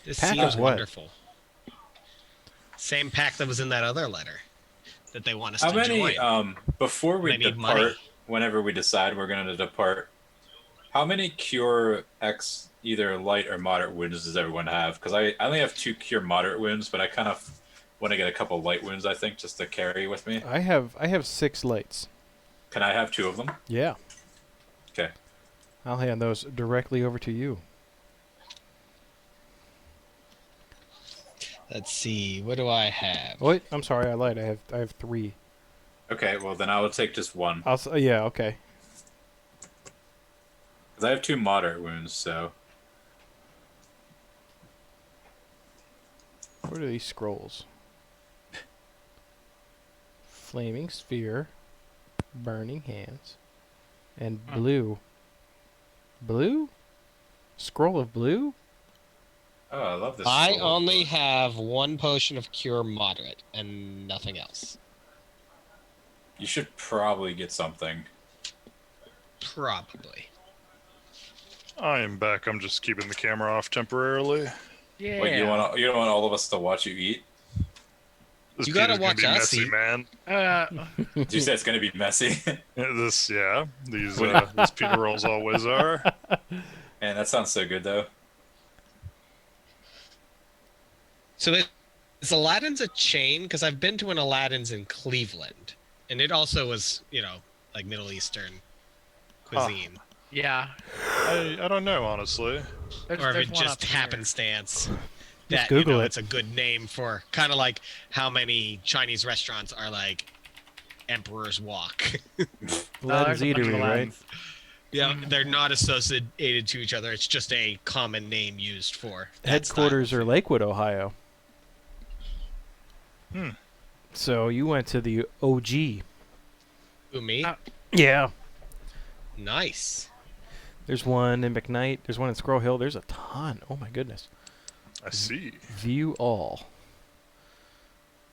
This Pack seems of what? wonderful. Same pack that was in that other letter that they want us How to many, join. before we They need depart, money. whenever we decide we're going to depart, how many cure X either light or moderate wounds does everyone have? Because I only have 2 cure moderate wounds, but I kind of want to get a couple light wounds, I think, just to carry with me. I have 6 lights. Can I have 2 of them? Yeah. Okay. I'll hand those directly over to you. Let's see. What do I have? Wait, I'm sorry, I lied. I have 3. Okay, well then I will take just 1. Yeah, okay. Because I have 2 moderate wounds, so... What are these scrolls? Flaming sphere, burning hands, and blue. Blue? Scroll of blue? Oh, I love this. I scroll. only have 1 potion of cure moderate and nothing else. You should probably get something. Probably. I am back. I'm just keeping the camera off temporarily. Yeah. Wait, you don't want all of us to watch you eat? This You gotta Peter's gonna watch be us, messy, see? man. Did you say it's gonna be messy? These Peter rolls always are. Man, that sounds so good though. So is Aladdin's a chain? Because I've been to an Aladdin's in Cleveland, and it also was, like Middle Eastern cuisine. Yeah. I don't know, honestly. Or if There's it one just up here. happenstance Just that Google it. it's a good name for kind of like how many Chinese restaurants are like Emperor's Walk. Aladdin's there's a bunch of Eatery, right? Aladdins. Yeah, they're not associated to each other. It's just a common name used for that Headquarters style are of Lakewood, Ohio. Hmm. So you went to the OG. food. Who, me? Yeah. Nice. There's one in McKnight. There's one in Squirrel Hill. There's a ton. Oh my goodness. I see. View all.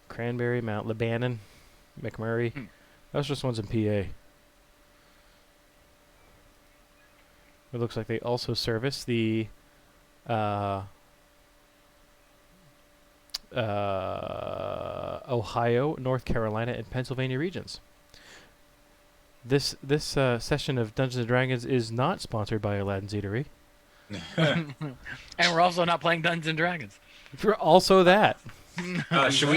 Cranberry, Mount Lebanon, McMurray. Those just ones in PA. It looks like they also service the Ohio, North Carolina, and Pennsylvania regions. This session of Dungeons and Dragons is not sponsored by Aladdin's Eatery. And we're also not playing Dungeons and Dragons. For also that. Should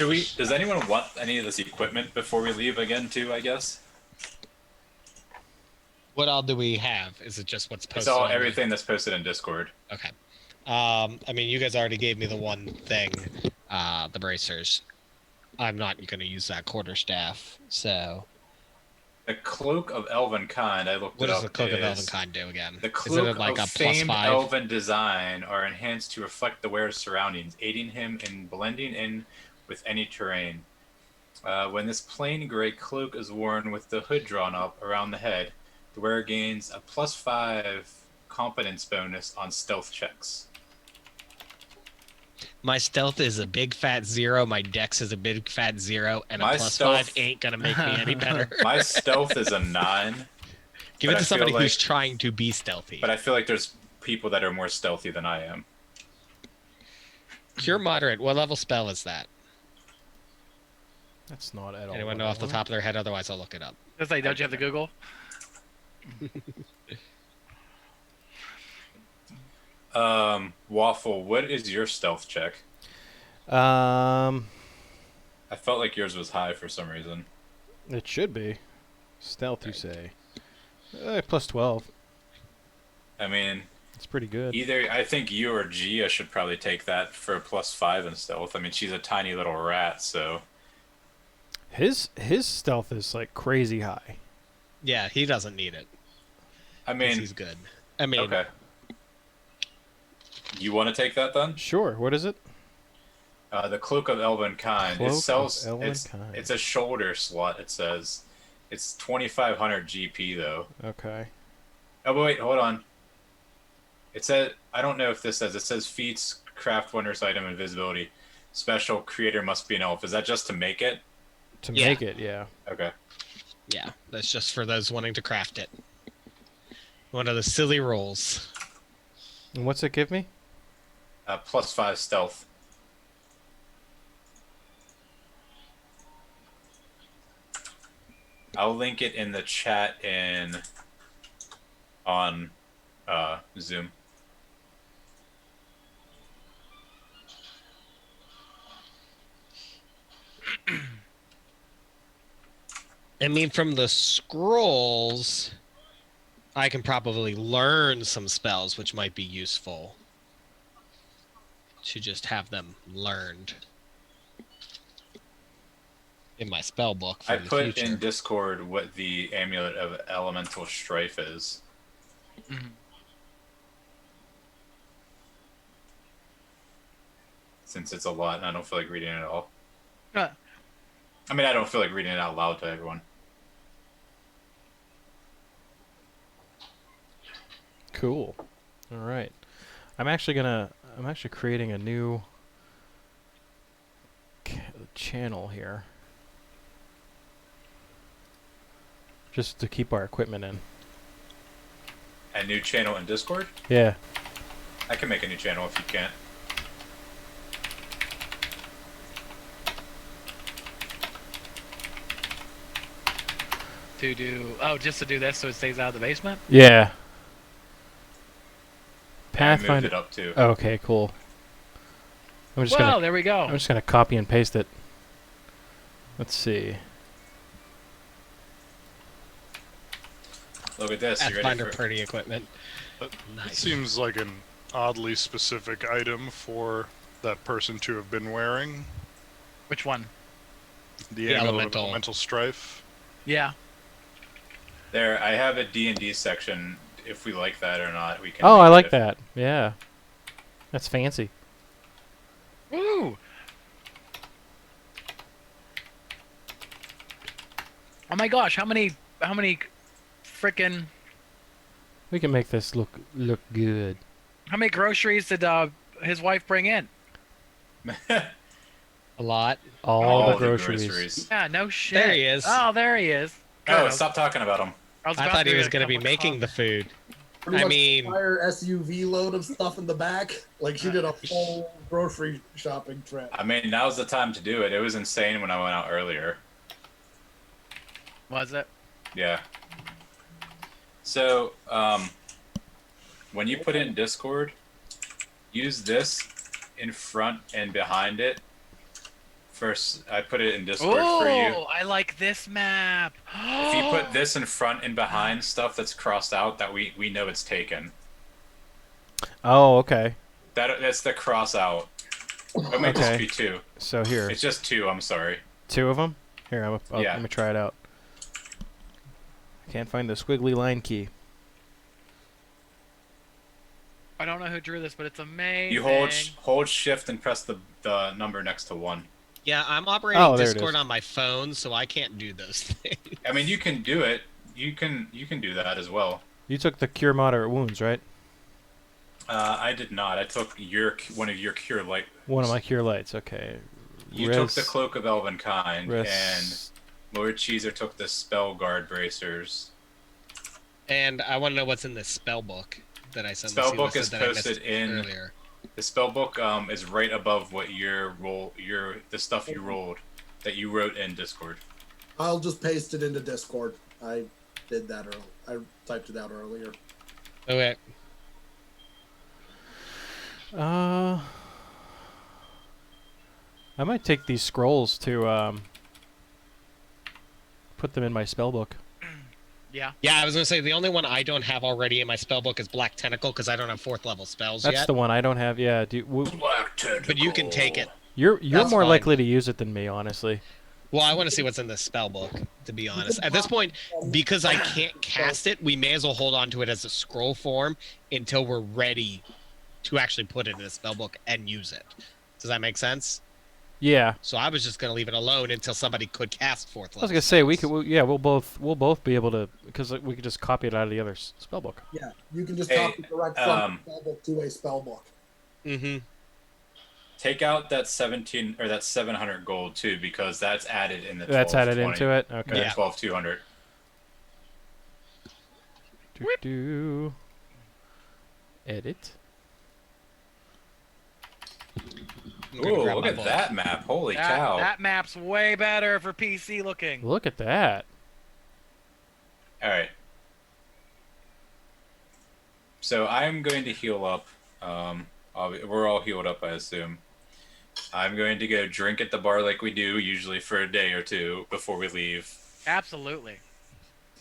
we? Does anyone want any of this equipment before we leave again too? I guess. What all do we have? Is it just what's posted? It's all on the- everything that's posted in Discord. Okay. I mean, you guys already gave me the one thing, the bracers. I'm not going to use that quarterstaff, so... The Cloak of Elven Kind, I looked What it does up. the Cloak of is Elven Kind do again? The Is it Cloak like of a plus famed 5? Elven design are enhanced to reflect the wearer's surroundings, aiding him in blending in with any terrain. When this plain gray cloak is worn with the hood drawn up around the head, the wearer gains a +5 competence bonus on stealth checks. My stealth is a big fat 0, my dex is a big fat 0, and a My plus stealth- 5 ain't going to make me any better. My stealth is a 9, Give but it I to somebody feel who's like- trying to be stealthy. but I feel like there's people that are more stealthy than I am. Cure Moderate, what level spell is that? That's not at all. Anyone what know I off the want. top of their head? Otherwise, I'll look it up. Just like, don't you have the Google? Waffle, what is your stealth check? Um, I felt like yours was high for some reason. it should be. Stealth, you say. Plus 12. I mean, It's pretty good. either I think you or Gia should probably take that for a +5 in stealth. I mean, she's a tiny little rat, so His stealth is like crazy high. Yeah, he doesn't need it. I 'Cause mean, he's good. I mean, okay. You want to take that then? Sure. What is it? The Cloak of Elven Kind. Cloak It of sells. Elven it's Kind. it's a shoulder slot. It says it's 2,500 GP though. Okay. Oh but wait, hold on. It said I don't know if this says. It says feats, craft wonders item, invisibility. Special creator must be an elf. Is that just to make it? To Yeah. make it, yeah. Okay. yeah, that's just for those wanting to craft it. One of the silly rolls. And what's it give me? +5 stealth. I'll link it in the chat on Zoom. I mean, from the scrolls, I can probably learn some spells which might be useful to just have them learned in my spell book for I the put future. in Discord what the Amulet of Elemental Strife is. Mhm. Since it's a lot and I don't feel like reading it all. Uh, I mean, I don't feel like reading it out loud to everyone. Cool. All right. I'm actually creating a new channel here. Just to keep our equipment in. A new channel in Discord? Yeah. I can make a new channel if you can't. to do? Oh, just to do this so it stays out of the basement. Yeah. I moved Pathfinder. it up too. Okay, cool. I'm just Well, gonna there we go. I'm just gonna copy and paste it. Let's see. Look at this. You ready Pathfinder for? party equipment. It Nice. seems like an oddly specific item for that person to have been wearing. Which one? The The amulet of elemental. elemental strife. Yeah. There, I have a D&D section. If we like that or not, we can. Oh, make I it like if- that. Yeah. That's fancy. Woo! Oh my gosh, how many frickin' We can make this look good. how many groceries did his wife bring in? A lot. All the the groceries. Yeah, no shit. There he is. Oh, there he is. Good, Oh, stop talking about them. was I about thought he get was a going to be cup of making coffee. the food. Pretty I much mean- an entire SUV load of stuff in the back. Like she did a full grocery shopping trip. I mean, now's the time to do it. It was insane when I went out earlier. Was it? Yeah. So, when you put it in Discord, use this in front and behind it. First, I put it in Discord for you. Oh, I like this map. If you put this in front and behind stuff that's crossed out, that we know it's taken. Oh, okay. That's the cross out. It might just Okay. be two. So here, It's just two. I'm sorry. 2 of them. Here, Yeah. let me try it out. I can't find the squiggly line key. I don't know who drew this, but it's amazing. You hold shift and press the number next to 1. Yeah, I'm operating Oh, there it Discord is. on my phone, so I can't do those things. I mean, you can do it. You can do that as well. You took the cure moderate wounds, right? I did not. I took one of your cure light. One of my cure lights. Okay. You took the cloak of elven kind, and Res- Lord Cheeser took the spell guard bracers. And I want to know what's in this spell book that I sent. Spellbook is that I missed posted in- earlier. The spell book is right above what the stuff you rolled that you wrote in Discord. I'll just paste it into Discord. I did that earlier. I typed it out earlier. Okay. I might take these scrolls to put them in my spell book. Yeah. Yeah, I was gonna say the only one I don't have already in my spell book is Black Tentacle because I don't have 4th level spells That's yet. the one I don't have. Yeah, But you can take it. you're That's more fine. likely to use it than me, honestly. Well, I want to see what's in the spell book, to be honest. At this point, because I can't cast it, we may as well hold on to it as a scroll form until we're ready to actually put it in a spell book and use it. Does that make sense? Yeah, So I was just gonna leave it alone until somebody could cast 4th level. I was gonna say we spells. could. We'll both be able to, because we could just copy it out of the other spell book. Yeah, you can just Hey, copy direct from a spell book to a spell book. Mm-hmm. Take out that 17 or that 700 gold too, because that's added in the. That's added 1220. into it. Okay. Yeah. 12,200. Do. Edit. Ooh, look at that map! Holy cow! That map's way better for PC looking. Look at that. All right. So I'm going to heal up. We're all healed up, I assume. I'm going to go drink at the bar like we do, usually for a day or two before we leave. Absolutely.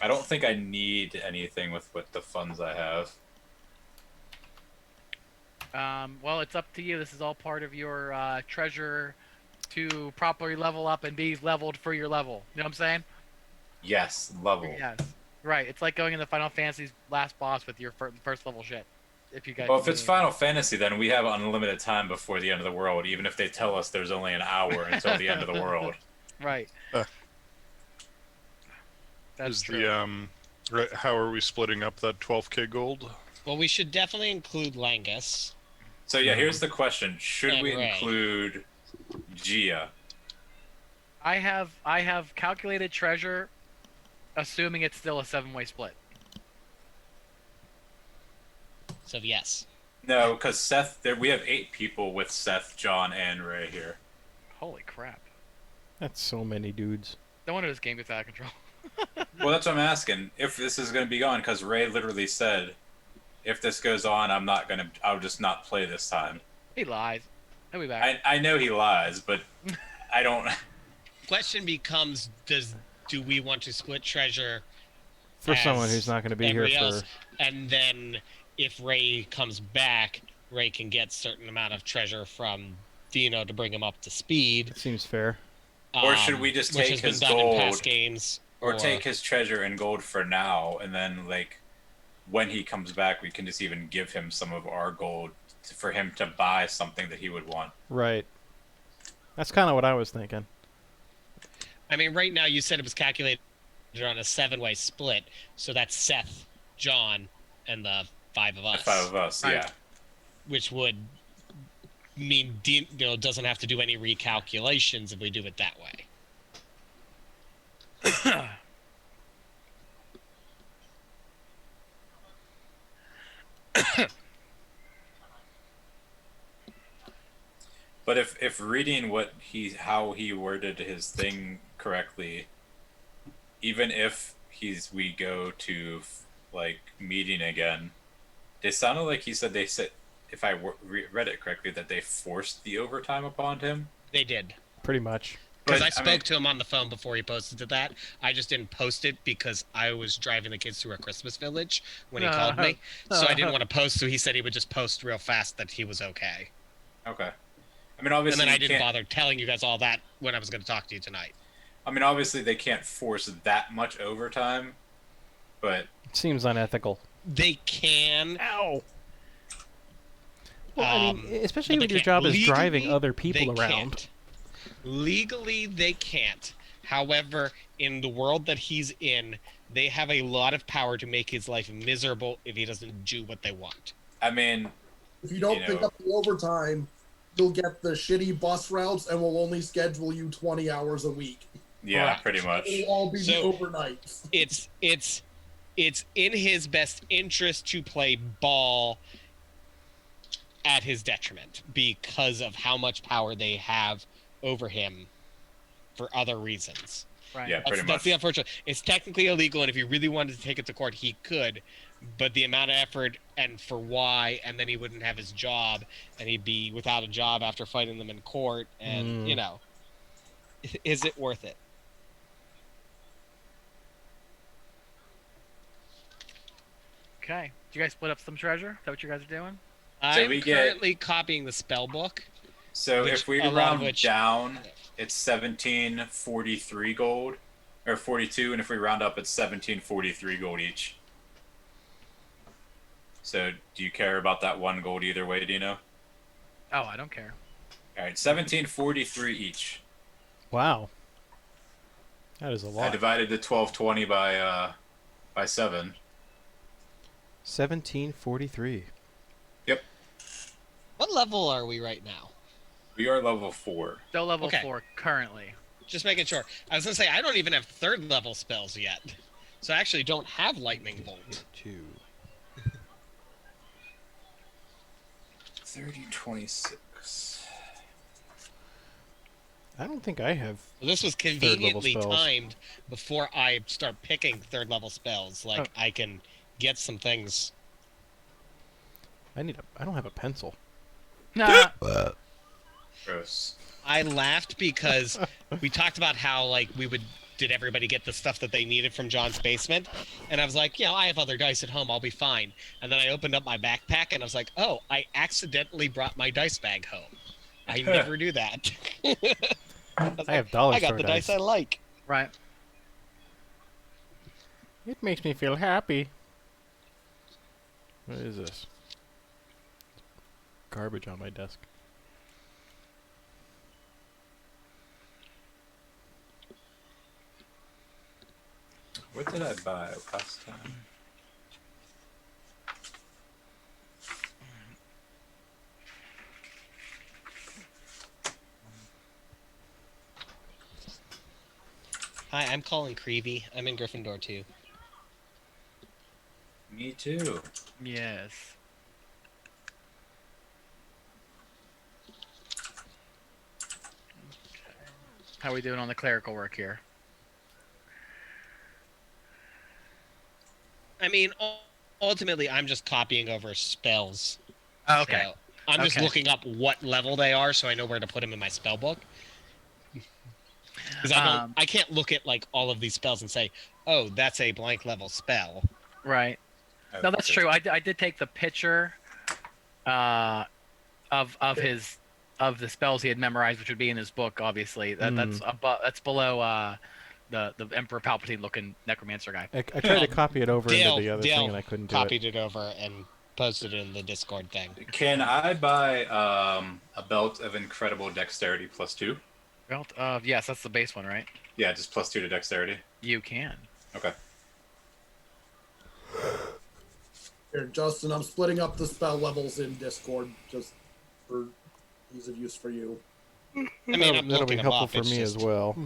I don't think I need anything with the funds I have. Well, it's up to you. This is all part of your treasure to properly level up and be leveled for your level. You know what I'm saying? Yes, level. Yes. Right. It's like going into Final Fantasy's last boss with your first level shit. If you guys. Well, if it's Final Fantasy, then we have unlimited time before the end of the world, even if they tell us there's only an hour until the end of the world. Right. Uh, That's Is true. the how are we splitting up that 12k gold? Well, we should definitely include Langus. So yeah, here's the question: should And we Ray. include Gia? I have calculated treasure, assuming it's still a 7-way split. So yes. No, because Seth. We have 8 people with Seth, John, and Ray here. Holy crap! That's so many dudes. No wonder this game gets out of control. Well, that's what I'm asking. If this is going to be gone, because Ray literally said, if this goes on, I'll just not play this time. He lies. He'll be back. I know he lies, but I don't. Question becomes: do we want to split treasure For someone as who's not going to be here everybody for. else, and then if Ray comes back, Ray can get certain amount of treasure from Dino to bring him up to speed. It seems fair. Or should we just which take has been his done in past gold? games, Or take his treasure and gold for now, and then like when he comes back, we can just even give him some of our gold for him to buy something that he would want. Right. That's kind of what I was thinking. I mean, right now you said it was calculated on a 7-way split, so that's Seth, John, and the 5 of us. The 5 of us, Right. yeah. Which would mean Dino doesn't have to do any recalculations if we do it that way. But if reading how he worded his thing correctly, even if we go to like meeting again, it sounded like he said if I read it correctly that they forced the overtime upon him. They did. Pretty much. Because But, I spoke to him on the phone before he posted to that. I just didn't post it because I was driving the kids through a Christmas village when he called me. So I didn't want to post, so he said he would just post real fast that he was okay. Okay. I mean, And obviously, then I you didn't can't- bother telling you guys all that when I was going to talk to you tonight. I mean, obviously, they can't force that much overtime, but It seems unethical. They can. Ow. Well, I mean, especially but when they your can't. job is driving Legally, other people they around. can't. Legally, they can't. However, in the world that he's in, they have a lot of power to make his life miserable if he doesn't do what they want. I mean, If you don't pick up the overtime, you'll get the shitty bus routes and we'll only schedule you 20 hours a week. yeah, Correct. pretty much. It'll all be the So- overnights. It's in his best interest to play ball at his detriment because of how much power they have over him for other reasons. Right. Yeah, pretty That's much. the unfortunate. It's technically illegal, and if he really wanted to take it to court, he could. But the amount of effort and for why, and then he wouldn't have his job, and he'd be without a job after fighting them in court, and is it worth it? Okay. Did you guys split up some treasure? Is that what you guys are doing? I'm we get- currently copying the spell book. So Which if we a lot of round which- down, it's 1743 gold, or 42, and if we round up, it's 1743 gold each. So do you care about that 1 gold either way, Dino? Oh, I don't care. All right, 1743 each. Wow. That is a I lot. divided the 1220 by 7. 1743. Yep, What level are we right now? we are level 4. Still level Okay. 4 currently. Just making sure. I was gonna say I don't even have 3rd level spells yet, so I actually don't have lightning bolt. 2. 3026. I don't think I have. Well, this was level conveniently spells. timed before I start picking 3rd level spells. Like I can get some things. I don't have a pencil. Nah. Gross. I laughed because we talked about how like did everybody get the stuff that they needed from John's basement? And I was like, I have other dice at home, I'll be fine. And then I opened up my backpack and I was like, oh, I accidentally brought my dice bag home. I never do that. I have dollar I got store the dice. dice I like. Right. It makes me feel happy. What is this? Garbage on my desk. What did I buy last time? Hi, I'm Colin Creevy. I'm in Gryffindor too. Me too. Yes. How are we doing on the clerical work here? I mean, ultimately, I'm just copying over spells. Oh, okay. So I'm just Okay. looking up what level they are, so I know where to put them in my spell book. Because I can't look at like all of these spells and say, oh, that's a blank level spell. Right. No, that's Okay. true. I did take the picture of the spells he had memorized, which would be in his book. Obviously, that's below the Emperor Palpatine looking necromancer guy. I tried to copy it over into the other thing, Dale and I couldn't do it. copied it over and posted it in the Discord thing. Can I buy a belt of incredible dexterity +2? Belt of yes, that's the base one, right? Yeah, just +2 to dexterity. You can. Okay. Here, Justin, I'm splitting up the spell levels in Discord just for ease of use for you. I mean, I'm That'll be looking them helpful up. for It's me just, as well.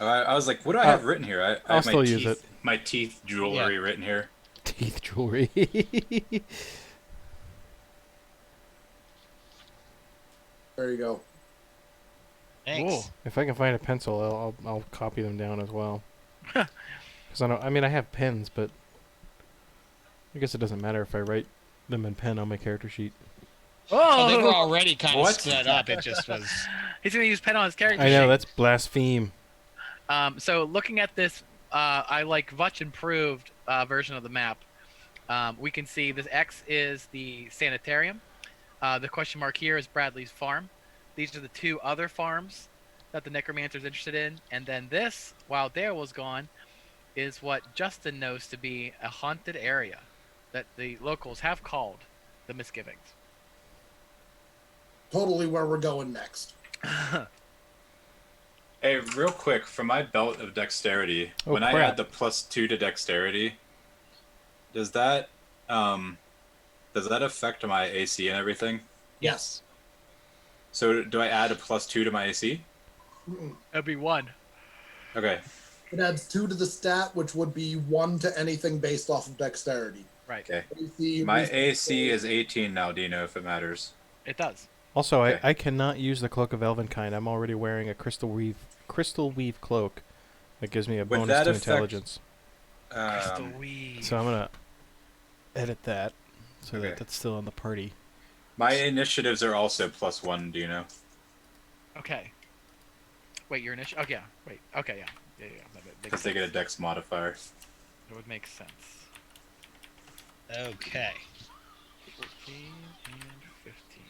I was like, what do I have written here? I I'll have my still teeth, use it. my teeth jewelry written here. Teeth jewelry. There you go. Thanks. Ooh. If I can find a pencil, I'll copy them down as well. Because I have pens, but I guess it doesn't matter if I write them in pen on my character sheet. Oh, they were Oh, already kind of What? split up. It just was. he's gonna use pen on his character. I know sheet. that's blaspheme. So looking at this, I like much improved version of the map. We can see this X is the sanitarium. The question mark here is Bradley's farm. These are the two other farms that the necromancer's interested in, and then this, while Dale was gone, is what Justin knows to be a haunted area that the locals have called the Misgivings. Totally where we're going next. Hey, real quick, for my belt of dexterity, Oh, when I crap. add the +2 to dexterity, does that affect my AC and everything? Yes. So do I add a +2 to my AC? That'd be one. Okay. It adds 2 to the stat, which would be 1 to anything based off of dexterity. Right. Okay. AC, My wisdom, AC is 18 now, Dino, if it matters. It does. Also, Okay. I cannot use the Cloak of Elvenkind. I'm already wearing a crystal weave cloak that gives me a Would bonus that to affect- intelligence. Crystal weave. So I'm gonna edit that so Okay. that's still on the party. My initiatives are also +1, Dino. Okay. Wait, your initial. Oh yeah. Wait. Okay. Yeah. Yeah. That makes Because they get a dex modifier. It would make sense. Okay. 14 and 15.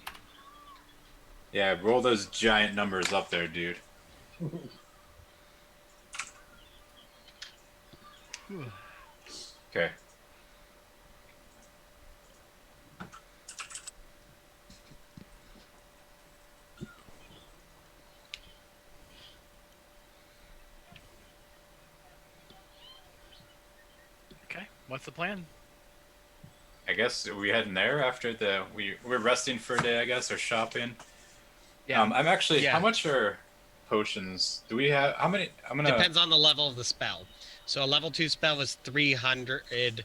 Yeah, roll those giant numbers up there, dude. Okay. Okay. What's the plan? I guess we heading there after we're resting for a day, I guess, or shopping. Yeah. I'm actually. Yeah. How much are potions? Do we have? How many? I'm gonna. Depends on the level of the spell. So a level 2 spell is 300.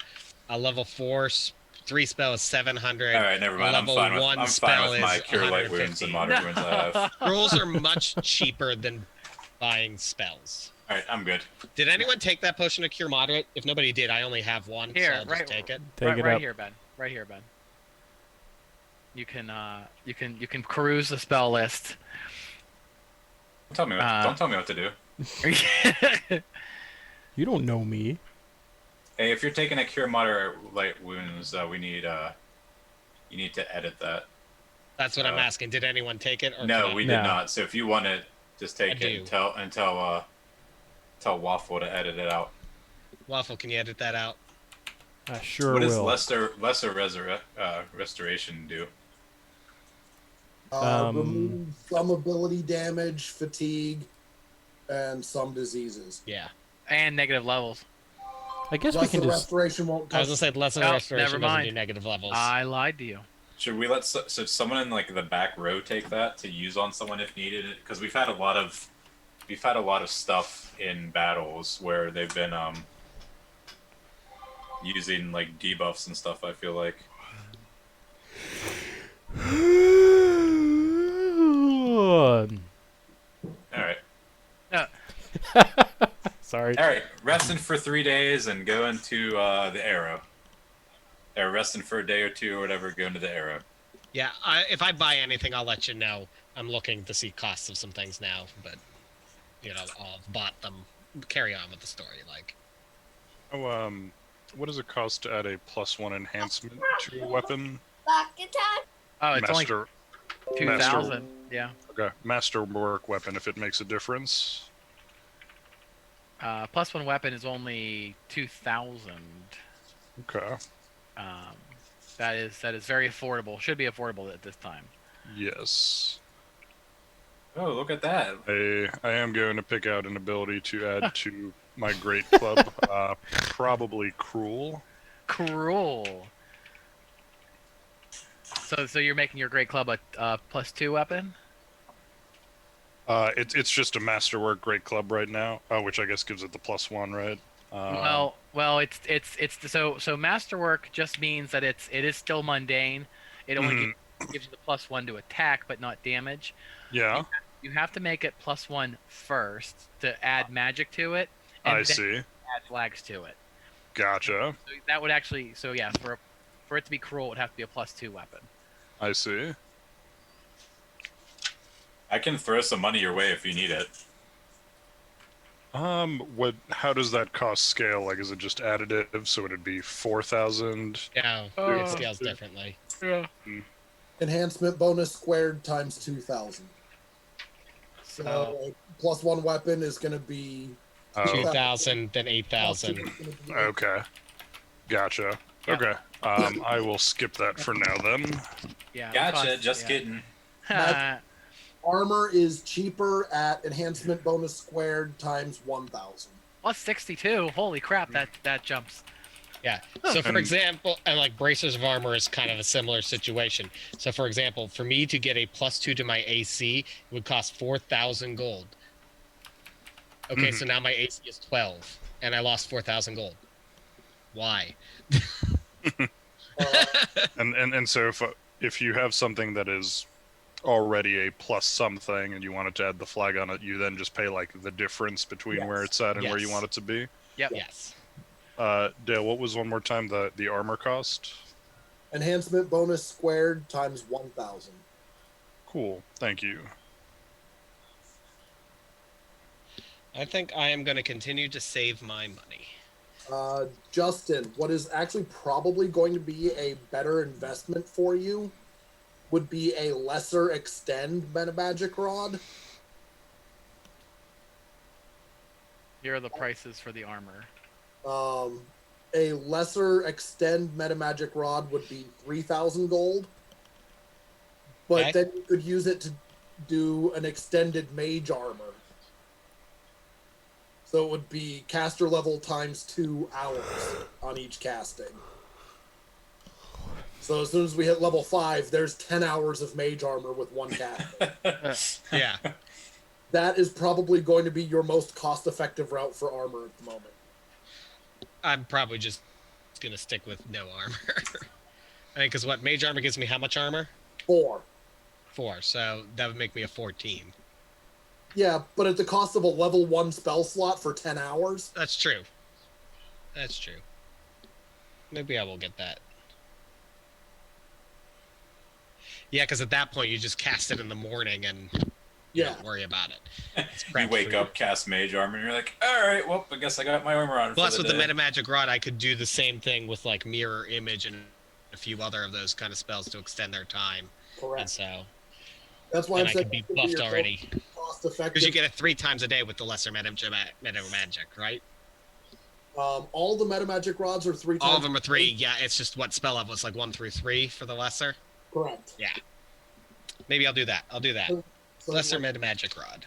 A level 3 spell is 700. All right, never mind. I'm level fine with. 1 I'm spell fine with my is cure light wounds 150. and moderate wounds I have. Rolls are much cheaper than buying spells. All right, I'm good. Did anyone take that potion of cure moderate? If nobody did, I only have one, Here, so I'll just take it. Take right, it right up. here, Ben. Right here, Ben. You can peruse the spell list. Don't tell me what to do. You don't know me. Hey, if you're taking a cure moderate light wounds, you need to edit that. That's what I'm asking. Did anyone take it? Or No, can I- we No. did not. So if you want to, just take I it do. and tell Waffle to edit it out. Waffle, can you edit that out? I sure What does will. lesser restoration do? Remove some ability damage, fatigue, and some diseases. Yeah. And negative levels. I guess we Lesser can just. restoration won't I was touch. gonna say lesser Oh, restoration never doesn't mind. do negative levels. I lied to you. Should we let so someone in like the back row take that to use on someone if needed? Because we've had a lot of stuff in battles where they've been using like debuffs and stuff. I feel like. All right. Sorry. All right. Resting for 3 days and going to the Arrow. They're resting for a day or two or whatever, go into the arrow. Yeah, if I buy anything, I'll let you know. I'm looking to see costs of some things now, but I'll bought them. Carry on with the story, like. Oh, what does it cost to add a +1 enhancement to a weapon? Oh, it's Master. only 2,000. Yeah. Okay, masterwork weapon. If it makes a difference. +1 weapon is only 2,000. Okay. That is very affordable. Should be affordable at this time. Yes. Oh, look at that. I am going to pick out an ability to add to my great club. Probably cruel. Cruel. So you're making your great club a +2 weapon? It's just a masterwork great club right now, which I guess gives it the +1, right? Well, it's so masterwork just means that it is still mundane. It only gives you the +1 to attack, but not damage. Yeah. You have to make it +1 first to add magic to it, and I then see. add flags to it. Gotcha. So that would actually, yeah, for it to be cruel, it would have to be a +2 weapon. I see. I can throw some money your way if you need it. How does that cost scale? Like, is it just additive? So it'd be 4,000? Yeah, it scales differently. Yeah. Enhancement bonus squared times 2,000. So +1 weapon is going to be 2,000, then 8,000. Okay. Gotcha. Yeah. Okay. I will skip that for now then. Yeah. Gotcha, just kidding. Armor is cheaper at enhancement bonus squared times 1,000. +62. Holy crap! That jumps. Yeah. So, for example, and like bracers of armor is kind of a similar situation. So, for example, for me to get a +2 to my AC, it would cost 4,000 gold. Okay, so now my AC is 12, and I lost 4,000 gold. Why? And so if you have something that is already a plus something and you wanted to add the flag on it, you then just pay like the difference between where it's at and where you want it to be. Yep. Yes. Dale, what was one more time the armor cost? Enhancement bonus squared times 1,000. Cool. Thank you. I think I am going to continue to save my money. Justin, what is actually probably going to be a better investment for you would be a lesser extend metamagic rod. Here are the prices for the armor. A lesser extend metamagic rod would be 3,000 gold, but then you could use it to do an extended mage armor. So it would be caster level times 2 hours on each casting. So as soon as we hit level 5, there's 10 hours of mage armor with one casting. Yeah. That is probably going to be your most cost-effective route for armor at the moment. I'm probably just going to stick with no armor. I mean, because what, mage armor gives me how much armor? 4. 4, so that would make me a 14. Yeah, but at the cost of a level 1 spell slot for 10 hours? That's true. That's true. Maybe I will get that. Yeah, because at that point you just cast it in the morning and you don't worry about it. You wake up, cast mage armor, and you're like, all right, well, I guess I got my armor on. Plus, for with the the metamagic rod, I could do the same thing with like mirror image and a few other of those kind of spells to extend their time. Correct. And so that's why I'm I saying could be buffed already. Cost-effective. Because you get it 3 times a day with the lesser metamagic, right? All the metamagic rods are 3 times. All of them are 3. Yeah, it's just what spell level. It's like 1 through 3 for the lesser. Correct. Yeah. Maybe I'll do that. So Lesser like, metamagic rod.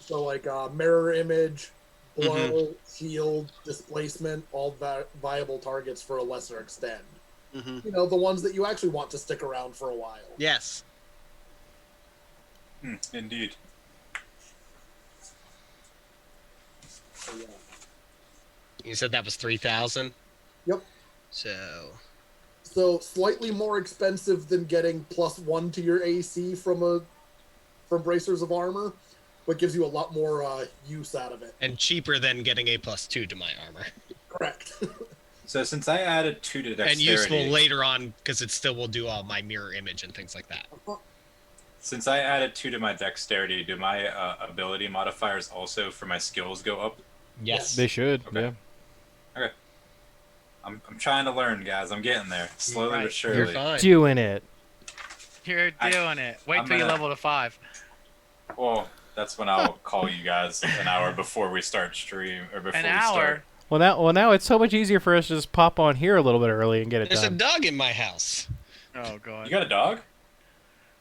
So like mirror image, blow, shield, displacement, all viable targets for a lesser extend. You know, the ones that you actually want to stick around for a while. Yes. Indeed. So, yeah. You said that was 3,000? Yep. So slightly more expensive than getting +1 to your AC from bracers of armor, but gives you a lot more use out of it. And cheaper than getting a +2 to my armor. Correct. So since I added 2 to and dexterity, useful later on because it still will do all my mirror image and things like that. since I added 2 to my dexterity, do my ability modifiers also for my skills go up? Yes. They should. Okay. Yeah. I'm trying to learn, guys. I'm getting there, slowly Right. but surely. You're fine. Doing it. You're doing it. Wait I'm till you gonna- level to 5. Well, that's when I'll call you guys an hour before we start stream or before An we hour? start. Well, now it's so much easier for us to just pop on here a little bit early and get it There's a done. dog in my house. Oh god. You got a dog?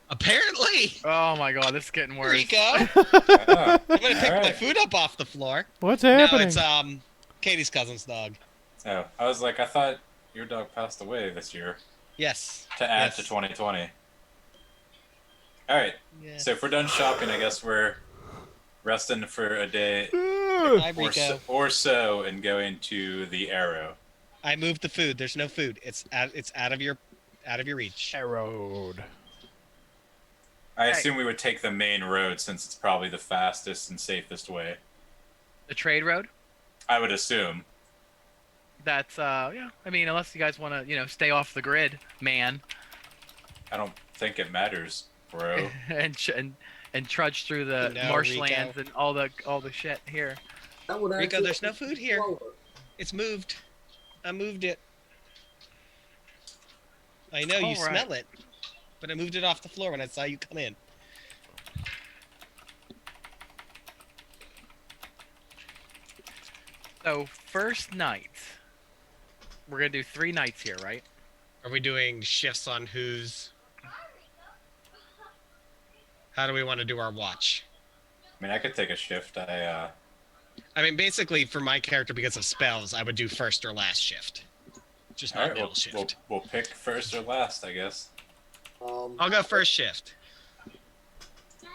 Apparently. Oh my god, this is getting worse. Rico. Ah, I'm gonna pick my alright. food up off the floor. What's No, happening? it's Katie's cousin's dog. Oh, I was like, I thought your dog passed away this year Yes. to add Yes. to 2020. All right. Yes. So if we're done shopping, I guess we're resting for a day Hi, or Rico. so and going to the Arrow. I moved the food. There's no food. It's out of your reach. Road. I Hey. assume we would take the main road since it's probably the fastest and safest way. The trade road? I would assume. That's yeah. I mean, unless you guys want to, stay off the grid, man, I don't think it matters, bro. and trudge through the No, marshlands Rico. and all the shit here. That would Rico, actually there's no food here. slower. It's moved. I moved it. I know you All right. smell it, but I moved it off the floor when I saw you come in. So first night, we're gonna do 3 nights here, right? Are we doing shifts on who's? How do we want to do our watch? I mean, I could take a shift. I mean, basically, for my character, because of spells, I would do first or last shift. Just All not right, middle shift. we'll pick first or last, I guess. I'll go first shift.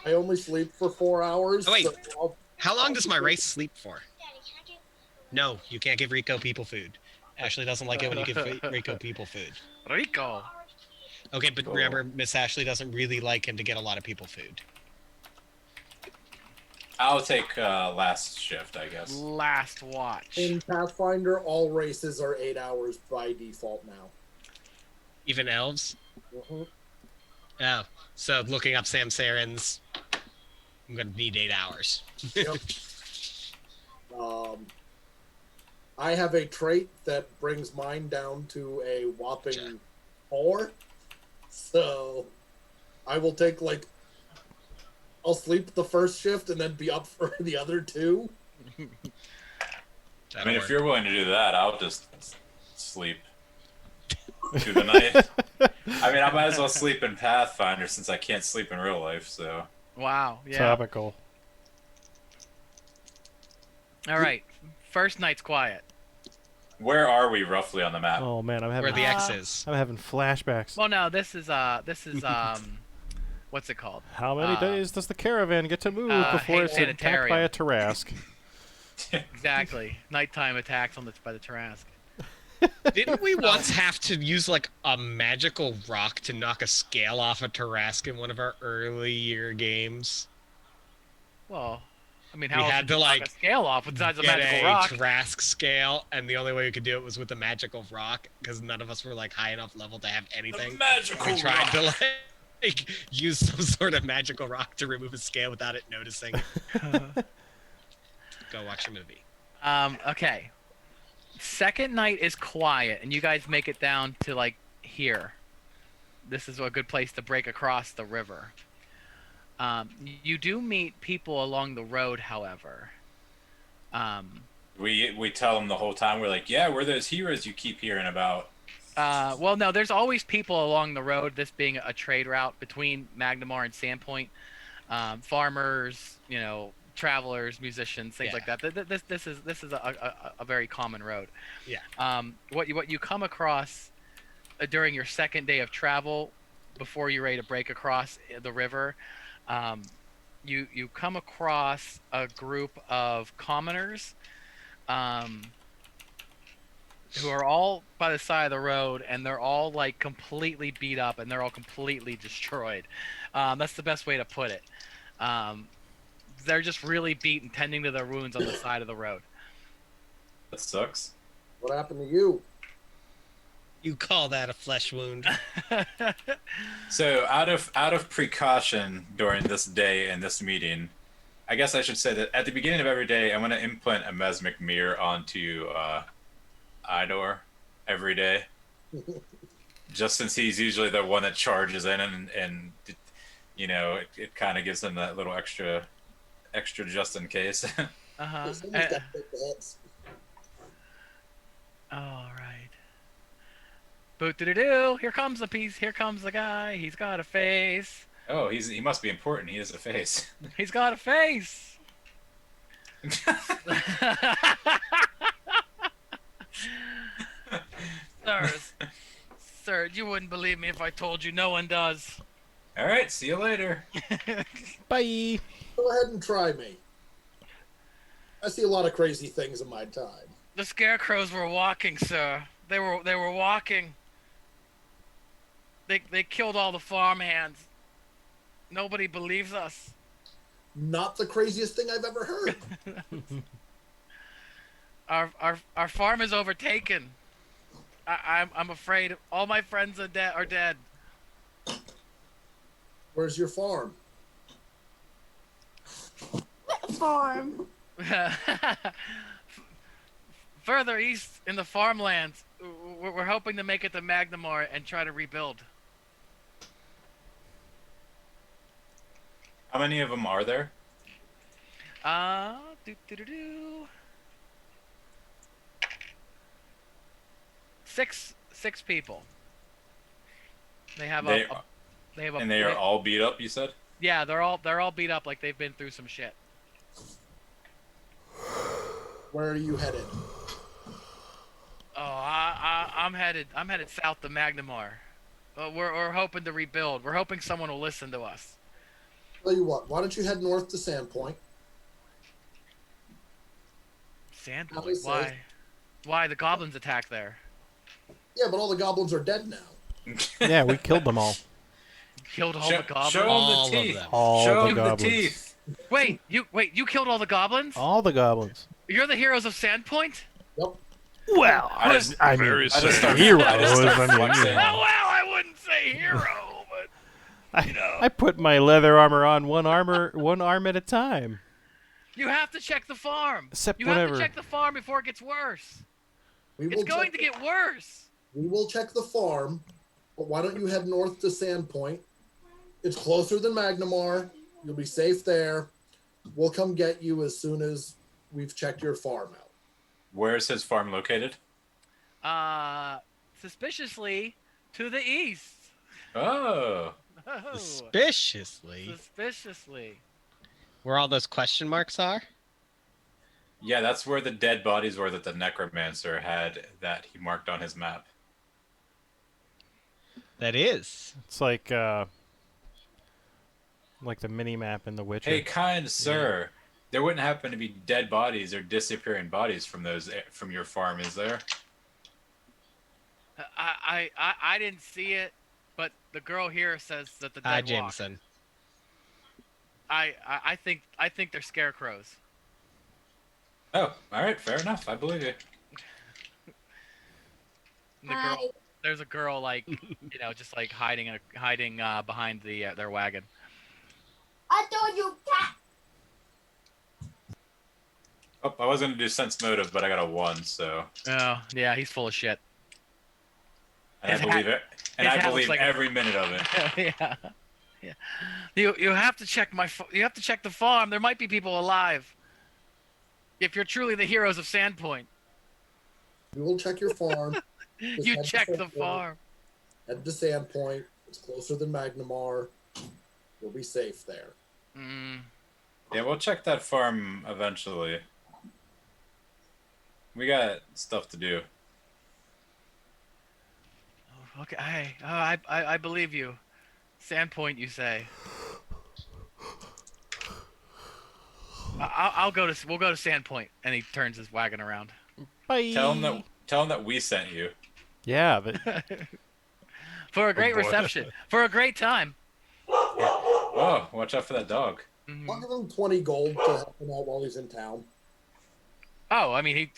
I only sleep for 4 hours. Oh, wait. so I'll- How long does my race sleep for? No, you can't give Rico people food. Ashley doesn't like it when you give Rico people food. Rico. Okay, but remember, Miss Ashley doesn't really like him to get a lot of people food. I'll take last shift, I guess. Last watch. In Pathfinder, all races are 8 hours by default now. Even elves? Mhm. Oh, so looking up Samsaren's, I'm gonna need 8 hours. Yep. I have a trait that brings mine down to a whopping Gotcha. 4. So I will take I'll sleep the first shift and then be up for the other 2. I mean, if you're willing to do that, I'll just sleep through the night. I mean, I might as well sleep in Pathfinder since I can't sleep in real life, so. Wow. Yeah. Topical. All right. First night's quiet. Where are we roughly on the map? Oh man, I'm where having the X is. I'm having flashbacks. Well, no, this is what's it called? How many days does the caravan get to move before Hate it's attacked by a Tarask? Exactly. Nighttime attacks by the Tarask. Didn't we once have to use a magical rock to knock a scale off a Tarask in one of our earlier games? Well, I mean, We how else had would to, you knock a scale off besides a Get magical a rock? Tarask scale, and the only way we could do it was with a magical rock, because none of us were high enough level to have anything. magical We tried to use some sort of magical rock to remove a scale without it noticing. Go watch a movie. Okay. Second night is quiet, and you guys make it down to here. This is a good place to break across the river. You do meet people along the road, however. We tell them the whole time, we're like, yeah, we're those heroes you keep hearing about. Well, no, there's always people along the road, this being a trade route between Magnamar and Sandpoint. Farmers, travelers, musicians, things like that. This is a very common road. Yeah. What you come across during your second day of travel, before you're ready to break across the river, you come across a group of commoners, who are all by the side of the road, and they're all completely beat up, and they're all completely destroyed. That's the best way to put it. They're just really beat and tending to their wounds on the side of the road. That sucks. What happened to you? You call that a flesh wound? So out of precaution during this day and this meeting, I guess I should say that at the beginning of every day, I'm going to implant a mesmic mirror onto Idor every day. Just since he's usually the one that charges in, and you know, it kind of gives him that little extra just in case. Uh-huh. Someone's got to take the hits. All right. Boot-doo-doo-doo. Here comes the piece. Here comes the guy. He's got a face. Oh, he must be important. He has a face. He's got a face. Sir, you wouldn't believe me if I told you no one does. All right, see you later. Bye. Go ahead and try me. I see a lot of crazy things in my time. The scarecrows were walking, sir. They were walking. They killed all the farmhands. Nobody believes us. Not the craziest thing I've ever heard. Our farm is overtaken. I'm afraid all my friends are dead. Where's your farm? Farm. Further east in the farmlands, we're hoping to make it to Magnamore and try to rebuild. How many of them are there? Do. Six people. They have They a and they are all beat up. You said. Yeah, they're all beat up like they've been through some shit. Where are you headed? Oh, I'm headed south to Magnamore. We're hoping to rebuild. We're hoping someone will listen to us. Tell you what, why don't you head north to Sandpoint? Sandpoint? Why? Why the goblins attack there? Yeah, but all the goblins are dead now. Yeah, we killed them all. Killed all the goblins. Show All them of the teeth. them. All Show the them the goblins. teeth. Wait, you killed all the goblins? All the goblins. You're the heroes of Sandpoint? Yep. Well, I just- I very mean, I just start- heroes. I just start I mean, flexing. you know. Well, I wouldn't say hero, but I put my leather armor on one arm at a time. you have to check the farm. Except you whatever. have to check the farm before it gets worse. We It's going to get worse. We will check the farm, but why don't you head north to Sandpoint? It's closer than Magnamore. You'll be safe there. We'll come get you as soon as we've checked your farm out. Where's his farm located? Suspiciously to the east. Oh, Oh, Suspiciously. suspiciously. Where all those question marks are? yeah, that's where the dead bodies were that the necromancer had that he marked on his map. That is. It's like the mini map in The Witcher. Hey, kind sir, there wouldn't happen to be dead bodies or disappearing bodies from your farm, is there? I didn't see it, but the girl here says that the dead Hi, walk. Jameson. I think they're scarecrows. Oh, all right, fair enough. I believe you. And there's a girl like just like hiding behind their wagon. I told you cat. Oh, I was gonna do sense motive, but I got a 1, so. Oh yeah, he's full of shit. And His I believe it. And his I hat believe looks like- every minute of it. yeah. You have to check you have to check the farm. There might be people alive. If you're truly the heroes of Sandpoint, We will check your farm. Just you head to check the Sandpoint. farm. Head to Sandpoint. It's closer than Magnamore. You'll be safe there. Mm. Yeah, we'll check that farm eventually. We got stuff to do. Okay, hey, I believe you. Sandpoint, you say? We'll go to Sandpoint, and he turns his wagon around. Bye. Tell him that we sent you. Yeah, but For a great boy. reception, for a great time. Oh, watch out for that dog. Mhm. I'll give him 20 gold to help him out while he's in town. Oh, I mean, he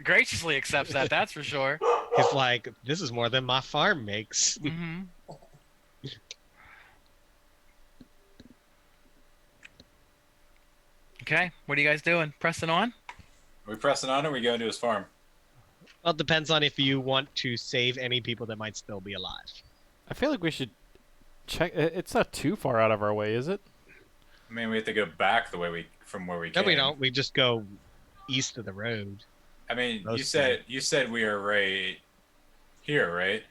graciously accepts that. That's for sure. It's like, this is more than my farm makes. Mm-hmm. Okay, what are you guys doing? Pressing on? Are we pressing on or are we going to his farm? Well, it depends on if you want to save any people that might still be alive. I feel like we should check. It's not too far out of our way, is it? I mean, we have to go back from where we No, came. we don't. We just go east of the road. I mean, Most you said we are right here, right?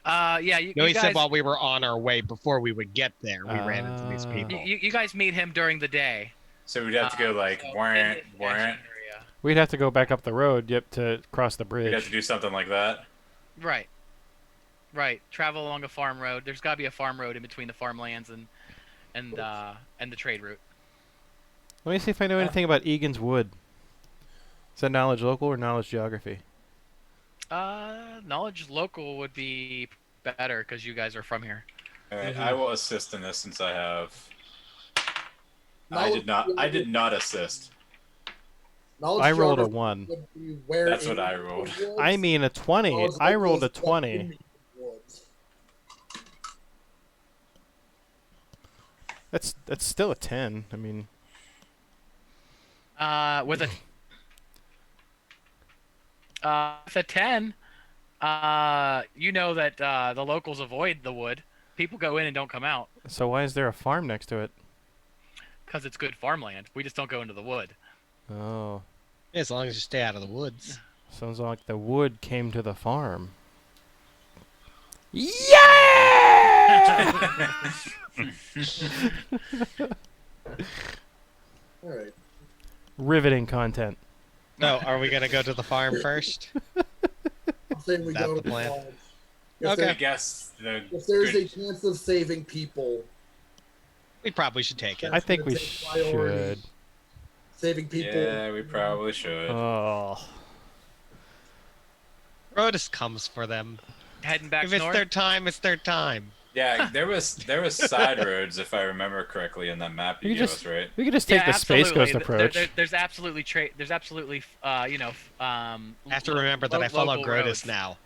Yeah, No, you he guys, said while we were on our way, before we would get there, we ran into these Ah. people. you guys meet him during the day. So we'd have to go like So in warrant, his warrant. catchment area. We'd have to go back up the road, yep, to cross the We'd have to bridge. do something like that. Right. Right. Travel along a farm road. There's got to be a farm road in between the farmlands and the trade route. Let me see if I know anything about Egan's Wood. Is that knowledge local or knowledge geography? Knowledge local would be better because you guys are from here. All right, Mhm. I will assist in this since I have. I Knowledge did not assist. knowledge I rolled a geography 1. would be where That's what in I the rolled. woods. I mean a 20. Knowledge I local rolled a is what 20. in the woods. That's still a 10. I mean, With a 10, you know that the locals avoid the wood. People go in and don't come out so why is there a farm next to it? because it's good farmland. We just don't go into the wood. Oh, As long as you stay out of the woods. sounds like the wood came to the farm. Yeah! All right. Riveting content. No, are we gonna go to the farm first? I'm saying we That's go the to the plan. farm. Okay. I guess If there's a chance of saving people, We probably should take it. I think gonna we take priority. should. saving people. Yeah, we probably should. Oh, Rodus comes for them. Heading back If it's north. their time, it's their time. Yeah, there was side roads if I remember correctly in that map you You gave just- us, right? we could just take Yeah, the Space absolutely. Ghost approach. There's absolutely I have to remember that I follow local Grotus roads now.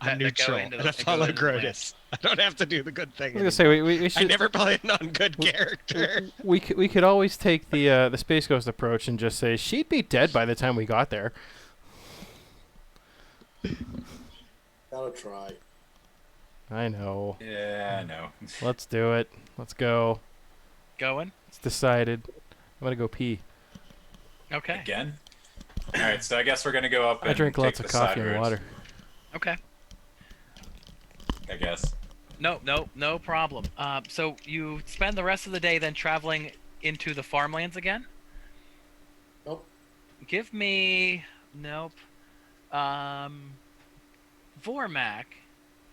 that I'm go neutral, into the- and I that go follow into the land. Grotus. I don't have to do the good thing. I was gonna say we I should. never play a non-good character. We could always take the Space Ghost approach and just say she'd be dead by the time we got there. Gotta try. I know. Yeah, I know. Let's do it. Let's go. Going. It's decided. I'm gonna go pee. Okay. Again? Alright, so I guess we're gonna go up and I drink take lots the of side coffee and roads, water. Okay. I guess. No problem. So you spend the rest of the day then traveling into the farmlands again? Nope. Give me nope. Vormac,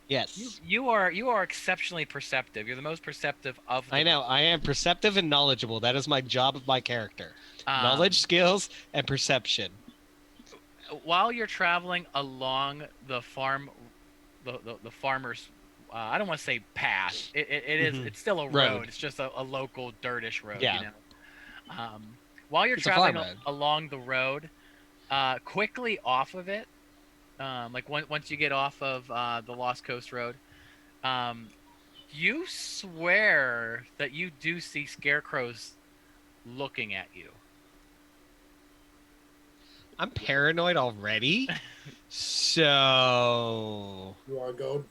Yes. you are exceptionally perceptive. You're the most perceptive of the I know. I am perceptive and knowledgeable. That is my job of my character. Knowledge, skills, and perception. While you're traveling along the farm, the farmer's, I don't want to say path. It is. Mhm. It's still a road. Road. It's just a local dirtish road. Yeah. You know. While you're It's a farm traveling road. along the road, quickly off of it, like once you get off of the Lost Coast Road, you swear that you do see scarecrows looking at you. I'm paranoid already. So You wanna go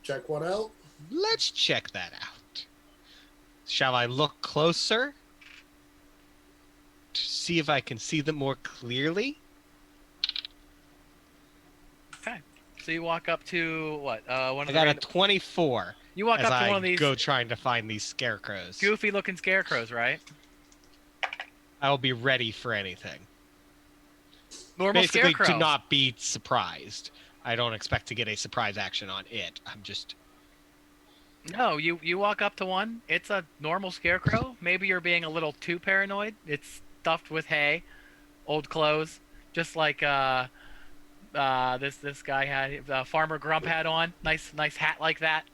check one out? let's check that out. Shall I look closer to see if I can see them more clearly? Okay. So you walk up to what? One of I the got a random- 24 You walk as up to I one of these go trying to find these scarecrows. goofy-looking scarecrows, right? I will be ready for anything. Normal Basically, scarecrow. to not be surprised. I don't expect to get a surprise action on it. I'm just... No, you walk up to one. It's a normal scarecrow. Maybe you're being a little too paranoid. It's stuffed with hay, old clothes, just like this guy had. Farmer Grump had on. Nice hat like that.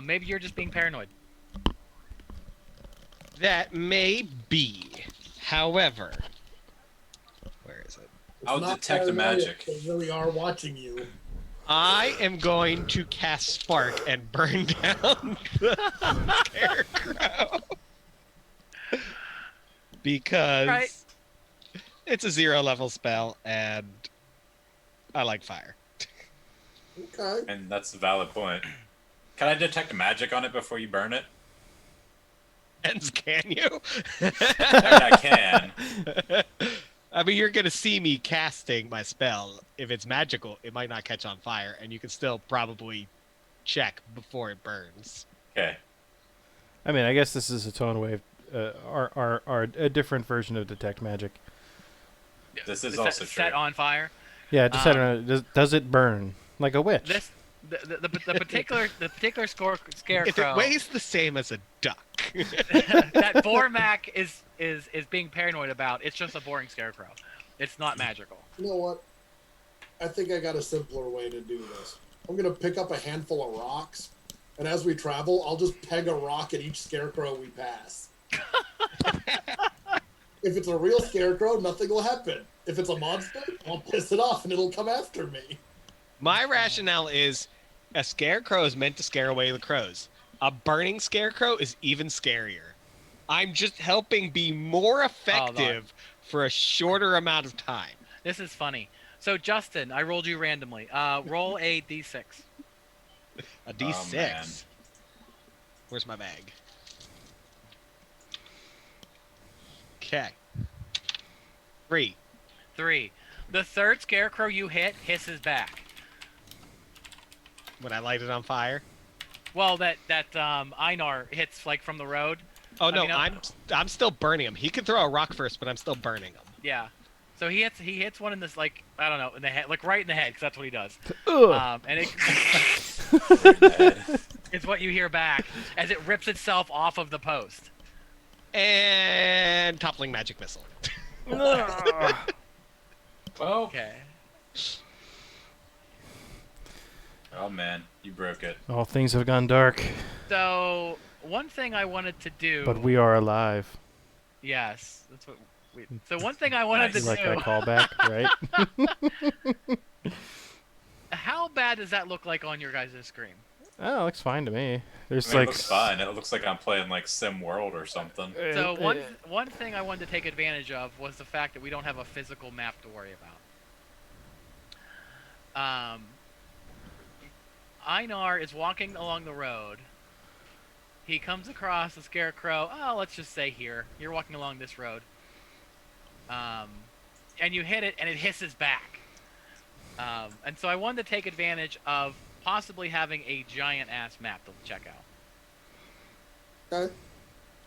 Maybe you're just being paranoid. That may be. However... Where is it? I'll not detect the paranoia, magic. They really are watching you. I am going to cast Spark and burn down the scarecrow. Because Right. it's a 0-level spell and I like fire. Okay. And that's a valid point. Can I detect magic on it before you burn it? And can you? I can. I mean, you're gonna see me casting my spell. If it's magical, it might not catch on fire, and you can still probably check before it burns. Okay. I mean, I guess this is a tone wave, a different version of detect magic. This is It's also set true. on fire. Yeah, just I don't know. Does it burn like a witch? This the particular scarecrow. If it weighs the same as a duck, that Vormac is being paranoid about. It's just a boring scarecrow. It's not magical. You know what? I think I got a simpler way to do this. I'm gonna pick up a handful of rocks, and as we travel, I'll just peg a rock at each scarecrow we pass. If it's a real scarecrow, nothing will happen. If it's a monster, I'll piss it off and it'll come after me. my rationale is a scarecrow is meant to scare away the crows. A burning scarecrow is even scarier. I'm just helping be more effective for a shorter amount of time. This is funny. So Justin, I rolled you randomly. Roll a d6. A D6. man. Where's my bag? Okay. 3. 3. The third scarecrow you hit hisses back. When I light it on fire. Well, that Einar hits like from the road. Oh no, I mean, I'm still burning him. He can throw a rock first, but I'm still burning him. Yeah. So he hits one in this, like, I don't know, in the head, like right in the head, because that's what he does. Ugh. And it Right in the head. it's what you hear back as it rips itself off of the post. And toppling magic missile. Well, Okay. oh man, you broke it. All things have gone dark, So one thing I wanted to do. but we are alive. Yes, that's what. So one thing I wanted Nice. to Like do. that callback, right? How bad does that look like on your guys' screen? Oh, it looks fine to me. There's I mean, like it looks fine. It looks like I'm playing like Sim World or something. So one thing I wanted to take advantage of was the fact that we don't have a physical map to worry about. Einar is walking along the road. He comes across a scarecrow. Oh, let's just say here. You're walking along this road. And you hit it, and it hisses back. And so I wanted to take advantage of possibly having a giant-ass map to check out. Okay.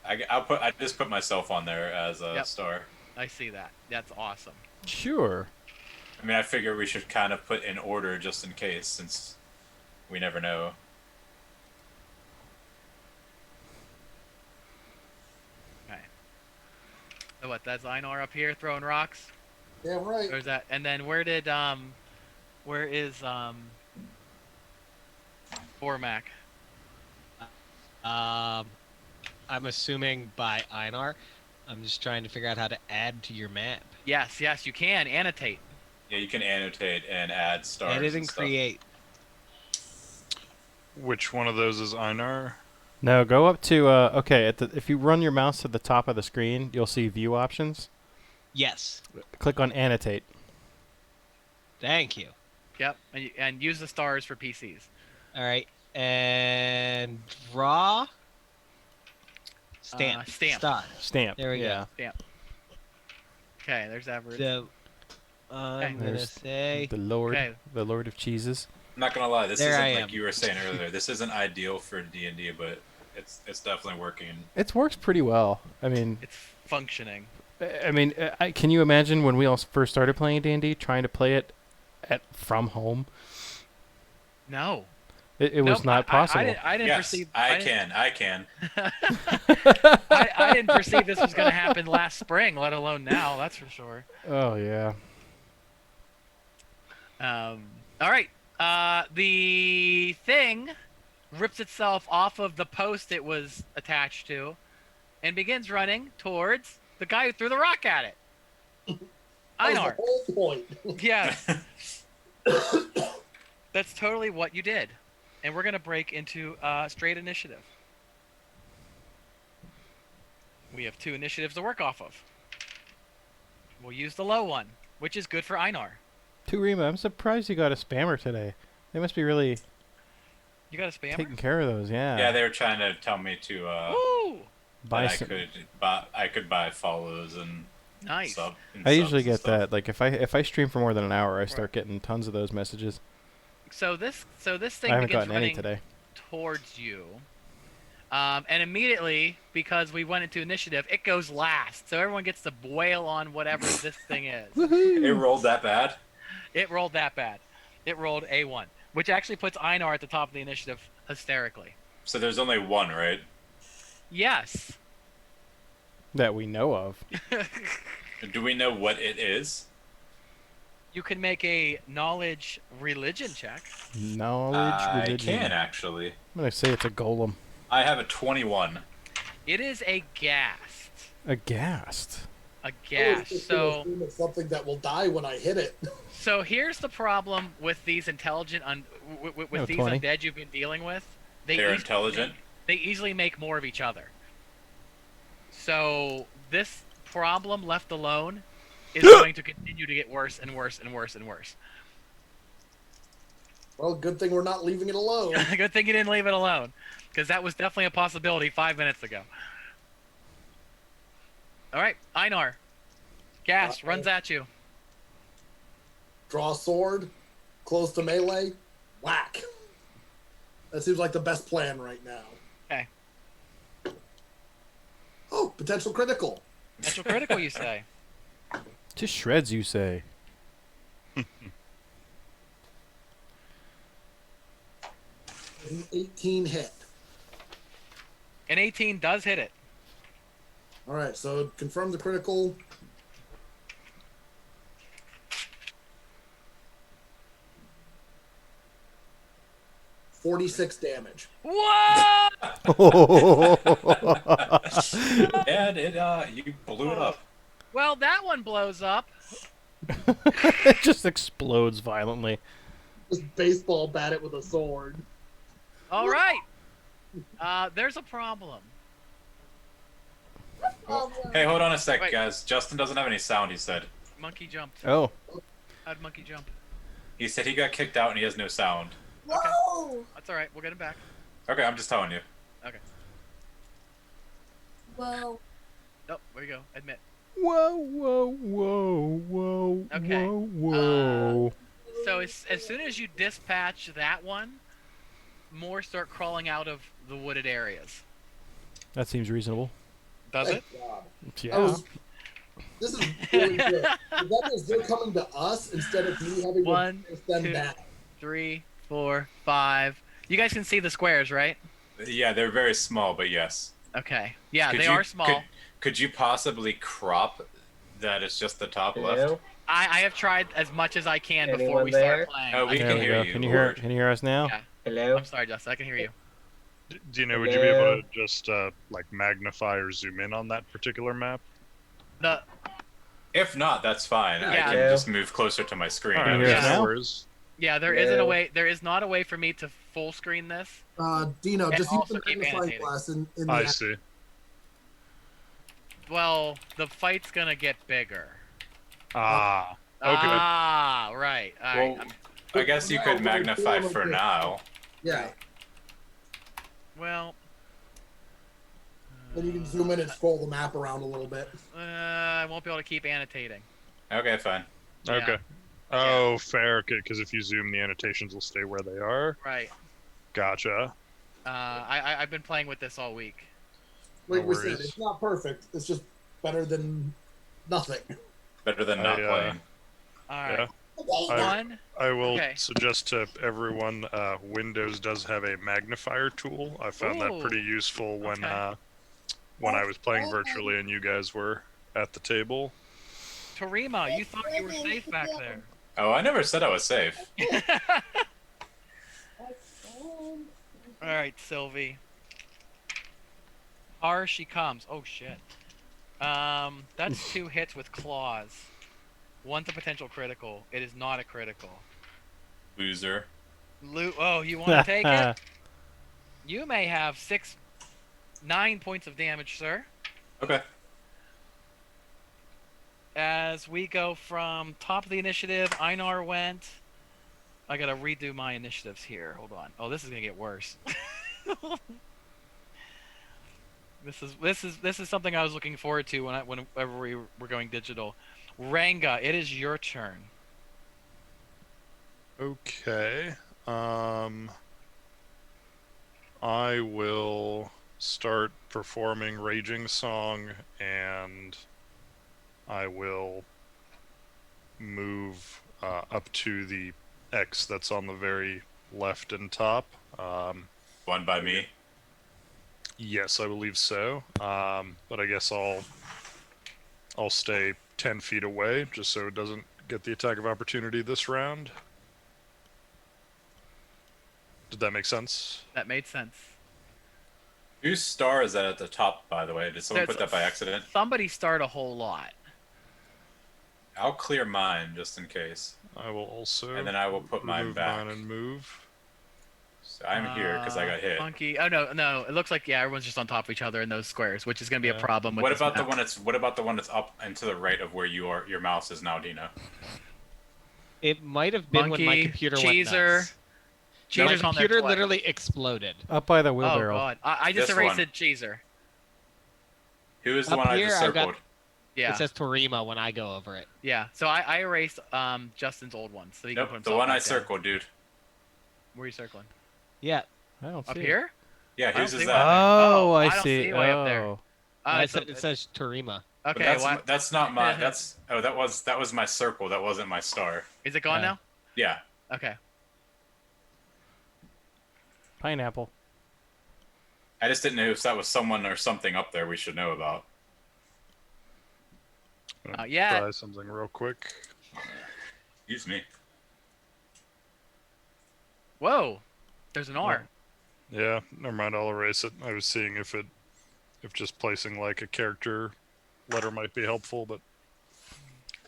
I just put myself on there as a Yep. star. I see that. That's awesome. Sure. I mean, I figure we should kind of put in order just in case, since we never know. Okay. So what? That's Einar up here throwing rocks. Yeah, right. Or is that? And then where is Bormac? I'm assuming by Einar. I'm just trying to figure out how to add to your map. Yes, you can annotate. Yeah, you can annotate and add stars. Edit and stuff. create. Which one of those is Einar? No, go up to okay. If you run your mouse to the top of the screen, you'll see view options. Yes. Click on annotate. Thank you. Yep, and use the stars for PCs. All right. And draw. Stamp. Stamp. Star. Stamp. There we go. yeah. Stamp. Okay, there's average. So I'm gonna There's say The Lord, Okay. the Lord of cheeses. I'm not gonna lie, this There isn't I like am. you were saying earlier. This isn't ideal for D&D, but it's definitely working. It works pretty well. I mean, It's functioning. can you imagine when we all first started playing D&D, trying to play it from home? No. It was Nope, not possible. I didn't Yes, perceive. I didn't- can. I didn't perceive this was going to happen last spring, let alone now. That's for sure. Oh yeah. All right. The thing rips itself off of the post it was attached to, and begins running towards the guy who threw the rock at it. Einar. the whole point. Yes. That's totally what you did. And we're going to break into straight initiative. We have 2 initiatives to work off of. We'll use the low one, which is good for Einar. Rima, I'm surprised you got a spammer today. They must be really You got a spammer? taking care of those, yeah. Yeah, they were trying to tell me to Woo! Buy that some. I could buy follows and Nice. sub. And I usually subs and get stuff. that. Like if I stream for more than an hour, I start getting tons of those messages. So this thing I haven't begins gotten any running today. towards you. And immediately, because we went into initiative, it goes last. So everyone gets to wail on whatever this thing is. It rolled that bad. It rolled that bad. It rolled A1, which actually puts Einar at the top of the initiative hysterically. So there's only one, right? Yes. That we know of. Do we know what it is? You can make a knowledge religion check. Knowledge, I religion. can actually. I'm gonna say it's a golem. I have a 21. It is a ghast. Aghast. A I was ghast. just So, gonna assume it's something that will die when I hit it. so here's the problem with these intelligent, with No, these 20. undead you've been dealing with. They're intelligent? They easily make more of each other. So this problem left alone is going to continue to get worse and worse and worse and worse. Well, good thing we're not leaving it alone. Good thing you didn't leave it alone, because that was definitely a possibility 5 minutes ago. All right, Einar. Gas runs at you. Draw a sword, close to melee, whack. That seems like the best plan right now. Okay. Oh, potential critical. Potential critical, you say? To shreds, you say. An 18 hit. An 18 does hit it. All right, so confirm the critical. $46 damage. Whoa! And you blew it up. Well, that one blows up. It just explodes violently. Just baseball bat it with a sword. All right. There's a problem. Hey, hold on a sec, Wait. guys. Justin doesn't have any sound, he said. Monkey jumped. Oh. How'd monkey jump? He said he got kicked out and he has no sound. Whoa! That's all right. We'll get him back. Okay, I'm just telling you. Okay. Whoa. Oh, there you go. Admit. Whoa, whoa, whoa, whoa, Okay. whoa, whoa. So as soon as you dispatch that one, more start crawling out of the wooded areas. That seems reasonable. Does it? Thank God. Yeah. This is really good. That means they're coming to us instead of me having One, to send two. back. 3, 4, 5. You guys can see the squares, right? Yeah, they're very small, but yes. Okay. Yeah, Could they you- are small. Could you possibly crop that it's just the top left? I have tried as much as I can before Anyone we there? start playing. Oh, we There can we hear go. you. Can you hear? Lord. Can you hear us now? Yeah. Hello? I'm sorry, Justin. I can hear you. Do you know, would you be able to just like magnify or zoom in on that particular map? The If not, that's fine. I Yeah. can just move closer to my screen. Can you hear us Yeah. now? no worries. yeah, there isn't a Hello? way. There is not a way for me to full screen this. Dino, And just use also the keep magnifying annotating. glass in the I app. see. Well, the fight's gonna get bigger. Ah, okay. Ah, right. All right. Well, I guess you could magnify for now. Yeah. Well. Then you can zoom in and scroll the map around a little bit. I won't be able to keep annotating. Okay, fine. Yeah. Okay. Oh, fair. Because if you zoom, the annotations will stay where they are. Right. Gotcha. I've been playing with this all week. Like No we said, worries. it's not perfect. It's just better than nothing. Better than not I, playing. All right. Yeah. Okay. One. I will Okay. suggest to everyone, Windows does have a magnifier tool. I found that Ooh. pretty useful when Okay. when I was playing virtually and you guys were at the table. Tarima, you thought you were safe back there. Oh, I never said I was safe. All right, Sylvie. She comes. Oh shit. That's 2 hits with claws. One's a potential critical. It is not a critical. Loser. Oh, you want to take it? You may have 9 points of damage, sir. Okay. As we go from top of the initiative, Einar went. I gotta redo my initiatives here. Hold on. Oh, this is gonna get worse. This is something I was looking forward to whenever we were going digital. Ranga, it is your turn. Okay. I will start performing Raging Song, and I will move up to the X that's on the very left and top. One by me. Yes, I believe so. But I guess I'll stay 10 feet away, just so it doesn't get the attack of opportunity this round. Did that make sense? That made sense. Whose star is that at the top, by the way? Did someone There's put that by accident? Somebody start a whole lot. I'll clear mine just in case. I will also And then I will put mine remove back. mine and move. So I'm here because I got hit. Funky. Oh no. It looks like everyone's just on top of each other in those squares, which is going to be a problem. With What this about the map. one that's up and to the right of where your mouse is now, Dina? It might have been when my Monkey, computer Cheeser. went nuts. My Cheeser's on there computer twice. literally exploded. Up by the Oh wheelbarrow. god, I just This erased one. it, Cheeser. Who is the Up one I here, just I've got- circled? Yeah, It says Torima when I go over it. yeah. So I erased Justin's old one, so he can put Nope, himself the one I back down. circled, dude. Where are you circling? Yeah. I don't Up see it. here? Yeah, I don't whose see is one. that? Oh, I I don't see. see way up there. Oh. I It's said it says Torima. But okay. that's not my. That's that was my circle. That wasn't my star. Is it gone now? Yeah. Okay. Pineapple. I just didn't know if that was someone or something up there we should know about. Yeah. Try something real quick. Excuse me. Whoa. There's an R. Yeah, never mind. I'll erase it. I was seeing if just placing like a character letter might be helpful, but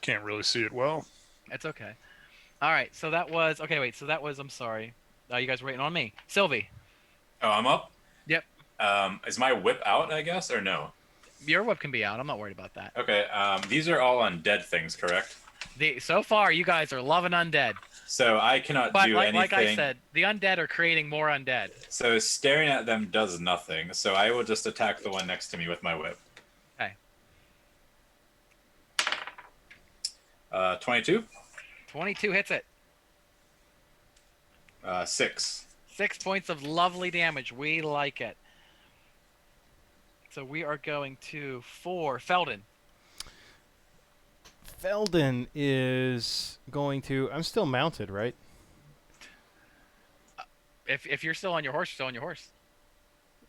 can't really see it well. It's okay. All right. So that was okay. Wait. So that was. I'm sorry. You guys were waiting on me. Sylvie. Oh, I'm up. Yep. Is my whip out? I guess or no? Your whip can be out. I'm not worried about that. Okay. These are all undead things, correct? So far, you guys are loving undead. So I cannot But do anything. like I said, the undead are creating more undead. So staring at them does nothing. So I will just attack the one next to me with my whip. Okay. 22. 22 hits it. 6. 6 points of lovely damage. We like it. So we are going to 4. Felden. Felden is going to. I'm still mounted, right? If you're still on your horse, you're still on your horse.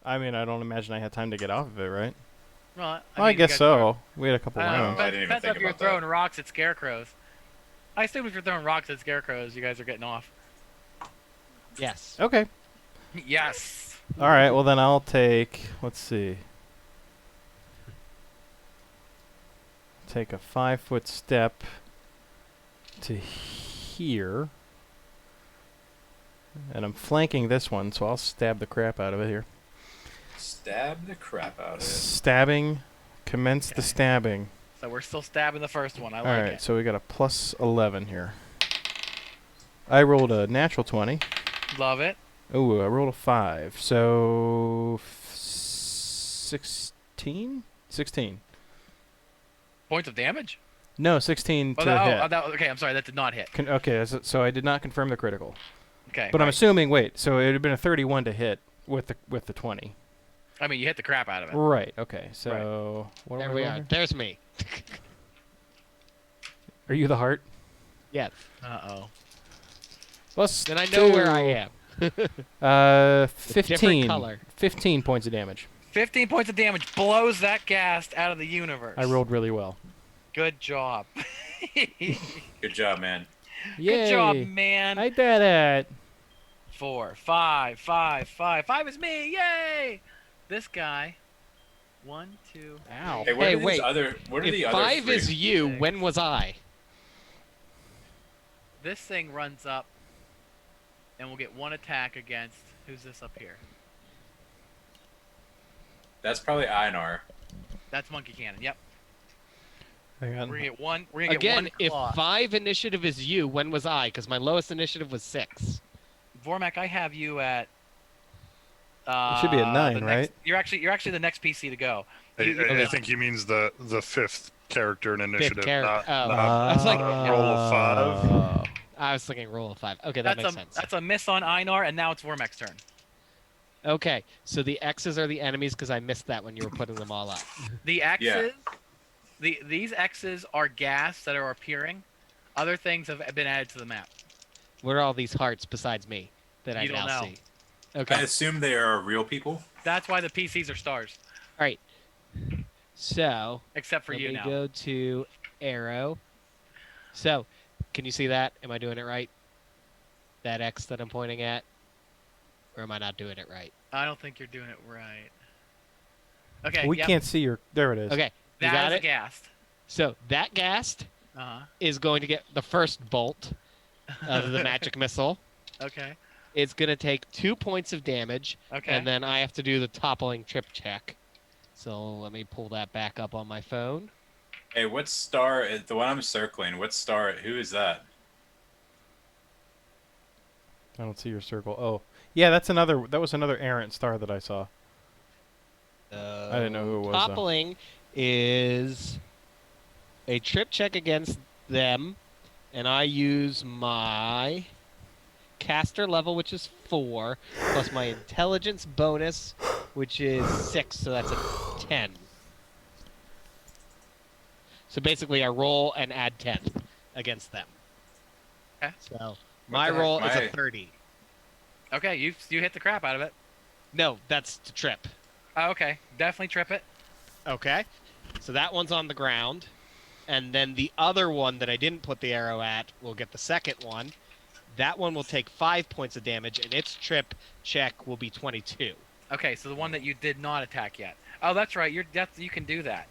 I mean, I don't imagine I had time to get off of it, right? Well, I mean, you guess guys so. We had a couple Are, rounds. I didn't even depends think if you're about that. throwing rocks at scarecrows. I assume if you're throwing rocks at scarecrows, you guys are getting off. Yes. Okay. Yes. All right. Well, then I'll take. Let's see. Take a 5-foot step to here. And I'm flanking this one, so I'll stab the crap out of it here. Stab the crap out of it. Stabbing. Commence the stabbing. So we're still stabbing the first one. I All like right, it. so we got a plus 11 here. I rolled a natural 20. Love it. Oh, I rolled a 5. So 16? 16. Points of damage? No, 16 to hit. Okay, I'm sorry, that did not hit. Okay, so I did not confirm the critical. Okay. But I'm right. assuming, wait, so it would have been a 31 to hit with the 20. I mean, you hit the crap out of it. Right, okay. So what There am I we rolling are. here? There's me. Are you the heart? Yes. Uh-oh. Plus Then I know where I am. 15. Different color. 15 points of damage. 15 points of damage blows that ghast out of the universe. I rolled really well. Good job. Good job, man. Yay. Good job, man. I did it. 4, 5, 5, 5. 5 is me. Yay! This guy. 1, 2. Ow. Hey, Hey, what are wait. these other? What are If the other 5 three? is you, when was I? this thing runs up, and we'll get one attack against. Who's this up here? That's probably Einar. That's Monkey Cannon. Yep. Hang on. We're gonna get one. We're gonna Again, get if one claw. 5 initiative is you, when was I? Because my lowest initiative was 6. Vormak, I have you at. You should be at 9, the right? Next, you're actually the next PC to go. I think he means the fifth character in initiative, character. not, Oh. not I was like- roll of 5. I was thinking roll of 5. Okay, that That's makes a sense. that's a miss on Einar, and now it's Vormak's turn. Okay, so the X's are the enemies because I missed that when you were putting them all up. The X's, these X's are gas that are appearing. Other things have been added to the map. What are all these hearts besides me that I You don't now know. see? I Okay, assume they are real people. That's why the PCs are stars, all right. So except for let you me now. go to arrow. So, can you see that? Am I doing it right? That X that I'm pointing at? Or am I not doing it right? I don't think you're doing it right. Okay. We yep, can't see your. There it is. Okay, you That got is a it? ghast. So, that ghast Uh is going to get the first bolt huh. of the magic missile. Okay. It's going to take 2 points of damage, Okay. and then I have to do the toppling trip check. So let me pull that back up on my phone. Hey, what star is the one I'm circling? What star? Who is that? I don't see your circle. Oh, yeah, that's another. That was another errant star that I saw. I didn't know who it was, though. Toppling is a trip check against them, and I use my caster level, which is 4, plus my intelligence bonus, which is 6, so that's a 10. So basically, I roll and add 10 against them. Okay. So my the heck? roll is My- a 30. Okay. You hit the crap out of it. No, that's to trip. Oh, okay. Definitely trip it. Okay. So that one's on the ground. And then the other one that I didn't put the arrow at will get the second one. That one will take 5 points of damage, and its trip check will be 22. Okay. So the one that you did not attack yet. Oh, that's right. You can do that.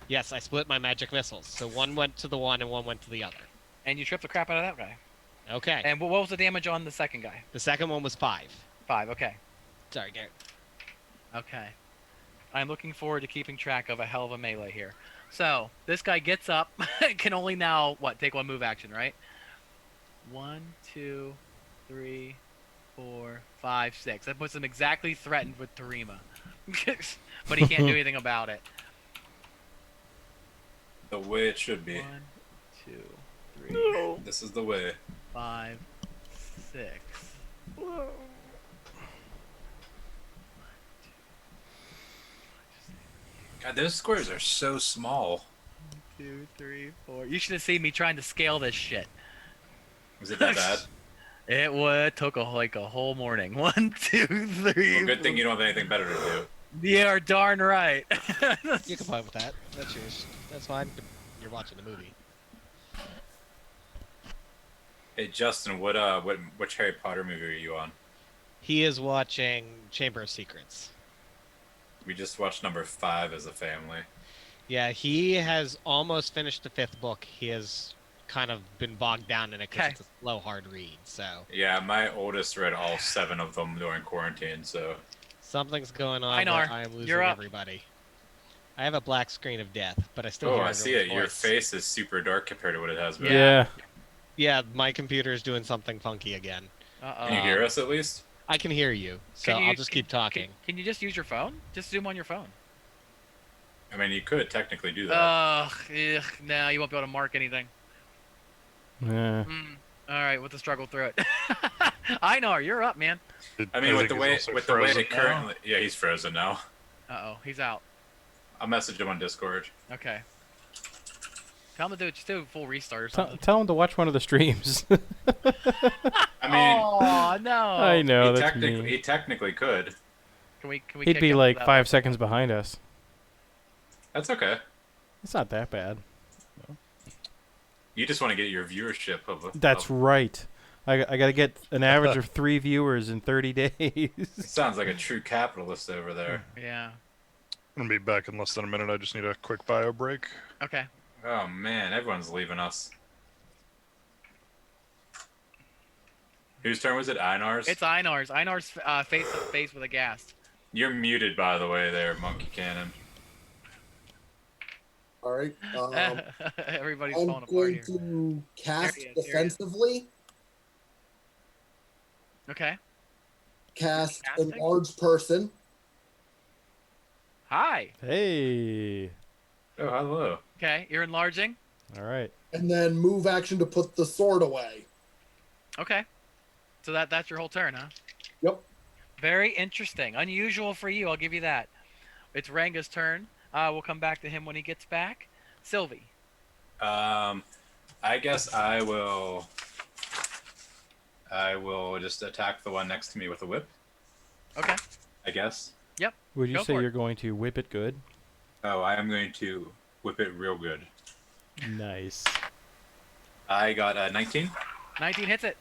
Yes, I split my magic missiles. So one went to the one and one went to the other. And you tripped the crap out of that guy. Okay. And what was the damage on the second guy? The second one was 5. 5. Okay. Sorry, Garrett. Okay. I'm looking forward to keeping track of a hell of a melee here. So, this guy gets up, can only now, take one move action, right? 1, 2, 3, 4, 5, 6. That puts him exactly threatened with Terima. But he can't do anything about it. The way it should be. 1, 2, 3, This is the way. 5, 6. God, those squares are so small. 2, 3, 4. You should have seen me trying to scale this shit. Was it that bad? It took a whole morning. 1, 2, 3. Well, good thing you don't have anything better to do. Yeah, darn right. You can play with that. That's yours. That's fine. You're watching the movie. Hey Justin, which Harry Potter movie are you on? He is watching Chamber of Secrets. We just watched number 5 as a family. Yeah, he has almost finished the 5th book. He has kind of been bogged down in it because Okay. it's a slow, hard read. So Yeah, my oldest read all 7 of them during quarantine, so something's going on. Einar, Where I am losing you're up. everybody. I have a black screen of death, but I still oh, hear I see it. everyone's Your voice. face is super dark compared to what it has been. Yeah. Yeah, my computer is doing something funky again. Uh-oh. Can you hear us at least? I can hear you, so Can you- I'll just keep talking. Can you just use your phone? Just zoom on your phone. I mean, you could technically do that. Ugh, nah, you won't be able to mark anything. Yeah. All right, we'll have to struggle through it. Einar, you're up, man. I mean, with the think way he's also it frozen now. currently, yeah, he's frozen now. Uh-oh, he's out. I'll message him on Discord. Okay. Tell him to just do a full restart or Tell something. him to watch one of the streams. I mean, Oh no! I know, that's he mean. technically could. Can we He'd kick be him like without- 5 seconds behind us. That's okay. It's not that bad. You just want to get your viewership of. That's of, right. I got to get an average of 3 viewers in 30 days. It sounds like a true capitalist over there. Yeah. I'm gonna be back in less than a minute. I just need a quick bio break. Okay. Oh man, everyone's leaving us. Whose turn was it? Einar's? It's Einar's. Einar's face to face with a ghast. You're muted, by the way, there, Monkey Cannon. All right. Everybody's I'm falling apart going here. to cast There he is, there he is. defensively. Okay. Cast Casting? enlarged person. Hi. Hey. Oh, hello. Okay, you're enlarging. All right. And then move action to put the sword away. Okay. So that's your whole turn, huh? Yep. Very interesting. Unusual for you, I'll give you that. It's Ranga's turn. We'll come back to him when he gets back. Sylvie. I guess I will just attack the one next to me with a whip, Okay. I guess. Would you Go say for it. you're going to whip it good? Oh, I am going to whip it real good. Nice. I got a 19 19 hits it.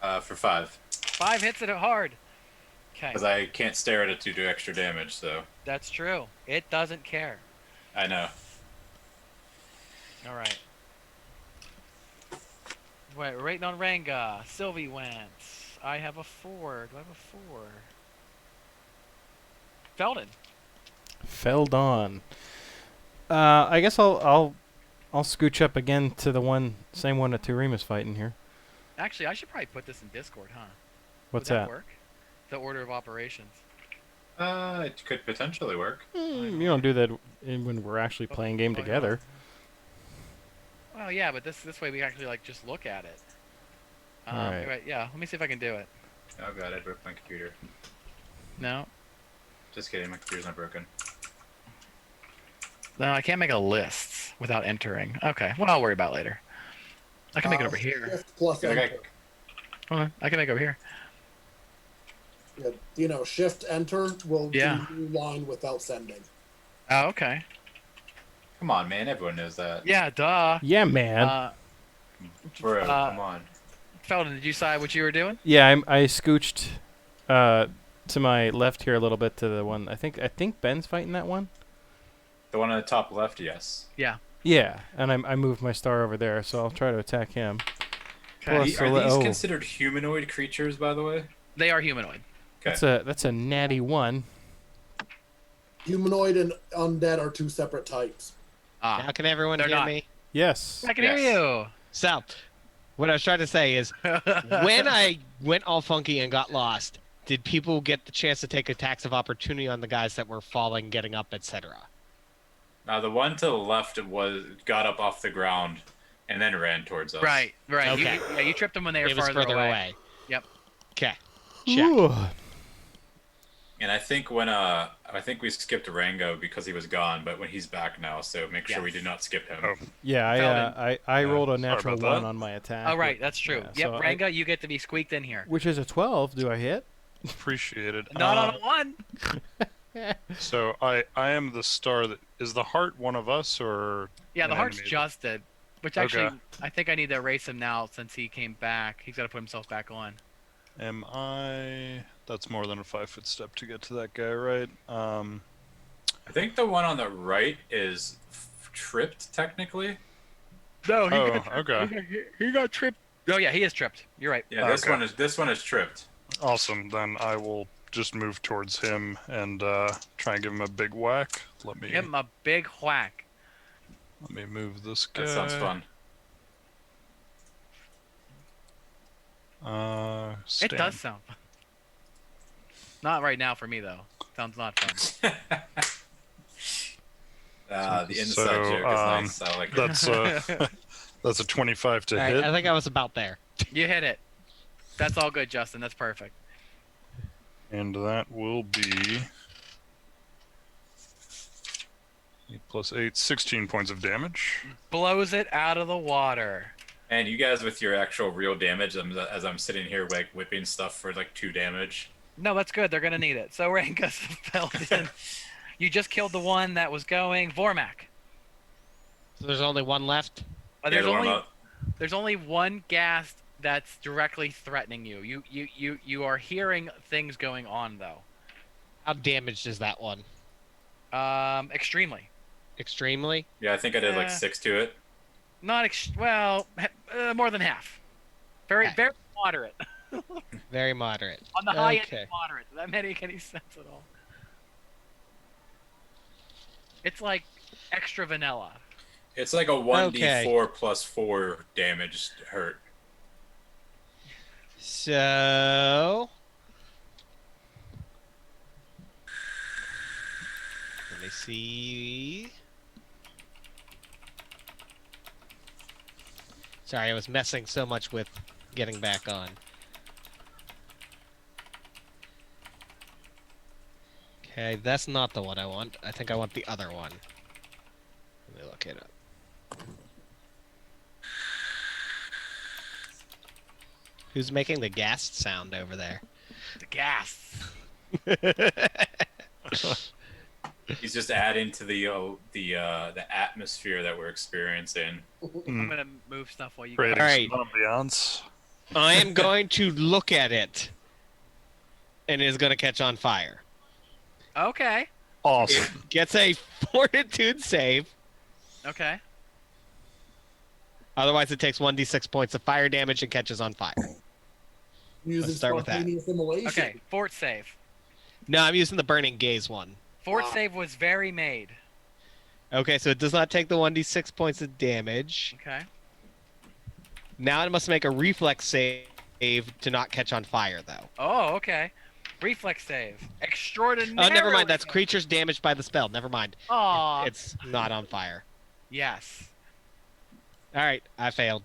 for 5. 5 hits it hard. Okay. Because I can't stare at it to do extra damage, so That's true. It doesn't care. I know. All right. Wait, we're waiting on Ranga. Sylvie went. I have a 4. Do I have a 4? Felden. Feldon. I guess I'll scooch up again to the same one that Turima's fighting here. Actually, I should probably put this in Discord, huh? What's Would that? work? The order of operations. It could potentially work. You don't do that when we're actually playing game Oh, yeah. together. Well, yeah, but this way we actually like just look at it. Alright. Right, yeah. Let me see if I can do it. Oh god, I broke my computer. No, Just kidding, my computer's not broken. no, I can't make a list without entering. Okay, well I'll worry about it later. I can make it over here. Shift plus Okay. enter. Hold on, I can make it over here. Yeah, shift enter will Yeah. do new line without sending. Oh, okay. Come on, man, everyone knows that. Yeah, duh. Yeah, man. Bro, uh, come on. Felden, did you decide what you were doing? Yeah, I scooched to my left here a little bit to the one. I think Ben's fighting that one. The one on the top left, yes. Yeah. Yeah, and I moved my star over there, so I'll try to attack him. Okay. Plus- Are these oh. considered humanoid creatures, by the way? They are humanoid. Okay. That's a natty 1. Humanoid and undead are two separate types. Ah, Now can everyone They're hear not. me? Yes. I can Yes. hear So, what I was trying to say is, you. when I went all funky and got lost, did people get the chance to take attacks of opportunity on the guys that were falling, getting up, etc.? Now, the one to the left got up off the ground and then ran towards us. Right. Okay. You tripped them when they were It was farther further away. Yep. Okay. Check. Ooh. And I think we skipped Rango because he was gone, but when he's back now, so make sure we Yes. do not skip him. Oh. Yeah, Felden. I rolled a sorry natural about 1 that. on my attack. Oh, right. That's true. Yeah, Yep, so Ranga, you get to be squeaked in here. which is a 12. Do I hit? Appreciated. Not on a 1. So I am the star that is the heart one of us or Yeah, the an heart's enemy? just dead. Which actually, Okay. I think I need to erase him now since he came back. He's got to put himself back on. Am I? That's more than a 5-foot step to get to that guy, right? I think the one on the right is tripped, technically. No, Oh, okay. He got tripped. Oh yeah, he is tripped. You're right. Yeah, this Okay. one is tripped. Awesome. Then I will just move towards him and try and give him a big whack. Let me Give him a big whack. move this guy. That sounds fun. It does sound fun. Not right now for me though. Sounds not fun. The inside So, joke is nice. I like it. That's a 25 to All right, hit. I think I was about there. You hit it. That's all good, Justin. That's perfect. And that will be 8 plus 8, 16 points of damage. Blows it out of the water. And you guys with your actual real damage, as I'm sitting here like whipping stuff for like 2 damage. No, that's good. They're gonna need it. So Rangus Felden, you just killed the one that was going. Vormak. So there's only one left. There's the one only up. there's only one ghast that's directly threatening you. You are hearing things going on though. How damaged is that one? Extremely. Extremely. Yeah, I think I did like Yeah. 6 to it. Not more than half. Very, Okay. very moderate. Very moderate. On the high end, Okay. of moderate. Does that make any sense at all? It's like extra vanilla. It's like a 1d4 Okay. plus 4 damage hurt. So let me see. Sorry, I was messing so much with getting back on. Okay, that's not the one I want. I think I want the other one. Let me look it up. Who's making the gas sound over there? The gas. He's just adding to the atmosphere that we're experiencing. I'm gonna move stuff while you. Creating Alright. some ambiance. I am going to look at it, and it is going to catch on fire. Okay. Awesome. Gets a fortitude save. Okay. Otherwise, it takes 1d6 points of fire damage and catches on fire. Using start with that. spontaneous immolation. Okay. Fort save. No, I'm using the burning gaze one. Fort Wow. save was very made. Okay, so it does not take the 1d6 points of damage. Okay. Now it must make a reflex save to not catch on fire, though. Oh, okay. Reflex save. Extraordinary. Oh, never mind. That's creatures damaged by the spell. Never mind. Aw. It's not on fire. Yes. All right, I failed.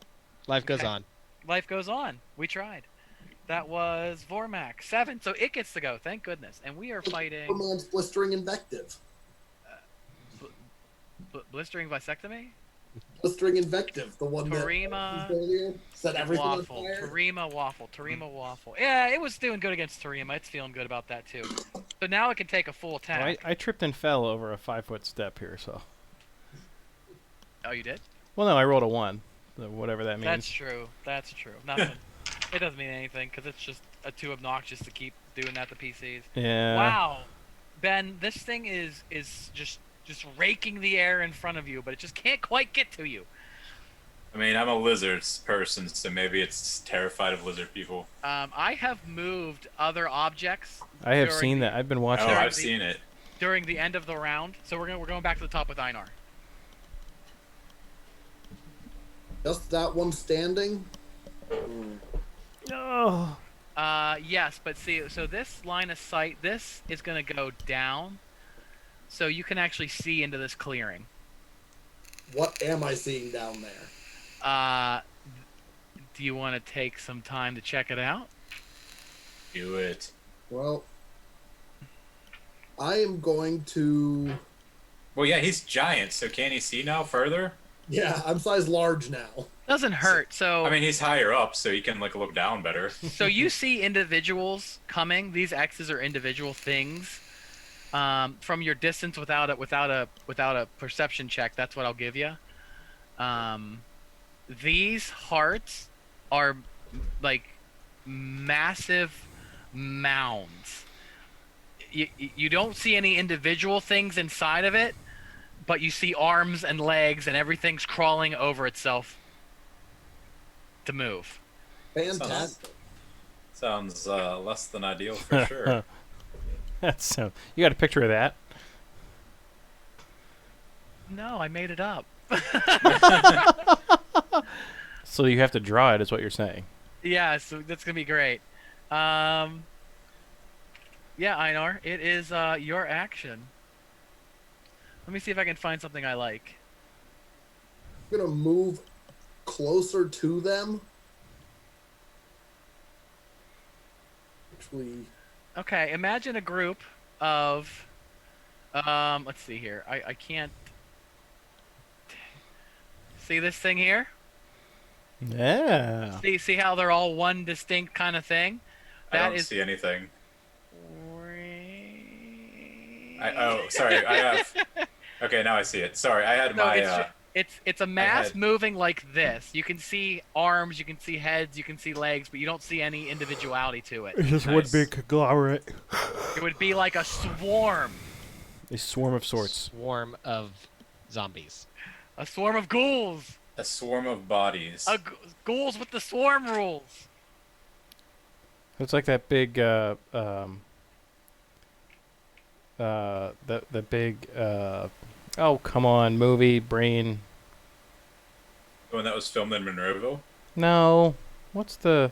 Life goes Okay. on. Life goes on. We tried. That was Vormac. 7. So it gets to go. Thank goodness. And we are fighting Superman's blistering invective. blistering vasectomy. Blistering invective, the one Tarima that earlier set everything Waffle. on fire. Tarima Waffle. Yeah, it was doing good against Tarima. It's feeling good about that too. So now it can take a full Well, attack. I tripped and fell over a 5-foot step here, so. Oh, you did? Well, no, I rolled a 1. So whatever that means. That's true. That's true. Nothing. It doesn't mean anything because it's just too obnoxious to keep doing that to PCs. Yeah. Wow, Ben, this thing is just raking the air in front of you, but it just can't quite get to you. I mean, I'm a lizards person, so maybe it's terrified of lizard people. I have moved other objects I have during seen the- that. I've been Oh, watching. Sorry. I've seen it. during the end of the round. So we're going back to the top with Einar. Just that one standing. Oh. Yes, but see, so this line of sight, this is going to go down, so you can actually see into this clearing. What am I seeing down there? Do you want to take some time to check it out? Do it. Well, I am going to. Well, yeah, he's giant, so can he see now further? Yeah, I'm size large now. Doesn't hurt. So I mean, he's higher up, so he can like look down better. so you see individuals coming. These X's are individual things. From your distance without a perception check, that's what I'll give you. These hearts are like massive mounds. You don't see any individual things inside of it, but you see arms and legs and everything's crawling over itself to move. Fantastic. Sounds less than ideal for sure. That's you got a picture of that? No, I made it up. So you have to draw it, is what you're saying. Yeah, so that's gonna be great. Yeah, Einar, it is your action. Let me see if I can find something I like. I'm gonna move closer to them. Actually, Okay, imagine a group of let's see here. I can't see this thing here? Yeah. See how they're all one distinct kind of thing? I That don't is see anything. Sorry, I have. Okay, now I see it. Sorry, I had No, my. it's a mass had- moving like this. You can see arms, you can see heads, you can see legs, but you don't see any individuality to it. just one big conglomerate. It would be like a swarm. A swarm of sorts. Swarm of zombies. A swarm of ghouls. A swarm of bodies. Ghouls with the swarm rules. It's like that big, the big, oh come on, movie brain. The one that was filmed in Monroeville. No, what's the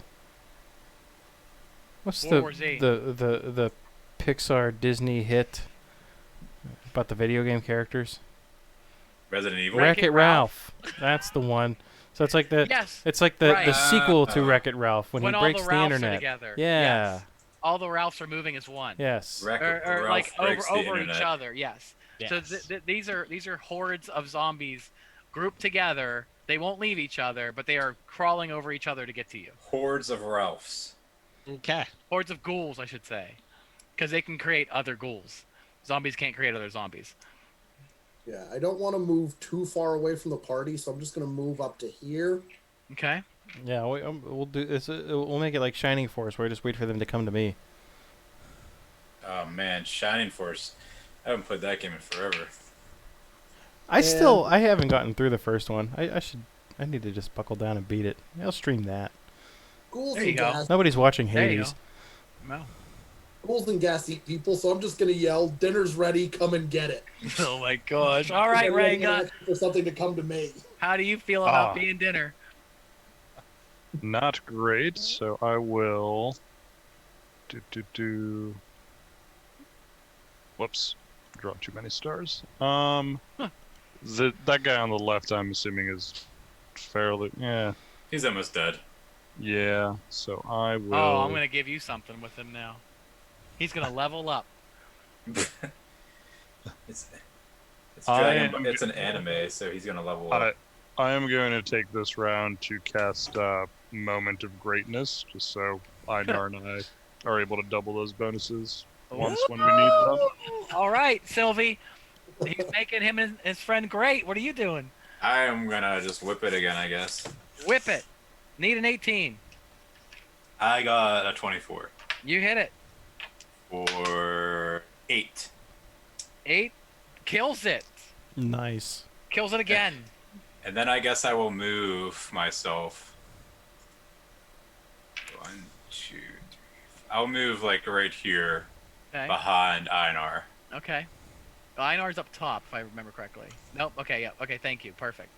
World War Z. the Pixar Disney hit about the video game characters? Resident Evil. Wreck-It Ralph. That's the one. So it's like the Yes. it's like the Right. sequel to Wreck-It Ralph when he all breaks the the Ralphs internet. are together. Yeah. Yes. All the Ralphs are moving as one. Yes. Wreck-It Or Ralph like breaks the over internet. each other. Yes. So these are hordes of zombies grouped together. They won't leave each other, but they are crawling over each other to get to you. Hordes of Ralphs. Okay. Hordes of ghouls, I should say, because they can create other ghouls. Zombies can't create other zombies. Yeah, I don't want to move too far away from the party, so I'm just going to move up to here. Okay. Yeah, we'll do this. We'll make it like Shining Force, where I just wait for them to come to me. Oh man, Shining Force. I haven't played that game in forever. I haven't gotten through the first one. I need to just buckle down and beat it. I'll stream that. Ghouls There you and go. gas, Nobody's watching There you Hades. go. No. ghouls and gas eat people, so I'm just going to yell, "Dinner's ready, come and get it." Oh my gosh. All right, Everyone's Ray. gonna ask for something to come to me. How do you feel about being dinner? Not great, so I will Whoops. Draw too many stars. That guy on the left, I'm assuming, is fairly... Yeah. He's almost dead. Yeah, so I will... Oh, I'm gonna give you something with him now. He's gonna level up. It's I it's an anime, so he's gonna level up. I am going to take this round to cast Moment of Greatness, just so Einar and I are able to double those bonuses once when we need them. All right, Sylvie. He's making him and his friend great. What are you doing? I am gonna just whip it again, I guess. Whip it. Need an 18. I got a 24 You hit it. for 8. 8 kills it. Nice. Kills it again. And then I guess I will move myself. 1, 2, 3. I'll move like right here Okay. behind Einar. Okay. Einar's up top, if I remember correctly. Nope. Okay. Yeah. Okay. Thank you. Perfect.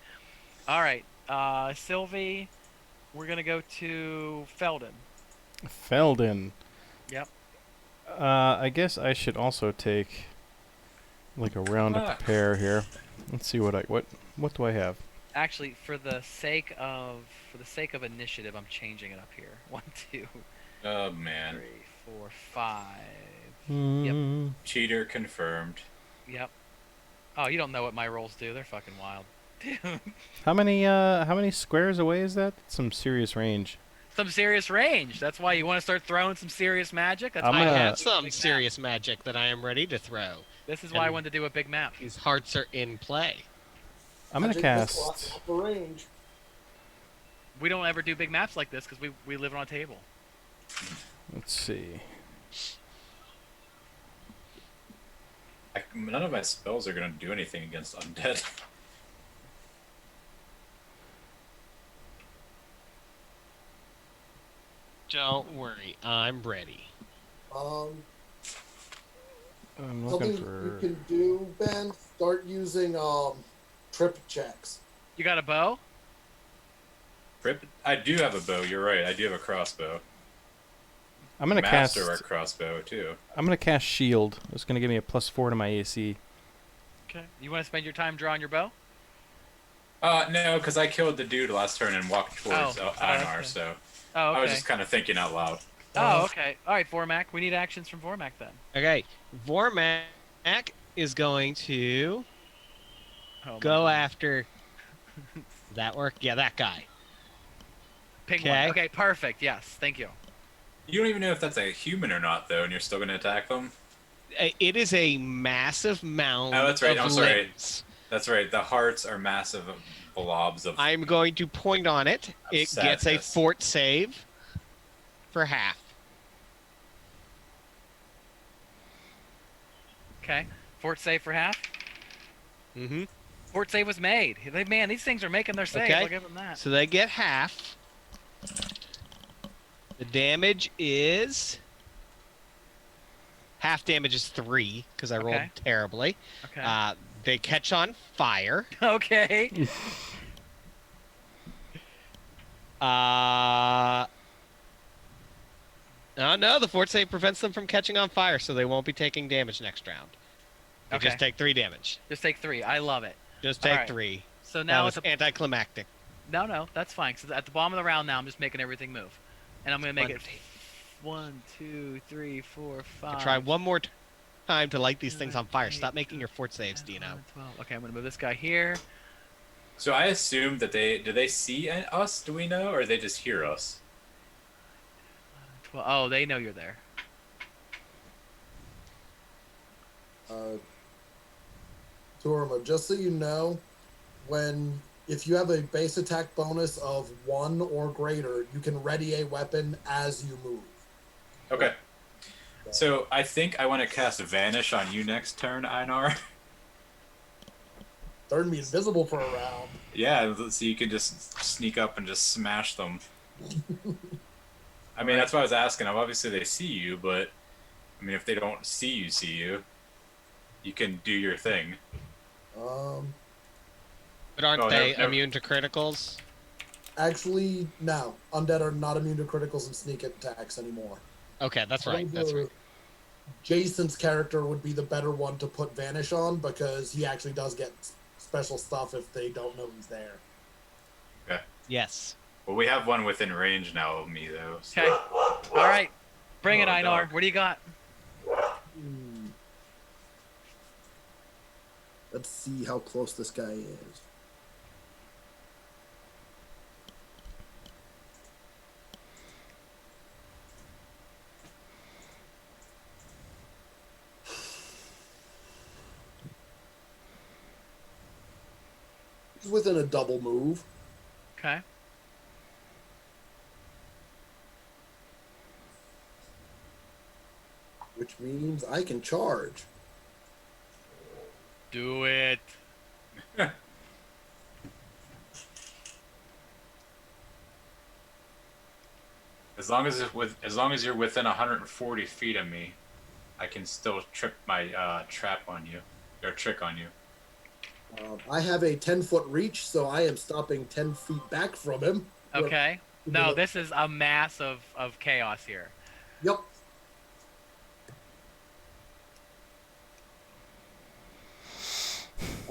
All right. Sylvie, we're gonna go to Felden. Felden. Yep. I guess I should also take like a round to prepare here. Let's see what do I have? Actually, for the sake of initiative, I'm changing it up here. 1, 2, Oh man. 3, 4, 5. Mm, Cheater confirmed. Yep. Oh, you don't know what my rolls do. They're fucking wild. Dude. How many squares away is that? That's some serious range. Some serious range. That's why you want to start throwing some serious magic. That's I'm why I gonna- I have some serious magic that I am ready to throw. This is why I wanted to do a big map. These hearts are in play. I'm gonna Magic missile cast. at upper range. We don't ever do big maps like this because we live on a table. Let's see. None of my spells are gonna do anything against undead. Don't worry, I'm ready. I'm Something looking you for. can do, Ben, start using trip checks. You got a bow? Rip. I do have a bow. You're right. I do have a crossbow. I'm gonna cast. Master our crossbow too. I'm gonna cast shield. It's gonna give me a +4 to my AC. Okay. You want to spend your time drawing your bow? No, because I killed the dude last turn and walked towards Einar, okay. so Oh, okay. I was just kind of thinking out loud. Oh, okay. All right, Vormac. We need actions from Vormac then. Okay, Vormac is going to Oh, my go God. after. That work? Yeah, that guy. Ping Okay. one. Okay, perfect. Yes, thank you. You don't even know if that's a human or not, though, and you're still going to attack them? It is a massive mound. Oh, that's right. of I'm sorry. limbs. That's right. The hearts are massive blobs of... I'm going to point on it. It gets a sadness. fort save for half. Okay. Fort save for half. Mm-hmm. Fort save was made. Man, these things are making their saves. Okay. I'll give them that. So they get half. The damage is... Half damage is 3, because I rolled Okay. terribly. Okay. They catch on fire. Okay. No, the fort save prevents them from catching on fire, so they won't be taking damage next round. They Okay. just take 3 damage. Just take 3. I love it. Just All take right. 3. So That now was it's a... anticlimactic. No, that's fine. So at the bottom of the round now, I'm just making everything move. And I'm going to make it 1, 2, 3, 4, 5. Try one more time to light these 7, things on fire. 8, Stop making your fort saves, 10, Dino. 11, 12. Okay, I'm going to move this guy here. So I assume that do they see us? Do we know, or they just hear us? 12. Oh, they know you're there. Turma, just so you know, if you have a base attack bonus of 1 or greater, you can ready a weapon as you move. Okay. So I think I want to cast Vanish on you next turn, Einar. Turn me invisible for a round. Yeah, so you can just sneak up and just smash them. I mean, that's why I was asking. Obviously, they see you, but I mean, if they don't see you, you can do your thing. But aren't Oh, they never- immune to criticals? Actually, no. Undead are not immune to criticals and sneak attacks anymore. Okay, that's right. That's right. Jason's character would be the better one to put Vanish on because he actually does get special stuff if they don't know he's there. Okay. Yes. Well, we have one within range now of me, though. So. Okay. All right. Bring it, Oh, Einar. dog. What do you got? Let's see how close this guy is. He's within a double move. Okay. Which means I can charge. Do it. As long as you're within 140 feet of me, I can still trip my trap on you, or trick on you. I have a 10-foot reach, so I am stopping 10 feet back from him. Okay. No, this is a mass of chaos here. Yep.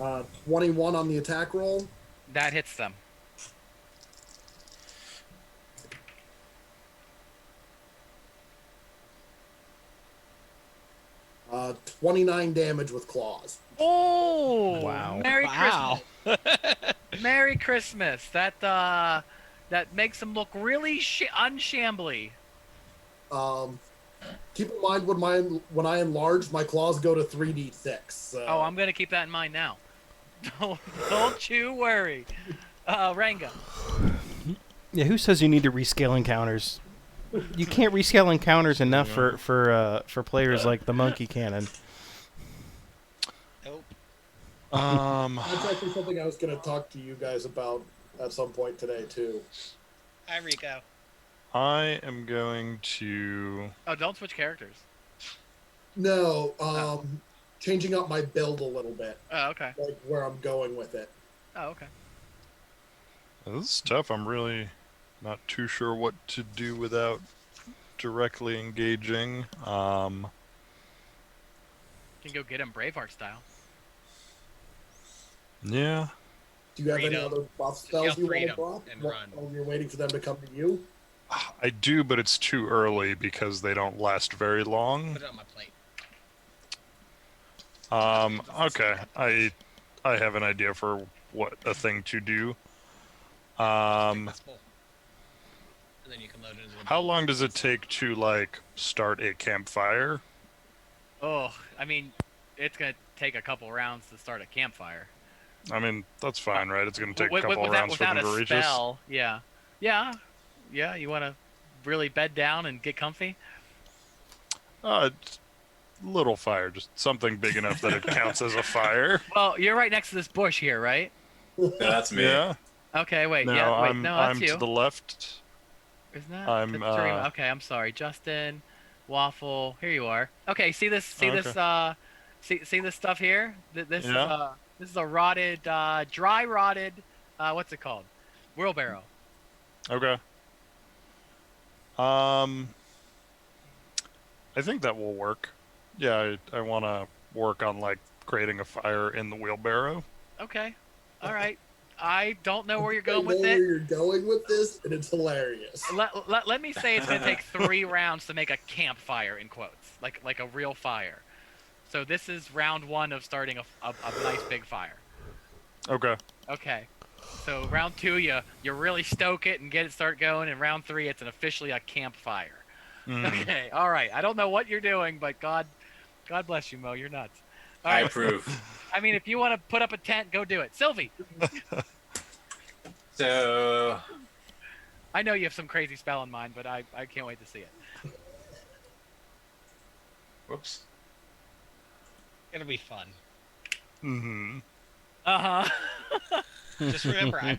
Uh, 21 on the attack roll. That hits them. Uh, 29 damage with claws. Oh! Wow. Merry Wow. Christmas. Merry Christmas. That makes them look really unshambly. Keep in mind when I enlarge, my claws go to 3d6. So. Oh, I'm gonna keep that in mind now. Don't you worry. Ranga. Yeah, who says you need to rescale encounters? You can't rescale encounters enough for players like the monkey cannon. Nope. That's actually something I was going to talk to you guys about at some point today, too. Hi, Rico. I am going to. Oh, don't switch characters. No, changing up my build a little bit. Oh, okay. Like where I'm going with it. Oh, okay. This is tough. I'm really not too sure what to do without directly engaging. You can go get him Braveheart style. Yeah. Do you have any Freedom. other buff spells you want to freedom drop? and While- run. while you're waiting for them to come to you? I do, but it's too early because they don't last very long. Put it on my plate. Okay. I have an idea for what a thing to do. Take this bowl. And then you can load it into the How bowl. long does it take to like start a campfire? Oh, I mean, it's gonna take a couple rounds to start a campfire. I mean, that's fine, right? It's going to take a Wi- couple without, rounds for them without to a reach us. spell, yeah. You want to really bed down and get comfy? Uh, little fire, just something big enough that it counts as a fire. Well, you're right next to this bush here, right? Yeah, that's me. Yeah. Okay, wait. No, yeah, wait. I'm No, that's you. to the left. Isn't that? I'm, That's Tarima. Okay, I'm sorry. Justin, Waffle. Here you are. Okay, see this? See Okay. this? See this stuff here? This Yeah. this is a rotted, dry rotted. What's it called? Wheelbarrow. Okay. I think that will work. Yeah, I want to work on like creating a fire in the wheelbarrow. Okay. All right. I don't know where you're going I with know where it. you're going with this, and it's hilarious. Let me say it's gonna take 3 rounds to make a campfire in quotes, like a real fire. So this is round 1 of starting a nice big fire. Okay. Okay. So round 2, you really stoke it and get it start going, and round 3, it's officially a campfire. Okay. All right. I don't know what you're doing, but God bless you, Mo. You're nuts. All I right. approve. I mean, if you want to put up a tent, go do it, Sylvie. So, I know you have some crazy spell in mind, but I can't wait to see it. whoops. It'll be fun. Mm-hmm. Uh-huh. Just remember, I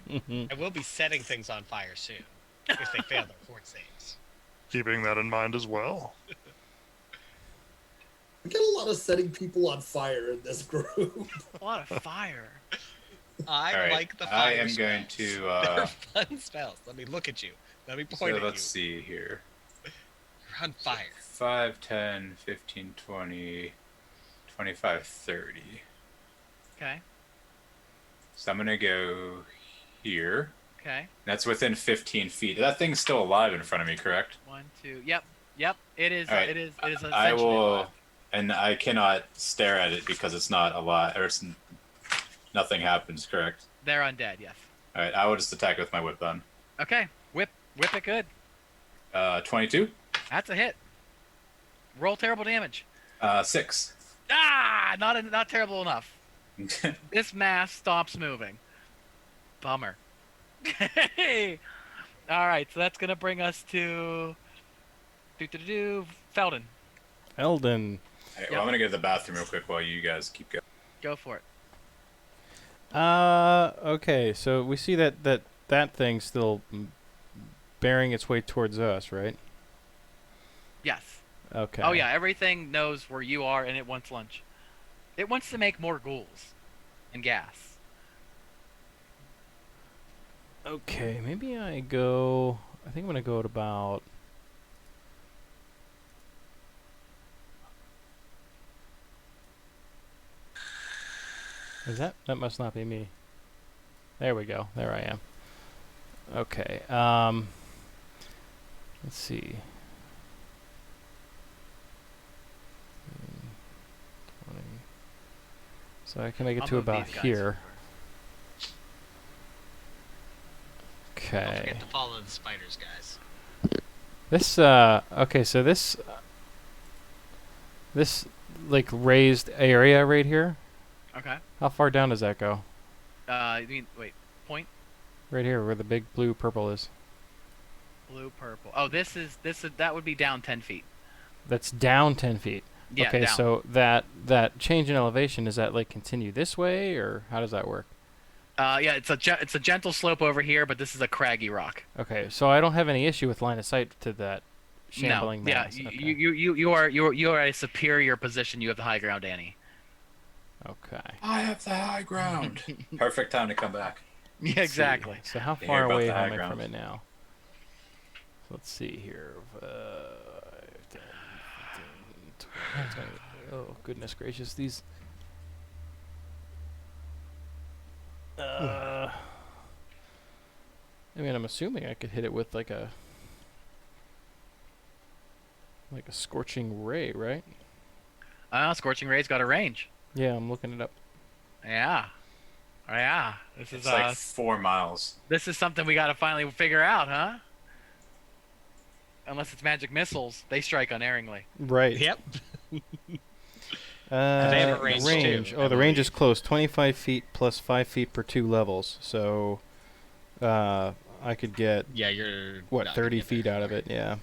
will be setting things on fire soon if they fail their fort saves. Keeping that in mind as well. We get a lot of setting people on fire in this group. A lot of fire. I All right, like the fire I am going spells. to. They're fun spells. Let me look at you. Let me point So at you. let's see here. You're on fire. 5, 10, 15, 20, 25, 30. Okay. So I'm gonna go here. Okay. That's within 15 feet. That thing's still alive in front of me, correct? 1, 2. Yep. It is. All right. It is. It is. I essentially will, alive. and I cannot stare at it because it's not alive, or nothing happens, correct? They're undead. Yes. All right, I will just attack with my whip then. Okay. Whip it good. 22. That's a hit. Roll terrible damage. 6. Ah, not terrible enough. This mass stops moving. Bummer. All right, so that's gonna bring us to Felden. Felden. Hey, well, I'm gonna go to the bathroom real quick while you guys keep going. Go for it. Okay, so we see that thing's still bearing its way towards us, right? Yes. Okay. Oh yeah, everything knows where you are, and it wants lunch. It wants to make more ghouls and gas. Okay, maybe I go. I think I'm gonna go at about. Is that must not be me. There we go. There I am. Okay. Let's see. 20. So I can make it I'll to move about these guys. here. Don't Okay. forget to follow the spiders, guys. This okay, so this like raised area right here. Okay. How far down does that go? You mean wait, point? Right here, where the big blue purple is. Blue, purple. Oh, that would be down 10 feet. That's down 10 feet. Yeah. Okay, down. so that change in elevation, does that like continue this way, or how does that work? Yeah, it's a gentle slope over here, but this is a craggy rock. Okay, so I don't have any issue with line of sight to that shambling no, mass. yeah, Okay. you are at a superior position. You have the high ground, Danny. Okay. I have the high ground. Perfect time to come back. Yeah, Let's see. exactly. So how Hear far about away the high am I ground. from it now? Let's see here. 10, 15, 20. Oh, goodness gracious. These... I mean, I'm assuming I could hit it with like a scorching ray, right? Scorching Ray's got a range. Yeah, I'm looking it up. Yeah. Yeah. This It's is like 4 miles. this is something we got to finally figure out, huh? Unless it's magic missiles, they strike unerringly. Right. Yep. They have a range, too, Oh, I the range is believe. close. 25 feet plus 5 feet per 2 levels. So, I could get Yeah, you're what not 30 gonna get feet very out of far. it. Yeah.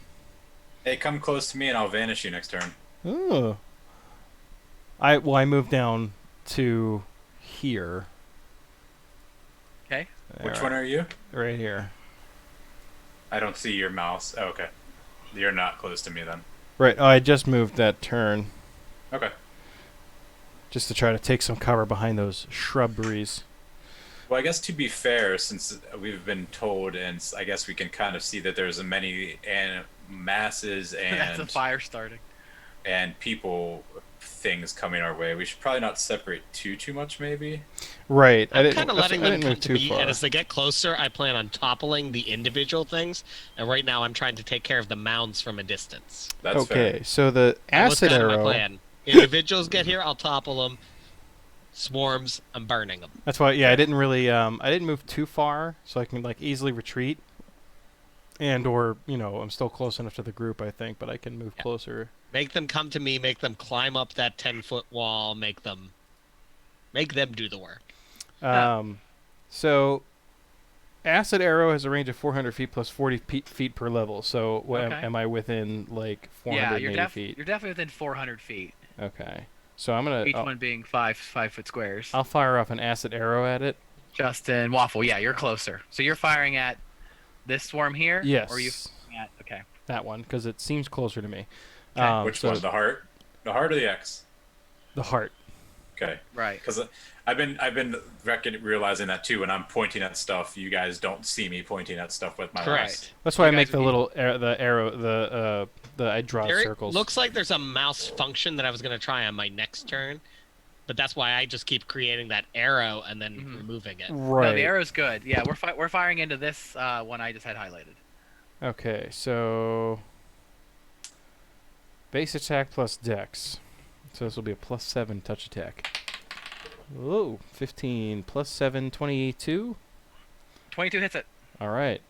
Hey, come close to me and I'll vanish you next turn. Oh. I moved down to here. Okay. Which one are you? Right here. I don't see your mouse. Oh, okay. You're not close to me then. Right. Oh, I just moved that turn Okay. just to try to take some cover behind those shrubberies. Well, I guess to be fair, since we've been told, and I guess we can kind of see that there's many masses That's a and fire starting. people things coming our way, we should probably not separate too much, maybe. Right. I'm kind of letting I them didn't come move to too me, far. and as they get closer, I plan on toppling the individual things. And right now, I'm trying to take care of the mounds from a distance. That's Okay. fair. So the That was acid kind of my arrow. plan. Individuals get here, I'll topple them. Swarms, I'm burning them. That's why. Yeah, I didn't really. I didn't move too far, so I can like easily retreat. And or I'm still close enough to the group, I think, but I can move closer. Make them come to me. Make them climb up that 10-foot wall. Make them do the work. So, acid arrow has a range of 400 feet plus 40 feet per level. So, Okay. am I within like Yeah, 480 feet? you're definitely within 400 feet. Okay. So I'm gonna. Each one being 5-foot squares. I'll fire off an acid arrow at it. Justin, Waffle, yeah, you're closer. So you're firing at this swarm here? Yes. Or are you firing at... Okay. That one, because it seems closer to me. Okay. Which so one? The heart? The heart or the X? The heart. Okay. Right. Because I've been realizing that too. When I'm pointing at stuff, you guys don't see me pointing at stuff with my Correct. mouse. That's why I You make guys the would little arrow. I draw There circles. looks like there's a mouse function that I was going to try on my next turn. But that's why I just keep creating that arrow and then removing it. right. No, the arrow's good. Yeah, we're firing into this one I just had highlighted. Okay, so base attack plus dex. So this will be a +7 touch attack. Whoa, 15 plus 7, 22. 22 hits it. All right.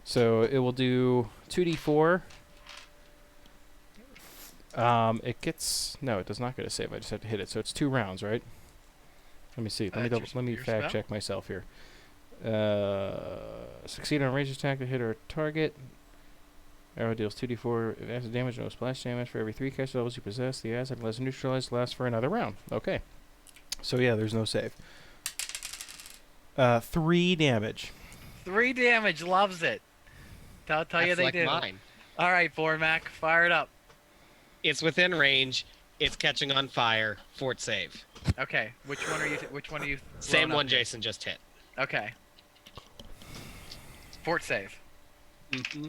So it will do 2d4. It gets it does not get a save. I just have to hit it. So it's 2 rounds, right? Let me see. Let me your fact spell? check myself here. Succeed on a ranged attack to hit or target. Arrow deals 2d4 acid damage, no splash damage for every 3 caster levels you possess. The acid, unless neutralized, lasts for another round. Okay. So yeah, there's no save. 3 damage. 3 damage, loves it. Tell you That's they like do. mine. All right, Formac, fire it up. It's within range. It's catching on fire. Fort save. Okay, which one are you? Same throwing up one here? Jason just hit. Okay. Fort save. Mm-hmm.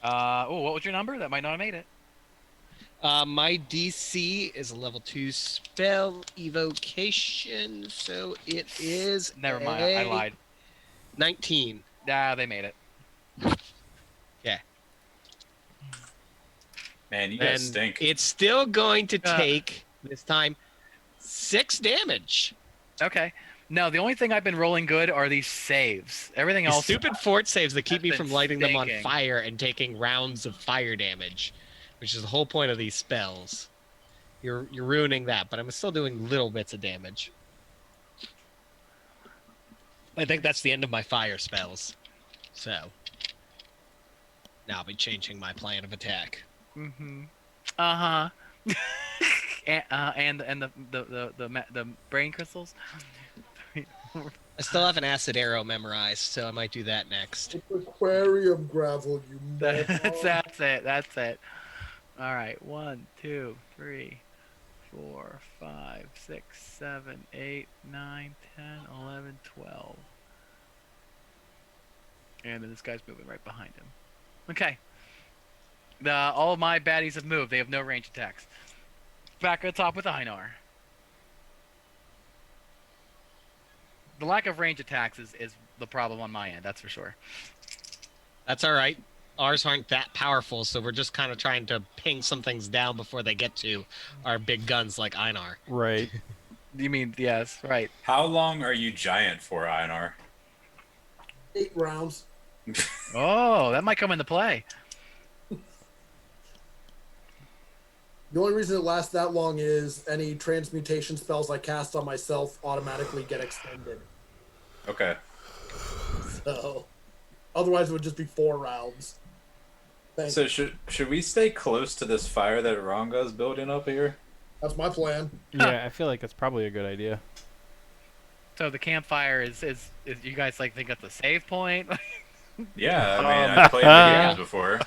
What was your number? That might not have made it. My DC is a level 2 spell evocation, so it is. Never mind, I lied. 19. They made it. Yeah. Man, you guys And stink. it's still going to take this time 6 damage. Okay. No, the only thing I've been rolling good are these saves. Everything These else. stupid fort saves that keep has me been from lighting them on stinking. fire and taking rounds of fire damage, which is the whole point of these spells. You're ruining that, but I'm still doing little bits of damage. I think that's the end of my fire spells. So now I'll be changing my plan of attack. Mm-hmm. Uh huh. and the brain crystals. I still have an acid arrow memorized, so I might do that next. It's aquarium gravel, you That's it. That's it. All right. 1, 2, 3, 4, 5, 6, 7, 8, 9, 10, 11, 12. And then this guy's moving right behind him. Okay. All of my baddies have moved. They have no range attacks. Back at the top with Einar. The lack of range attacks is the problem on my end, that's for sure. That's all right. Ours aren't that powerful, so we're just kind of trying to ping some things down before they get to our big guns like Einar. Right. You mean, yes, right. How long are you giant for, Einar? 8 rounds. Oh, that might come into play. The only reason it lasts that long is any transmutation spells I cast on myself automatically get extended. Okay. So, otherwise it would just be 4 rounds. So should we stay close to this fire that Ranga's building up here? That's my plan. Yeah, I feel like that's probably a good idea. So the campfire is you guys like think that's a save point? Yeah, I mean, I've played video games before.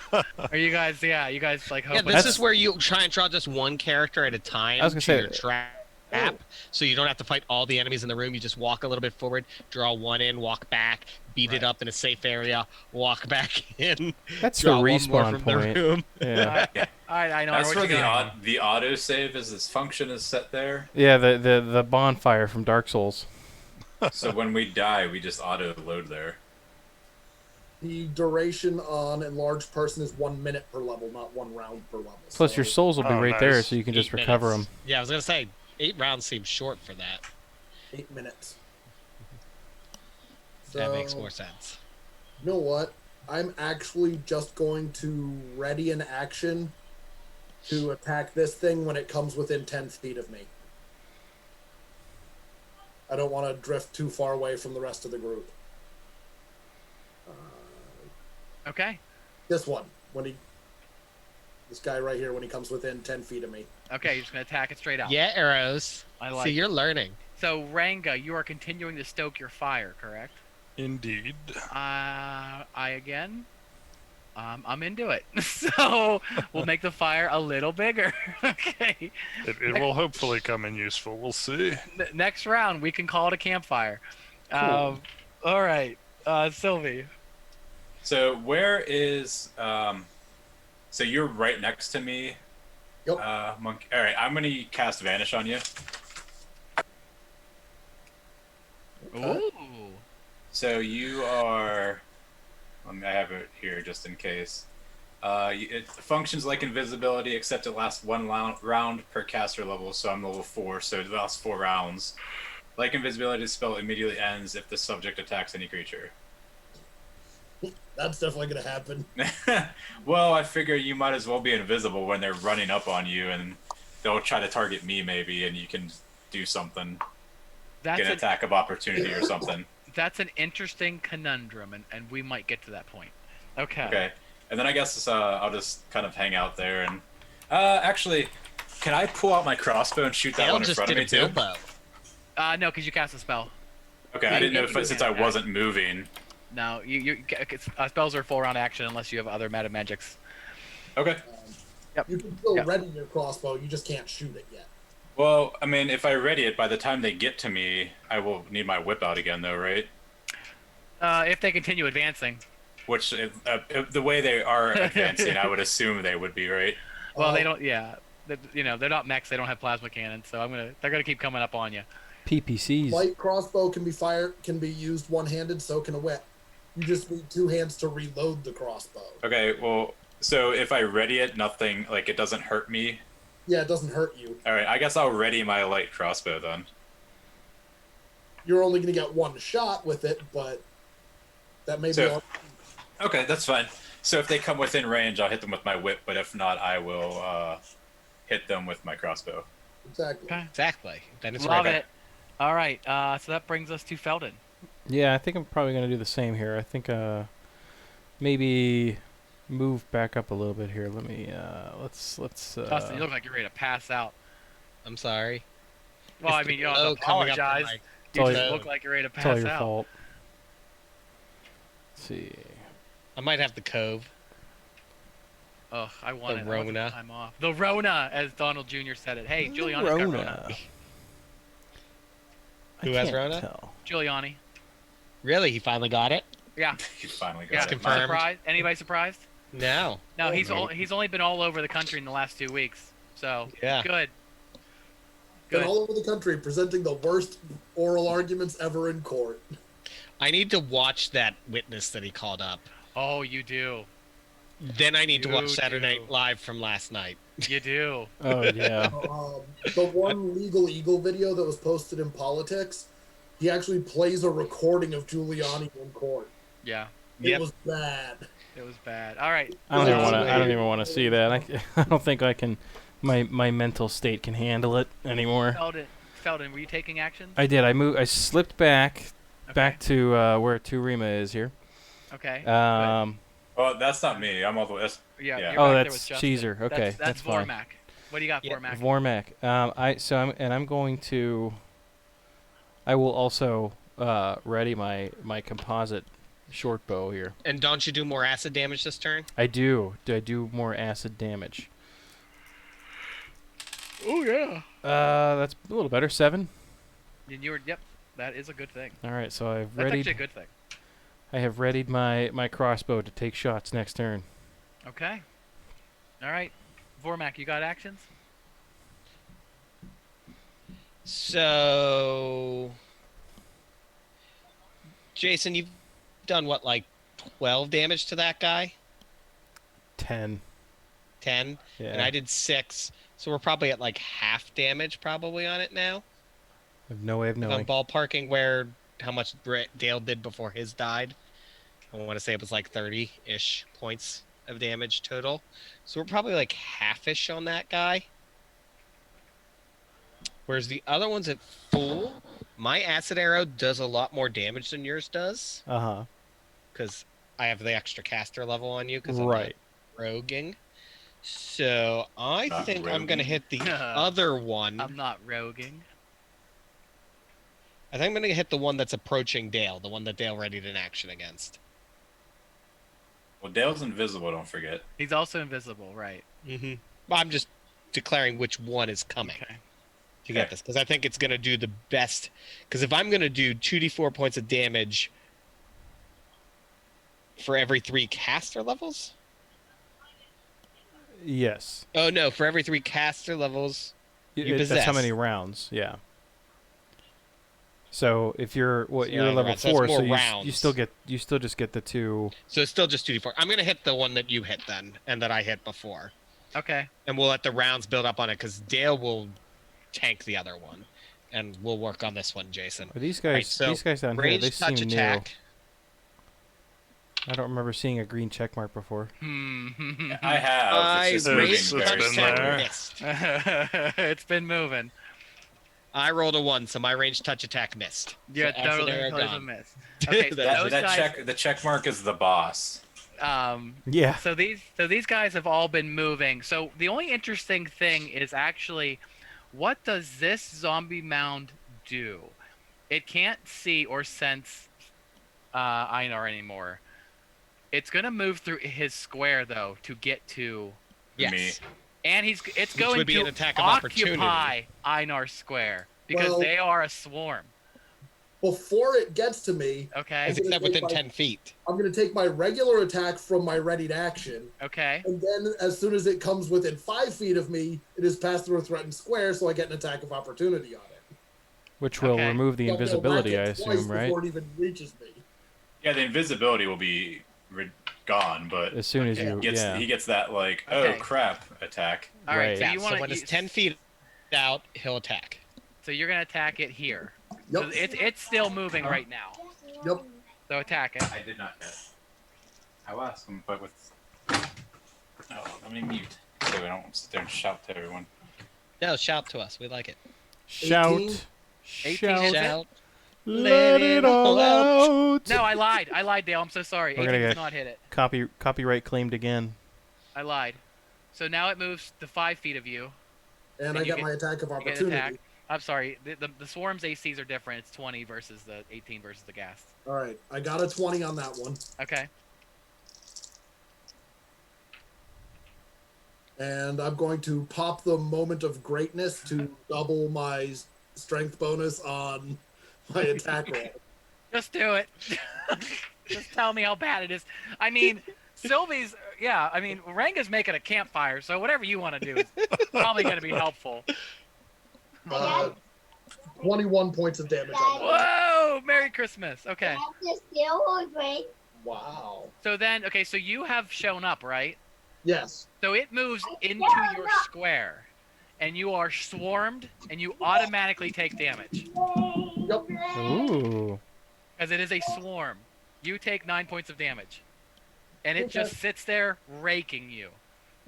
Are you guys you guys like Yeah, hoping this is where you try and draw just one character at a time I was gonna to say- your trap, so you don't have to fight all the enemies in the room. You just walk a little bit forward, draw one in, walk back, beat it up in a safe area, walk back in. That's draw the one more respawn from the point. room. Yeah. I know. That's I know where what you're going. the autosave is. This function is set there. Yeah, the bonfire from Dark Souls. So when we die, we just auto load there. The duration on enlarged person is 1 minute per level, not 1 round per level. Plus, your souls will be Oh, right there, nice. so you can just 8 recover them. minutes. Yeah, I was gonna say 8 rounds seems short for that. 8 minutes. That makes So, more sense. You know what? I'm actually just going to ready an action to attack this thing when it comes within 10 feet of me. I don't want to drift too far away from the rest of the group. Okay. This one, this guy right here, when he comes within 10 feet of me. Okay, you're just gonna attack it straight out. Yeah, arrows. I like See, it. you're learning. So Ranga, you are continuing to stoke your fire, correct? Indeed. I again. I'm into it. So we'll make the fire a little bigger. Okay. It will hopefully come in useful. We'll see. Next round, we can call it a campfire. Cool. All right, Sylvie. So where is so you're right next to me. Yep. Monkey. All right, I'm gonna cast Vanish on you. Ooh. So you are. I have it here just in case. It functions like invisibility, except it lasts 1 round per caster level. So I'm level 4, so it lasts 4 rounds. Like invisibility, the spell immediately ends if the subject attacks any creature. That's definitely going to happen. Well, I figure you might as well be invisible when they're running up on you, and they'll try to target me maybe, and you can do something. Get an attack of opportunity or something. That's an interesting conundrum, and we might get to that point. Okay. Okay. And then I guess I'll just kind of hang out there and... actually, can I pull out my crossbow and shoot that Dale one in just front of did me a too? Bilbo. No, because you cast a spell. Okay, Yeah, I didn't know you since can. I wasn't moving. No, spells are full round action unless you have other meta magics. Okay. You can still Yep. ready your crossbow, you just can't shoot it yet. Well, I mean, if I ready it, by the time they get to me, I will need my whip out again though, right? If they continue advancing. Which, the way they are advancing, I would assume they would be, right? Well, they don't. Yeah, they're not mechs. They don't have plasma cannons, so they're gonna keep coming up on you. PPCs. Light crossbow can be used one-handed, so can a whip. You just need 2 hands to reload the crossbow. Okay, well, so if I ready it, nothing, like, it doesn't hurt me? Yeah, it doesn't hurt you. Alright, I guess I'll ready my light crossbow then. You're only going to get 1 shot with it, but that may be So- all. Okay, that's fine. So if they come within range, I'll hit them with my whip, but if not, I will hit them with my crossbow. Exactly. Okay. Exactly. Then it's Love right. it. All right. So that brings us to Felden. Yeah, I think I'm probably going to do the same here. I think maybe move back up a little bit here. Let me let's Dustin, you look like you're ready to pass out. I'm sorry. Well, I It's mean, the you don't have glow to coming up from apologize. my You all just your- look like you're ready to it's all pass your out. fault. Let's see. I might have the cove. Ugh, I want The it. I want Rona. time off. The Rona, as Donald Jr. said it. Hey, Giuliani's got Rona. Who I has can't Rona? tell. Giuliani. Really? He finally got it? Yeah. You finally Yeah. got it. confirmed. Surprised? Anybody surprised? No. No, Oh, he's no. he's only been all over the country in the last 2 weeks. So Yeah. good. Been Good. all over the country presenting the worst oral arguments ever in court. I need to watch that witness that he called up. Oh, you do. Then I need to You watch Saturday do. Night Live from last night. You do. Oh yeah. The one Legal Eagle video that was posted in Politics, he actually plays a recording of Giuliani in court. Yeah. It Yep. was bad. It was bad. All right. I don't even Well, want to. I don't wait. even want to see that. I don't think I can. My mental state can handle it anymore. Felden, were you taking action? I did. I slipped back Okay. to where Turima is here. Okay. Well, that's not me. I'm all the way. Yeah. yeah. You're Oh, back there that's with Justin. Cheezer. Okay, That's fine. Vormak. What do you got, Yeah, Vormac? Vormac. I'm going to. I will also ready my composite short bow here. And don't you do more acid damage this turn? I do. I do more acid damage. Oh yeah. That's a little better. 7. And you were. Yep. That is a good thing. All right, so I've That's readied. actually a good thing. I have readied my crossbow to take shots next turn. Okay. All right. Vormac, you got actions? So, Jason, you've done what, like 12 damage to that guy? 10. 10? Yeah. And I did 6. So we're probably at like half damage probably on it now. I have no way of If I'm knowing. ballparking how much Dale did before his died. I want to say it was like 30-ish points of damage total. So we're probably like half-ish on that guy. Whereas the other one's at full. My acid arrow does a lot more damage than yours does. Uh-huh. Because I have the extra caster level on you because Right. I'm not roguing. So I Not think I'm going to roguing. hit the other one. I'm not roguing. I think I'm going to hit the one that's approaching Dale, the one that Dale readied an action against. Well, Dale's invisible, don't forget. He's also invisible, right? Mm-hmm. Well, I'm just declaring which one is coming Okay. to get this, because I think it's going to do the best. Because if I'm going to do 2d4 points of damage for every 3 caster levels? Yes. Oh, no, for every 3 caster levels you That's how possess. many rounds, yeah. So if you're So you're yeah, level right, so it's 4, more so you rounds. still just get the 2. So it's still just 2d4. I'm going to hit the one that you hit then, and that I hit before. Okay. And we'll let the rounds build up on it, because Dale will tank the other one. And we'll work on this one, Jason. Are these guys Right, so these guys down here, range they touch seem attack. new. I don't remember seeing a green check mark before. I have. I It's just raised moving it's very been touch attack there. missed. It's been moving. I rolled a 1, so my range touch attack missed. Yeah, So totally acid arrow totally gone. miss. Okay, so those guys. The check mark is the boss. Yeah. So these guys have all been moving. So the only interesting thing is actually, what does this zombie mound do? It can't see or sense Einar anymore. It's gonna move through his square though to get to, Yes. Me. and it's going would be to an attack of opportunity. occupy Einar's square because Well- they are a swarm. Before it gets to me, Okay. Is except within 10 feet. I'm going to take my regular attack from my readied action, Okay. and then as soon as it comes within 5 feet of me, it is passed through a threatened square, so I get an attack of opportunity on it. Which will Okay. remove the So I'll go invisibility, I whack it twice assume, right? Before it even reaches me. Yeah, the invisibility will be gone, but As soon as Okay. you he gets that like Okay. oh crap attack. All right. Right. So Yeah, you so want when to. it's 10 feet out, he'll attack. So you're gonna attack it here. Yep. So it's still moving right now. Yep. So attack it. I did not hit. I will ask him, but with oh, let me mute so we don't sit there and shout to everyone. No, shout to us. We like it. shout, 18? 18 shout, is it? Shout. let it all out. No, I lied, Dale. I'm so sorry. We're 18 gonna does get- not hit it. Copyright claimed again. I lied. So now it moves to 5 feet of you. And And I you get get- my attack of You get opportunity. attacked. I'm sorry. The swarm's ACs are different. It's 20 versus the 18 versus the ghast. All right, I got a 20 on that one. Okay. And I'm going to pop the moment of greatness to double my strength bonus on my attack roll. Just do it. Just tell me how bad it is. I mean, Sylvie's. Yeah. I mean, Ranga's making a campfire, so whatever you want to do is probably going to be helpful. 21 points of damage on that. Whoa! Merry Christmas. Okay. Just still hold me. Wow. So then, okay, so you have shown up, right? Yes. So it moves into your square, and you are swarmed, and you automatically take damage Yep. Ooh. because it is a swarm. You take 9 points of damage, and it just sits there raking you,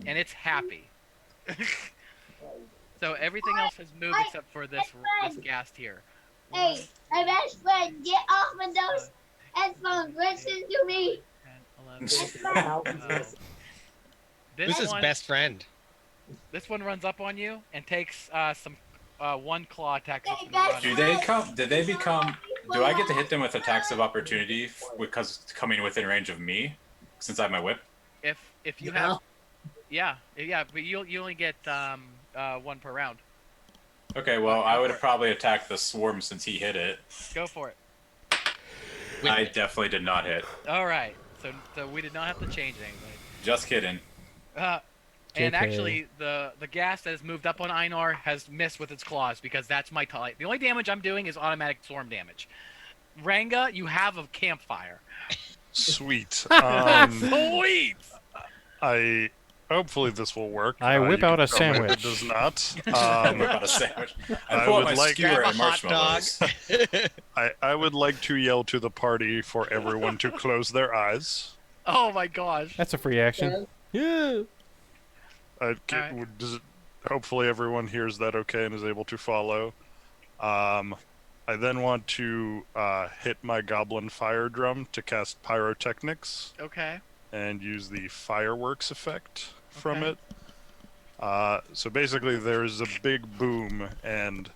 and it's happy. So everything else has moved except for this ghast here. Hey, my best friend, get off of those headphones. Listen to me. 10, 11, Who's his one- best friend? This one runs up on you and takes some one claw attack. Do they come? Did they become? Do I get to hit them with attacks of opportunity because it's coming within range of me, since I have my whip? If you have, yeah, but you only get one per round. Okay, well, I would have probably attacked the swarm since he hit it. Go for it. I definitely did not hit. All right, so we did not have to change anything. Just kidding. And JK. actually, the gas that has moved up on Einar has missed with its claws because that's my type. The only damage I'm doing is automatic swarm damage. Ranga, you have a campfire. Sweet. Sweet. Hopefully this will work. I whip You out can a tell me if sandwich. It does not. Whip out a sandwich. I I pull out would my like- skewer Grab a and hot dog. marshmallows. I would like to yell to the party for everyone to close their eyes. Oh my gosh. That's a free action. Yeah. Alright. Hopefully everyone hears that okay and is able to follow. I then want to hit my goblin fire drum to cast pyrotechnics Okay. and use the fireworks effect from Okay. it. So basically there's a big boom and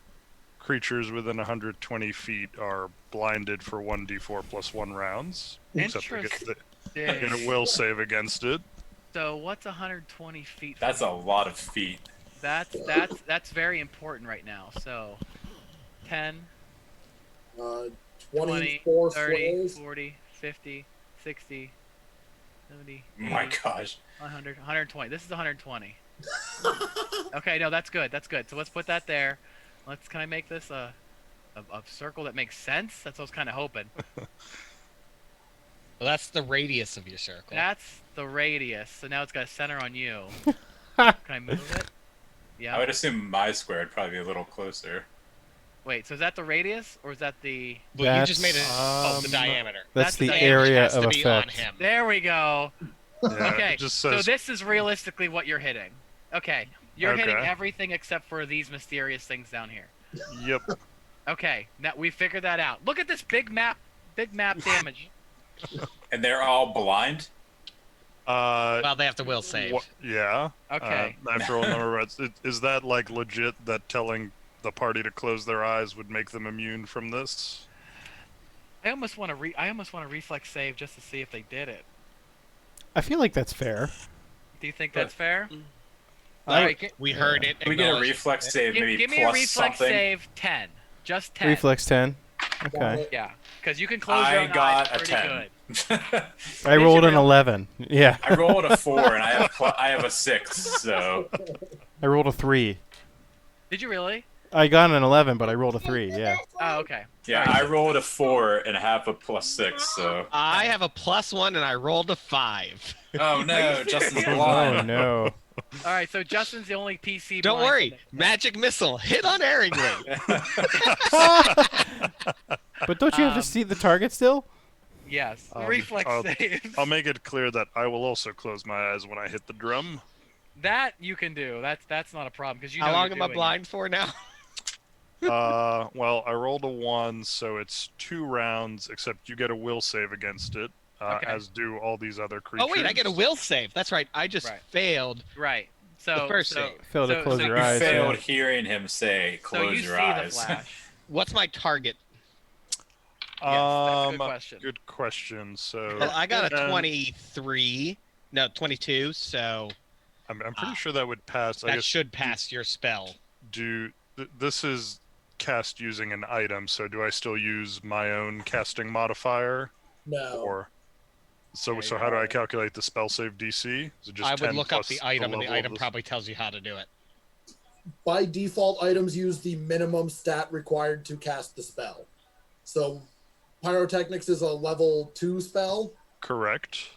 creatures within 120 feet are blinded for 1d4 plus 1 rounds. Except they get a will save against it. So what's 120 feet? That's a lot of feet. That's very important right now. So 10, 20, 24 30, squares. 40, 50, 60, 70, My 80, gosh. 100, 120. This is 120. Okay, no, that's good. That's good. So let's put that there. Can I make this a circle that makes sense? That's what I was kind of hoping. Well, that's the radius of your circle. That's the radius. So now it's got a center on you. Can I move it? Yeah. I would assume my square would probably be a little closer. Wait, so is that the radius or is that the? Well, you just made it That's, the diameter. That's the the area has of to be on effect. him. There we go. Yeah, Okay, it just so says this is realistically what you're hitting. Okay, you're hitting Okay. everything except for these mysterious things down here. Yep. Okay, now we figured that out. Look at this big map damage. And they're all blind? Well, they have to will save. Yeah. Okay. After all number of rounds. Is that like legit that telling the party to close their eyes would make them immune from this? I almost want to reflex save just to see if they did it. I feel like that's fair. Do you think that's fair? I- Alright, We heard it. Can we get a acknowledged. reflex save, maybe give me a plus reflex something? save 10. Just 10. Reflex 10. Okay. Yeah, because you can close your I own got eyes a pretty 10. good. I rolled an 11. Yeah. I rolled a 4 and I have a 6, so I rolled a 3. Did you really? I got an 11, but I rolled a 3. Yeah. Oh, okay. yeah, I rolled a 4 and have a plus 6, so I have a +1 and I rolled a 5. oh no, Justin's Oh blind. no. All right, so Justin's the only PC. Don't blind worry, today. magic missile hit unerringly. But don't you have to see the target still? Yes. Um, Reflex I'll- saves. I'll make it clear that I will also close my eyes when I hit the drum. That you can do. That's not a problem because you know How long you're am I doing blind for now? Well, I rolled a 1, so it's 2 rounds, except you get a will save against it, Okay. as do all these other creatures. Oh wait, I get a will save. That's right. I just Right. failed. it. Right. So The first so, save. Fail to so- close so your You eyes. failed Yeah. hearing him say, So close you your see eyes. the flash. What's my target? Yes, that's a good question. Good question. So Well, I got a Um, 23. No, 22. So I'm pretty sure that would pass. I that guess should pass your spell. this is cast using an item, so do I still use my own casting modifier? No. Or so how do I calculate the spell save DC? Is it just I would 10 look up plus the item, and the level of item this? probably tells you how to do it. By default, items use the minimum stat required to cast the spell. So, Pyrotechnics is a level 2 spell. Correct.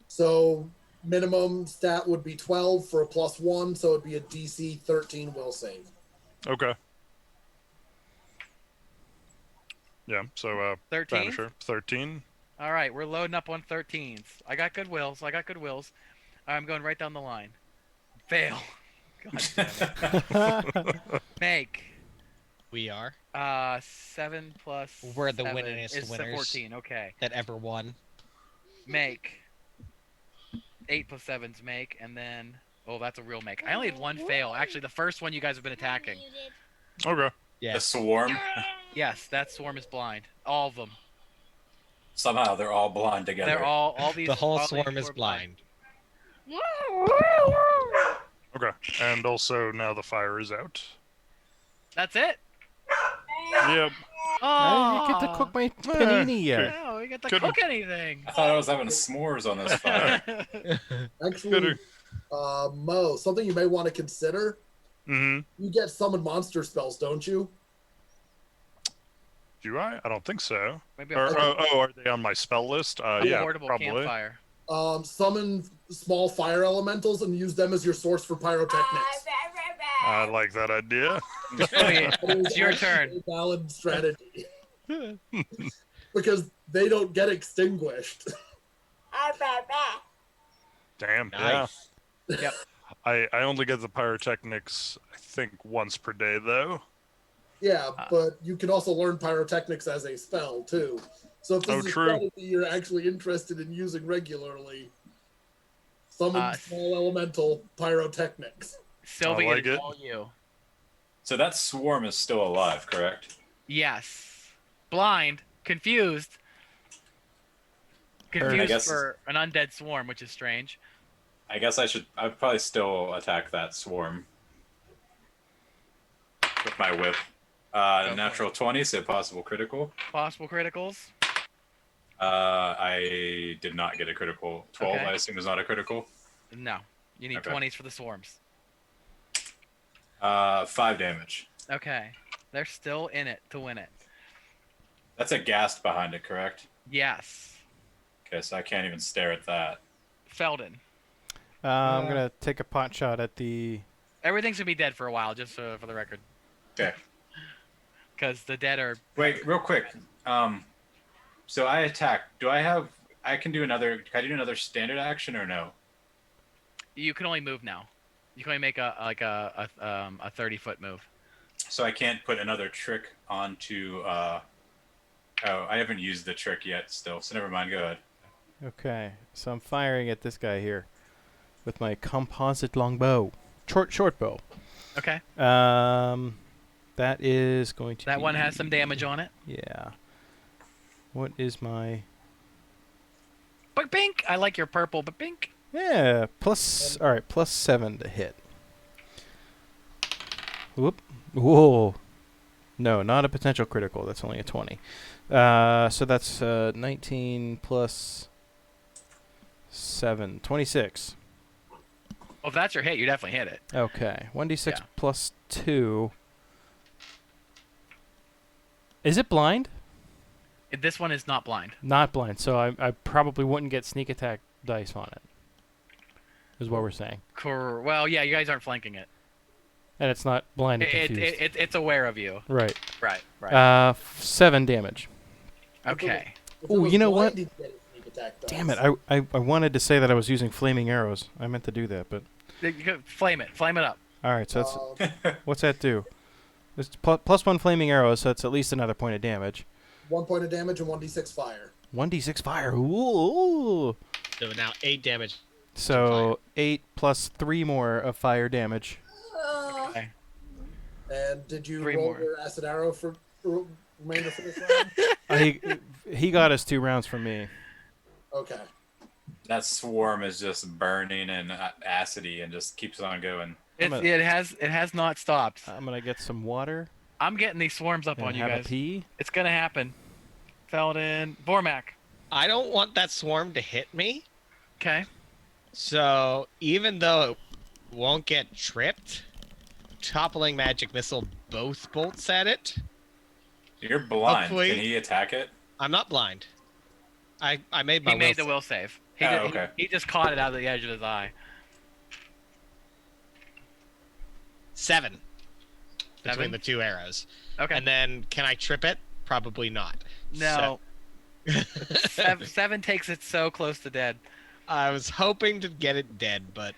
So, minimum stat would be 12 for a +1, so it'd be a DC 13 will save. Okay. Yeah. So 13. Vanisher 13. All right, we're loading up on 13s. I got good wills. All right, I'm going right down the line. Fail. God damn it. Make. We are 7 plus. We're the 7 winningest is winners. 14. Okay. that ever won. Make. 8 plus 7's make, and then Oh, that's a real make. I only had one fail. Actually, the first one you guys have been attacking. Okay. The Yes. swarm. Yes, that swarm is blind. All of them. Somehow they're all blind together. They're all these. The whole all these swarm is are blind. Okay. And also now the fire is out. That's it. Yep. Oh, I didn't get to cook my panini yet. No, we get to Couldn't- cook anything. I thought I was having s'mores on this fire. Actually, Better. Mo, something you may want to consider. Mm-hmm. You get summon monster spells, don't you? Do I? I don't think so. Maybe Or, a are they on my spell list? Yeah, portable probably. campfire. Summon small fire elementals and use them as your source for pyrotechnics. I like that idea. Oh, yeah. It is It's your actually turn. a valid strategy. Because they don't get extinguished. Damn. Nice. Yeah. Yep. I only get the pyrotechnics, I think, once per day, though. Yeah, but you can also learn pyrotechnics as a spell too. So if this Oh, is a true. strategy you're actually interested in using regularly, summon small elemental pyrotechnics. Sylvie, like it is it. all you. So that swarm is still alive, correct? Yes. Blind, confused. Confused guess- for an undead swarm, which is strange. I guess I'd probably still attack that swarm. With my whip. for Natural 20, so possible critical. Possible criticals. I did not get a critical. 12, Okay. I assume, is not a critical. No. You need Okay. 20s for the swarms. 5 damage. Okay. They're still in it to win it. That's a ghast behind it, correct? Yes. Okay, so I can't even stare at that. Felden. I'm gonna take a pot shot at the. Everything's gonna be dead for a while, just for the record. Okay. Because the dead are. Wait, real quick. So I attack. I can do another. Can I do another standard action or no? You can only move now. You can only make a 30-foot move. So I can't put another trick onto. Oh, I haven't used the trick yet. Still, so never mind. Go ahead. Okay, so I'm firing at this guy here with my composite longbow, short bow. Okay. That is going to. That one be- has some damage on it. Yeah. What is my? But pink. I like your purple, but pink. Yeah, plus. All right, plus 7 to hit. Whoop. Whoa. No, not a potential critical. That's only a 20. So that's 19 plus 7, 26. Well, if that's your hit, you definitely hit it. Okay, 1d6 Yeah. plus 2. Is it blind? This one is not blind. Not blind, so I probably wouldn't get sneak attack dice on it. Is what we're saying. Well, yeah, you guys aren't flanking it. And it's not blind and confused. It's aware of you. Right. Right. 7 damage. Okay. If it Ooh, was you know what? blind, you'd get a sneak attack dice. Damn it, I wanted to say that I was using flaming arrows. I meant to do that, but... You can flame it up. Alright, so that's... Um, What's that do? It's plus 1 flaming arrow, so it's at least another point of damage. 1 point of damage and 1d6 fire. 1d6 fire. Ooh. So now 8 damage. So 8 plus 3 more of fire damage. Okay. And did you 3 roll more. your acid arrow for remainder for this round? He got us 2 rounds from me. Okay. That swarm is just burning and acidy and just keeps on going. It has not stopped. I'm gonna get some water I'm getting these swarms up and on you have guys. a pee. It's gonna happen. Felden, Vormac. I don't want that swarm to hit me. Okay. So even though it won't get tripped, toppling magic missile both bolts at it. You're blind. Hopefully- Can he attack it? I'm not blind. I made my He made the will will save. Okay. He just caught it out of the edge of his eye. 7 between 7? the 2 arrows. Okay. And then can I trip it? Probably not. No. So- 7 takes it so close to dead. I was hoping to get it dead, but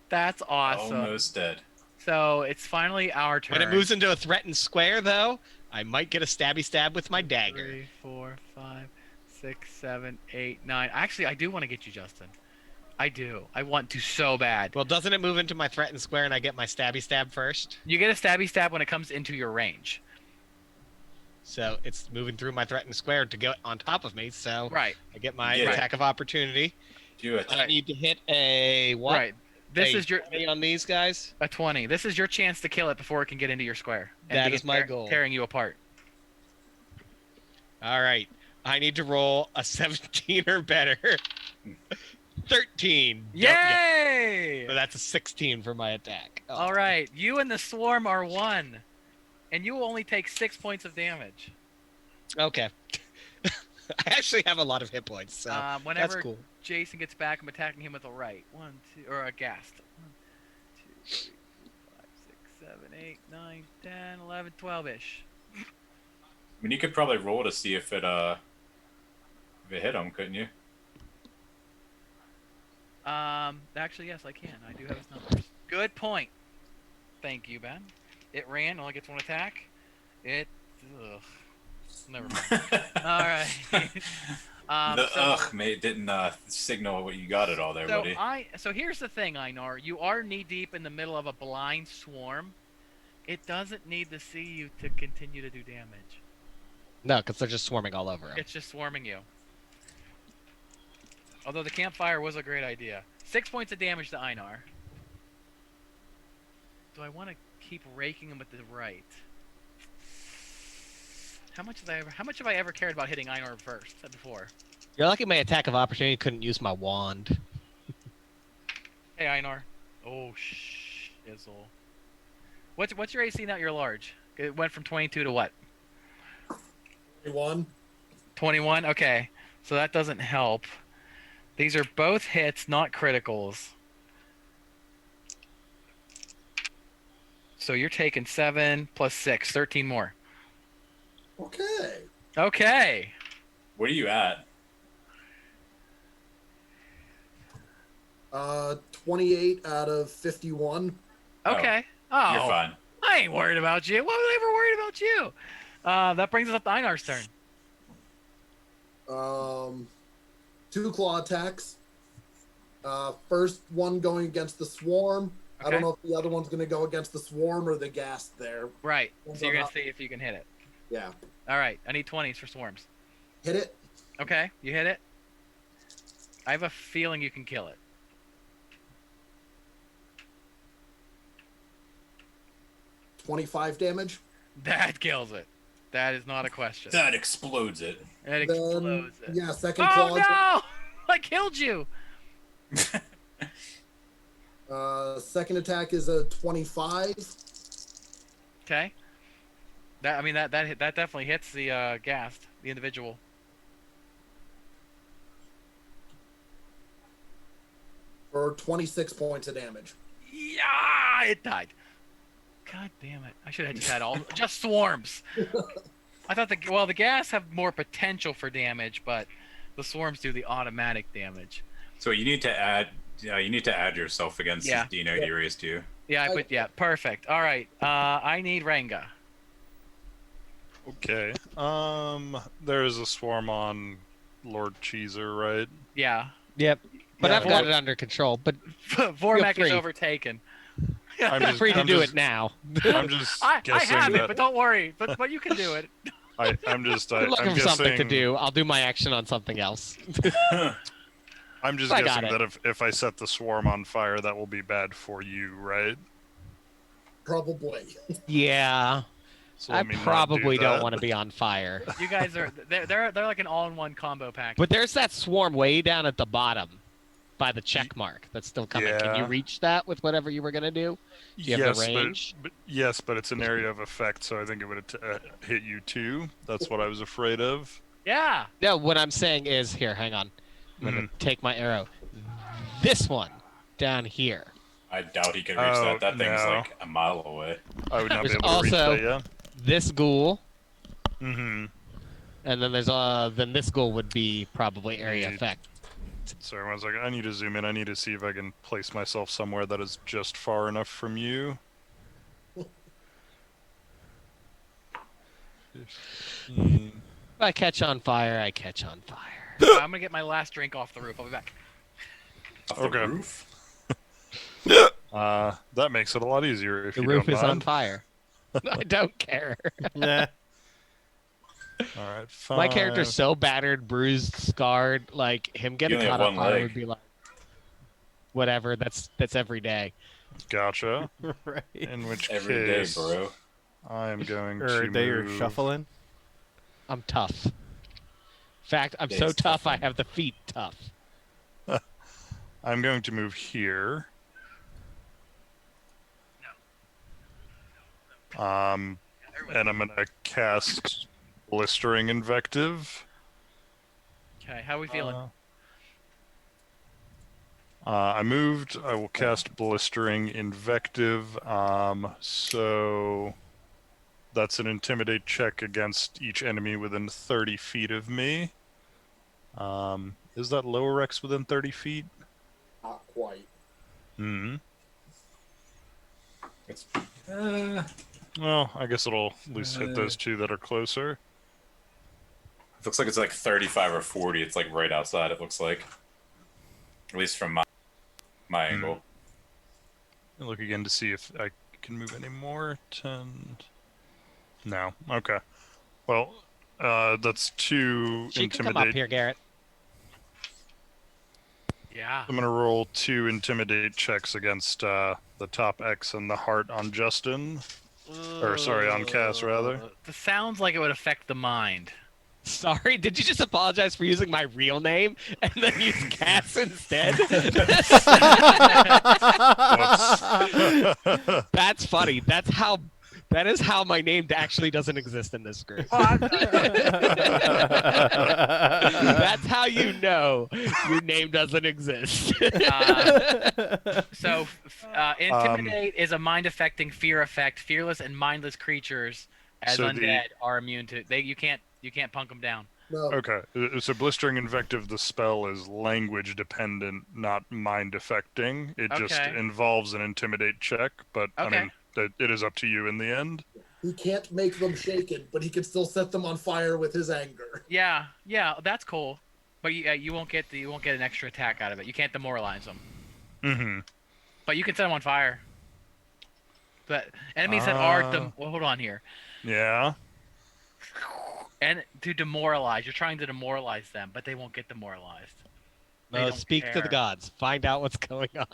That's awesome. Almost dead. So it's finally our turn. when it moves into a threatened square, though, I might get a stabby stab with my dagger. 3, 4, 5, 6, 7, 8, 9. Actually, I do want to get you, Justin. I do. I want to so bad. Well, doesn't it move into my threatened square and I get my stabby stab first? You get a stabby stab when it comes into your range. So it's moving through my threatened square to go on top of me. So Right. I get my Yeah. attack of opportunity. Do it. I need to hit a what? Right. This A is your 20 on these guys. a 20. This is your chance to kill it before it can get into your square. And That begin is my goal. Tearing you apart. All right. I need to roll a 17 or better. 13. Yay! So that's a 16 for my attack. Oh. All right. You and the swarm are one, and you will only take 6 points of damage. Okay. I actually have a lot of hit points, so Whenever that's cool. Jason gets back, I'm attacking him with a right. 1, 2, or a ghast. 1, 2, 3, 4, 5, 6, 7, 8, 9, 10, 11, 12-ish. I mean, you could probably roll to see if it hit him, couldn't you? Actually, yes, I can. I do have his numbers. Good point. Thank you, Ben. It ran. Only gets one attack. It. Ugh. Never mind. All right. Mate, didn't signal what you got at all there, buddy. So here's the thing, Einar. You are knee deep in the middle of a blind swarm. It doesn't need to see you to continue to do damage. No, because they're just swarming all over him. It's just swarming you. Although the campfire was a great idea. 6 points of damage to Einar. Do I want to keep raking him with the right? How much have I ever cared about hitting Einar first? Said before. You're lucky my attack of opportunity couldn't use my wand. Hey Einar. Oh shizzle. What's your AC now? You're large. It went from 22 to what? 21. 21. Okay, so that doesn't help. These are both hits, not criticals. So you're taking 7 plus 6, 13 more. Okay. Okay. What are you at? 28 out of 51. Okay. Oh, You're fine. I ain't worried about you. Why would I ever worry about you? That brings us up to Einar's turn. 2 claw attacks. First one going against the swarm. I Okay. don't know if the other one's going to go against the swarm or the ghast there. Right. One's So you're on gonna top. see if you can hit it. Yeah. All right. I need 20s for swarms. Hit it. Okay. You hit it. I have a feeling you can kill it. 25 damage. That kills it. That is not a question. That explodes it. That Then, explodes it. yeah, second Oh claw. no! I killed you. Second attack is a 25. Okay. That definitely hits the ghast, the individual. For 26 points of damage. Yeah, it died. God damn it! I should have just had all just swarms. I thought the ghast have more potential for damage, but the swarms do the automatic damage. So you need to add. Yeah, you need to add yourself against Yeah. Dino erased you. Yeah, perfect. All right. I need Ranga. Okay. There's a swarm on Lord Cheeser, right? Yeah. Yep. But Yeah. I've got it under control. But Vormak is free. overtaken. I'm feel free to I'm do just- it now. I'm just I guessing have that it, but don't worry. But you can do it. I'm just You're looking I'm for something to guessing- do. I'll do my action on something else. I'm just I got guessing it. that if I set the swarm on fire, that will be bad for you, right? Probably. Yeah. So I let me not do probably don't that. want to be on fire. You guys are they're like an all-in-one combo pack. But there's that swarm way down at the bottom by the check mark that's still coming. Can you Yeah. reach that with whatever you were going to do? Do you have the range? But yes, but it's an area of effect, so I think it would hit you too. That's what I was afraid of. Yeah. No, what I'm saying is, here, hang on. I'm going to take my arrow. This one down here. I doubt he can reach Oh, that. That thing's no. like a mile away. I would not be There's able to reach also- that, yeah? This ghoul, Mm-hmm. and then there's then this ghoul would be probably area Indeed. effect. Sorry, I was like, I need to zoom in. I need to see if I can place myself somewhere that is just far enough from you. 15. If I catch on fire, I catch on fire. I'm gonna get my last drink off the roof. I'll be back. Off the Okay. roof? That makes it a lot easier if The you roof don't is on mind. fire. I don't care. Nah. All right, My character's 5. so battered, bruised, scarred. Like him getting only have caught on one fire leg. would be like, whatever. That's every day. Gotcha. Right. In which Every day, case, bro. I am going Or to a day you're move. shuffling. I'm tough. In fact, I'm so Days tough. I tough. have the feet tough. I'm going to move here. And I'm gonna cast Blistering Invective. Okay, how are we feeling? I moved. I will cast Blistering Invective. So that's an Intimidate check against each enemy within 30 feet of me. Is that lower X within 30 feet? Not quite. Hmm. It's, Well, I guess it'll at least hit those two that are closer. it looks like it's like 35 or 40. It's like right outside, it looks like. At least from my angle. I'll look again to see if I can move any more. 10. No. Okay. Well, that's 2 She can come up Intimidate. here, Garrett. Yeah. I'm gonna roll 2 Intimidate checks against the top X and the heart on Justin. Or, sorry, on Cass, rather. This sounds like it would affect the mind. Sorry, did you just apologize for using my real name and then use Cass instead? That's funny. That is how my name actually doesn't exist in this group. That's how you know your name doesn't exist. So, intimidate is a mind-affecting fear effect. Fearless and mindless creatures, as So undead, are immune to. You can't punk them down. No. Okay, so Blistering Invective, the spell is language dependent, not mind affecting. It just Okay. involves an Intimidate check, but I Okay. mean, it is up to you in the end. He can't make them shaken, but he can still set them on fire with his anger. Yeah, that's cool. But you won't get an extra attack out of it. You can't demoralize them. Mm-hmm. But you can set them on fire. But enemies that are well, hold on here. Yeah. And to demoralize, you're trying to demoralize them, but they won't get demoralized. They No, don't speak to the care. gods. Find out what's going on.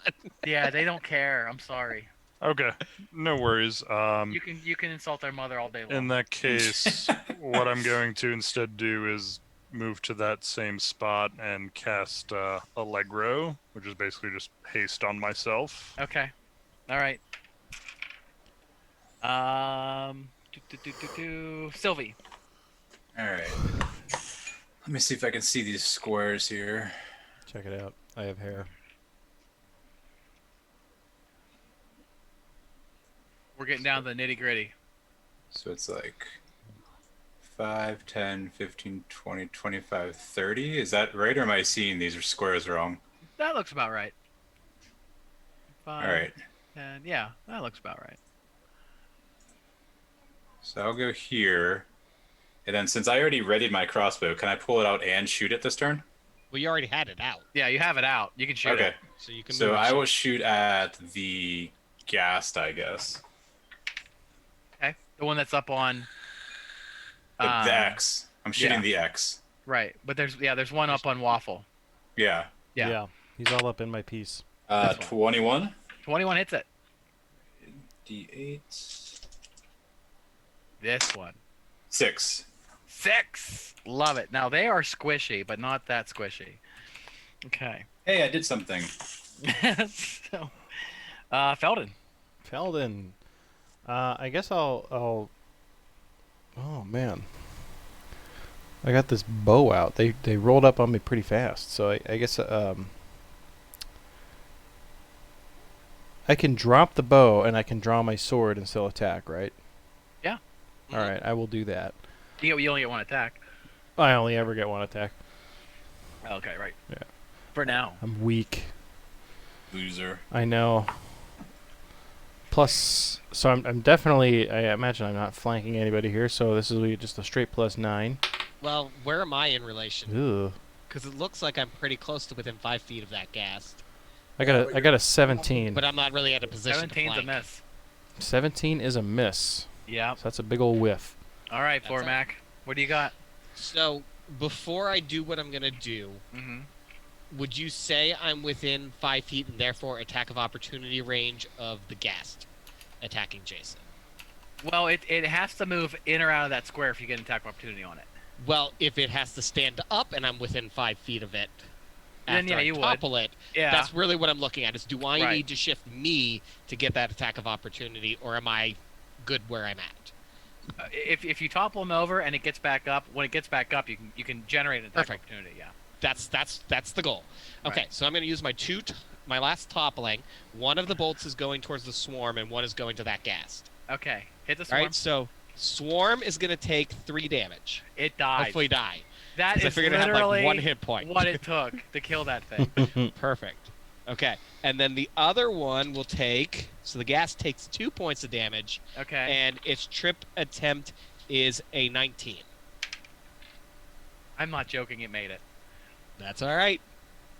Yeah, they don't care. I'm sorry. Okay, no worries. You can insult their mother all day long. In that case, what I'm going to instead do is move to that same spot and cast Allegro, which is basically just haste on myself. Okay. All right. Sylvie. All right. Let me see if I can see these squares here. Check it out. I have hair. We're getting down to the nitty gritty. So it's like 5, 10, 15, 20, 25, 30. Is that right, or am I seeing these squares wrong? That looks about right. All right. And yeah, that looks about right. So I'll go here. And then since I already readied my crossbow, can I pull it out and shoot it this turn? Well, you already had it out, Yeah, you have it out. You can shoot Okay. it. so you can. So move I it. will shoot at the ghast, I guess. Okay. The one that's up on. The X. I'm shooting yeah. the X. Right, but there's one up on Waffle. Yeah. Yeah. He's all up in my piece. 21. 21 hits it. D8. This one. 6. 6. Love it. Now they are squishy, but not that squishy. Okay. Hey, I did something. So, Felden. Felden. I guess I'll. Oh man. I got this bow out. They rolled up on me pretty fast, so I guess I can drop the bow and I can draw my sword and still attack, right? Yeah. All right, I will do that. You only get one attack. I only ever get one attack. Okay, right. Yeah. For now. I'm weak. Loser. I know. Plus, so I'm definitely. I imagine I'm not flanking anybody here, so this is just a straight +9. Well, where am I in relation? Ugh. Because it looks like I'm pretty close to within 5 feet of that ghast. I got a 17. But I'm not really at a position to 17's a flank. miss. 17 is a miss. Yep. So that's a big old whiff. All right, That's Formac. What do you got? So before I do what I'm gonna do, Mm-hmm. would you say I'm within 5 feet and therefore attack of opportunity range of the ghast attacking Jason? Well, it has to move in or out of that square if you get an attack of opportunity on it. Well, if it has to stand up and I'm within 5 feet of it, Then, after yeah, I you would. topple it, Yeah. that's really what I'm looking at. Is do I Right. need to shift me to get that attack of opportunity, or am I good where I'm at? If you topple him over and it gets back up, when it gets back up, you can generate an attack of Perfect. opportunity. Yeah. That's the goal. Okay, Right. so I'm going to use my last toppling. One of the bolts is going towards the swarm, and one is going to that ghast. Okay. Hit the All swarm. right, so swarm is going to take 3 damage. It dies. Hopefully die. That 'Cause I is figured it had, like, literally 1 hit point. what it took to kill that thing. Perfect. Okay, and then the other one will take. So the ghast takes 2 points of damage, Okay. and its trip attempt is a 19. I'm not joking. It made it. That's all right.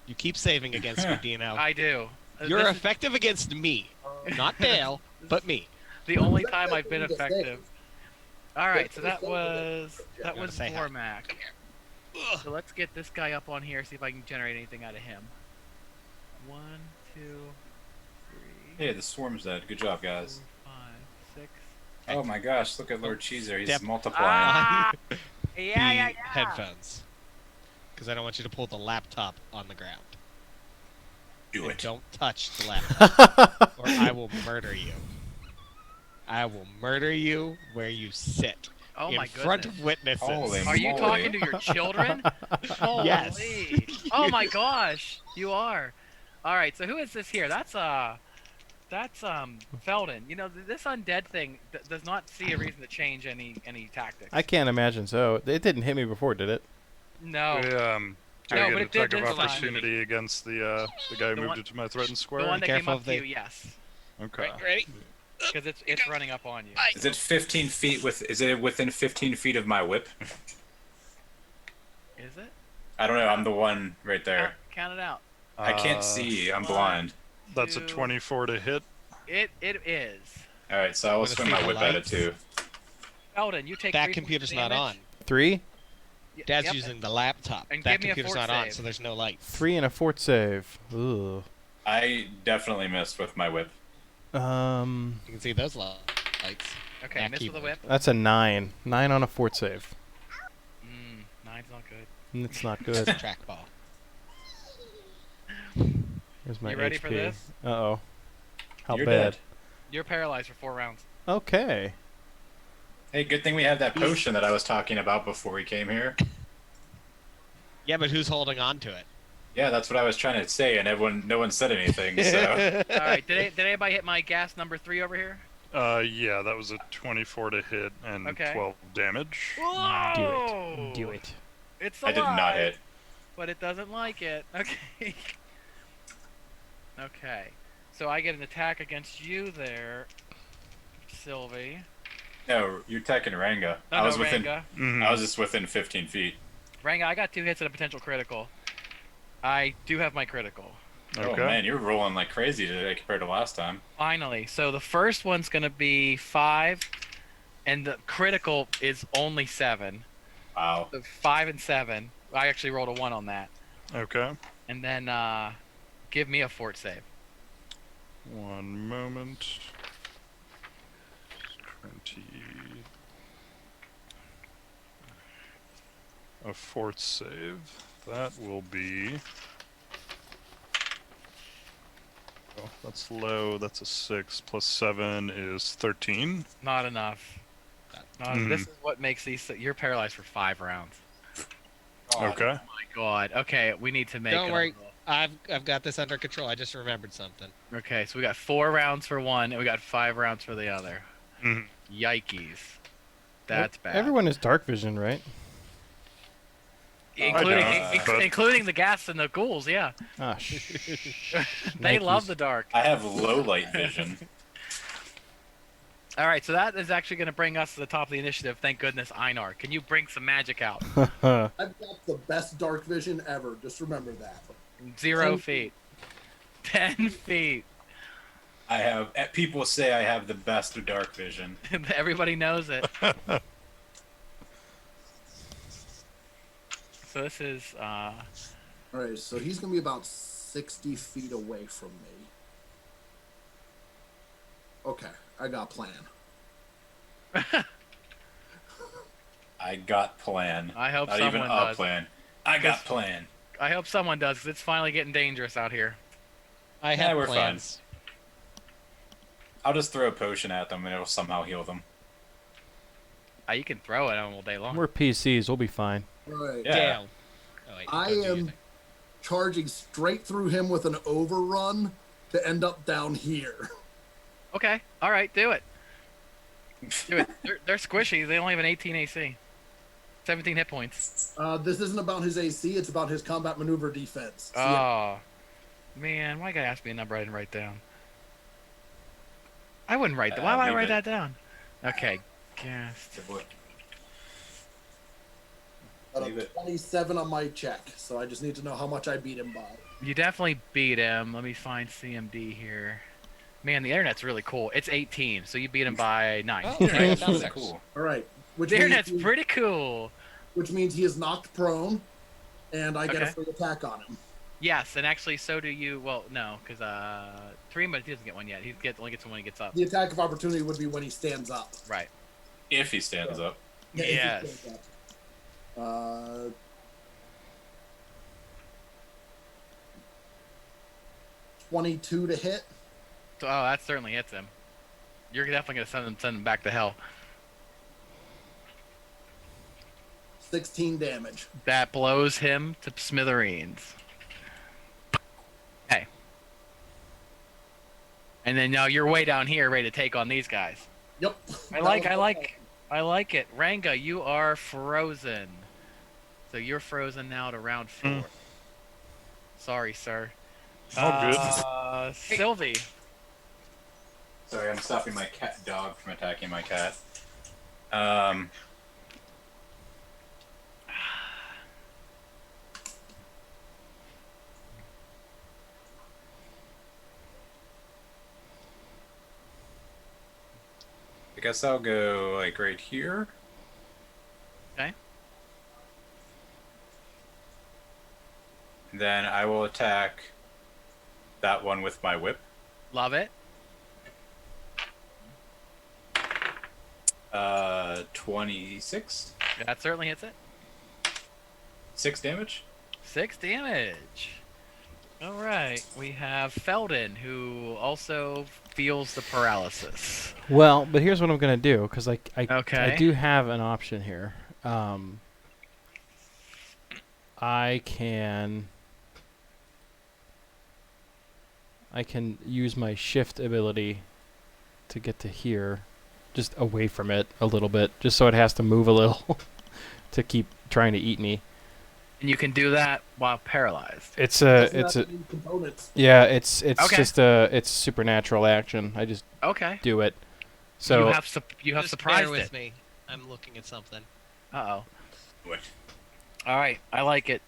You keep saving against me, Dino. I do. You're This is effective against me, not Dale, but me. the only time I've been That's the thing to effective. All right. So That's that the was thing that to was say hi. Formac. So let's get this guy up on here. See if I can generate anything out of him. 1, 2, 3. Hey, the swarm's dead. Good job, guys. 4, 5, 6. Oh my gosh, look at Lord Cheezer. He's Step multiplying. Ah! The Yeah. headphones. Because I don't want you to pull the laptop on the ground. Do And it. don't touch the laptop, or I will murder you. I will murder you where you sit. Oh in my front goodness. of witnesses. Holy Are you moly. talking to your children? Holy. Yes. Oh my gosh, you are. All right, so who is this here? That's Felden. You know, this undead thing does not see a reason to change any tactics. I can't imagine so. It didn't hit me before, did it? No. Do No, I but get it did attack of this time. opportunity against the guy who The moved one- it to my threatened The square? one that came Careful up of to the- you, yes. Okay. Ready? Because it's running up on you. Is it 15 feet is it within 15 feet of my whip? Is it? I don't know. I'm the one right there. Count it out. I can't see. I'm blind. That's a 2. 24 to hit. It is. All right, so I will Wanna swing see my the whip at it lights? too. Felden, you take That 3 points of computer's not on. damage. 3? Dad's Yep. using the laptop. And That give me a computer's fort not on, save. so there's no light. 3 and a fort save. Ooh. I definitely missed with my whip. You can see those lights. Okay, That miss with a keyboard. whip. That's a 9. 9 on a fort save. 9's not good. It's not It's a good. trackball. Here's my You ready HP. for this? Uh-oh. How You're bad? dead. You're paralyzed for 4 rounds. Okay. Hey, good thing we have that potion that I was talking about before we came here. Yeah, but who's holding on to it? Yeah, that's what I was trying to say, and no one said anything. So All right, did anybody hit my gas number 3 over here? Yeah, that was a 24 to hit and Okay. 12 damage. Whoa! Do it. It's I did not alive, hit. but it doesn't like it. Okay. Okay. So I get an attack against you there, Sylvie. No, you're attacking Ranga. No, I was no, within. Ranga. Mhm. I was just within 15 feet. Ranga, I got 2 hits and a potential critical. I do have my critical. Oh Okay. man, you're rolling like crazy today compared to last time. Finally. So the first one's going to be 5, and the critical is only 7. Wow. So 5 and 7. I actually rolled a 1 on that. Okay. And then give me a fort save. One moment. 20. A fort save. That will be. Oh, that's low. That's a 6 plus 7 is 13. Not enough. This is what makes these. You're paralyzed for 5 rounds. Okay. My God. Okay, we need to make. Don't it worry. all. I've got this under control. I just remembered something. Okay, so we got 4 rounds for one, and we got 5 rounds for the other. Mhm. Yikes. That's bad. Everyone has dark vision, right? including I don't, but- including the ghast and the ghouls. Yeah, Ah, shh. they love Nikes. the dark. I have low light vision. All right, so that is actually going to bring us to the top of the initiative. Thank goodness, Einar. Can you bring some magic out? I've got the best dark vision ever. Just remember that. 0 10 feet. 10 feet. I have. People say I have the best of dark vision. Everybody knows it. So this is Alright, so he's gonna be about 60 feet away from me. Okay, I got a plan. I got plan. I hope Not someone even a does. plan. I got plan. I hope someone does, 'cause it's finally getting dangerous out here. I Yeah, have we're plans. I'll just throw a potion at them and it'll somehow heal them. You can throw it all day long. We're PCs. We'll be fine. Alright. Yeah. Dale. Oh, wait, I don't do am anything. charging straight through him with an overrun to end up down here. Okay, all right, do it. Do it. They're squishy. They only have an 18 AC. 17 hit points. This isn't about his AC, it's about his combat maneuver defense. So, Oh, man, why you gotta ask me a number I didn't write down? I wouldn't write that. Why would I leave write it. that down? Okay, cast. Got Leave a it. 27 on my check, so I just need to know how much I beat him by. You definitely beat him. Let me find CMD here. Man, the internet's really cool. It's 18, so you beat him by 9. Oh, Right, okay, that's down really 6. cool. Alright. Which The means internet's he- pretty cool. Which means he is knocked prone, and I get a Okay. free attack on him. Yes, and actually, so do you. Well, no, because Tarima doesn't get one yet. Only gets one when he gets up. The attack of opportunity would be when he stands up. Right. If he stands up. Yeah, if he Yes. stands up. 22 to hit. So, oh, that certainly hits him. You're definitely gonna send him back to hell. 16 damage. That blows him to smithereens. Hey. And then now you're way down here, ready to take on these guys. Yep. I like it. Ranga, you are frozen. So you're frozen now to round 4. Sorry, sir. All good. Sylvie. Sorry, I'm stopping my dog from attacking my cat. I guess I'll go like right here. Okay. Then I will attack that one with my whip. Love it. 26. That certainly hits it. 6 damage. 6 damage. Alright, we have Felden, who also feels the paralysis. Well, but here's what I'm gonna do, because I Okay. do have an option here. I can use my shift ability to get to here, just away from it a little bit, just so it has to move a little to keep trying to eat me. And you can do that while paralyzed. It's Doesn't a have any components. yeah, it's Okay. just it's supernatural action. I just Okay. do it. So you have Just surprised bear with it. me. I'm looking at something. Uh-oh. What? Alright, I like it.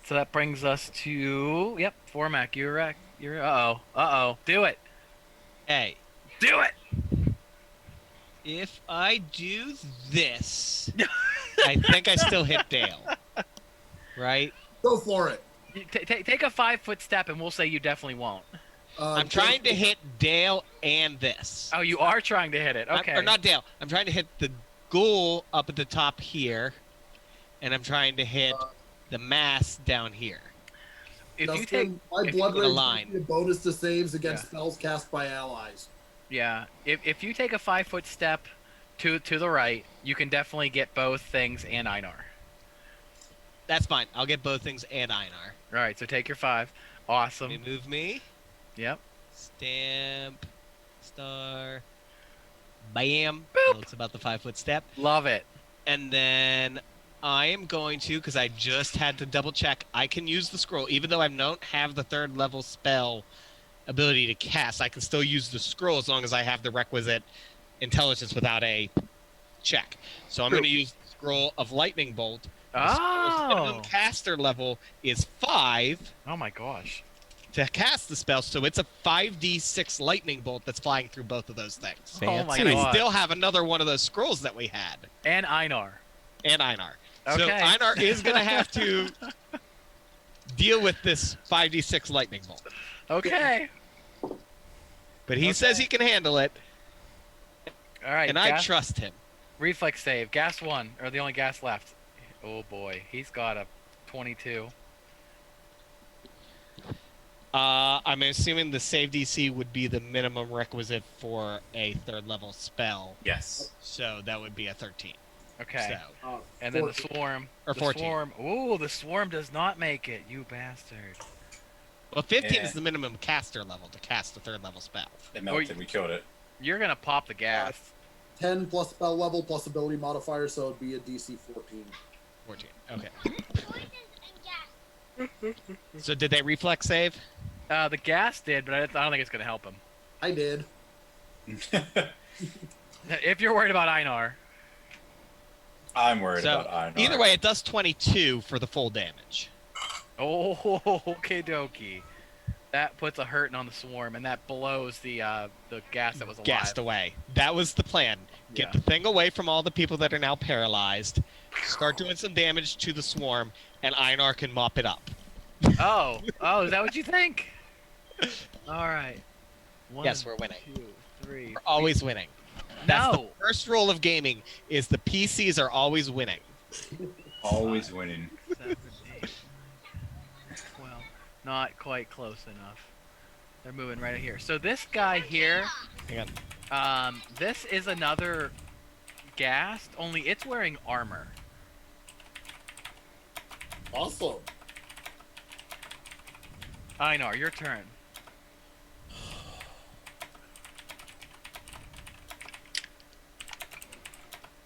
So that brings us to... Yep, Formac, you're right. Uh-oh. Do it. Hey, Do it! if I do this, I think I still hit Dale. Right? Go for it. Take a 5-foot step and we'll say you definitely won't. I'm trying to hit Dale and this. Oh, you are trying to hit it. Okay. Or not Dale. I'm trying to hit the ghoul up at the top here, and I'm trying to hit the mass down here. If you Dustin, take... my if blood you- a rage line. gives me a bonus to saves against Yeah. spells cast by allies. Yeah. If you take a 5-foot step to the right, you can definitely get both things and Einar. That's fine. I'll get both things and Einar. Alright, so take your 5. Awesome. Remove me. Yep. Stamp. Star. Bam. Boop. Looks about the 5-foot step. Love it. And then I am going to, because I just had to double check, I can use the scroll. Even though I don't have the 3rd level spell ability to cast, I can still use the scroll as long as I have the requisite intelligence without a check. So I'm going to use the scroll of Lightning Bolt. The scroll's minimum Oh. caster level is 5. Oh my gosh. to cast the spell, so it's a 5d6 lightning bolt that's flying through both of those things. Oh my And I god. still have another one of those scrolls that we had. And Einar. And Einar. So Okay. Einar is going to have to deal with this 5d6 lightning bolt. Okay. But he says he can handle it, All right. and I trust him. Reflex save. Gas 1, or the only gas left. Oh boy, he's got a 22. I'm assuming the save DC would be the minimum requisite for a 3rd level spell. Yes. So that would be a 13. Okay. So, And then the 14. swarm. Or the 14. Swarm. Ooh, the swarm does not make it. You bastard. well, 15 Yeah. is the minimum caster level to cast a 3rd level spell. It melted. We killed it. You're gonna pop the gas. 10 plus spell level plus ability modifier, so it'd be a DC 14. 14. Okay. So did they reflex save? The gas did, but I don't think it's gonna help him. I did. If you're worried about Einar. I'm worried So about Einar. either way, it does 22 for the full damage. Oh, okay, dokie. That puts a hurting on the swarm, and that blows the gas that was alive. Gassed away. That was the plan. Get Yeah. the thing away from all the people that are now paralyzed. Start doing some damage to the swarm, and Einar can mop it up. Oh, is that what you think? All right. Yes, we're winning. 2, 3. We're always winning. That's No. the first rule of gaming, is the PCs are always winning. Always winning. 7, 8, 9, 12. Not quite close enough. They're moving right here. So this guy here, Hang on. this is another ghast, only it's wearing armor. Awesome. Einar, your turn.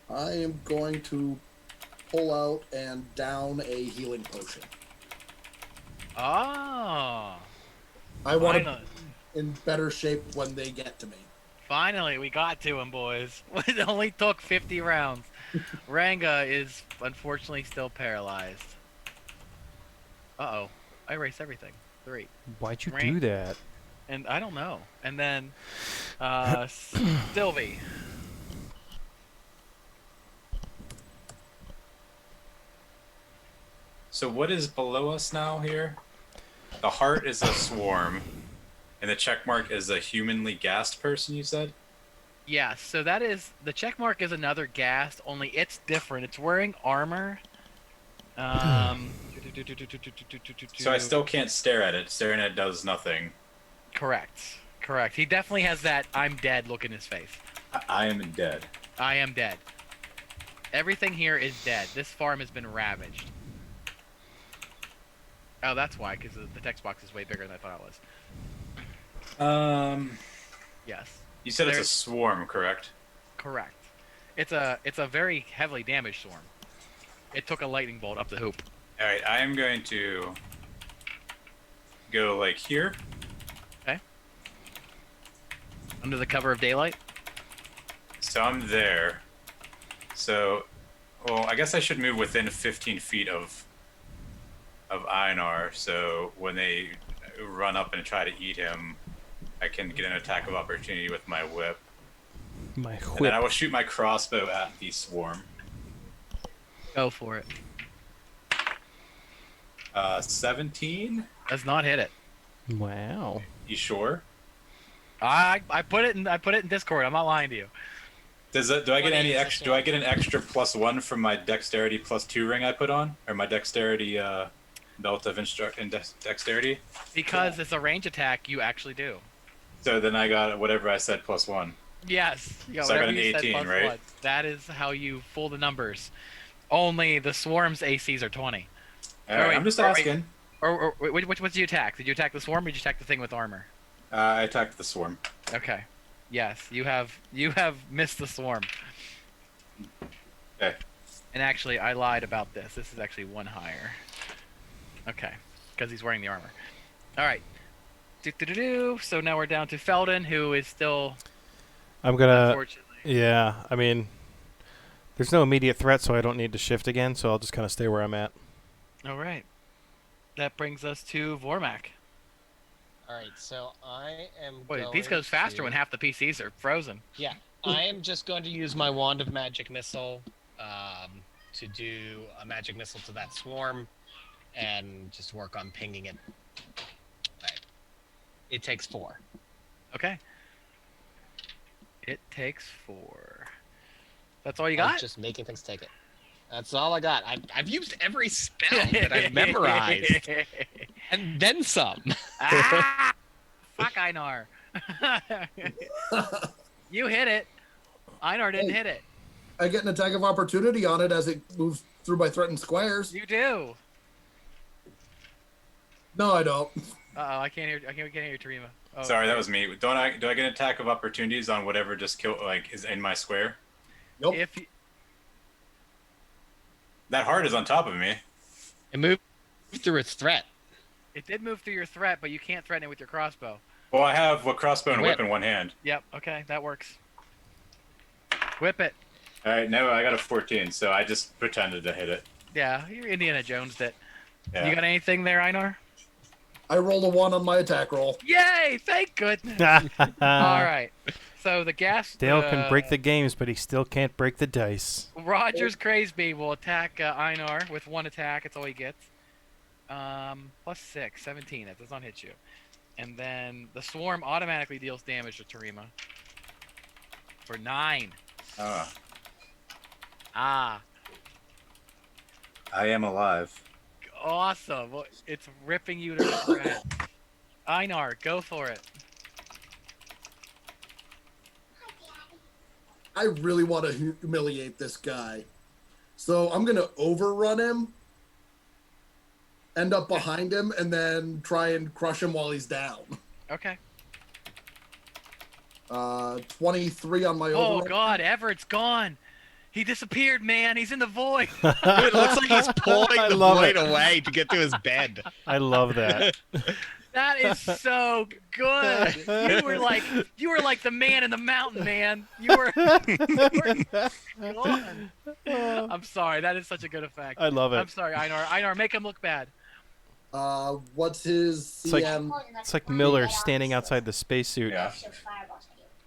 I am going to pull out and down a healing potion. Oh. I want to Finally. be in better shape when they get to me. Finally, we got to him, boys. It only took 50 rounds. Ranga is unfortunately still paralyzed. Uh-oh. I erased everything. 3. Why'd you Rank. do that? And I don't know. And then, Sylvie. So what is below us now here? The heart is a swarm, and the check mark is a humanly gassed person, you said? Yeah, so that is, the check mark is another ghast, only it's different. It's wearing armor. So I still can't stare at it. Staring at it does nothing. Correct. Correct. He definitely has that I'm dead look in his face. I am dead. I am dead. Everything here is dead. This farm has been ravaged. Oh, that's why, because the text box is way bigger than I thought it was. Yes. You said it's a There's- swarm, correct? Correct. It's a very heavily damaged swarm. It took a lightning bolt up the hoop. Alright, I am going to go like here. Okay. Under the cover of daylight. So I'm there. So, well, I guess I should move within 15 feet of Einar, so when they run up and try to eat him, I can get an attack of opportunity with my whip. My And then whip. I will shoot my crossbow at the swarm. Go for it. 17? Does not hit it. Wow. You sure? I put it in Discord. I'm not lying to you. Does that, do I get 20 any is a extra? Do I get an extra +1 from my dexterity +2 ring I put on, or my dexterity belt of dexterity? Because it's a range attack, you actually do. So then I got whatever I said +1. Yes. Yeah, So I got whatever an you said 18, plus right? one. That is how you fool the numbers. Only the swarm's ACs are 20. All right, wait, I'm just or wait. asking. Or which did you attack? Did you attack the swarm or did you attack the thing with armor? I attacked the swarm. Okay. Yes, you have missed the swarm. Okay. And actually, I lied about this. This is actually 1 higher. Okay, because he's wearing the armor. All right. So now we're down to Felden, who is still, I'm gonna. unfortunately. Yeah, I mean, there's no immediate threat, so I don't need to shift again. So I'll just kind of stay where I'm at. All right. That brings us to Vormak. Alright, so I am Wait, going these goes faster to... when half the PCs are frozen. Yeah, I am just going to use my Wand of Magic Missile to do a Magic Missile to that swarm and just work on pinging it. Right. It takes 4. Okay. It takes 4. That's all you I'm got? just making things take it. That's all I got. I've used every spell that I've memorized. And then some. Ah! Fuck Einar. You hit it. Einar didn't hit it. I get an attack of opportunity on it as it moves through my threatened squares. You do. No, I don't. Uh-oh, I can't hear you, Tarima. Oh, Sorry, that was me. Do I get an attack of opportunities on whatever just is in my square? Nope. If you, That heart is on top of me. It moved through its threat. it did move through your threat, but you can't threaten it with your crossbow. Well, I have a crossbow and Whip. whip in one hand. Yep, okay, that works. Whip it. All right, no, I got a 14, so I just pretended to hit it. Yeah, you're Indiana Jones'd it. Yeah. You got anything there, Einar? I rolled a 1 on my attack roll. Yay! Thank goodness. All right. So the gas. Dale can break the games, but he still can't break the dice. Roger's Crazeby will attack Einar with 1 attack. It's all he gets. Plus 6, 17. That does not hit you. And then the swarm automatically deals damage to Tarima. For 9. Ah, Ah. I am alive. Awesome. Well, it's ripping you to shreds. Einar, go for it. I really want to humiliate this guy. So I'm going to overrun him, end up behind him, and then try and crush him while he's down. Okay. 23 on my Oh, overrun. God. Everett's gone. He disappeared, man. He's in the void. It looks like he's pulling I the love blade it. away to get to his bed. I love that. That is so good. You were like the man in the mountain, man. You were gone. I'm sorry. That is such a good effect. I love it. I'm sorry, Einar. Einar, make him look bad. What's his It's like- CM? It's like Miller standing outside the spacesuit. Yeah.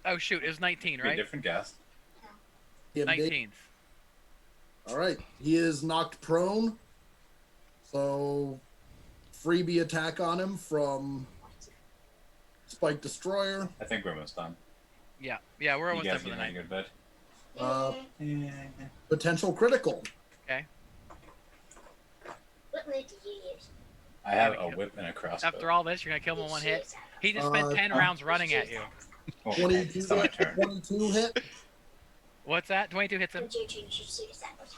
Oh shoot, it was 19, Be a right? different guess. CM? 19. All right. He is knocked prone. So freebie attack on him from Spike Destroyer. I think we're almost done. Yeah, we're You almost done guys for the getting night. a good bed? Potential critical. Okay. What word did you use? I have a whip and a crossbow. After all this, you're gonna kill him in 1 hit. He just spent 10 rounds running at you. Oh, 22, it's not my turn. 22 hit. What's that? 22 hits him. Would you change your suit that was?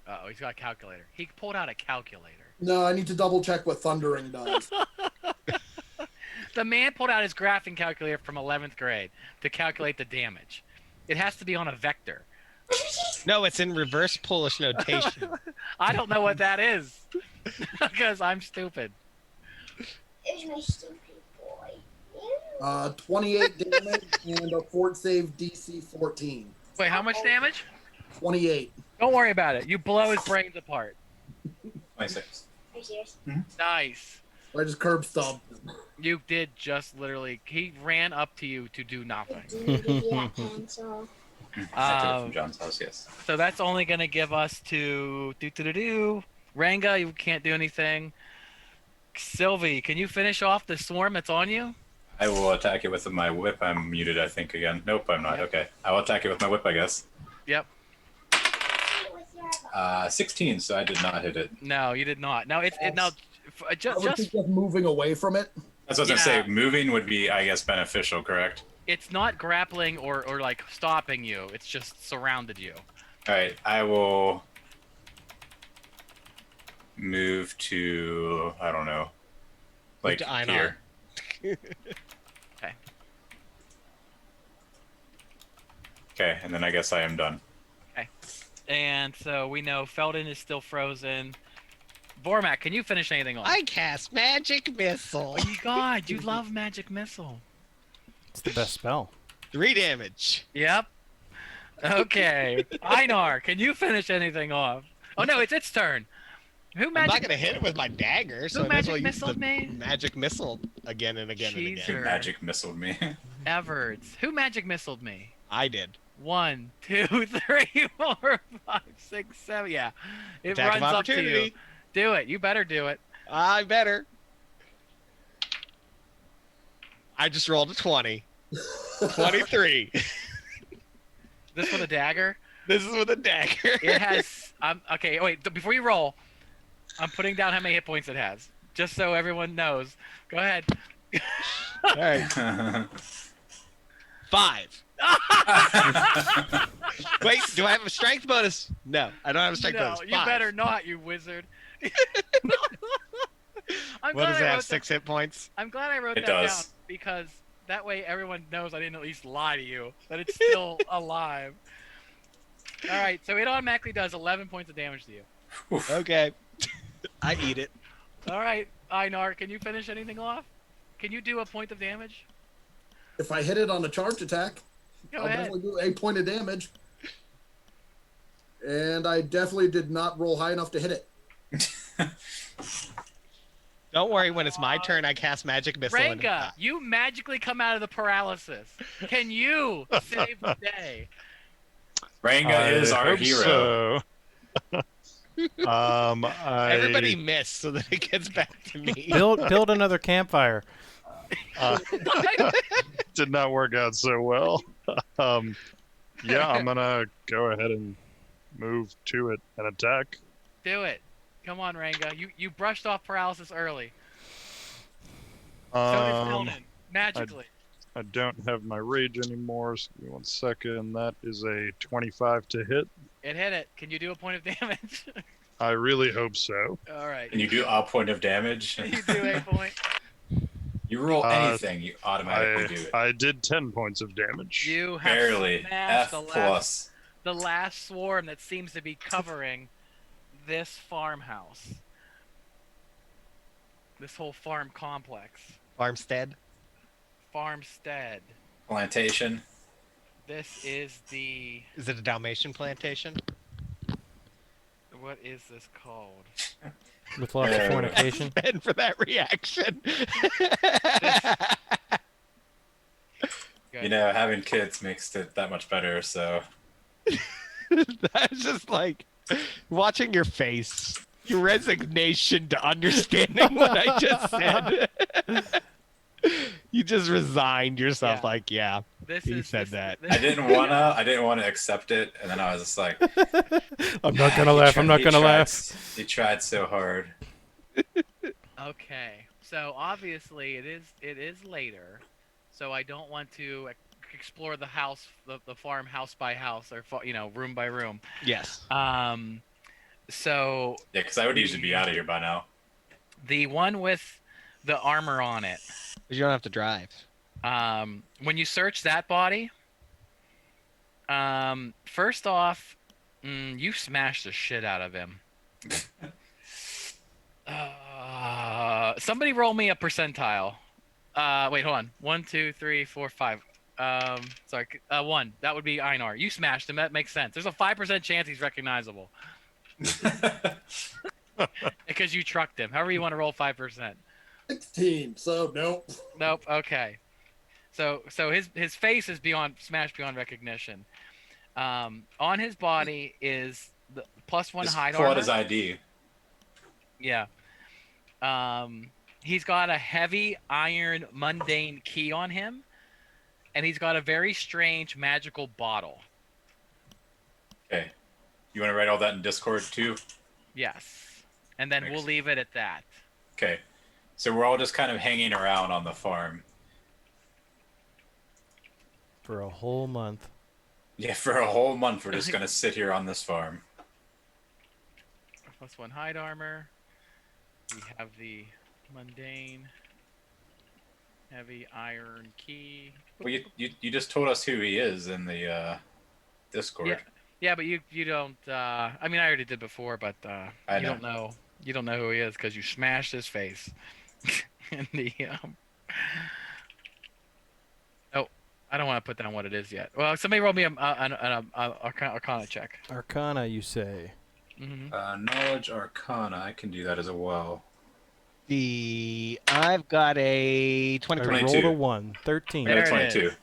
Uh-oh, he's got a calculator. He pulled out a calculator. No, I need to double check what Thundering does. The man pulled out his graphing calculator from 11th grade to calculate the damage. It has to be on a vector. No, it's in reverse Polish notation. I don't know what that is because I'm stupid. It was my stupid boy. 28 damage and a fort save DC 14. Wait, how much damage? 28. Don't worry about it. You blow his brains apart. 26. Are you serious? Nice. I just curb stomped him. You did just literally. He ran up to you to do nothing. Do you give you that pencil? I took it from John's house, yes. So that's only going to give us to Ranga, you can't do anything. Sylvie, can you finish off the swarm that's on you? I will attack it with my whip. I'm muted, I think, again. Nope, I'm not. Okay. I will attack it with my whip, I guess. Yep. 16, so I did not hit it. No, you did not. No, I would just think of moving away from it. That's what I was going to say. Moving would be, I guess, beneficial, correct? it's not grappling or like stopping you. It's just surrounded you. All right, I will move to, I don't know, like to Einar. here. Okay. Okay, and then I guess I am done. And so we know Felden is still frozen. Vormak, can you finish anything on? I cast magic missile. Oh, you God, you love magic missile. It's the best spell. 3 damage. Yep. Okay. Einar, can you finish anything off? Oh no, it's its turn. Who I'm not magic? gonna hit it with my dagger, so I Who might as well magic use the missiled me? magic missile again and again and He again. Sure. magic missiled me. Everts. Who magic missiled me? I did. 1, 2, 3, 4, 5, 6, 7. Yeah. It Attack of runs up to you. opportunity. Do it. You better do it. I better. I just rolled a 20. 23. This with a dagger. This is with a dagger. It has. Okay. Wait. Before you roll, I'm putting down how many hit points it has, just so everyone knows. Go ahead. All right. 5. Wait, do I have a strength bonus? No, I don't have a strength No, bonus. you 5. better not, you wizard. I'm What glad does I it have? wrote 6 hit points? I'm glad I wrote It that does. down because that way everyone knows I didn't at least lie to you, that it's still alive. All right, so it automatically does 11 points of damage to you. Oof. Okay. I eat it. All right, Einar, can you finish anything off? Can you do a point of damage? If I hit it on a charge attack, Go I'll ahead. definitely do a point of damage. And I definitely did not roll high enough to hit it. Don't worry, when it's my turn, I cast magic missile. and- Ranga, you magically come out of the paralysis. Can you save the day? Ranga is our hope hero. So. Everybody missed so that it gets back to me. Build another campfire. Did not work out so well. Yeah, I'm gonna go ahead and move to it and attack. Do it. Come on, Ranga. You brushed off paralysis early. So did Felden, magically. I don't have my rage anymore, so give me 1 second. That is a 25 to hit. It hit it. Can you do a point of damage? I really hope so. All right. And you do a point of damage. You do a point. You roll anything, you automatically do it. I did 10 points of damage. You have Barely. smashed F+. the last swarm that seems to be covering this farmhouse. This whole farm complex. Farmstead. Farmstead. Plantation. This is the... Is it a Dalmatian plantation? What is this called? With lots of fornication. And for that reaction. Good. You know, having kids makes it that much better, so... That's just like watching your face, your resignation to understanding what I just said. You just resigned yourself, Yeah. like, yeah, This he is, said this, that. This, I didn't wanna accept it, and then I was just like... I'm not gonna laugh. I'm not gonna laugh. He tried so hard. Okay, so obviously it is later, so I don't want to explore the house, the farm house by house, or room by room. Yes. So Yeah, because I would usually be out of here by now. the one with the armor on it, You don't have to drive. when you search that body, first off, you smashed the shit out of him. Somebody roll me a percentile. Wait, hold on. 1, 2, 3, 4, 5. Sorry, 1. That would be Einar. You smashed him. That makes sense. There's a 5% chance he's recognizable because you trucked him. However you want to roll 5%. 16, so nope. Nope. Okay. So his face is smashed beyond recognition. On his body is the +1 Just hide pull out armor. his ID. Yeah. He's got a heavy iron mundane key on him, and he's got a very strange magical bottle. Okay. You want to write all that in Discord too? Yes. And then we'll Makes- leave it at that. Okay. So we're all just kind of hanging around on the farm. For a whole month. Yeah, for a whole month we're just going to sit here on this farm. +1 hide armor. We have the mundane heavy iron key. Well, you just told us who he is in the Discord. Yeah, but you don't. I mean, I already did before, but I you don't know. You don't know who he is because you smashed his face. In the I don't want to put down what it is yet. Well, somebody roll me an Arcana check. Arcana, you say? Knowledge Arcana. I can do that as well. I've got a I 23. rolled 22. a 1. 13. There I it got 22. is.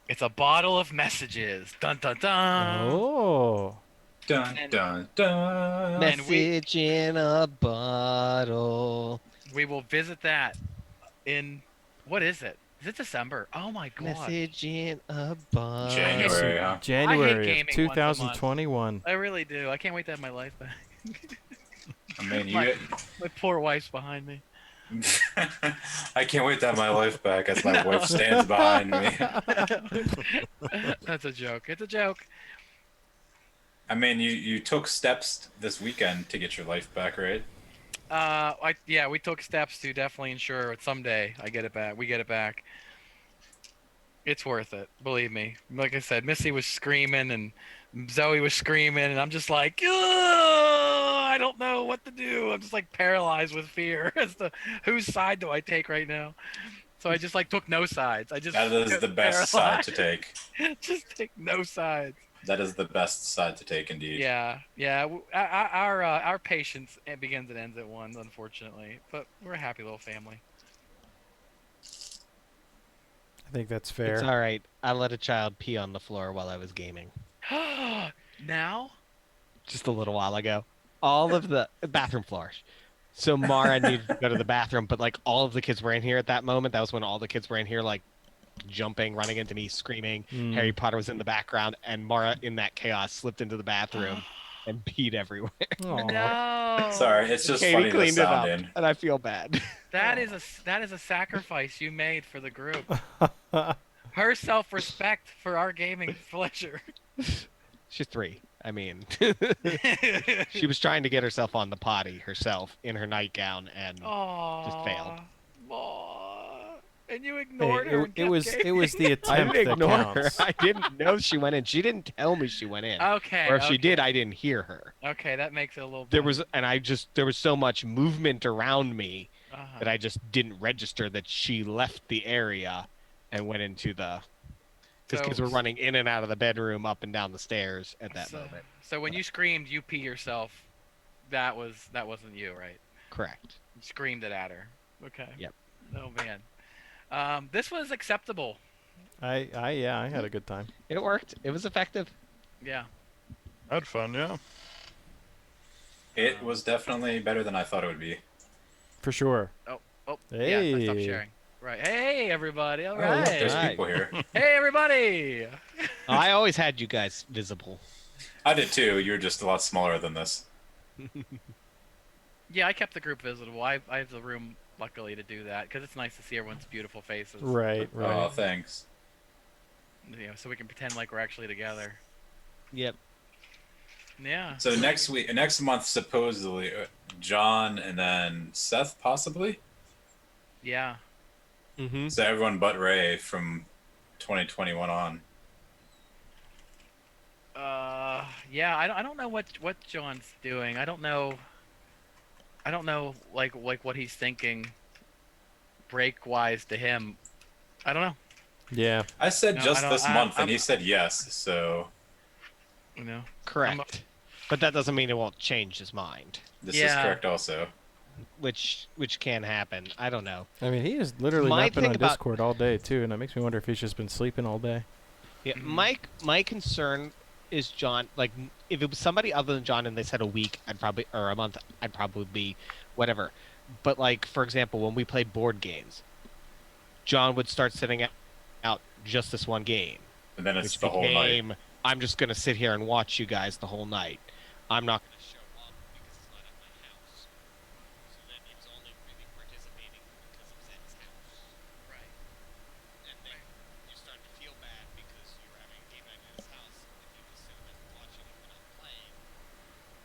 It's a bottle of messages. Dun dun dun. Oh. Dun And- dun dun. And Message in a bottle. We will visit that in what is it? Is it December? Oh my god. Message in a bottle. January, huh? January gaming of once a month. 2021. I really do. I can't wait to have my life back. I mean, My poor wife's behind me. I can't wait to have my life back as my wife stands behind me. That's a joke. It's a joke. I mean, you took steps this weekend to get your life back, right? We took steps to definitely ensure that someday I get it back. We get it back. It's worth it, believe me. Like I said, Missy was screaming and Zoe was screaming, and I'm just like, "Ugh, I don't know what to do. I'm just like paralyzed with fear as to whose side do I take right now. So I just like took no sides. I just That is the best side to take. Just take no sides. That is the best side to take, indeed. Yeah. Our patience begins and ends at one, unfortunately. But we're a happy little family. I think that's It's fair. all right. I let a child pee on the floor while I was gaming. Now? Just a little while ago. All of the bathroom floors. So Mara needed to go to the bathroom, but like all of the kids were in here at that moment. That was when all the kids were in here, like jumping, running into me, screaming. Mm. Harry Potter was in the background, and Mara, in that chaos, slipped into the bathroom and peed everywhere. Aw. No. Sorry, it's just Katie funny to cleaned it up, sound in. and I feel bad. That is a sacrifice you made for the group. Her self-respect for our gaming pleasure. She's 3. I mean, she was trying to get herself on the potty herself in her nightgown and just failed. Aw. And you ignored Hey, her. And it kept was the gaming. I attempt didn't that ignore her. counts. I didn't know she went in. She didn't tell me she went in. Okay. Or if she okay. did, I didn't hear her. Okay, that makes it a little. There better. was, there was so much movement around me Uh-huh. that I just didn't register that she left the area and went into the. Because So- kids were running in and out of the bedroom, up and down the stairs at that moment. So when you screamed, you pee yourself. That wasn't you, right? Correct. You screamed it at her. Okay. Yep. Oh man. This was acceptable. I had a good time. It worked. It was effective. Yeah. I had fun, yeah. It was definitely better than I thought it would be. For sure. Oh. Hey. Yeah. I stopped sharing. Right. Hey everybody. All Oh, right. look, there's Right. people here. Hey everybody. I always had you guys visible. I did too. You're just a lot smaller than this. Yeah, I kept the group visitable. I have the room, luckily, to do that because it's nice to see everyone's beautiful faces. Right. Oh, thanks. You know, so we can pretend like we're actually together. Yep. Yeah. So next month, supposedly, John and then Seth, possibly. Yeah. Mm-hmm. So everyone but Ray from 2021 on. Yeah. I don't know what John's doing. I don't know like what he's thinking. Break wise to him. I don't know. Yeah. I said No, just I don't- this month, and I'm- he said yes. So You know. Correct. But that doesn't mean it won't change his mind, this is Yeah. correct also. which can happen. I don't know. I mean, he has literally My not been thing on about- Discord all day too, and it makes me wonder if he's just been sleeping all day. Yeah, Mhm. my concern is John. Like, if it was somebody other than John and they said a week, or a month, I'd probably be whatever. But like, for example, when we played board games, John would start setting out just this one game, And then it's which the whole night. became, I'm just gonna sit here and watch you guys the whole night. I'm not gonna show up because it's not at my house. So then he was only really participating because it was at his house. Right. And then you start to feel bad because you were having a game night at his house if he was sitting there watching you but not playing.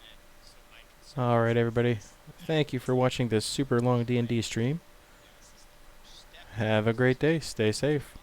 And so my concern All right, everybody. Thank you for watching this super long D&D stream. is this is the first step. Have a great day. Stay safe.